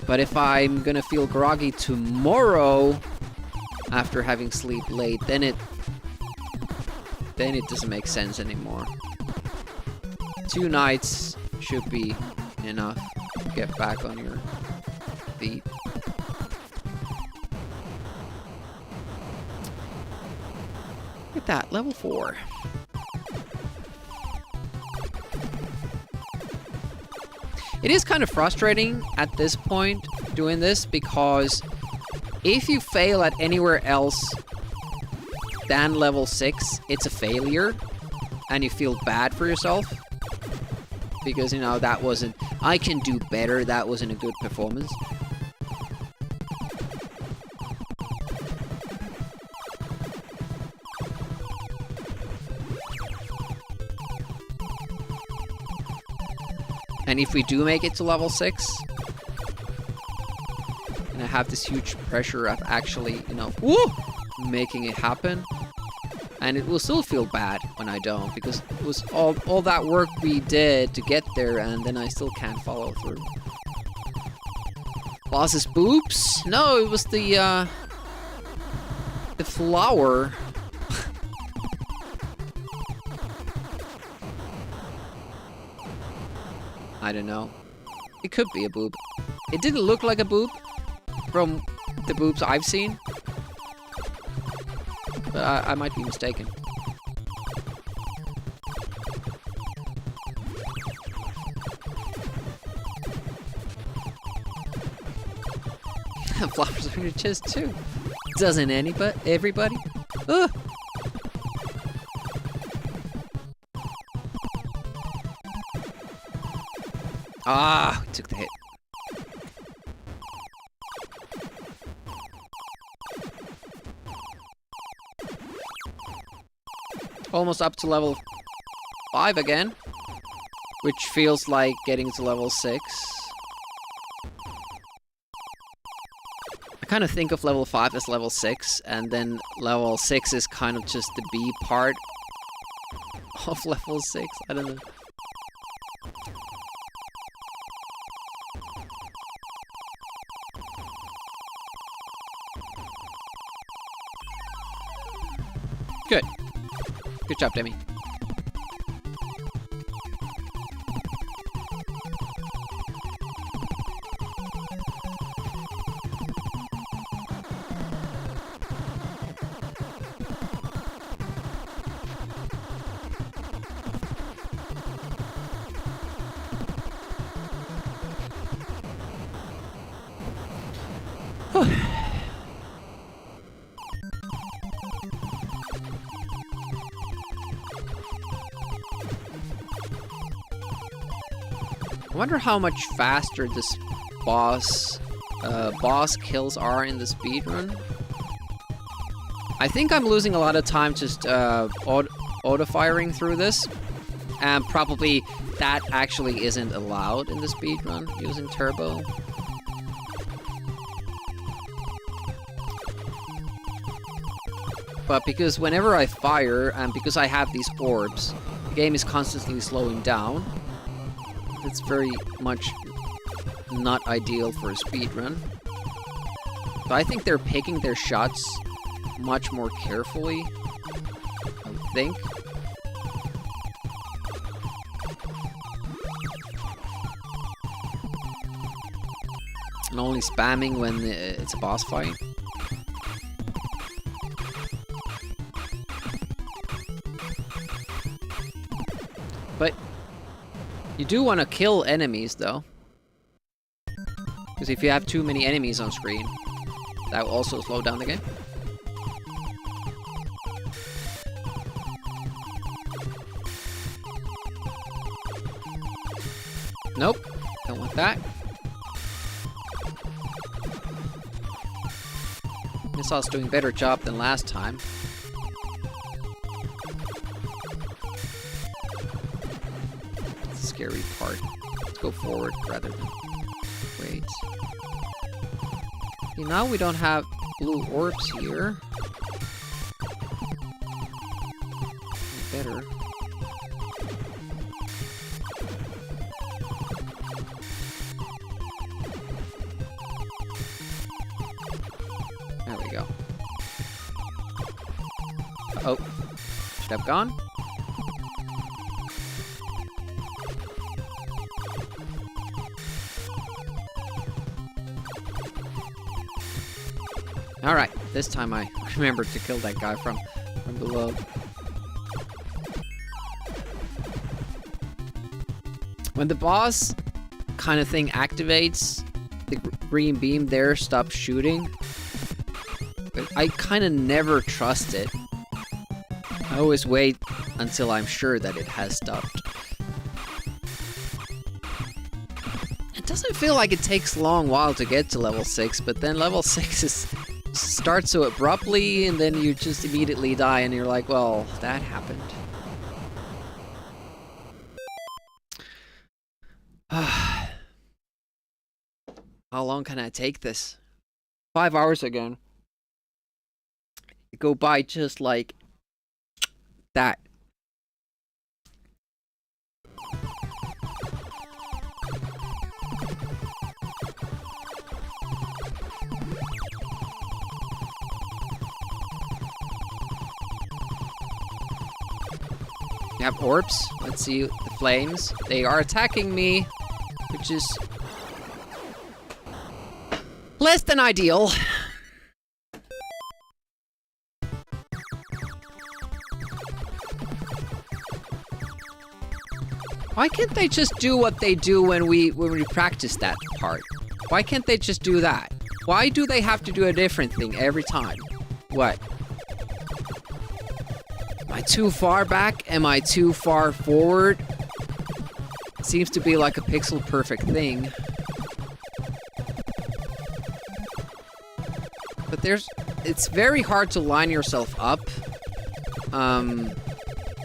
But if I'm gonna feel groggy tomorrow after having sleep late, then it doesn't make sense anymore. 2 nights should be enough to get back on your feet. Look at that, level 4. It is kind of frustrating at this point doing this, because if you fail at anywhere else than level 6, it's a failure and you feel bad for yourself. Because, you know, that wasn't... I can do better, that wasn't a good performance. And if we do make it to level 6, and I have this huge pressure of actually, you know, making it happen, and it will still feel bad when I don't, because it was all that work we did to get there, and then I still can't follow through. Boss's boobs? No, it was the flower. I don't know. It could be a boob. It didn't look like a boob from the boobs I've seen. But I might be mistaken. Flowers on your chest too. Doesn't everybody? Ugh. Ah, we took the hit. Almost up to level 5 again, which feels like getting to level 6. I kind of think of level 5 as level 6, and then level 6 is kind of just the B part of level 6. I don't know. Good. Good job, Demi. I wonder how much faster this boss kills are in the speedrun. I think I'm losing a lot of time just auto-firing through this, and probably that actually isn't allowed in the speedrun using turbo. But because whenever I fire, and because I have these orbs, the game is constantly slowing down. It's very much not ideal for a speedrun. But I think they're picking their shots much more carefully, I would think. And only spamming when it's a boss fight. But you do want to kill enemies, though. Because if you have too many enemies on screen, that will also slow down the game. Nope. Don't want that. Missile's doing better job than last time. That's the scary part. Let's go forward rather than wait. Okay, now we don't have blue orbs here. Better. There we go. Oh, should have gone. All right, this time I remembered to kill that guy from below. When the boss kind of thing activates, the green beam there stops shooting. But I kind of never trust it. I always wait until I'm sure that it has stopped. It doesn't feel like it takes a long while to get to level 6, but then level 6 starts so abruptly, and then you just immediately die, and you're like, well, that happened. How long can I take this? 5 hours again. Go by just like that. We have orbs. Let's see the flames. They are attacking me, which is less than ideal. Why can't they just do what they do when we practice that part? Why can't they just do that? Why do they have to do a different thing every time? What? Am I too far back? Am I too far forward? Seems to be like a pixel perfect thing. But it's very hard to line yourself up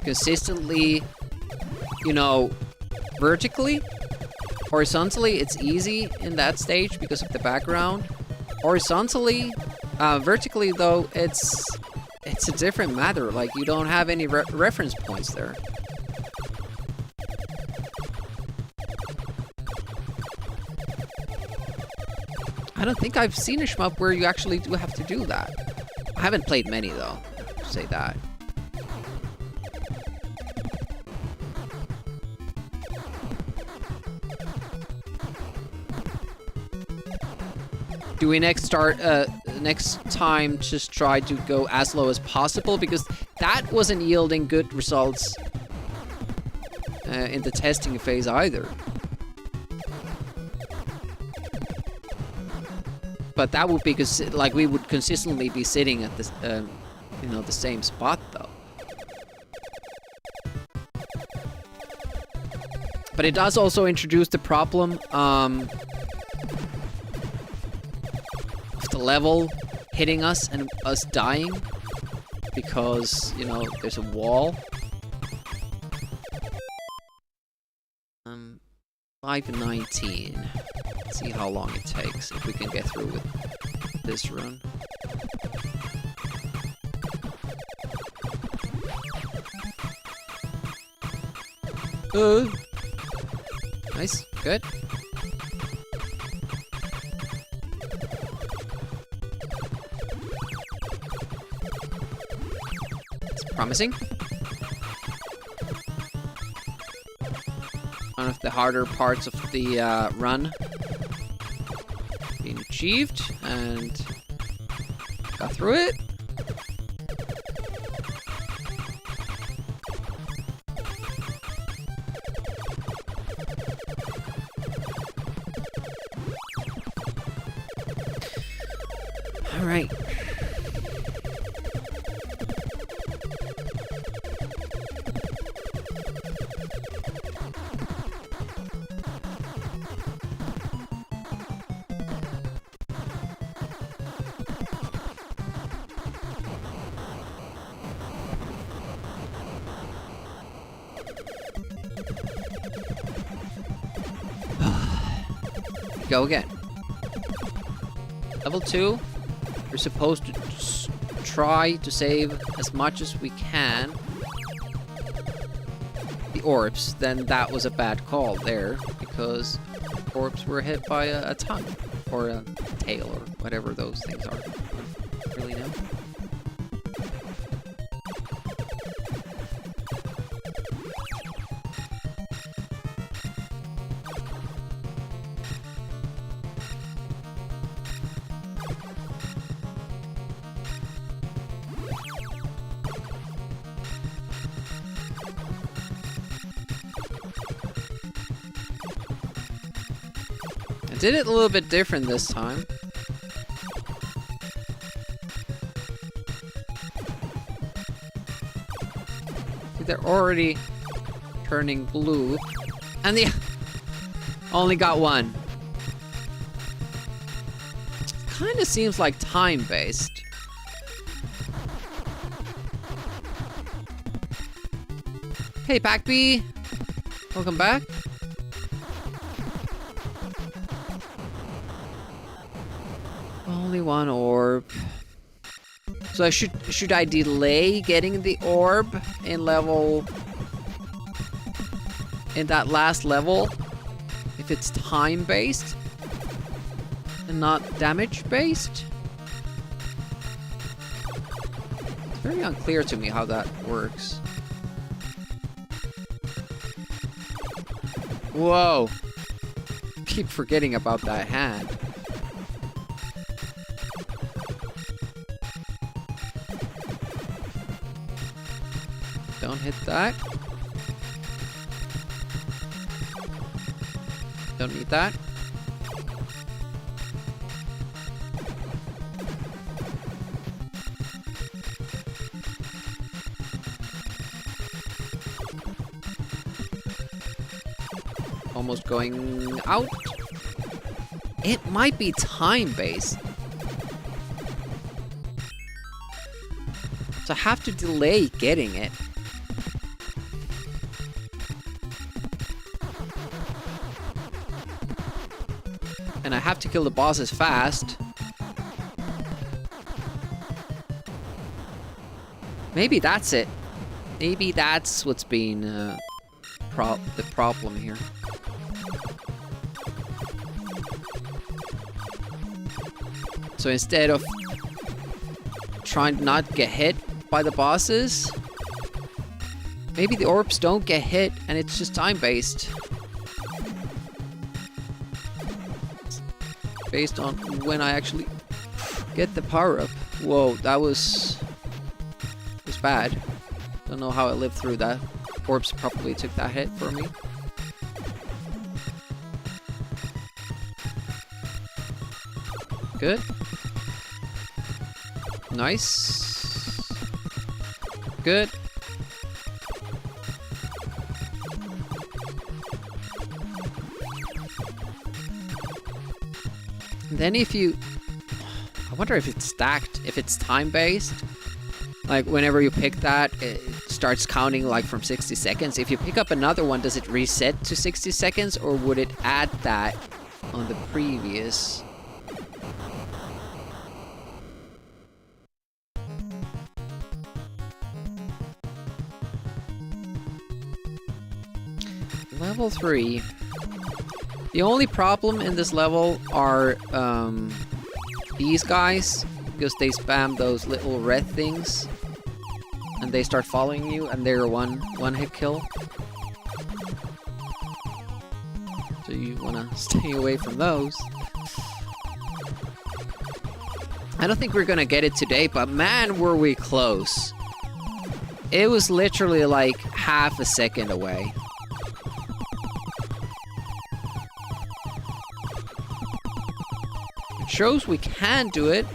consistently, you know, vertically. Horizontally, it's easy in that stage because of the background. Horizontally, vertically though, it's a different matter. Like, you don't have any reference points there. I don't think I've seen a shmup where you actually do have to do that. I haven't played many though, to say that. Do we next time just try to go as low as possible? Because that wasn't yielding good results in the testing phase either. But that would be like we would consistently be sitting at this, you know, the same spot though. But it does also introduce the problem of the level hitting us and us dying because, you know, there's a wall. 5:19. Let's see how long it takes if we can get through with this run. Nice, good. It's promising. One of the harder parts of the run being achieved, and got through it. All right. go again. Level 2, we're supposed to try to save as much as we can. The orbs, then that was a bad call there, because orbs were hit by a tongue, or a tail, or whatever those things are. I don't really know. Did it a little bit different this time. See, they're already turning blue, and they only got one. Kind of seems like time-based. Hey, Packbee! Welcome back. Only one orb. So should I delay getting the orb in that last level if it's time based and not damage based? It's very unclear to me how that works. Whoa. Keep forgetting about that hand. Don't hit that. Don't need that. Almost going out. It might be time-based. So I have to delay getting it. And I have to kill the bosses fast. Maybe that's it. Maybe that's what's been the problem here. So instead of trying to not get hit by the bosses, maybe the orbs don't get hit and it's just time-based. Based on when I actually get the power-up. Whoa, that was bad. Don't know how I lived through that. Orbs probably took that hit for me. Good. Nice. Good. And then if you... I wonder if it's stacked, if it's time-based. Like, whenever you pick that, it starts counting, like, from 60 seconds. If you pick up another one, does it reset to 60 seconds? Or would it add that on the previous? Level 3. The only problem in this level are these guys, because they spam those little red things and they start following you, and they're one hit kill. So you want to stay away from those. I don't think we're gonna get it today, but man, were we close. It was literally like half a second away. It shows we can do it.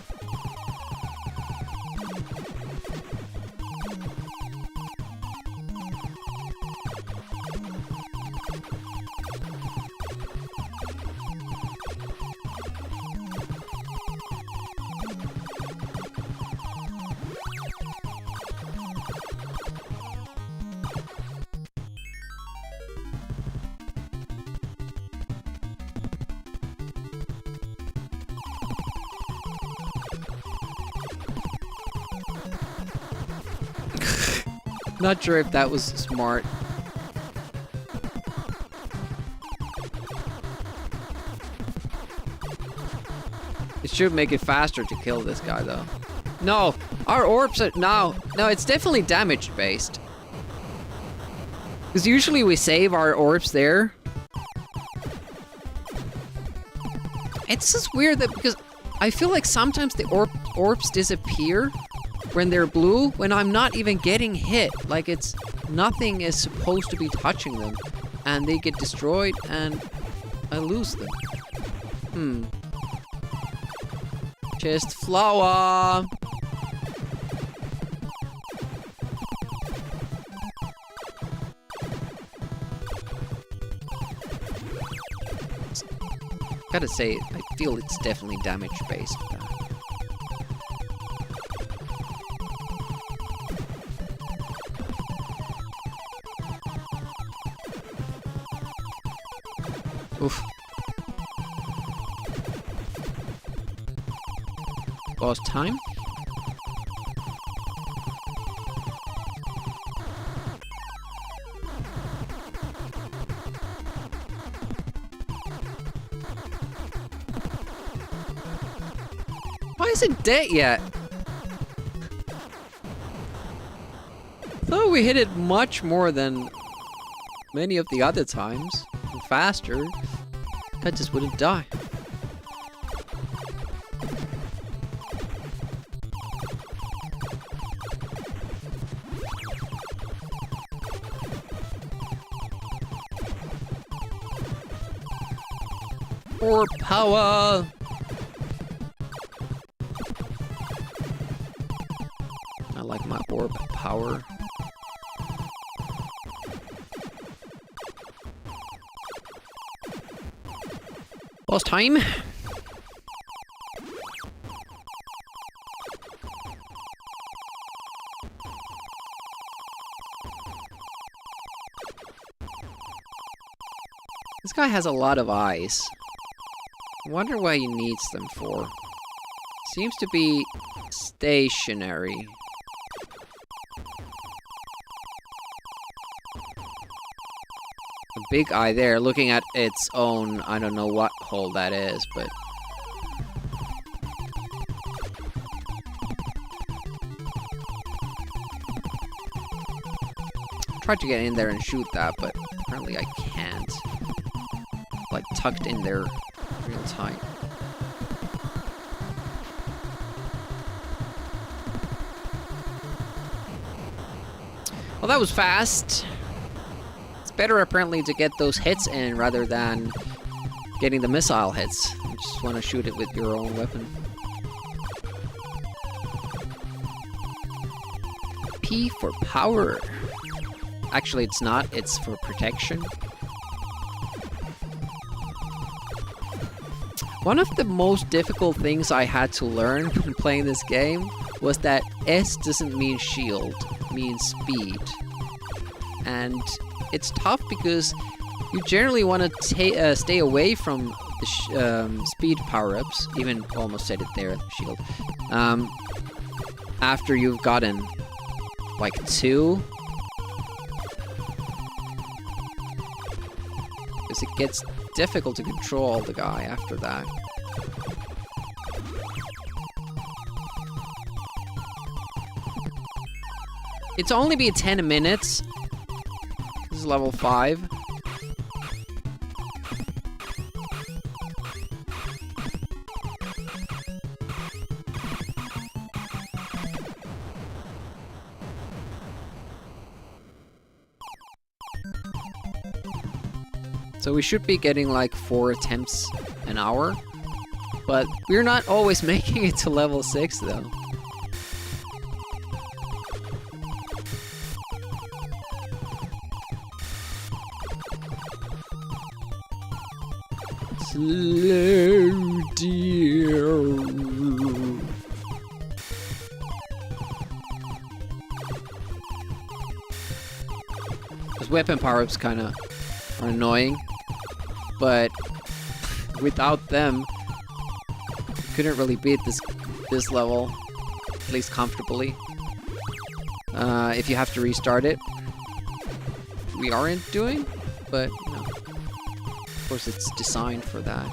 Not sure if that was smart. It should make it faster to kill this guy, though. No, our orbs are... No, it's definitely damage-based. Because usually we save our orbs there. It's just weird that because I feel like sometimes the orbs disappear when they're blue, when I'm not even getting hit. Like it's... Nothing is supposed to be touching them. And they get destroyed and I lose them. Just flower. Gotta say, I feel it's definitely damage based. Oof. Boss time. Why isn't dead yet? Thought we hit it much more than many of the other times. And faster. I just wouldn't die. Orb power! I like my orb power. Boss time! This guy has a lot of eyes. I wonder what he needs them for. Seems to be stationary. A big eye there, looking at its own, I don't know what hole that is, but... Tried to get in there and shoot that, but apparently I can't. Like, tucked in there real tight. Well, that was fast. It's better apparently to get those hits in rather than getting the missile hits. You just want to shoot it with your own weapon. P for power. Actually, it's not. It's for protection. One of the most difficult things I had to learn when playing this game was that S doesn't mean shield, it means speed. And it's tough because you generally want to stay away from the speed power-ups, even almost said it there, shield, after you've gotten like 2. Because it gets difficult to control the guy after that. It's only be 10 minutes. This is level 5. So we should be getting like 4 attempts an hour, but we're not always making it to level 6 though. Slow dear. Those weapon power-ups kinda are annoying. But without them, you couldn't really beat this level, at least comfortably. if you have to restart it. We aren't doing, but you know, of course it's designed for that.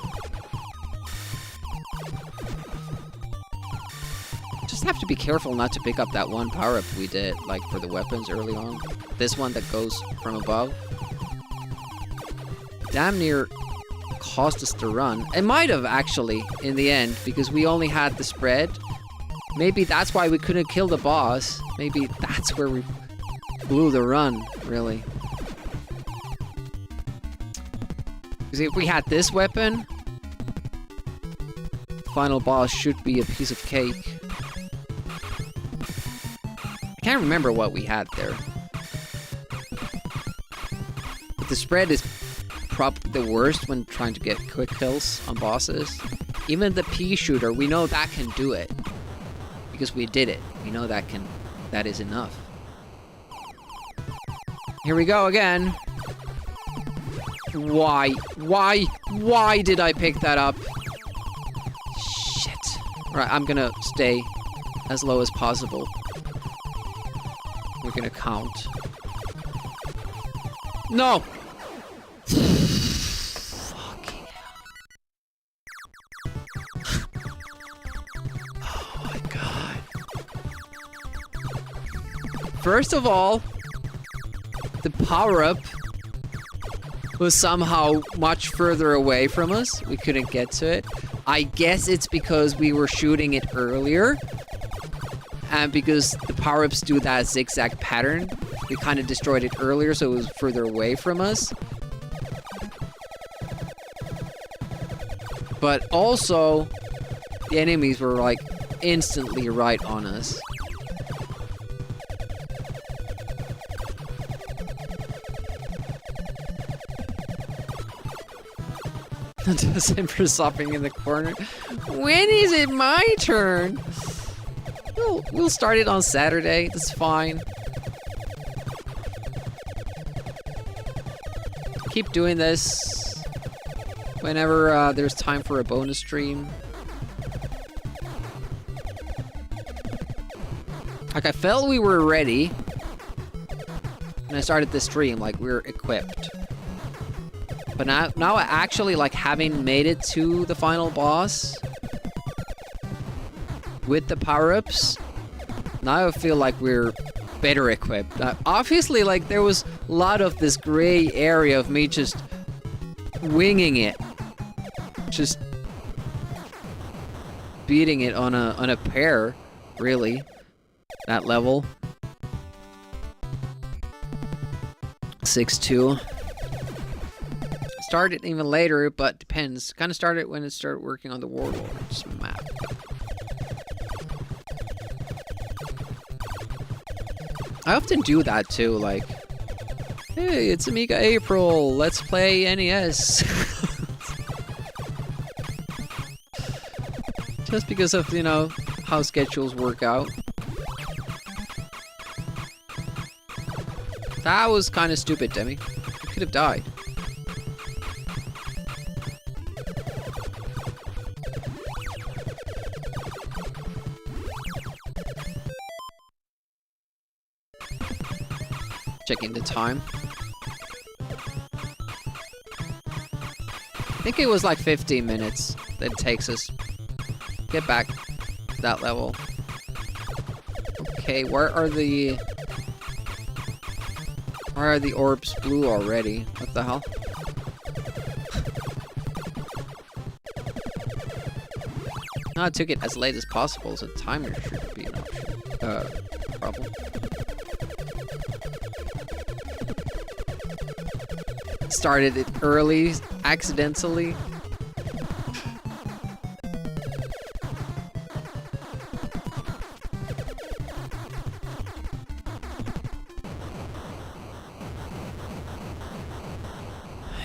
Just have to be careful not to pick up that one power-up we did, like for the weapons early on. This one that goes from above. Damn near caused us to run. It might have actually, in the end, because we only had the spread. Maybe that's why we couldn't kill the boss. Maybe that's where we blew the run, really. Because if we had this weapon, final boss should be a piece of cake. I can't remember what we had there. But the spread is probably the worst when trying to get quick kills on bosses. Even the pea shooter, we know that can do it. Because we did it. We know that is enough. Here we go again. Why did I pick that up? Shit. Alright, I'm gonna stay as low as possible. We're gonna count. No! Fucking hell. Oh my god. First of all, the power-up was somehow much further away from us. We couldn't get to it. I guess it's because we were shooting it earlier. And because the power-ups do that zigzag pattern, we kind of destroyed it earlier, so it was further away from us. But also, the enemies were like instantly right on us. DOSember stopping in the corner. When is it my turn? We'll start it on Saturday. That's fine. Keep doing this whenever there's time for a bonus stream. Like, I felt we were ready when I started this stream, like we were equipped. But now actually, like, having made it to the final boss with the power-ups, now I feel like we're better equipped. Obviously, like, there was a lot of this gray area of me just winging it. Just beating it on a pair, really. That level. 6-2. Started even later, but depends. Kind of started when it started working on the Warlords map. I often do that too, like, hey, it's Amiga April, let's play NES. Just because of, you know, how schedules work out. That was kind of stupid, Demi. You could have died. Checking the time. I think it was like 15 minutes that it takes us to get back to that level. Okay, where are the orbs blue already? What the hell? No, I took it as late as possible, so timer should be an option. Problem. Started it early, accidentally.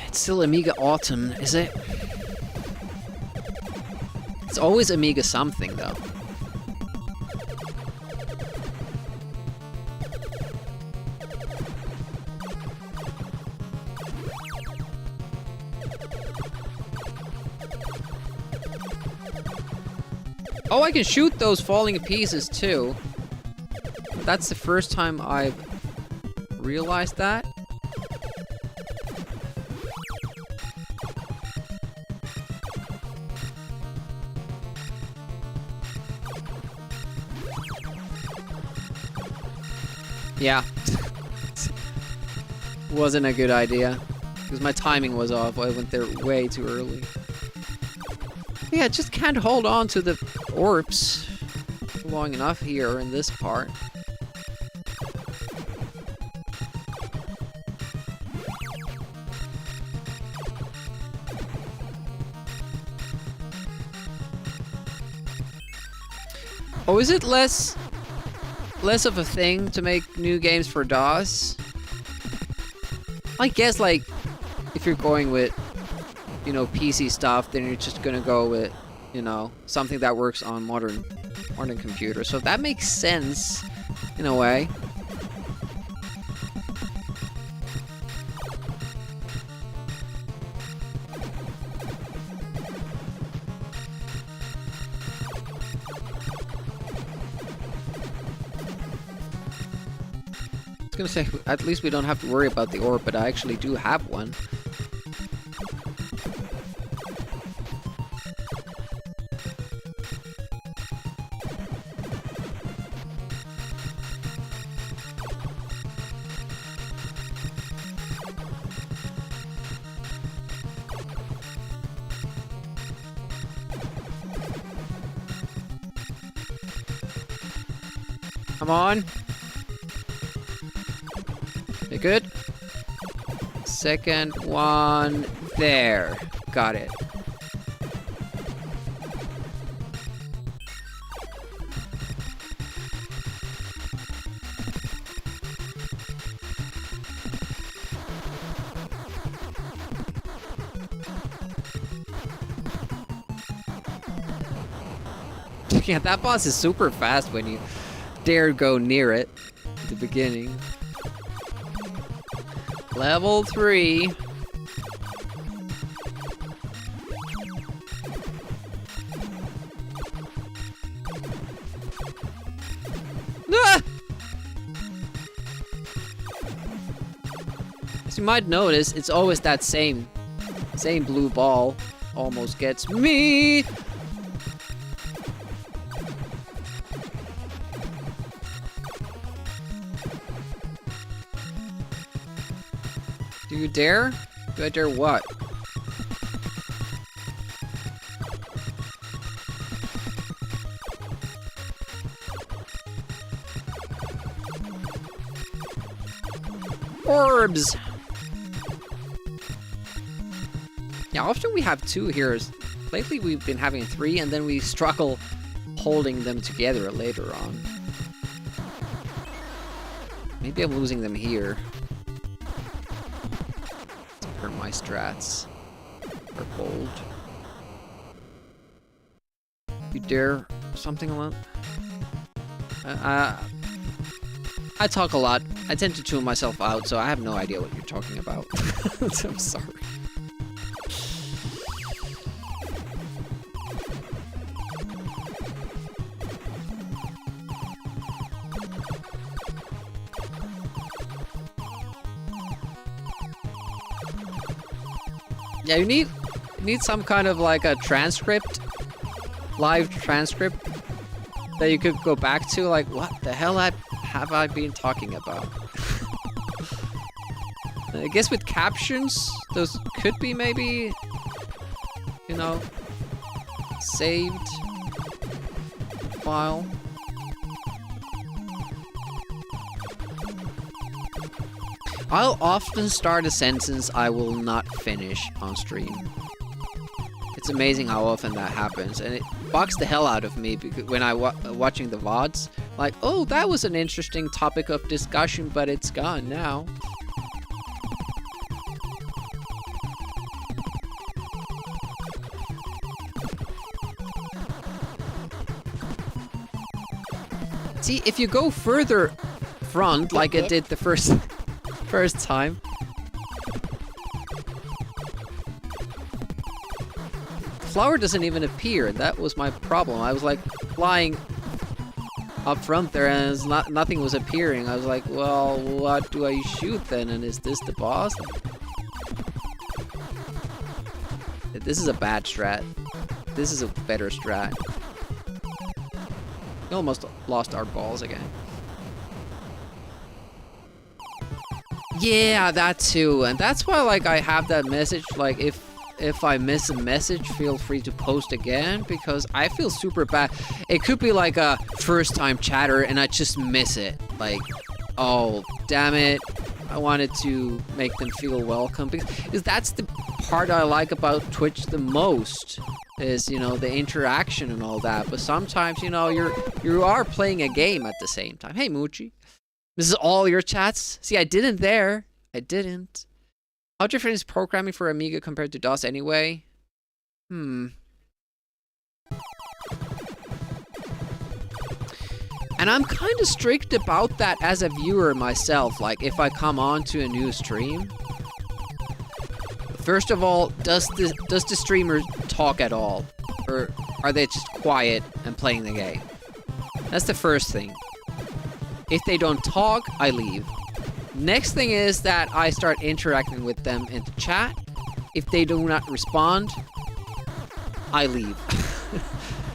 It's still Amiga Autumn, is it? It's always Amiga something, though. Oh, I can shoot those falling pieces too. that's the first time I've realized that. Yeah. Wasn't a good idea. Because my timing was off. I went there way too early. Yeah, just can't hold on to the orbs long enough here in this part. Oh, is it less of a thing to make new games for DOS? I guess, like, if you're going with, you know, PC stuff, then you're just gonna go with, you know, something that works on modern computers. So that makes sense, in a way. I was gonna say, at least we don't have to worry about the orb, but I actually do have one. Come on. You good? Second one there. Got it. Yeah, that boss is super fast when you dare go near it at the beginning. Level 3. Ah! As you might notice, it's always that same blue ball. Almost gets me. Do you dare? Do I dare what? Orbs! Yeah, often we have 2 here. Lately we've been having 3, and then we struggle holding them together later on. Maybe I'm losing them here. My strats are bold. You dare something alone? I talk a lot. I tend to tune myself out, so I have no idea what you're talking about. I'm sorry. Yeah, you need some kind of like a transcript, live transcript that you could go back to. Like, what the hell have I been talking about? I guess with captions, those could be maybe, you know, saved file. I'll often start a sentence I will not finish on stream. It's amazing how often that happens, and it bugs the hell out of me because when I'm watching the VODs. Like, oh, that was an interesting topic of discussion, but it's gone now. See, if you go further front, like I did the first time. The flower doesn't even appear. That was my problem. I was like flying up front there, and it's nothing was appearing. I was like, well, what do I shoot then? And is this the boss? This is a bad strat. This is a better strat. We almost lost our balls again. Yeah, that too. And that's why, like, I have that message, like, if I miss a message, feel free to post again, because I feel super bad. It could be like a first-time chatter and I just miss it. Like, oh, damn it. I wanted to make them feel welcome, because that's the part I like about Twitch the most, is, you know, the interaction and all that. But sometimes, you know, you are playing a game at the same time. Hey, Moochie. This is all your chats? See, I didn't there. I didn't. How different is programming for Amiga compared to DOS anyway? And I'm kind of strict about that as a viewer myself. Like, if I come on to a new stream, first of all, does the streamer talk at all? Or are they just quiet and playing the game? That's the first thing. If they don't talk, I leave. Next thing is that I start interacting with them in the chat. If they do not respond, I leave.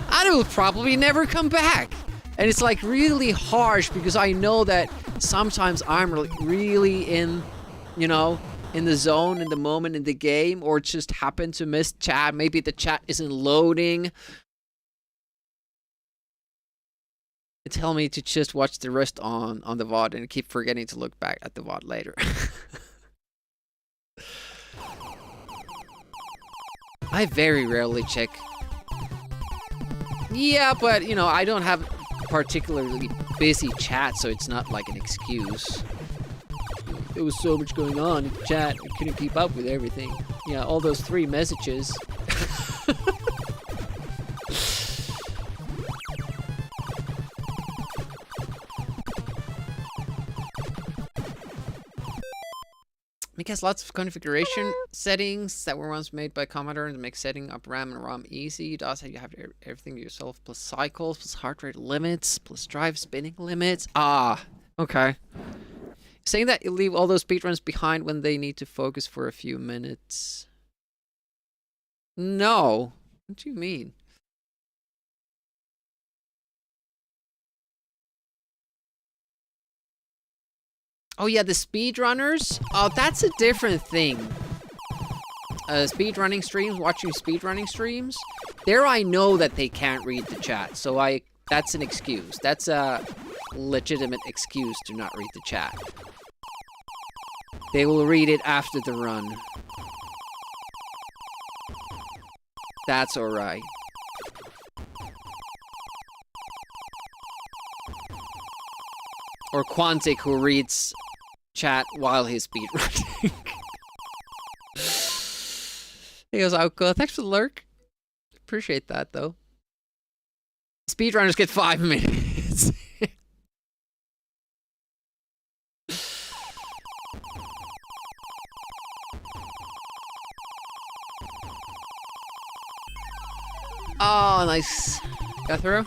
I will probably never come back. And it's like really harsh, because I know that sometimes I'm really in, you know, in the zone, in the moment, in the game, or just happen to miss chat. Maybe the chat isn't loading. They tell me to just watch the rest on the VOD and keep forgetting to look back at the VOD later. I very rarely check. Yeah, but, you know, I don't have particularly busy chat, so it's not like an excuse. There was so much going on in the chat, I couldn't keep up with everything. Yeah, all those 3 messages. Mick has lots of configuration settings that were once made by Commodore to make setting up RAM and ROM easy. DOS, you have everything yourself, plus cycles, plus heart rate limits, plus drive spinning limits. Ah, okay. Saying that you leave all those speedruns behind when they need to focus for a few minutes. No. What do you mean? Oh yeah, the speedrunners? Oh, that's a different thing. Speedrunning streams, watching speedrunning streams, there I know that they can't read the chat, so that's an excuse. That's a legitimate excuse to not read the chat. They will read it after the run. That's alright. Or Quantic, who reads chat while he's speedrunning. He goes, oh, cool. Thanks for the lurk. Appreciate that, though. Speedrunners get 5 minutes. Oh, nice. Got through?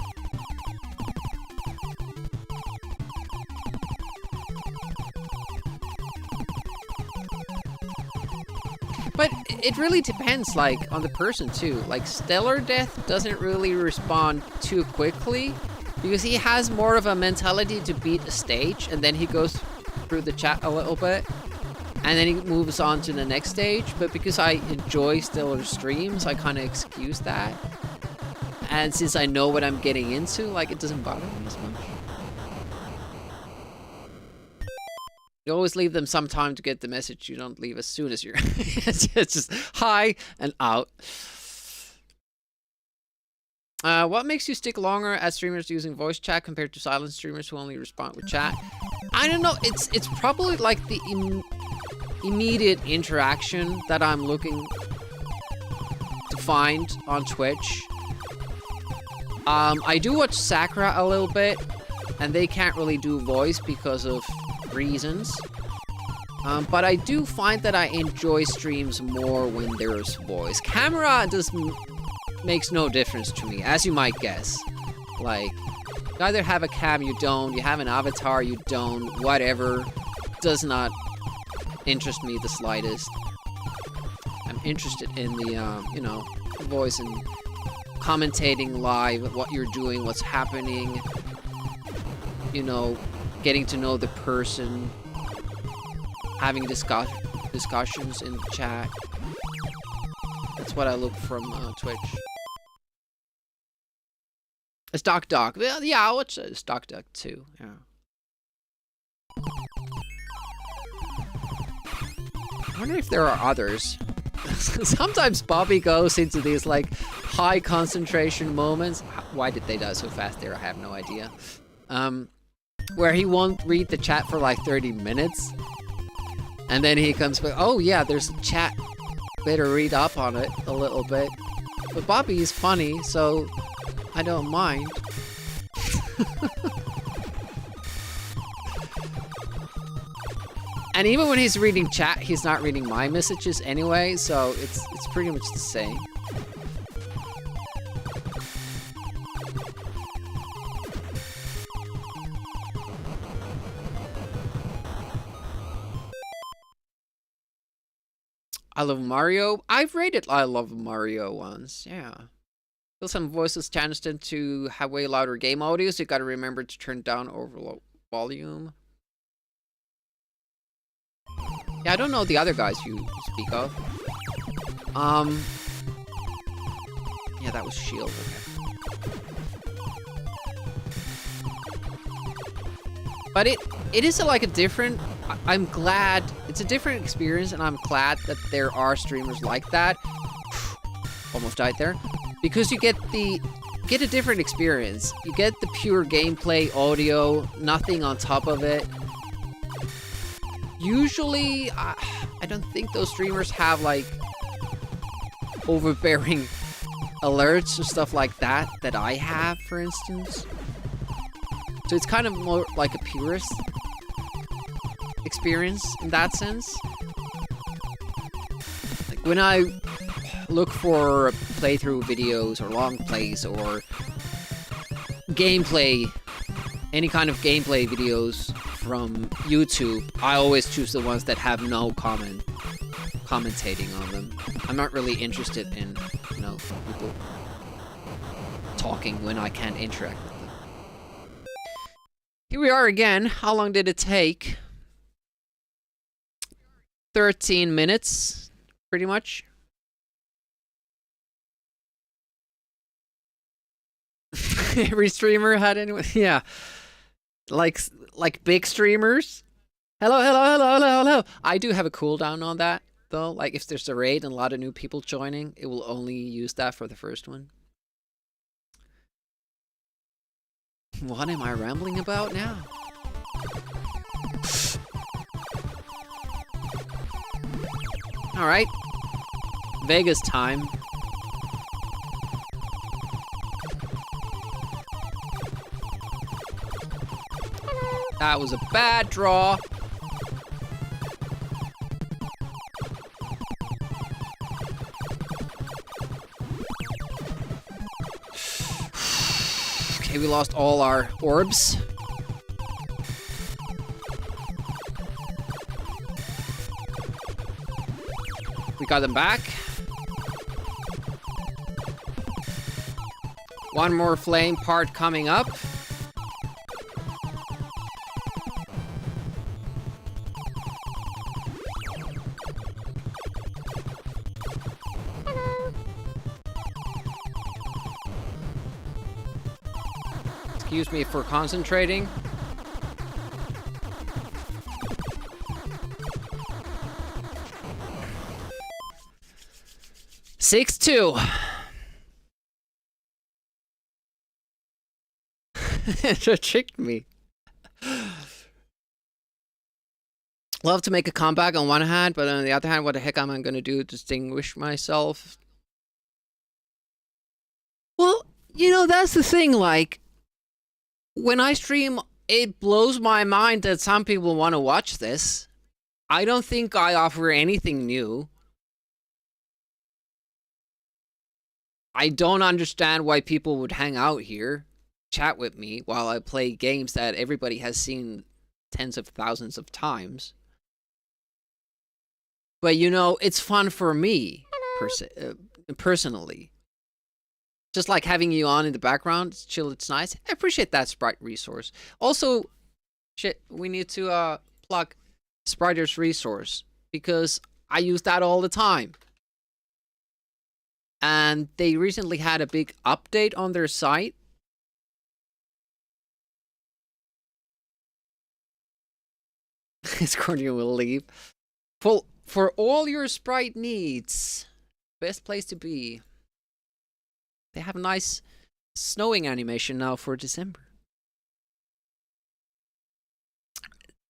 But it really depends, like, on the person, too. Like, Stellar Death doesn't really respond too quickly, because he has more of a mentality to beat a stage, and then he goes through the chat a little bit, and then he moves on to the next stage. But because I enjoy Stellar streams, I kind of excuse that. And since I know what I'm getting into, like, it doesn't bother me as much. You always leave them some time to get the message. You don't leave as soon as you're... it's just hi and out. What makes you stick longer as streamers using voice chat compared to silent streamers who only respond with chat? I don't know. It's probably like the immediate interaction that I'm looking to find on Twitch. I do watch Sakura a little bit, and they can't really do voice because of reasons. But I do find that I enjoy streams more when there's voice. Camera makes no difference to me, as you might guess. Like, You either have a cam, you don't. You have an avatar, you don't. Whatever. Does not interest me the slightest. I'm interested in the, you know, voice and commentating live, what you're doing, what's happening. You know, getting to know the person. Having discussions in the chat. That's what I look from Twitch. It's Doc. Well, yeah, I'll watch it. It's Doc too. Yeah. I wonder if there are others. Sometimes Bobby goes into these like high concentration moments. Why did they die so fast there? I have no idea. Where he won't read the chat for like 30 minutes. And then he comes back, oh yeah, there's a chat. Better read up on it a little bit. But Bobby is funny, so I don't mind. And even when he's reading chat, he's not reading my messages anyway, so it's pretty much the same. I Love Mario. I've rated I Love Mario once, yeah. Still some voices changed to have way louder game audio, so you gotta remember to turn down overload volume. Yeah, I don't know the other guys you speak of. Yeah, that was Shield. Okay. But it is like a different. I'm glad it's a different experience, and I'm glad that there are streamers like that. Almost died there, because you get a different experience. You get the pure gameplay audio, nothing on top of it. Usually, I don't think those streamers have like overbearing alerts or stuff like that I have, for instance. So it's kind of more like a purist experience in that sense. Like when I look for playthrough videos or long plays or gameplay, any kind of gameplay videos from YouTube, I always choose the ones that have no commentating on them. I'm not really interested in, you know, people talking when I can't interact with them. Here we are again. How long did it take? 13 minutes, pretty much. Every streamer had anyone, yeah. Like big streamers. Hello. I do have a cooldown on that, though. Like, if there's a raid and a lot of new people joining, it will only use that for the first one. What am I rambling about now? Alright. Vegas time. That was a bad draw. Okay, we lost all our orbs. We got them back. One more flame part coming up. Excuse me for concentrating. Six two. It tricked me. Love to make a comeback on one hand, but on the other hand, what the heck am I going to do to distinguish myself? Well, you know, that's the thing, like, when I stream, it blows my mind that some people want to watch this. I don't think I offer anything new. I don't understand why people would hang out here. chat with me while I play games that everybody has seen tens of thousands of times. But you know, it's fun for me personally. Just like having you on in the background, it's chill, it's nice. I appreciate that Sprite resource. Also, shit, we need to plug Spriter's resource because I use that all the time. And they recently had a big update on their site. Scorpion will leave. For all your Sprite needs, best place to be. They have a nice snowing animation now for December.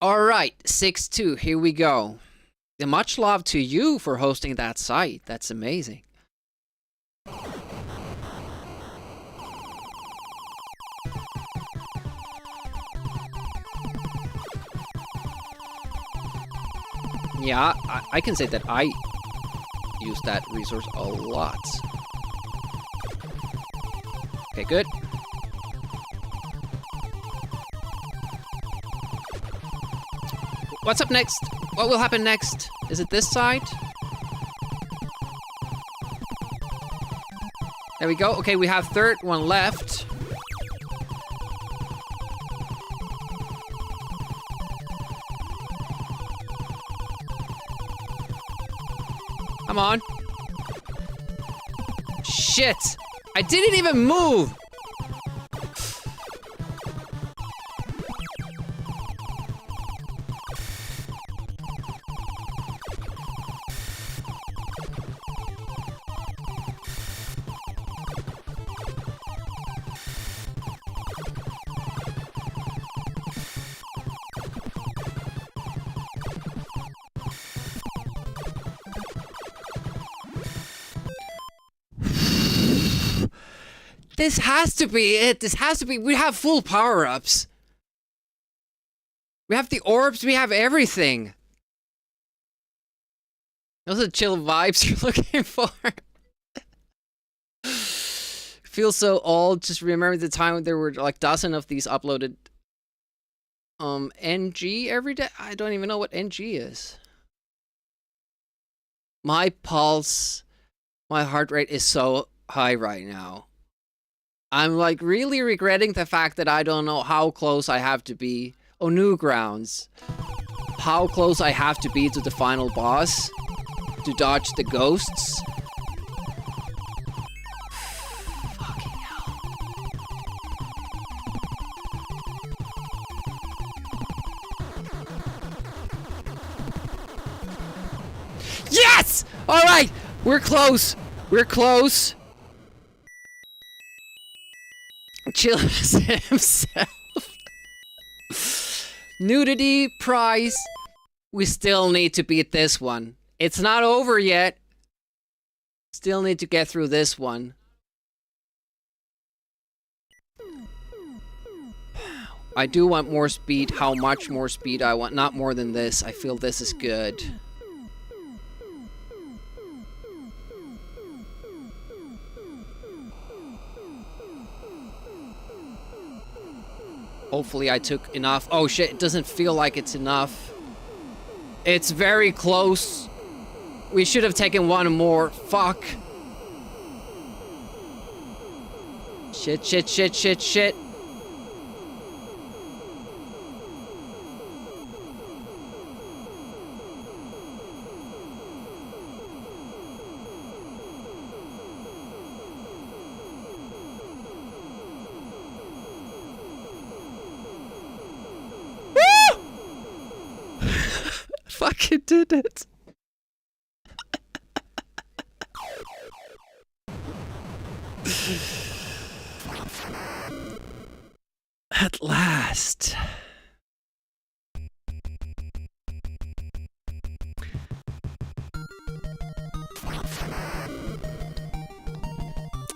Alright, 6-2, here we go. And much love to you for hosting that site. That's amazing. Yeah, I can say that I use that resource a lot. Okay, good. What's up next? What will happen next? Is it this side? There we go. Okay, we have third one left. Come on. Shit! I didn't even move! This has to be it. This has to be. We have full power-ups. We have the orbs. We have everything. Those are chill vibes you're looking for. Feel so old. Just remember the time when there were like dozens of these uploaded. NG every day. I don't even know what NG is. My pulse, my heart rate is so high right now. I'm like really regretting the fact that I don't know how close I have to be. Oh, Newgrounds. How close I have to be to the final boss to dodge the ghosts. Fucking hell. Yes! All right, we're close. We're close. Chill himself. Nudity prize. We still need to beat this one. It's not over yet. Still need to get through this one. I do want more speed. How much more speed I want? Not more than this. I feel this is good. Hopefully I took enough. Oh shit, it doesn't feel like it's enough. It's very close. We should have taken one more. Fuck. Shit, shit, shit, shit, shit. Fucking did it. At last.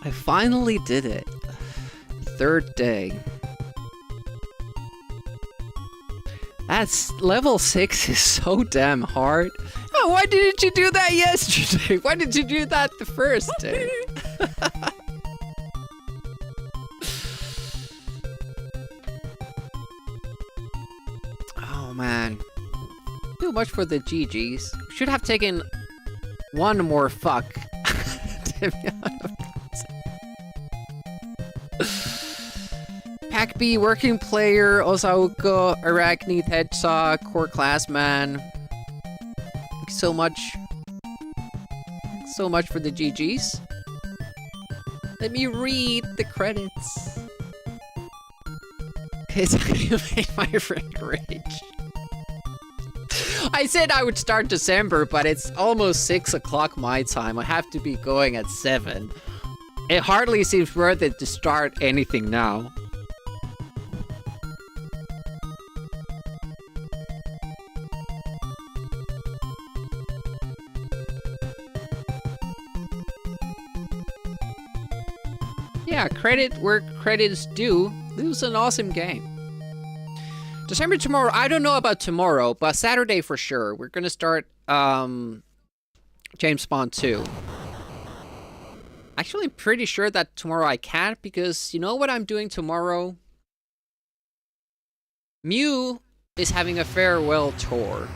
I finally did it. Third day. That's level 6 is so damn hard. Oh, why didn't you do that yesterday? Why did you do that the first day? much for the GGs. Should have taken one more fuck. To be honest. Pack B, Working Player, Osaoko, Arachnid, Hedgehog, Core Classman. Thank you so much. So much for the GGs. Let me read the credits. It's made my friend rage. I said I would start December, but it's almost 6 o'clock my time. I have to be going at 7. It hardly seems worth it to start anything now. Yeah, credit where credit is due. This was an awesome game. December tomorrow, I don't know about tomorrow, but Saturday for sure. We're gonna start James Bond 2. Actually, I'm pretty sure that tomorrow I can't, because you know what I'm doing tomorrow? Mew is having a farewell tour.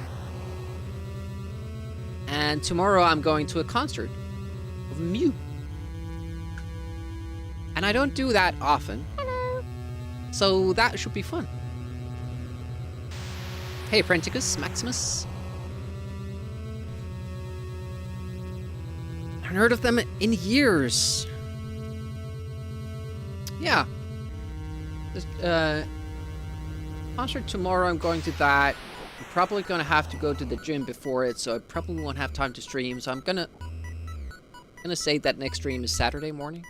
And tomorrow I'm going to a concert of Mew. And I don't do that often. So that should be fun. Hey, Prenticus, Maximus. I haven't heard of them in years. Yeah. Concert tomorrow, I'm going to that. I'm probably gonna have to go to the gym before it, so I probably won't have time to stream. So I'm gonna say that next stream is Saturday morning.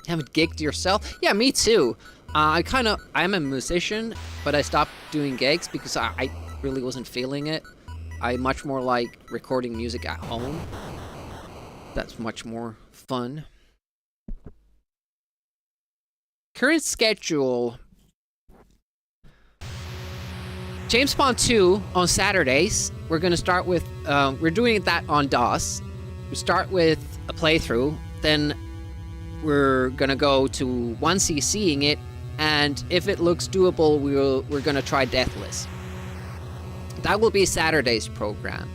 Haven't gigged yourself? Yeah, me too. I'm a musician, but I stopped doing gigs because I really wasn't feeling it. I much more like recording music at home. That's much more fun. Current schedule. James Bond 2 on Saturdays. We're gonna start with, we're doing that on DOS. We start with a playthrough, then we're gonna go to 1cc'ing it, and if it looks doable, we're gonna try deathless. That will be Saturday's program.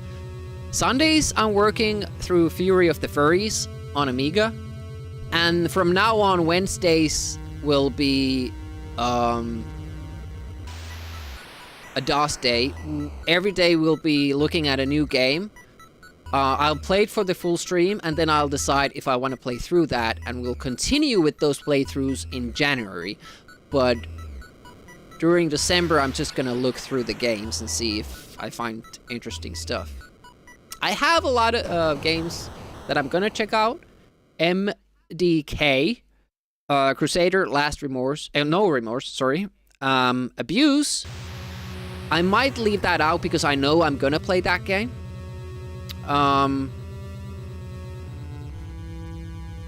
Sundays, I'm working through Fury of the Furries on Amiga, and from now on, Wednesdays will be a DOS day. Every day we'll be looking at a new game. I'll play it for the full stream, and then I'll decide if I want to play through that, and we'll continue with those playthroughs in January. But during December, I'm just gonna look through the games and see if I find interesting stuff. I have a lot of games that I'm gonna check out. MDK, Crusader, Last Remorse, No Remorse, sorry. Abuse. I might leave that out because I know I'm gonna play that game.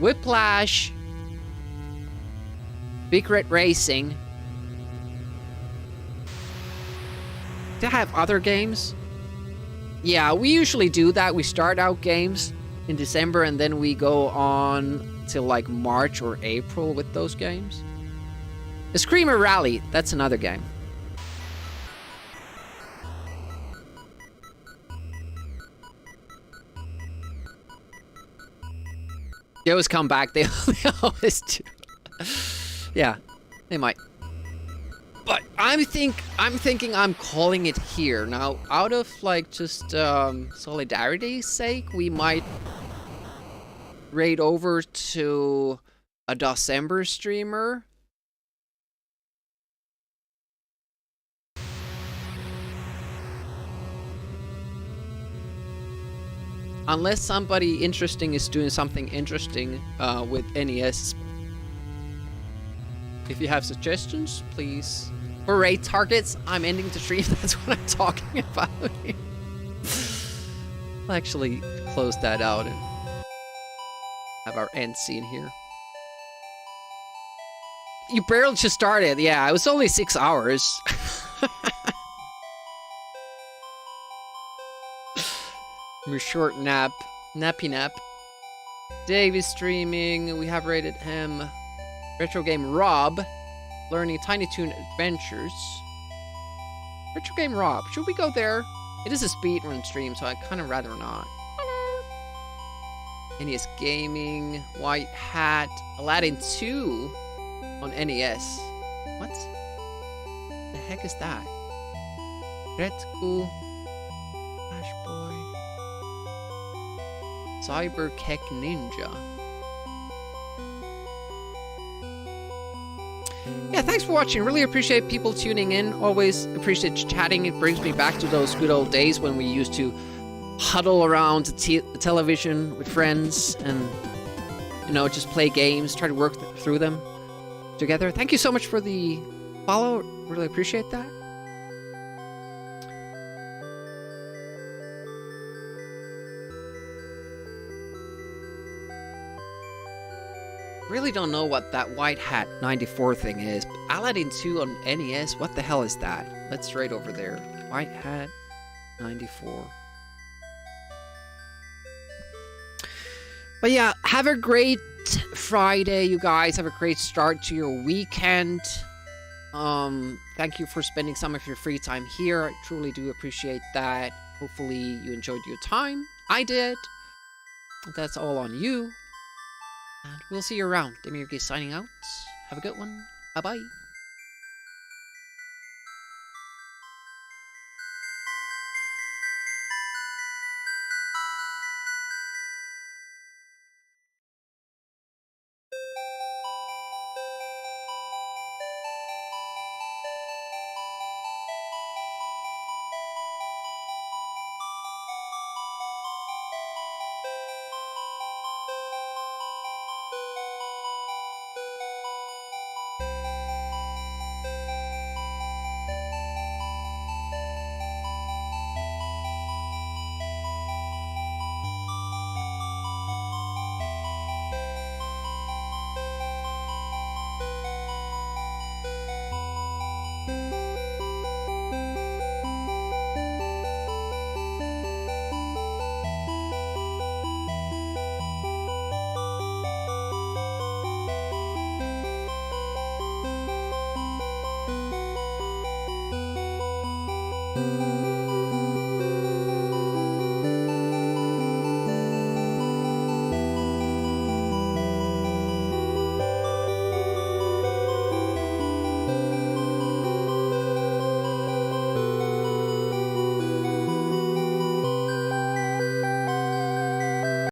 Whiplash, Big Red Racing. Do I have other games? Yeah, we usually do that. We start out games in December and then we go on till like March or April with those games. The Screamer Rally, that's another game. They always come back. They always do. Yeah, they might. But I'm thinking I'm calling it here now. Out of like just solidarity's sake, we might raid over to a DOSember streamer. Unless somebody interesting is doing something interesting with NES. If you have suggestions, please. For raid targets, I'm ending the stream. That's what I'm talking about. I'll actually close that out and have our end scene here. You barely just started. Yeah, it was only 6 hours. Your short nap. Nappy nap. Dave is streaming. We have rated him. Retro game Rob. Learning Tiny Toon Adventures. Retro Game Rob. Should we go there? It is a speedrun stream, so I kind of rather not. NES Gaming, White Hat, Aladdin 2 on NES. What? The heck is that? Red School, Flash Boy, Cyber Kek Ninja. Yeah, thanks for watching. Really appreciate people tuning in. Always appreciate chatting. It brings me back to those good old days when we used to huddle around the television with friends and, you know, just play games, try to work through them together. Thank you so much for the follow. Really appreciate that. Really don't know what that White Hat 94 thing is. Aladdin 2 on NES, what the hell is that? Let's right over there. White Hat 94. But yeah, have a great Friday, you guys. Have a great start to your weekend. Thank you for spending some of your free time here. I truly do appreciate that. Hopefully you enjoyed your time. I did. That's all on you. And we'll see you around. Demirgi signing out. Have a good one. Bye-bye.